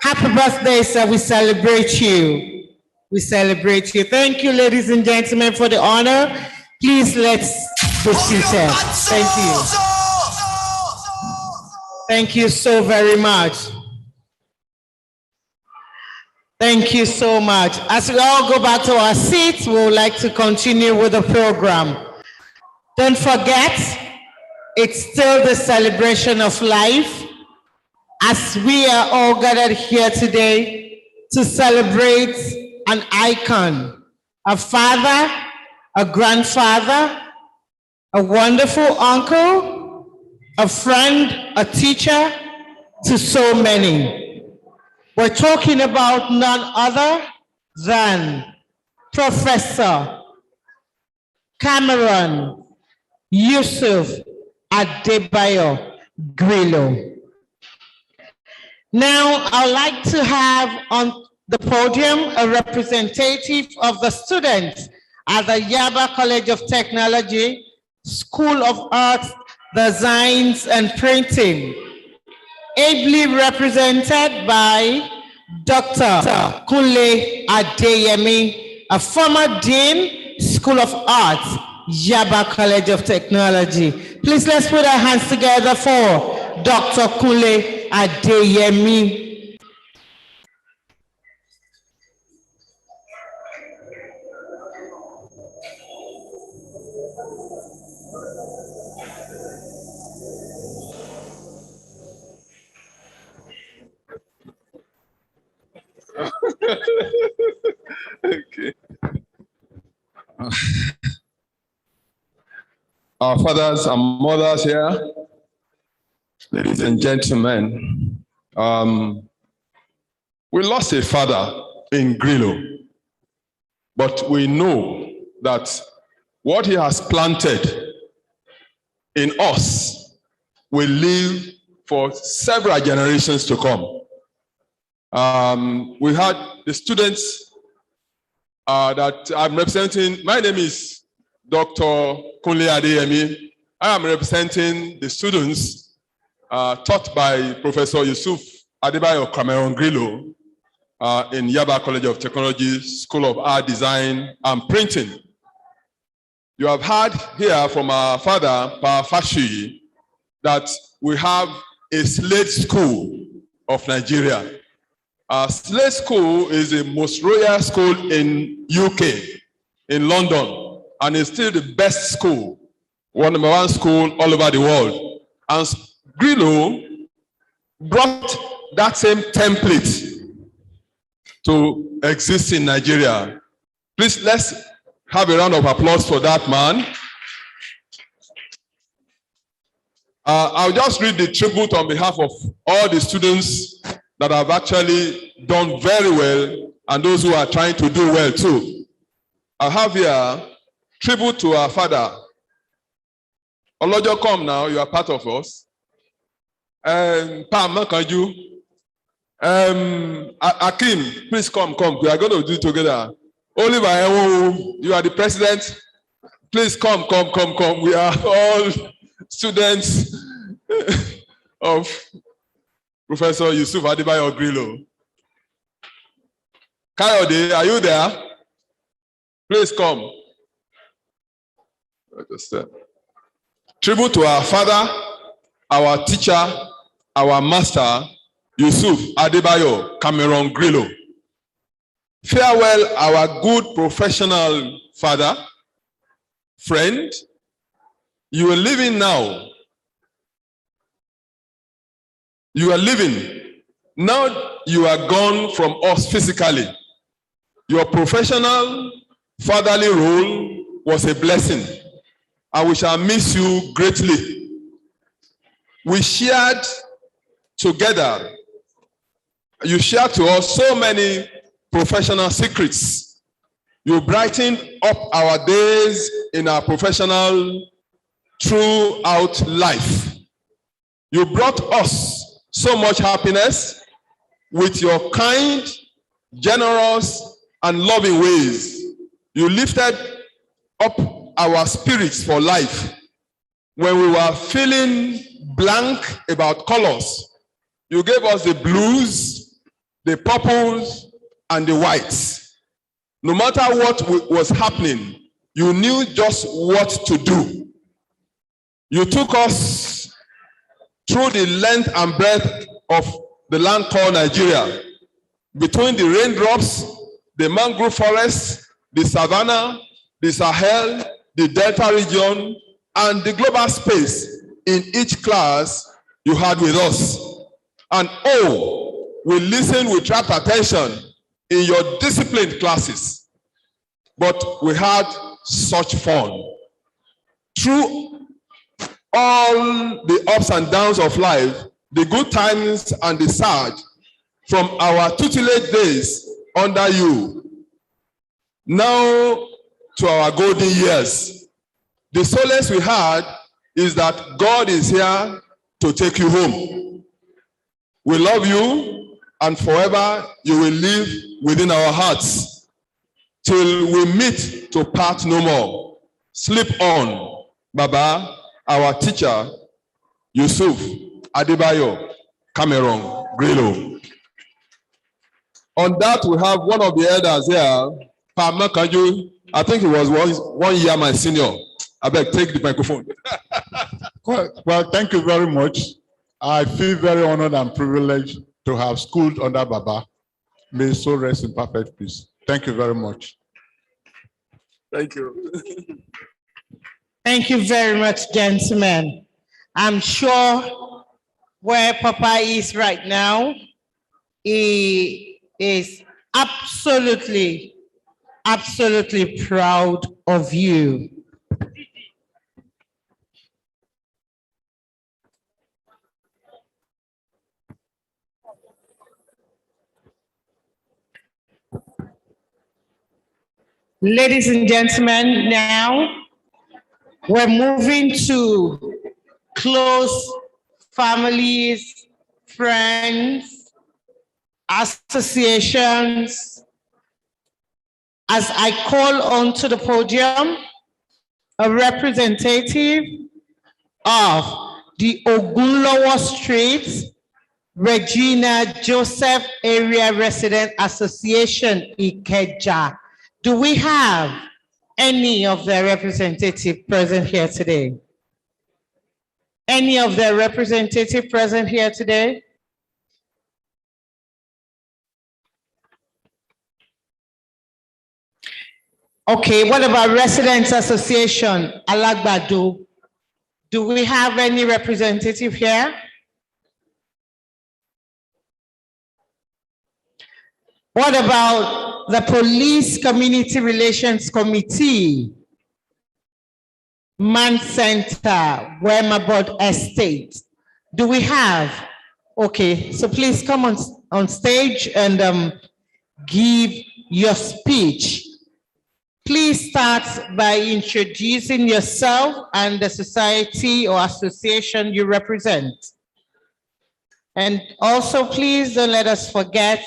Happy birthday, sir. We celebrate you. We celebrate you. Thank you, ladies and gentlemen, for the honor. Please, let's be seated. Thank you. Thank you so very much. Thank you so much. As we all go back to our seats, we would like to continue with the program. Don't forget, it's still the celebration of life, as we are all gathered here today to celebrate an icon, a father, a grandfather, a wonderful uncle, a friend, a teacher to so many. We're talking about none other than Professor Cameron Yusuf Adebayo Grillo. Now, I'd like to have on the podium a representative of the students at the Yaba College of Technology, School of Arts, Designs and Printing, ably represented by Dr. Kunle Adeyemi, a former Dean, School of Arts, Yaba College of Technology. Please let's put our hands together for Dr. Kunle Adeyemi. Okay. Our fathers and mothers here, ladies and gentlemen, we lost a father in Grillo, but we know that what he has planted in us will live for several generations to come. We had the students that I'm representing. My name is Dr. Kunle Adeyemi. I am representing the students taught by Professor Yusuf Adebayo Cameron Grillo in Yaba College of Technology, School of Art, Design, and Printing. You have heard here from our father, Pa Fashi, that we have a slate school of Nigeria. Slate School is the most royal school in UK, in London, and it's still the best school, number one school all over the world. And Grillo brought that same template to exist in Nigeria. Please, let's have a round of applause for that man. I'll just read the tribute on behalf of all the students that have actually done very well and those who are trying to do well too. I have here tribute to our father. Olojo, come now, you are part of us. Pam Makanju. Akim, please come. We are going to do it together. Oliver, you are the president. Please come. We are all students of Professor Yusuf Adebayo Grillo. Kayode, are you there? Please come. Tribute to our father, our teacher, our master, Yusuf Adebayo Cameron Grillo. Farewell, our good professional father, friend. You are living now. You are living. Now you are gone from us physically. Your professional fatherly role was a blessing, and we shall miss you greatly. We shared together. You shared to us so many professional secrets. You brightened up our days in our professional throughout life. You brought us so much happiness with your kind, generous, and loving ways. You lifted up our spirits for life. When we were feeling blank about colors, you gave us the blues, the purples, and the whites. No matter what was happening, you knew just what to do. You took us through the length and breadth of the land called Nigeria, between the raindrops, the mangrove forests, the savannah, the Sahel, the Delta region, and the global space in each class you had with us. And we listened with rapt attention in your disciplined classes. But we had such fun. Through all the ups and downs of life, the good times and the sad, from our tutelage days under you, now to our golden years, the solace we had is that God is here to take you home. We love you, and forever you will live within our hearts till we meet to part no more. Sleep on, Baba, our teacher, Yusuf Adebayo Cameron Grillo. On that, we have one of the elders here, Pa Makanju. I think he was one year my senior. I beg, take the microphone. Well, thank you very much. I feel very honored and privileged to have schooled under Baba. May his soul rest in perfect peace. Thank you very much. Thank you. Thank you very much, gentlemen. I'm sure where Papa is right now, he is absolutely absolutely proud of you. Ladies and gentlemen, now we're moving to close families, friends, associations. As I call onto the podium a representative of the Ogunlowo Street Regina Joseph Area Resident Association, Ikeja. Do we have any of their representative present here today? Any of their representative present here today? Okay, what about Residents Association, Alagbado? Do we have any representative here? What about the Police Community Relations Committee, Man Center, Wemabod Estate? Do we have? Okay, so please come on stage and give your speech. Please start by introducing yourself and the society or association you represent. And also, please don't let us forget,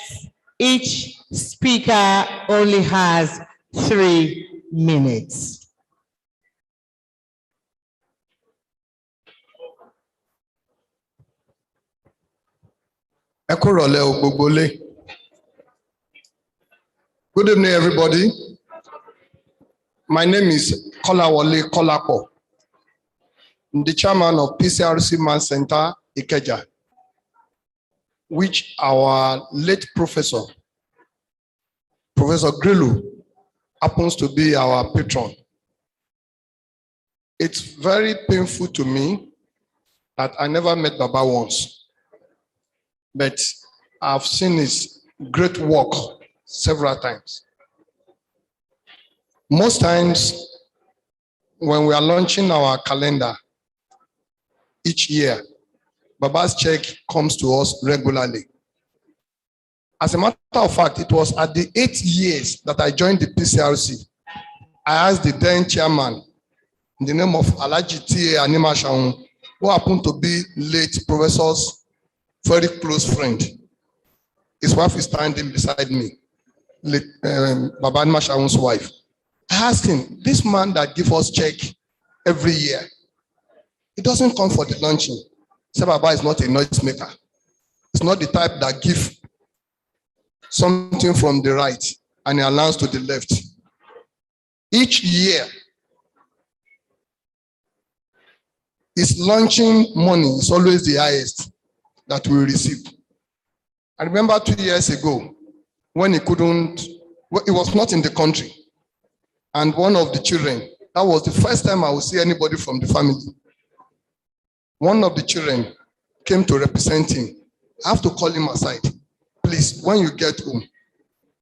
each speaker only has 3 minutes. Good evening, everybody. My name is Kolawole Kolapo. I'm the chairman of PCRC Man Center, Ikeja, which our late professor, Professor Grillo, happens to be our patron. It's very painful to me that I never met Baba once, but I've seen his great work several times. Most times, when we are launching our calendar each year, Baba's check comes to us regularly. As a matter of fact, it was at the 8 years that I joined the PCRC. I asked the then chairman, in the name of Alaji T.A. Animashaun, who happened to be late professor's very close friend. His wife is standing beside me, Baba Animashaun's wife. I asked him, this man that gives us check every year, he doesn't come for the launching. He said, Baba is not a noisemaker. It's not the type that gives something from the right and he allows to the left. Each year, his launching money is always the highest that we receive. I remember 2 years ago when he was not in the country. And one of the children, that was the first time I would see anybody from the family. One of the children came to represent him. I have to call him aside. Please, when you get home,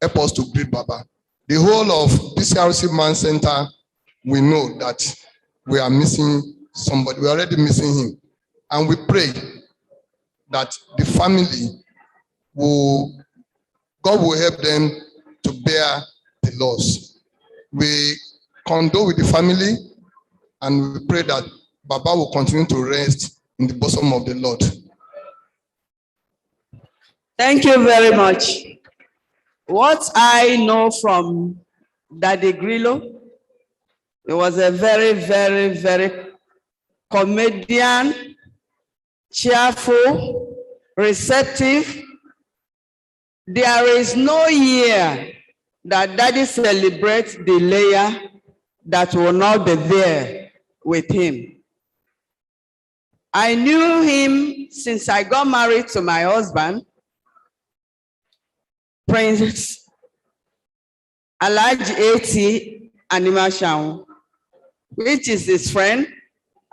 help us to greet Baba. The whole of PCRC Man Center, we know that we are missing somebody. We're already missing him. And we pray that the family God will help them to bear the loss. We condole with the family and we pray that Baba will continue to rest in the bosom of the Lord. Thank you very much. What I know from Daddy Grillo, he was a very, very, very comedian, cheerful, receptive. There is no year that Daddy celebrates the layer that will not be there with him. I knew him since I got married to my husband, Prince Alaji A.T. Animashaun, which is his friend,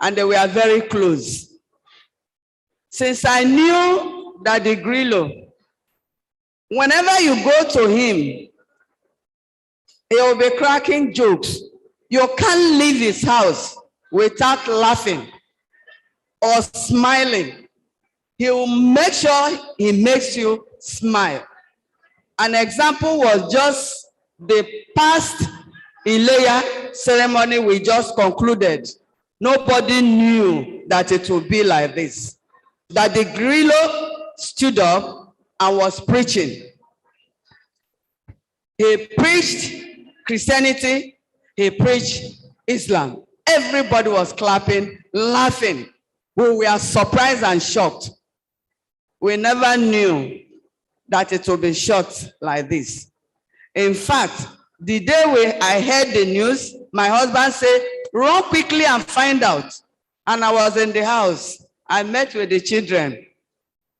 and they were very close. Since I knew Daddy Grillo, whenever you go to him, He will be cracking jokes. You can't leave his house without laughing or smiling. He will make sure he makes you smile. An example was just the past Ileya ceremony we just concluded. Nobody knew that it would be like this. That the Grillo stood up and was preaching. He preached Christianity, he preached Islam. Everybody was clapping, laughing. We were surprised and shocked. We never knew that it would be shot like this. In fact, the day I heard the news, my husband said, run quickly and find out. And I was in the house. I met with the children.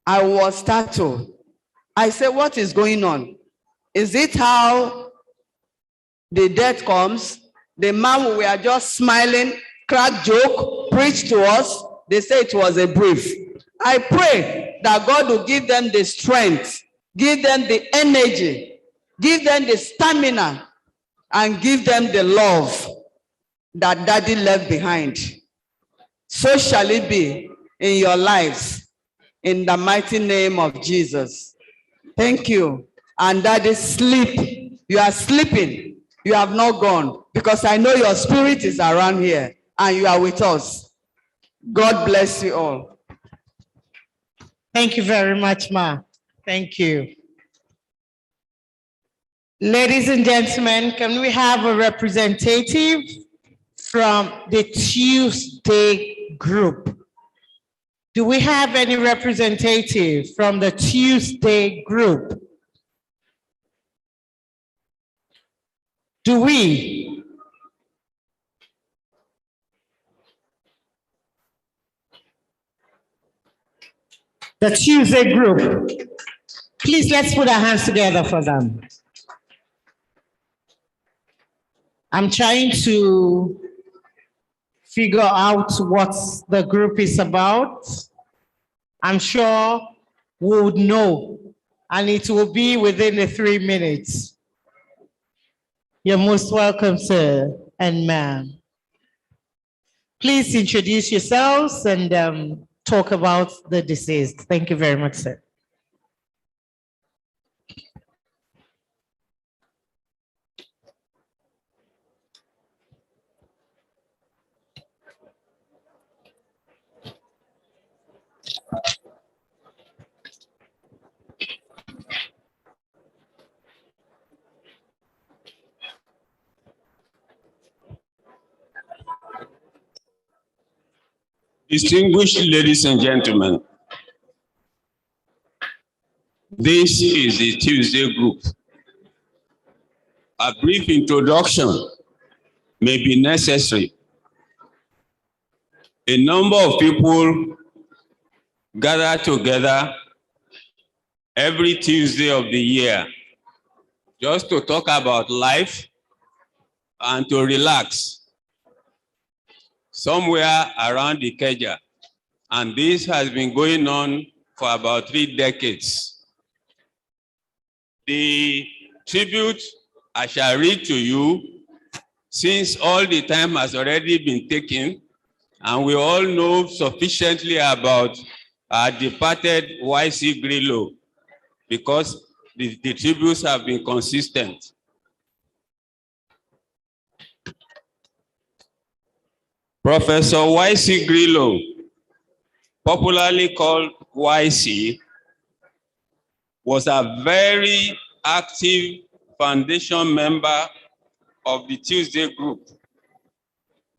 I was startled. I said, what is going on? Is it how the death comes? The man, we are just smiling, crack joke, preach to us. They say it was a brief. I pray that God will give them the strength, give them the energy, give them the stamina, and give them the love that Daddy left behind. So shall it be in your lives, in the mighty name of Jesus. Thank you. And Daddy, sleep. You are sleeping. You have not gone, because I know your spirit is around here and you are with us. God bless you all. Thank you very much, Ma. Thank you. Ladies and gentlemen, can we have a representative from the Tuesday group? Do we have any representative from the Tuesday group? Do we? The Tuesday group. Please, let's put our hands together for them. I'm trying to figure out what the group is about. I'm sure we would know, and it will be within the 3 minutes. You're most welcome, sir and ma'am. Please introduce yourselves and talk about the deceased. Thank you very much, sir. Distinguished ladies and gentlemen, this is the Tuesday group. A brief introduction may be necessary. A number of people gather together every Tuesday of the year just to talk about life and to relax somewhere around the Ikeja. And this has been going on for about 3 decades. The tribute I shall read to you, since all the time has already been taken, and we all know sufficiently about our departed YC Grillo, because the tributes have been consistent. Professor YC Grillo, popularly called YC, was a very active foundation member of the Tuesday group,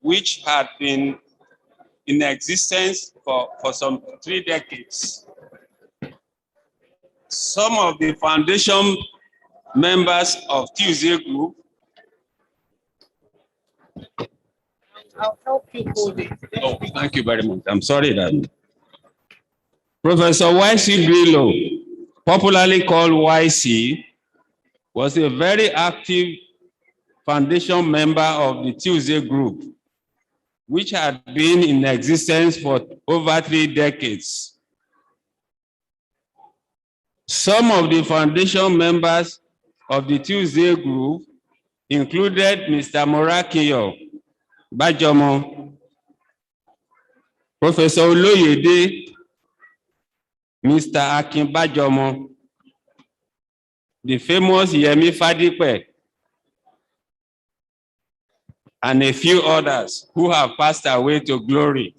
which had been in existence for some 3 decades. Some of the foundation members of Tuesday group. I'll help you hold it. Oh, thank you very much. I'm sorry that. Professor YC Grillo, popularly called YC, was a very active foundation member of the Tuesday group, which had been in existence for over 3 decades. Some of the foundation members of the Tuesday group included Mr. Morakiyo Bajomo, Professor Oloyede, Mr. Akin Bajomo, the famous Yemi Fadipe, and a few others who have passed away to glory.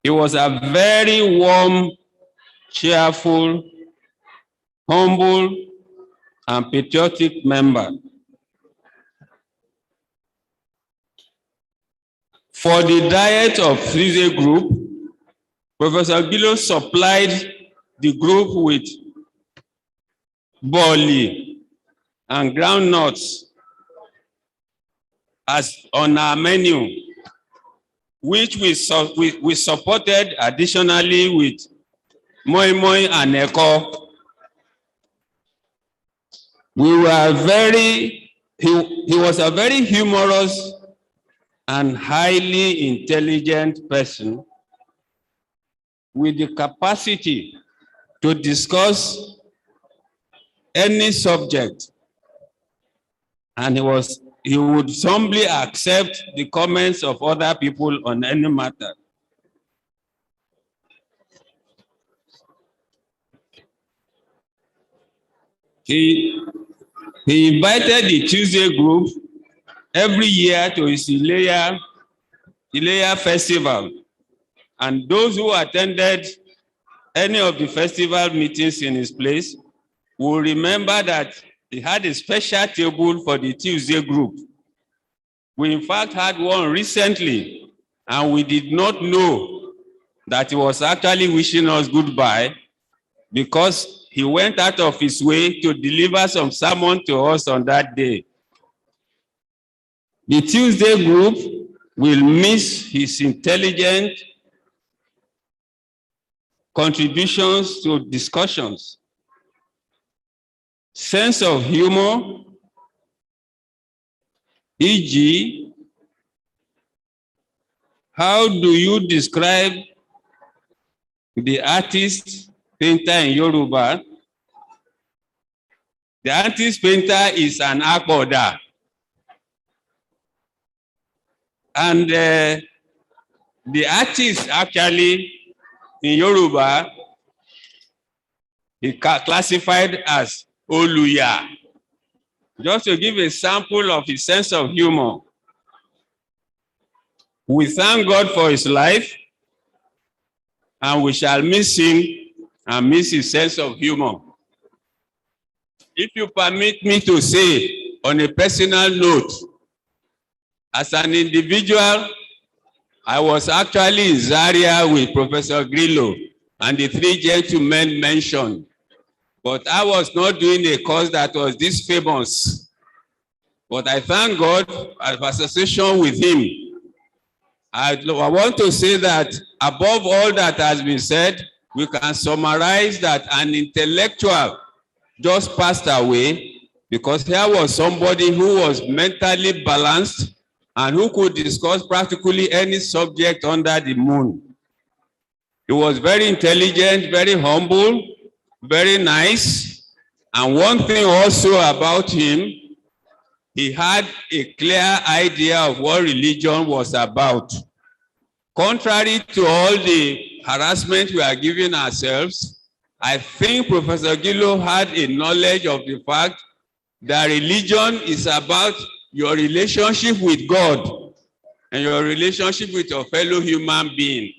He was a very warm, cheerful, humble, and patriotic member. For the diet of Tuesday group, Professor Grillo supplied the group with barley and groundnuts as on our menu, which we supported additionally with moi moi and eko. He was a very humorous and highly intelligent person with the capacity to discuss any subject, and he would humbly accept the comments of other people on any matter. He invited the Tuesday group every year to his Ileya festival, and those who attended any of the festival meetings in his place will remember that he had a special table for the Tuesday group. We in fact had one recently, and we did not know that he was actually wishing us goodbye because he went out of his way to deliver some sermon to us on that day. The Tuesday group will miss his intelligent contributions to discussions, sense of humor, e.g., how do you describe the artist painter in Yoruba? The artist painter is an akpoda. And the artist actually in Yoruba is classified as Oluya. Just to give a sample of his sense of humor. We thank God for his life, and we shall miss him and miss his sense of humor. If you permit me to say, on a personal note, as an individual, I was actually in Zaria with Professor Grillo and the three gentlemen mentioned, but I was not doing a course that was this famous. But I thank God for association with him. I want to say that above all that has been said, we can summarize that an intellectual just passed away because here was somebody who was mentally balanced and who could discuss practically any subject under the moon. He was very intelligent, very humble, very nice. And one thing also about him, he had a clear idea of what religion was about. Contrary to all the harassment we are giving ourselves, I think Professor Grillo had a knowledge of the fact that religion is about your relationship with God and your relationship with your fellow human being.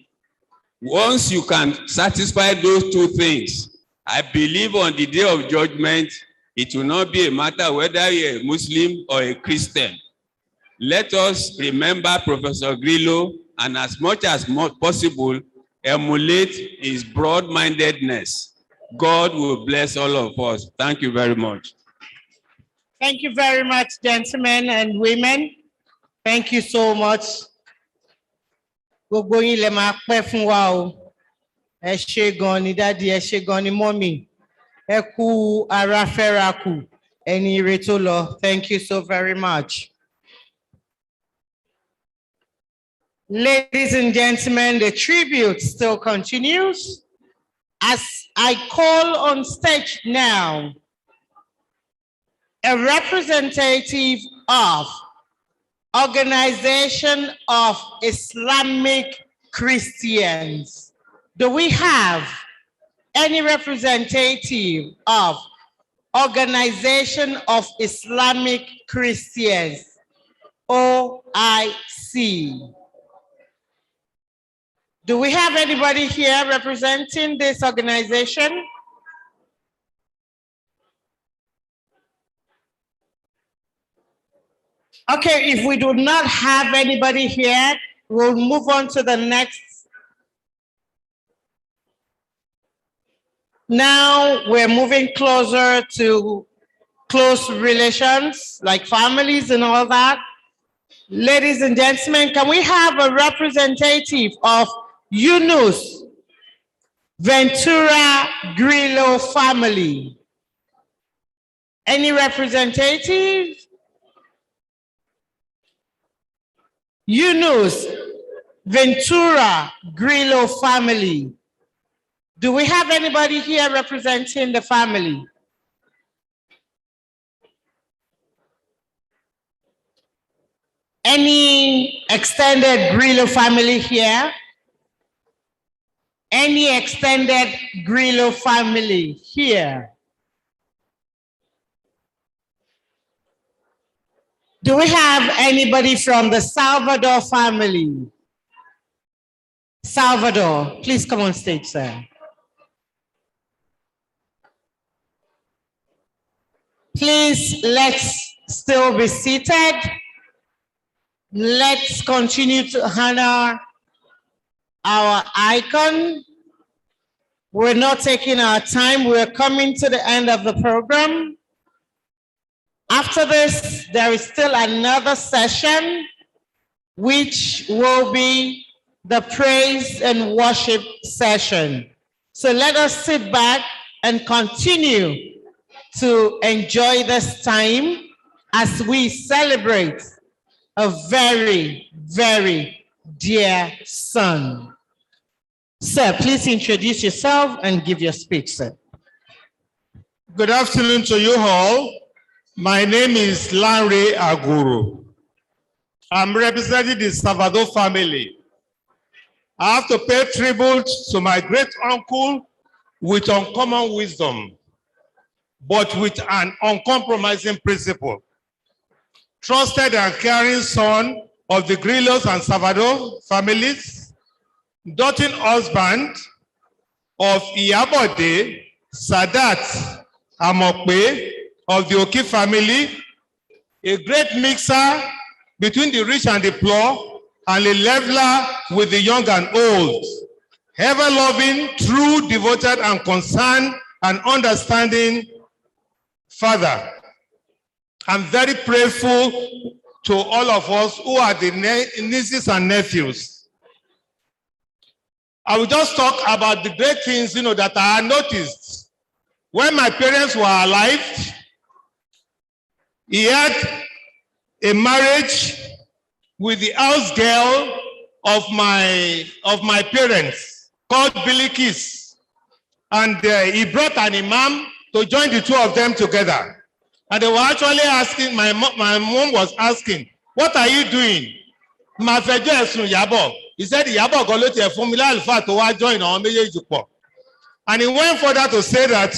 Once you can satisfy those two things, I believe on the day of judgment, it will not be a matter whether you're a Muslim or a Christian. Let us remember Professor Grillo and as much as possible, emulate his broad-mindedness. God will bless all of us. Thank you very much. Thank you very much, gentlemen and women. Thank you so much. Gbogbo yín lẹ máa pẹ́ fún wa o. Ẹ ṣé gan ni daddy, ẹ ṣé gan ni mommy. Ẹ kú ara fẹ́ra kù, ẹni ire tó lọ. Thank you so very much. Ladies and gentlemen, the tribute still continues. As I call on stage now a representative of Organization of Islamic Christians? Do we have any representative of Organization of Islamic Christians, OIC? Do we have anybody here representing this organization? Okay, if we do not have anybody here, we'll move on to the next. Now we're moving closer to close relations, like families and all that. Ladies and gentlemen, can we have a representative of Yunus Ventura Grillo family? Any representative? Yunus Ventura Grillo family. Do we have anybody here representing the family? Any extended Grillo family here? Any extended Grillo family here? Do we have anybody from the Salvador family? Salvador, please come on stage, sir. Please, let's still be seated. Let's continue to honor our icon. We're not taking our time. We're coming to the end of the program. After this, there is still another session, which will be the praise and worship session. So let us sit back and continue to enjoy this time as we celebrate a very, very dear son. Sir, please introduce yourself and give your speech, sir. Good afternoon to you all. My name is Lanre Aguru. I'm representing the Salvador family. I have to pay tribute to my great uncle with uncommon wisdom, but with an uncompromising principle. Trusted and caring son of the Grillos and Salvador families, doting husband of Iyabode, Sadat, Amokpe of the Oki family, a great mixer between the rich and the poor, and a leveler with the young and old. Ever-loving, true, devoted, and concerned and understanding father. I'm very grateful to all of us who are the nieces and nephews. I will just talk about the great things, that I noticed. When my parents were alive, he had a marriage with the house girl of my parents called Bilikis. And he brought an imam to join the two of them together. And they were actually asking, my mom was asking, what are you doing? He said, join. And he went further to say that,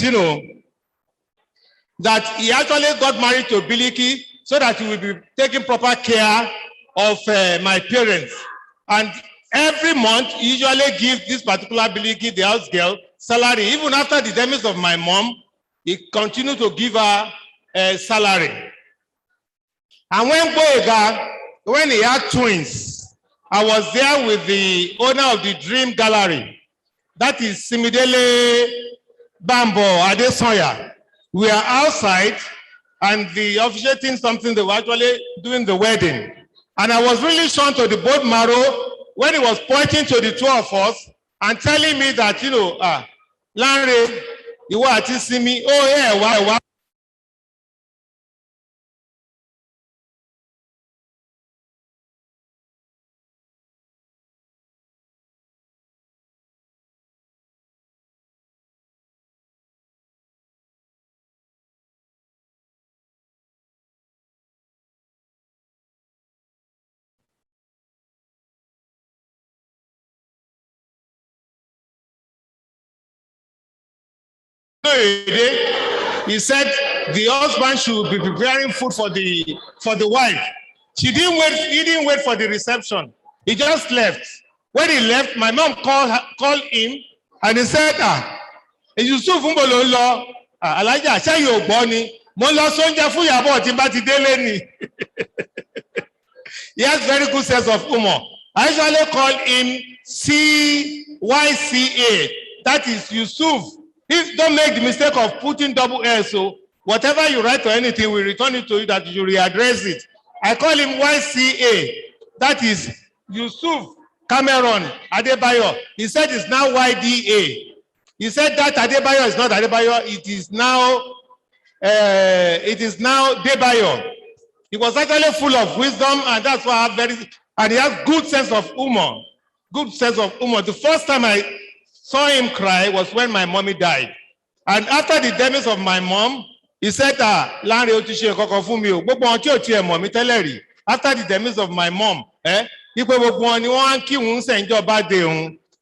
that he actually got married to Biliki so that he will be taking proper care of my parents. And every month, he usually gives this particular Biliki, the house girl, salary. Even after the demise of my mom, he continued to give her a salary. And when he had twins, I was there with the owner of the Dream Gallery. That is Simidele Bambo Adesoya. We are outside and the officiating something, they were actually doing the wedding. And I was really shown to the board marrow when he was pointing to the two of us and telling me that, Lanre, you want to see me? Oh yeah, why? He said the husband should be preparing food for the wife. He didn't wait for the reception. He just left. When he left, my mom called him and he said, Yusuf Mbolo, Alaja, ṣé yóò gbọ́ ni? Mo lọ sóúnjẹ fún Ìyábọ̀ tí n bá ti délé ni. He has very good sense of humor. I usually call him CYCA. That is Yusuf. Don't make the mistake of putting double S. So whatever you write or anything, we return it to you that you readdress it. I call him YCA. That is Yusuf Cameron Adebayo. He said it's now YDA. He said that Adebayo is not Adebayo. It is now Debayo. He was actually full of wisdom, and that's why I have and he has good sense of humor. Good sense of humor. The first time I saw him cry was when my mommy died. And after the demise of my mom, he said, after the demise of my mom,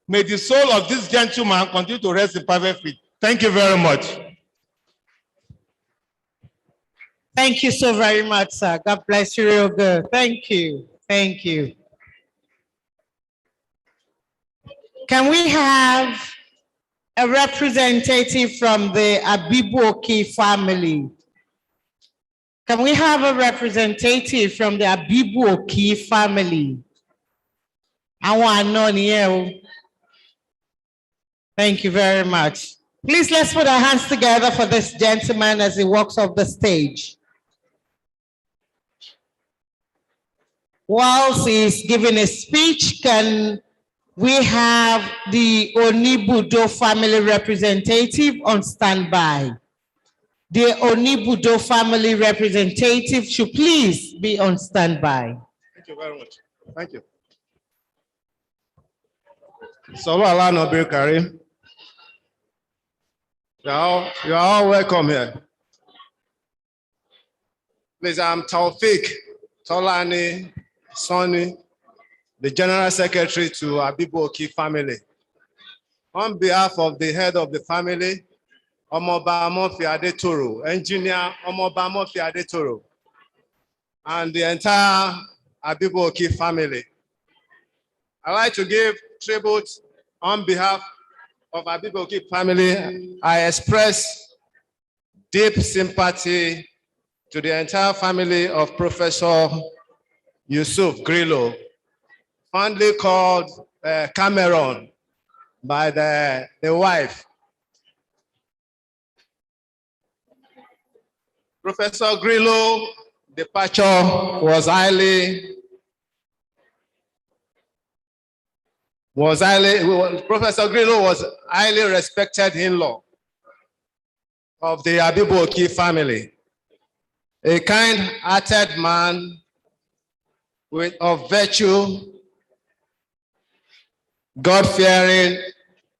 may the soul of this gentleman continue to rest in perfect peace. Thank you very much. Thank you so very much, sir. God bless you real good. Thank you. Thank you. Can we have a representative from the Abibu-Oki family? Can we have a representative from the Abibu-Oki family? I want to know here. Thank you very much. Please, let's put our hands together for this gentleman as he walks off the stage. Whilst he's giving a speech, can we have the Onibudo family representative on standby? The Onibudo family representative should please be on standby. Thank you very much. Thank you. Salwa Nabil Karim. You are all welcome here. Please, I'm Taufik Tolani Sonny, the General Secretary to Abibu-Oki family. On behalf of the head of the family, Omoba Amofi Adetoro, Engineer Omoba Amofi Adetoro, and the entire Abibu-Oki family, I'd like to give tribute on behalf of Abibu-Oki family. I express deep sympathy to the entire family of Professor Yusuf Grillo, fondly called Cameron by the wife. Professor Grillo's departure was Professor Grillo was highly respected in-law of the Abibu-Oki family, a kind-hearted man of virtue, God-fearing,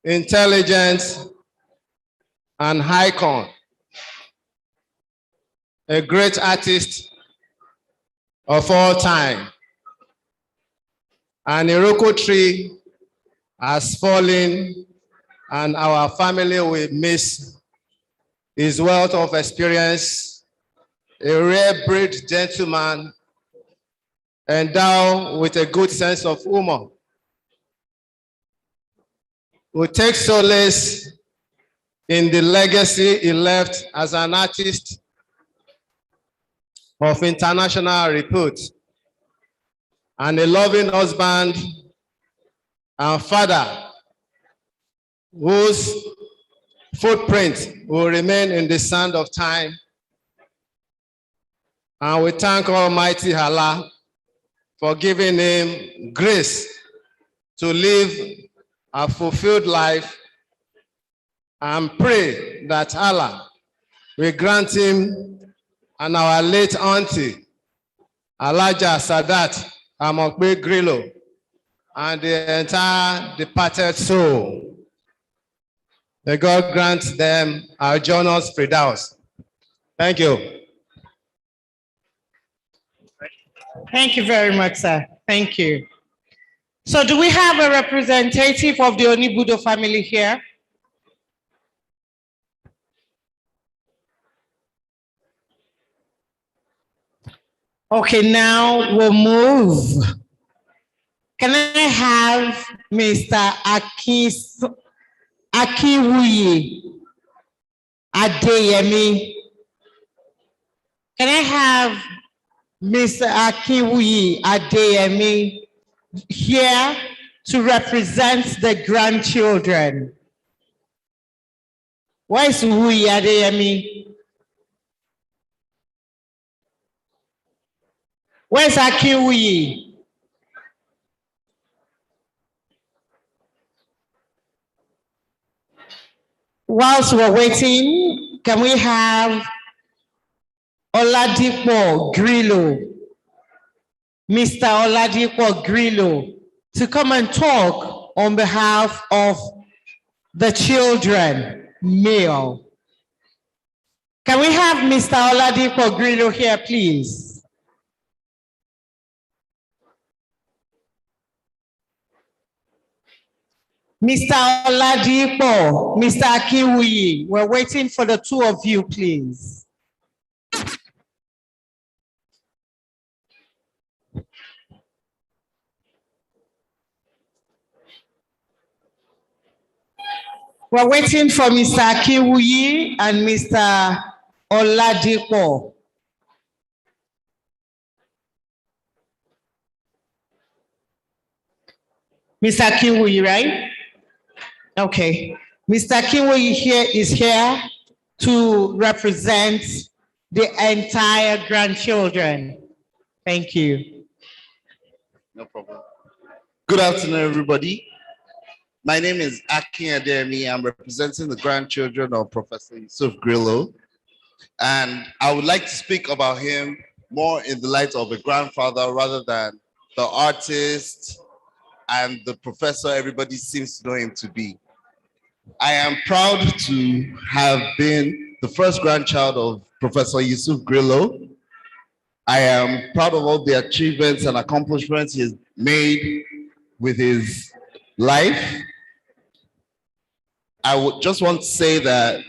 intelligence, and icon. A great artist of all time. An Iroko tree has fallen, and our family will miss his wealth of experience, a rare breed gentleman, endowed with a good sense of humor. We take solace in the legacy he left as an artist of international repute and a loving husband and father whose footprint will remain in the sand of time. And we thank Almighty Allah for giving him grace to live a fulfilled life, and pray that Allah will grant him and our late auntie, Alaja Sadat Amokbe Grillo, and the entire departed soul. May God grant them our journals FIDAU. Thank you. Thank you very much, sir. Thank you. So do we have a representative of the Onibudo family here? Okay, now we'll move. Can I have Mr. Akiwuyi Adeyemi? Can I have Mr. Akiwuyi Adeyemi here to represent the grandchildren? Where is Wuyi Adeyemi? Where's Akiwuyi? Whilst we're waiting, can we have Oladipo Grillo, Mr. Oladipo Grillo, to come and talk on behalf of the children, male. Can we have Mr. Oladipo Grillo here, please? Mr. Oladipo, Mr. Akiwuyi, we're waiting for the two of you, please. We're waiting for Mr. Akiwuyi and Mr. Oladipo. Mr. Akiwuyi, right? Okay. Mr. Akiwuyi is here to represent the entire grandchildren. Thank you. No problem. Good afternoon, everybody. My name is Akin Ademi. I'm representing the grandchildren of Professor Yusuf Grillo. And I would like to speak about him more in the light of a grandfather rather than the artist and the professor everybody seems to know him to be. I am proud to have been the first grandchild of Professor Yusuf Grillo. I am proud of all the achievements and accomplishments he has made with his life. I would just want to say that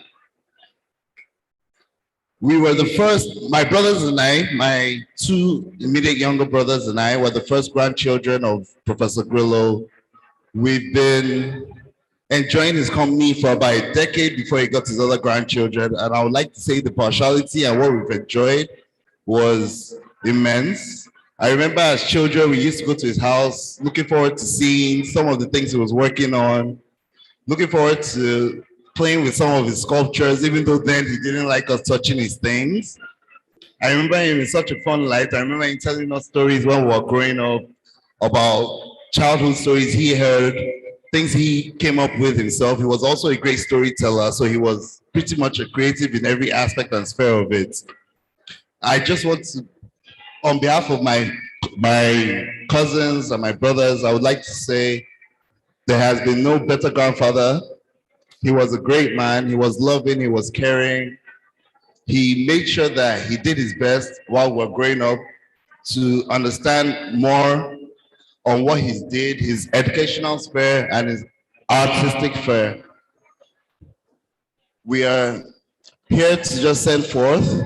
we were the first, my brothers and I, my two immediate younger brothers and I were the first grandchildren of Professor Grillo. We've been enjoying his company for about a decade before he got his other grandchildren. And I would like to say the partiality and what we've enjoyed was immense. I remember as children, we used to go to his house, looking forward to seeing some of the things he was working on, looking forward to playing with some of his sculptures, even though then he didn't like us touching his things. I remember him in such a fun light. I remember him telling us stories when we were growing up about childhood stories he heard, things he came up with himself. He was also a great storyteller, so he was pretty much a creative in every aspect and sphere of it. I just want to, on behalf of my cousins and my brothers, I would like to say there has been no better grandfather. He was a great man. He was loving. He was caring. He made sure that he did his best while we were growing up to understand more on what he did, his educational sphere and his artistic sphere. We are here to just send forth.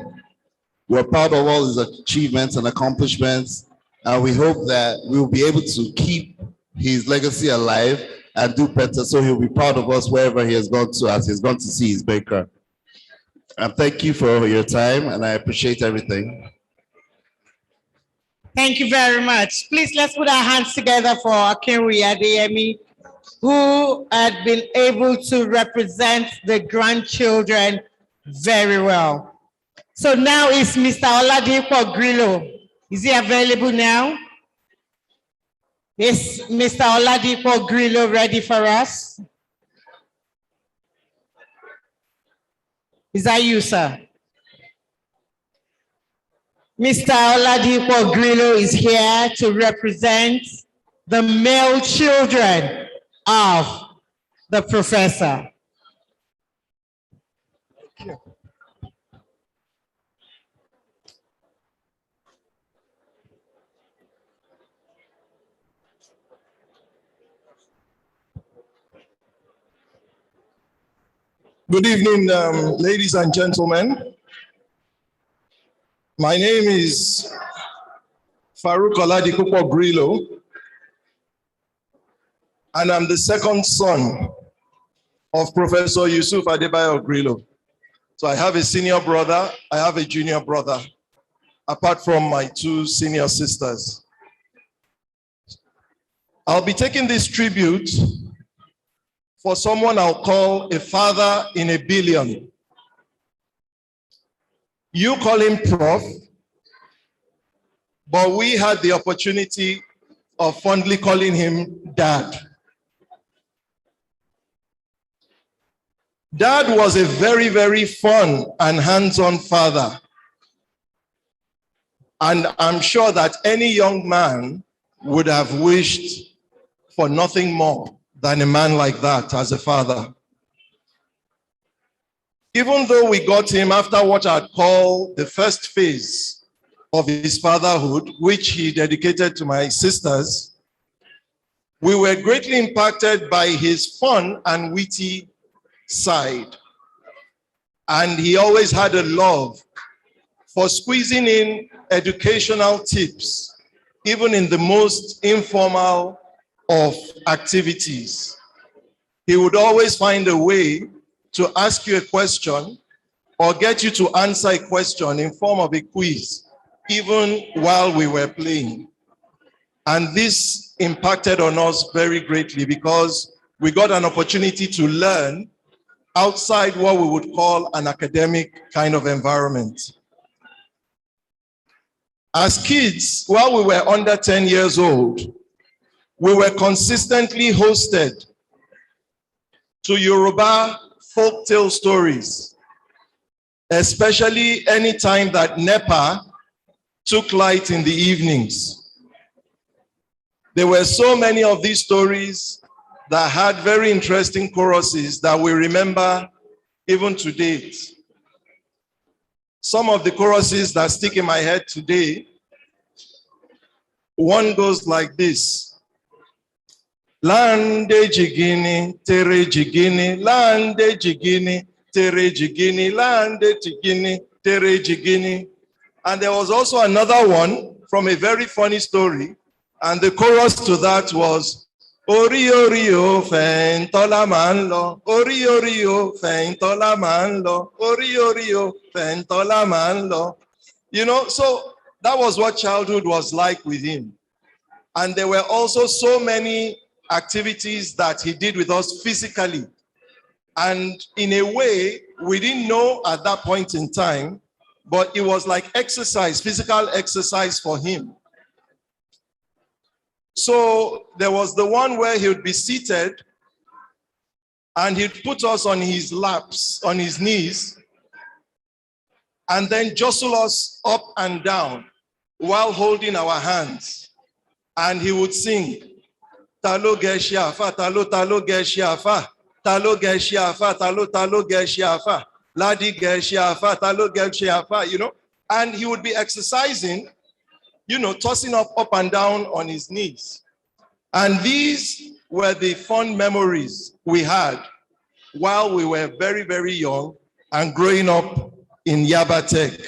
We're proud of all his achievements and accomplishments, and we hope that we will be able to keep his legacy alive and do better, so he'll be proud of us wherever he has gone to, as he's gone to see his baker. And thank you for your time, and I appreciate everything. Thank you very much. Please, let's put our hands together for Akinwuyi Adeyemi, who had been able to represent the grandchildren very well. So now it's Mr. Oladipo Grillo. Is he available now? Is Mr. Oladipo Grillo ready for us? Is that you, sir? Mr. Oladipo Grillo is here to represent the male children of the professor. Good evening, ladies and gentlemen. My name is Farouk Oladipupo Grillo, and I'm the second son of Professor Yusuf Adebayo Grillo. So I have a senior brother, I have a junior brother, apart from my two senior sisters. I'll be taking this tribute for someone I'll call a father in a billion. You call him Prof, but we had the opportunity of fondly calling him Dad. Dad was a very, very fun and hands-on father. And I'm sure that any young man would have wished for nothing more than a man like that as a father. Even though we got him after what I'd call the first phase of his fatherhood, which he dedicated to my sisters, we were greatly impacted by his fun and witty side. And he always had a love for squeezing in educational tips, even in the most informal of activities. He would always find a way to ask you a question or get you to answer a question in form of a quiz, even while we were playing. And this impacted on us very greatly because we got an opportunity to learn outside what we would call an academic kind of environment. As kids, while we were under 10 years old, we were consistently hosted to Yoruba folktale stories, especially any time that NEPA took light in the evenings. There were so many of these stories that had very interesting choruses that we remember even to date. Some of the choruses that stick in my head today, one goes like this. Lande jigini, tere jigini, lande jigini, tere jigini, lande jigini, tere jigini. And there was also another one from a very funny story. And the chorus to that was, Ori ori o fentola manlo, ori ori o fentola manlo, ori ori o fentola manlo. You know, so that was what childhood was like with him. And there were also so many activities that he did with us physically. And in a way, we didn't know at that point in time, but it was like exercise, physical exercise for him. So there was the one where he would be seated and he'd put us on his laps, on his knees, and then jostle us up and down while holding our hands. And he would sing, Talo geshiafa, talo geshiafa, talo geshiafa, talo geshiafa, ladi geshiafa, talo geshiafa, you know. And he would be exercising, you know, tossing up and down on his knees. And these were the fond memories we had while we were very, very young and growing up in Yaba Tech.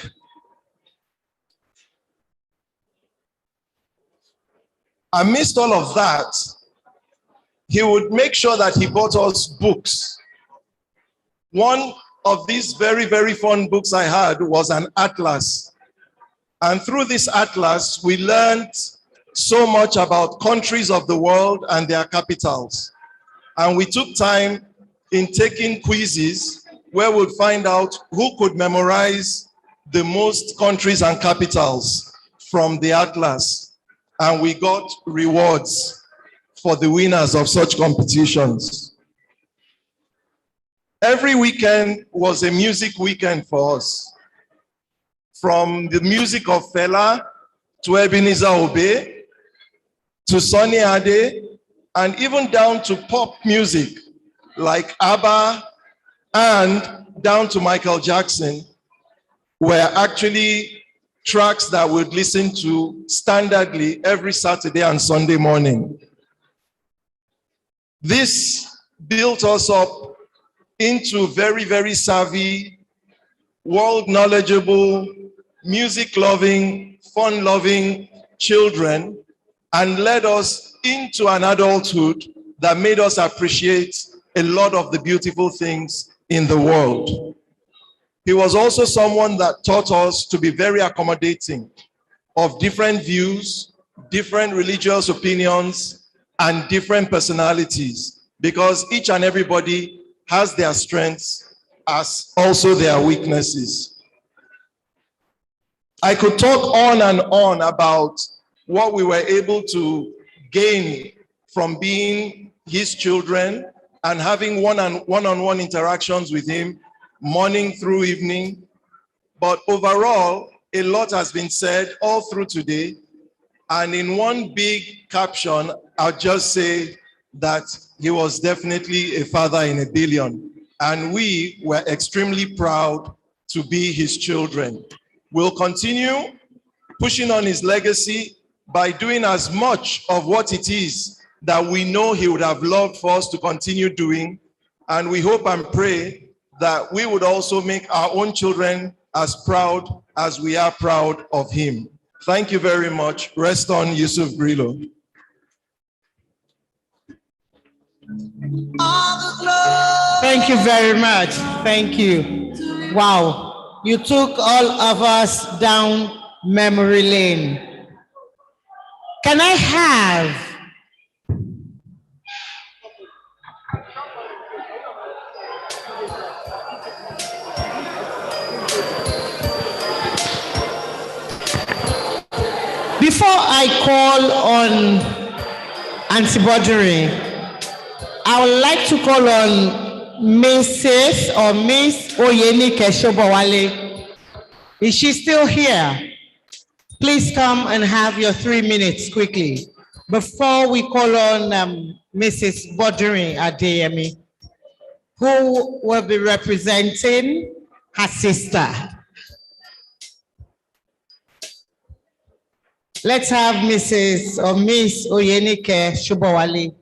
Amidst all of that, he would make sure that he bought us books. One of these very, very fun books I had was an atlas. And through this atlas, we learned so much about countries of the world and their capitals. And we took time in taking quizzes where we'd find out who could memorize the most countries and capitals from the atlas. And we got rewards for the winners of such competitions. Every weekend was a music weekend for us. From the music of Fela to Ebenezer Obey to Sonny Ade, and even down to pop music like ABBA and down to Michael Jackson were actually tracks that we'd listen to standardly every Saturday and Sunday morning. This built us up into very, very savvy, world knowledgeable, music loving, fun loving children and led us into an adulthood that made us appreciate a lot of the beautiful things in the world. He was also someone that taught us to be very accommodating of different views, different religious opinions, and different personalities, because each and everybody has their strengths as also their weaknesses. I could talk on and on about what we were able to gain from being his children and having one-on-one interactions with him morning through evening. But overall, a lot has been said all through today. And in one big caption, I'll just say that he was definitely a father in a billion. And we were extremely proud to be his children. We'll continue pushing on his legacy by doing as much of what it is that we know he would have loved for us to continue doing. And we hope and pray that we would also make our own children as proud as we are proud of him. Thank you very much. Rest on, Yusuf Grillo. Thank you very much. Thank you. Wow. You took all of us down memory lane. Can I have before I call on Auntie Bodri, I would like to call on Mrs. or Miss Oyenike Shobowale. Is she still here? Please come and have your 3 minutes quickly before we call on Mrs. Bodri Adeyemi, who will be representing her sister. Let's have Mrs. or Miss Oyenike Shobowale.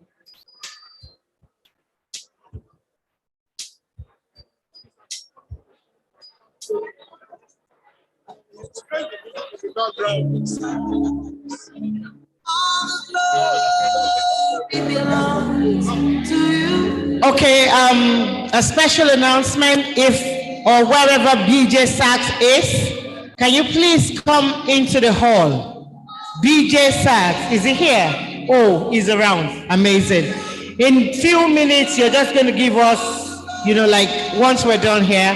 Okay, a special announcement, if or wherever BJ Sachs is, can you please come into the hall? BJ Sachs, is he here? Oh, he's around. Amazing. In few minutes, you're just going to give us, like once we're done here,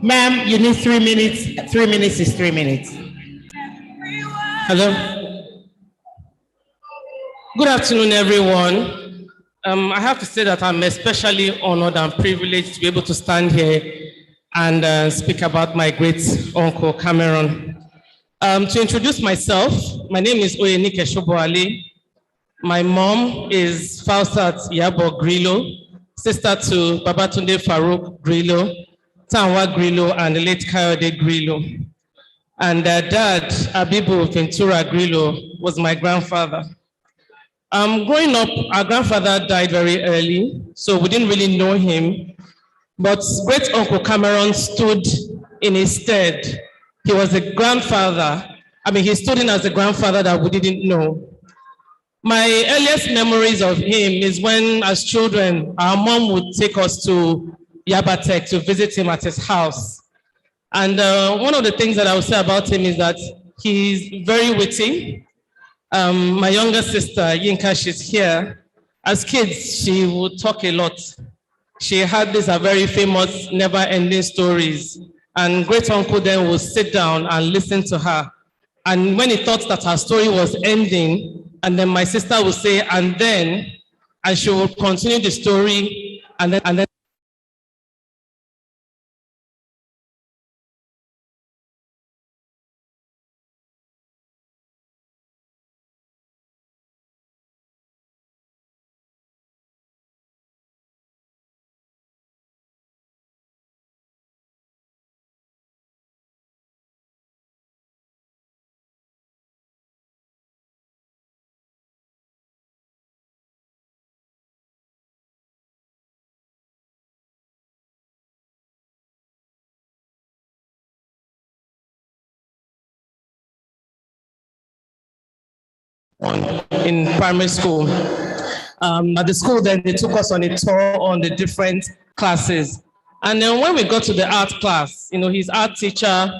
ma'am, you need 3 minutes. 3 minutes is 3 minutes. Hello. Good afternoon, everyone. I have to say that I'm especially honored and privileged to be able to stand here and speak about my great uncle Cameron. To introduce myself, my name is Oyenike Shobowale. My mom is Faustat Yabo Grillo, sister to Babatunde Farouk Grillo, Tanwa Grillo, and the late Kayode Grillo. And dad, Abibu Ventura Grillo, was my grandfather. Growing up, our grandfather died very early, so we didn't really know him. But great uncle Cameron stood in his stead. He was a grandfather. He stood in as a grandfather that we didn't know. My earliest memories of him is when, as children, our mom would take us to Yabatek to visit him at his house. And one of the things that I would say about him is that he's very witty. My younger sister, Yinka, she's here. As kids, she would talk a lot. She had these very famous never-ending stories. And great uncle then would sit down and listen to her. And when he thought that her story was ending, and then my sister would say, and she would continue the story, and then in primary school. At the school, then they took us on a tour on the different classes. And then when we got to the art class, his art teacher,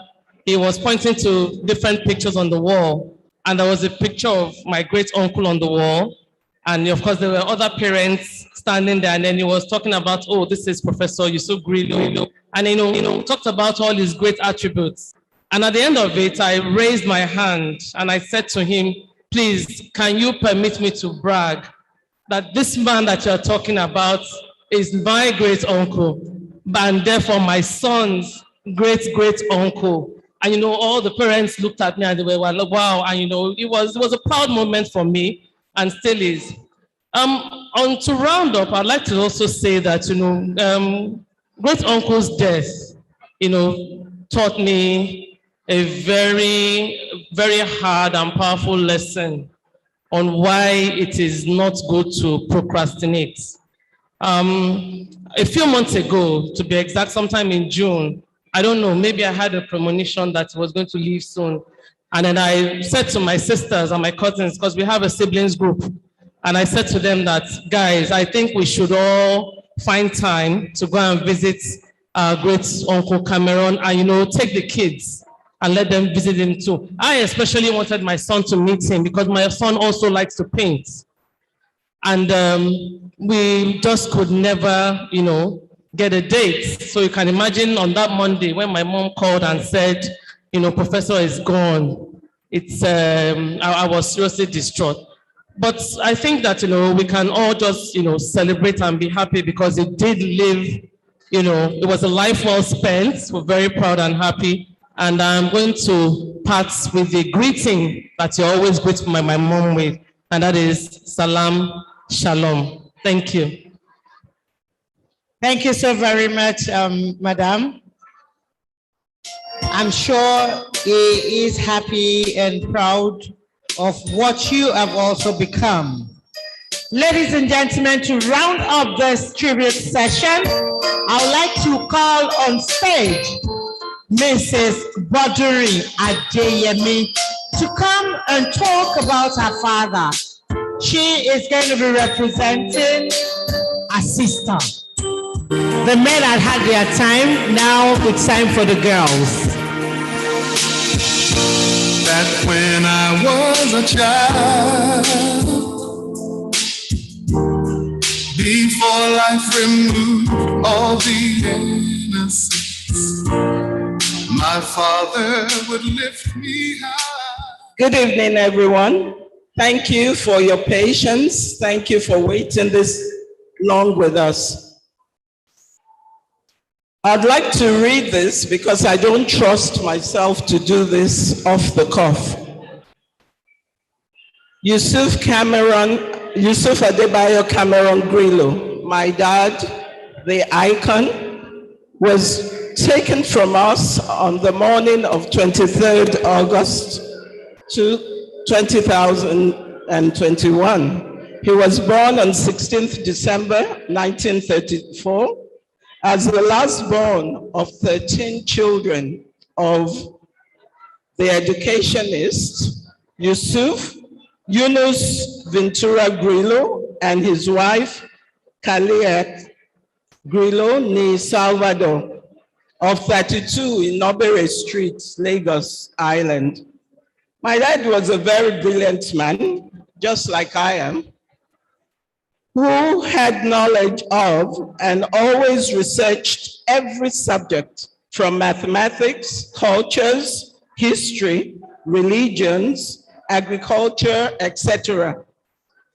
he was pointing to different pictures on the wall. And there was a picture of my great uncle on the wall. And of course, there were other parents standing there. And then he was talking about, oh, this is Professor Yusuf Grillo. And, talked about all his great attributes. And at the end of it, I raised my hand and I said to him, please, can you permit me to brag that this man that you're talking about is my great uncle, and therefore my son's great uncle. And all the parents looked at me and they were like, wow. And it was a proud moment for me and still is. On to round up, I'd like to also say that great uncle's death, taught me a very, very hard and powerful lesson on why it is not good to procrastinate. A few months ago, to be exact, sometime in June, I don't know, maybe I had a premonition that he was going to leave soon. And then I said to my sisters and my cousins, because we have a siblings group, and I said to them that, guys, I think we should all find time to go and visit our great uncle Cameron and, take the kids and let them visit him too. I especially wanted my son to meet him because my son also likes to paint. And we just could never, get a date. So you can imagine on that Monday when my mom called and said, Professor is gone. I was seriously distraught. But I think that, we can all just, celebrate and be happy because it did live, it was a life well spent. We're very proud and happy. And I'm going to part with the greeting that you always greet my mom with, and that is Salam Shalom. Thank you. Thank you so very much, Madam. I'm sure he is happy and proud of what you have also become. Ladies and gentlemen, to round up this tribute session, I would like to call on stage Mrs. Baduri Adeyemi to come and talk about her father. She is going to be representing her sister. The men had had their time, now it's time for the girls. That when I was a child, before life removed all the innocence, my father would lift me high. Good evening, everyone. Thank you for your patience. Thank you for waiting this long with us. I'd like to read this because I don't trust myself to do this off the cuff. Yusuf Adebayo Cameron Grillo, my dad, the icon, was taken from us on the morning of 23rd August 2021. He was born on 16th December 1934 as the last born of 13 children of the educationist Yusuf Yunus Ventura Grillo and his wife Kaliat Grillo ni Salvador of 32 in Nobere Street, Lagos Island. My dad was a very brilliant man, just like I am, who had knowledge of and always researched every subject from mathematics, cultures, history, religions, agriculture, etc.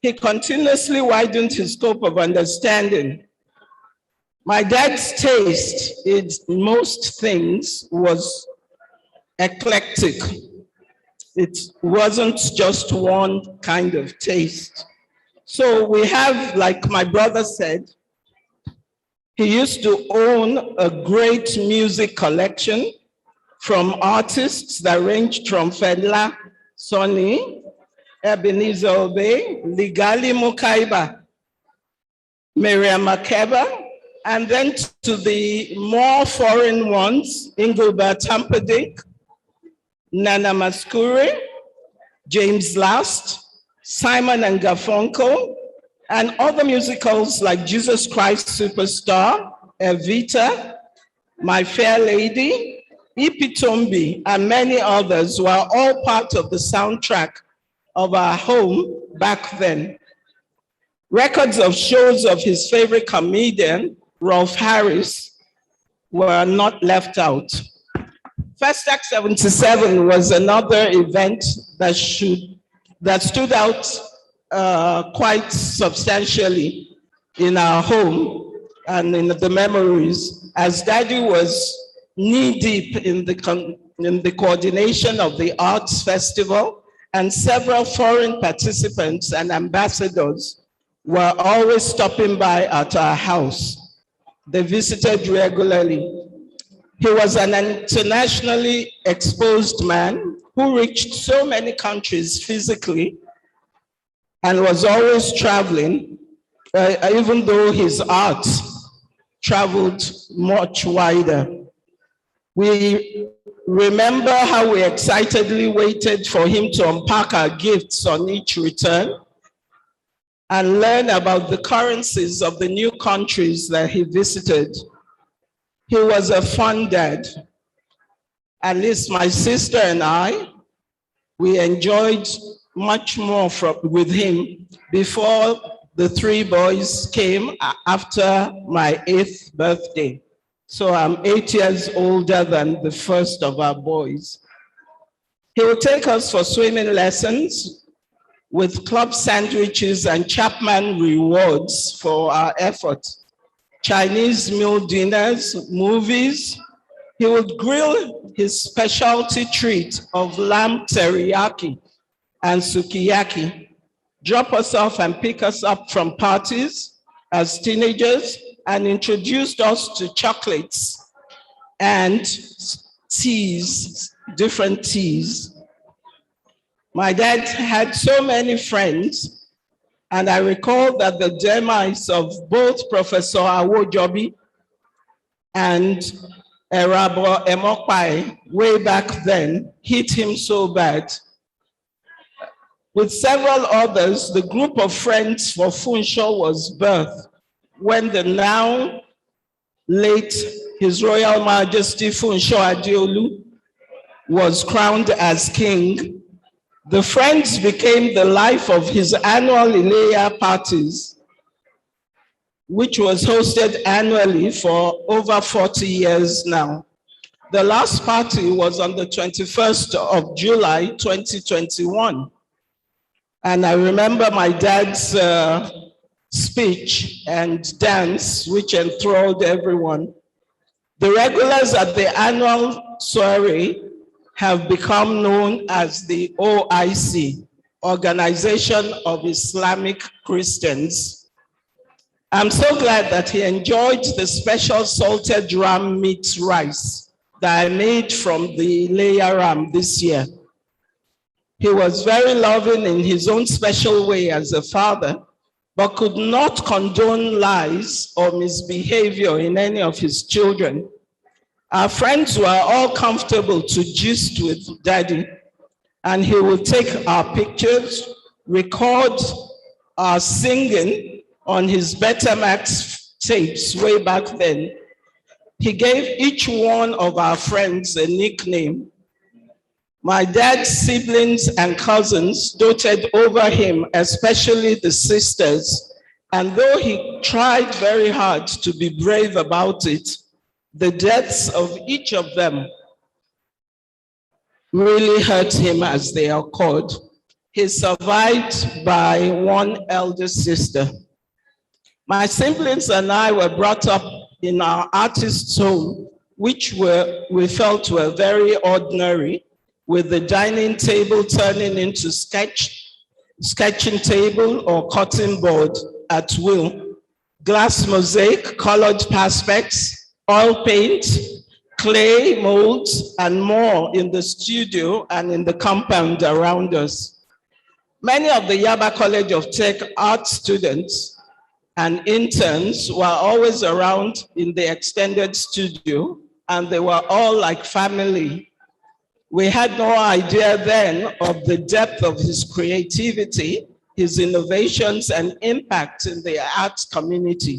He continuously widened his scope of understanding. My dad's taste in most things was eclectic. It wasn't just one kind of taste. So we have, like my brother said, he used to own a great music collection from artists that ranged from Fela, Sonny, Ebenezer Obey, Ligali Mukaiba, Miriam Makeba, and then to the more foreign ones, Engelbert Humperdinck, Nana Mascure, James Last, Simon and Garfunkel, and other musicals like Jesus Christ Superstar, Evita, My Fair Lady, Ipitombi, and many others were all part of the soundtrack of our home back then. Records of shows of his favorite comedian, Rolf Harris, were not left out. Festac 77 was another event that stood out quite substantially in our home and in the memories, as Daddy was knee-deep in the coordination of the Arts Festival, and several foreign participants and ambassadors were always stopping by at our house. They visited regularly. He was an internationally exposed man who reached so many countries physically and was always traveling, even though his art traveled much wider. We remember how we excitedly waited for him to unpack our gifts on each return and learn about the currencies of the new countries that he visited. He was a fun dad. At least my sister and I, we enjoyed much more with him before the three boys came after my 8th birthday. So I'm 8 years older than the first of our boys. He would take us for swimming lessons with club sandwiches and Chapman rewards for our effort. Chinese meal dinners, movies. He would grill his specialty treat of lamb teriyaki and sukiyaki, drop us off and pick us up from parties as teenagers, and introduced us to chocolates and teas, different teas. My dad had so many friends, and I recall that the demise of both Professor Awojobi and Erabo Emokpai way back then hit him so bad. With several others, the group of friends for Funsho was birthed when the now late His Royal Majesty Funsho Adeolu was crowned as king. The friends became the life of his annual Ileya parties, which was hosted annually for over 40 years now. The last party was on the 21st of July, 2021. And I remember my dad's speech and dance, which enthralled everyone. The regulars at the annual soiree have become known as the OIC, Organization of Islamic Christians. I'm so glad that he enjoyed the special salted ram meat rice that I made from the layer ram this year. He was very loving in his own special way as a father, but could not condone lies or misbehavior in any of his children. Our friends were all comfortable to gist with Daddy, and he would take our pictures, record our singing on his Betamax tapes way back then. He gave each one of our friends a nickname. My dad's siblings and cousins doted over him, especially the sisters, and though he tried very hard to be brave about it, the deaths of each of them really hurt him as they occurred. He's survived by one elder sister. My siblings and I were brought up in our artist's home, which we felt were very ordinary, with the dining table turning into sketching table or cutting board at will, glass mosaic, colored perspex, oil paint, clay molds, and more in the studio and in the compound around us. Many of the Yaba College of Tech art students and interns were always around in the extended studio, and they were all like family. We had no idea then of the depth of his creativity his innovations and impact in the arts community.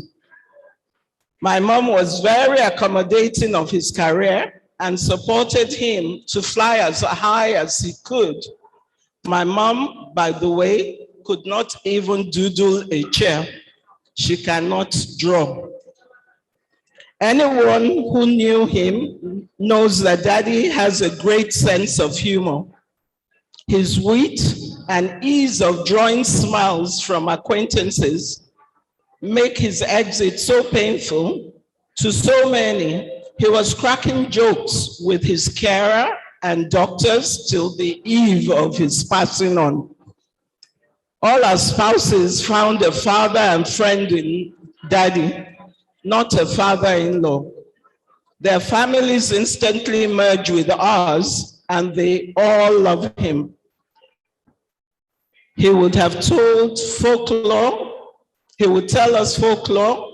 My mom was very accommodating of his career and supported him to fly as high as he could. My mom, by the way, could not even doodle a chair. She cannot draw. Anyone who knew him knows that Daddy has a great sense of humor. His wit and ease of drawing smiles from acquaintances make his exit so painful to so many. He was cracking jokes with his carer and doctors till the eve of his passing on. All our spouses found a father and friend in Daddy, not a father-in-law. Their families instantly merged with ours, and they all love him. He would have told folklore, he would tell us folklore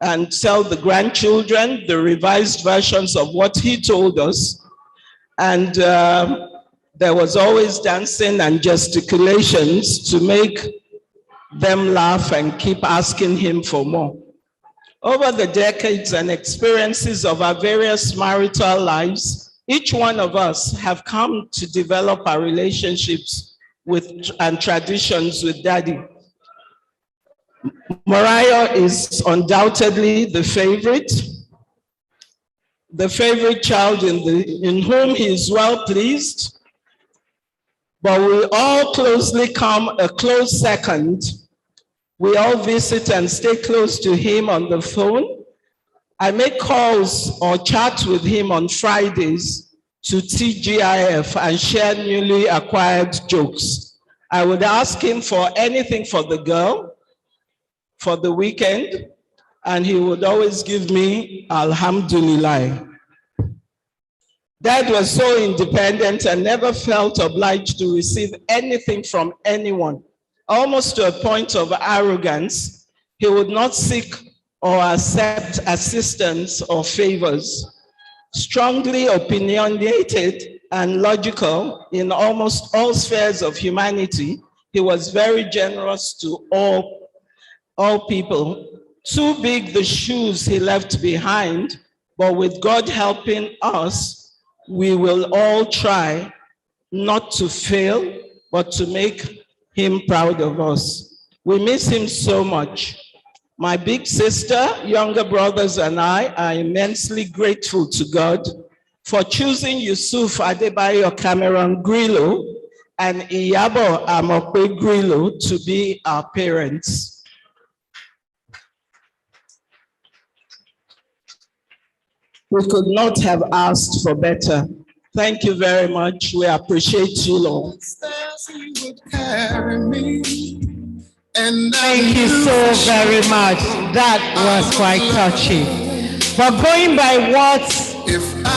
and tell the grandchildren the revised versions of what he told us. And there was always dancing and gesticulations to make them laugh and keep asking him for more. Over the decades and experiences of our various marital lives, each one of us have come to develop our relationships with and traditions with Daddy. Mariah is undoubtedly the favorite child in whom he is well pleased, but we all closely come a close second. We all visit and stay close to him on the phone. I make calls or chat with him on Fridays to TGIF and share newly acquired jokes. I would ask him for anything for the girl for the weekend, and he would always give me Alhamdulillah. Dad was so independent and never felt obliged to receive anything from anyone. Almost to a point of arrogance, he would not seek or accept assistance or favors. Strongly opinionated and logical in almost all spheres of humanity, he was very generous to all people. Too big the shoes he left behind, but with God helping us, we will all try not to fail, but to make him proud of us. We miss him so much. My big sister, younger brothers, and I are immensely grateful to God for choosing Yusuf Adebayo Cameron Grillo and Iyabo Amope Grillo to be our parents. We could not have asked for better. Thank you very much. We appreciate you, Lord. Thank you so very much. That was quite touching. But going by what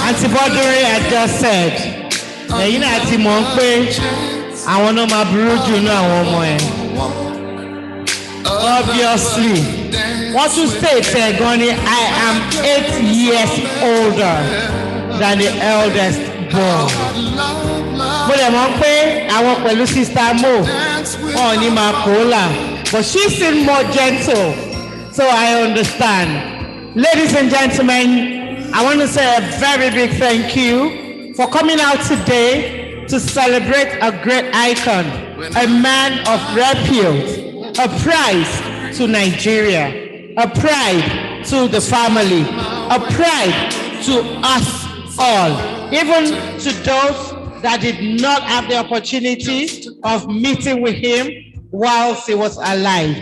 Auntie Bodori had just said, you know, Auntie Monkwe, I want to my you know, obviously, what to say, Goni, I am 8 years older than the eldest born. But I want to sister Mo on Imakola, but she's still more gentle, so I understand. Ladies and gentlemen, I want to say a very big thank you for coming out today to celebrate a great icon, a man of repute, a pride to Nigeria, a pride to the family, a pride to us all, even to those that did not have the opportunity of meeting with him whilst he was alive.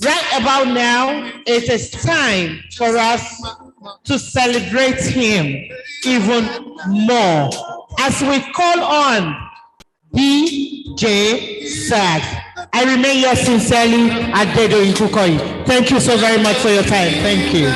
Right about now, it is time for us to celebrate him even more as we call on DJ Sag. I remain yours sincerely, Adedo Ikukoyi. Thank you so very much for your time. Thank you.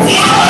Yeah.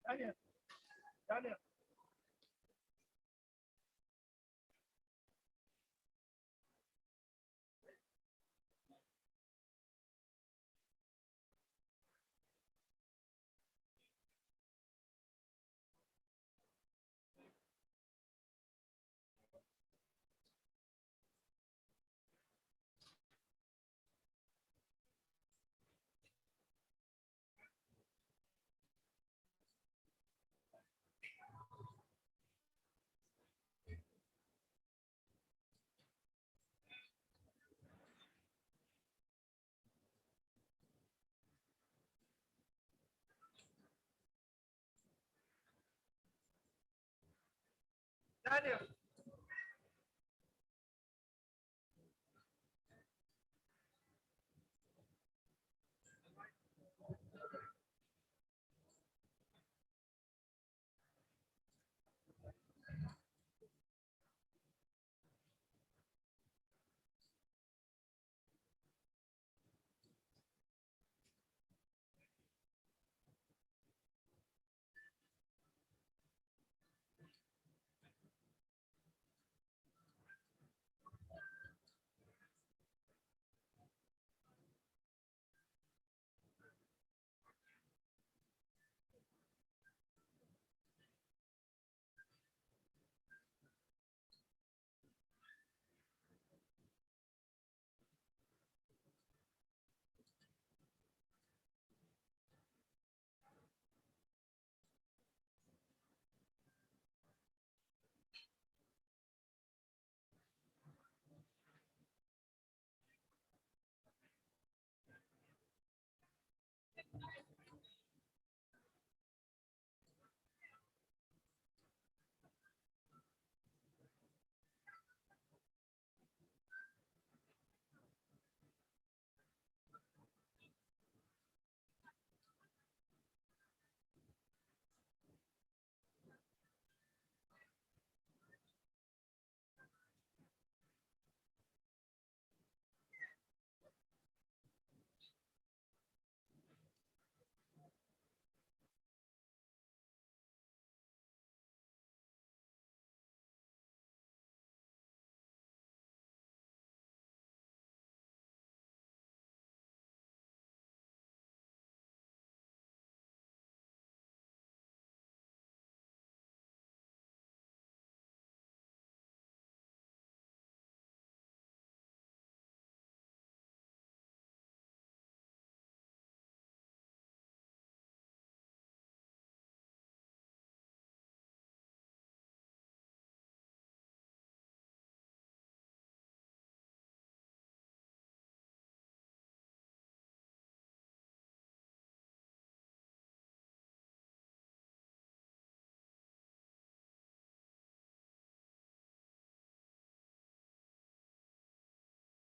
Daniel.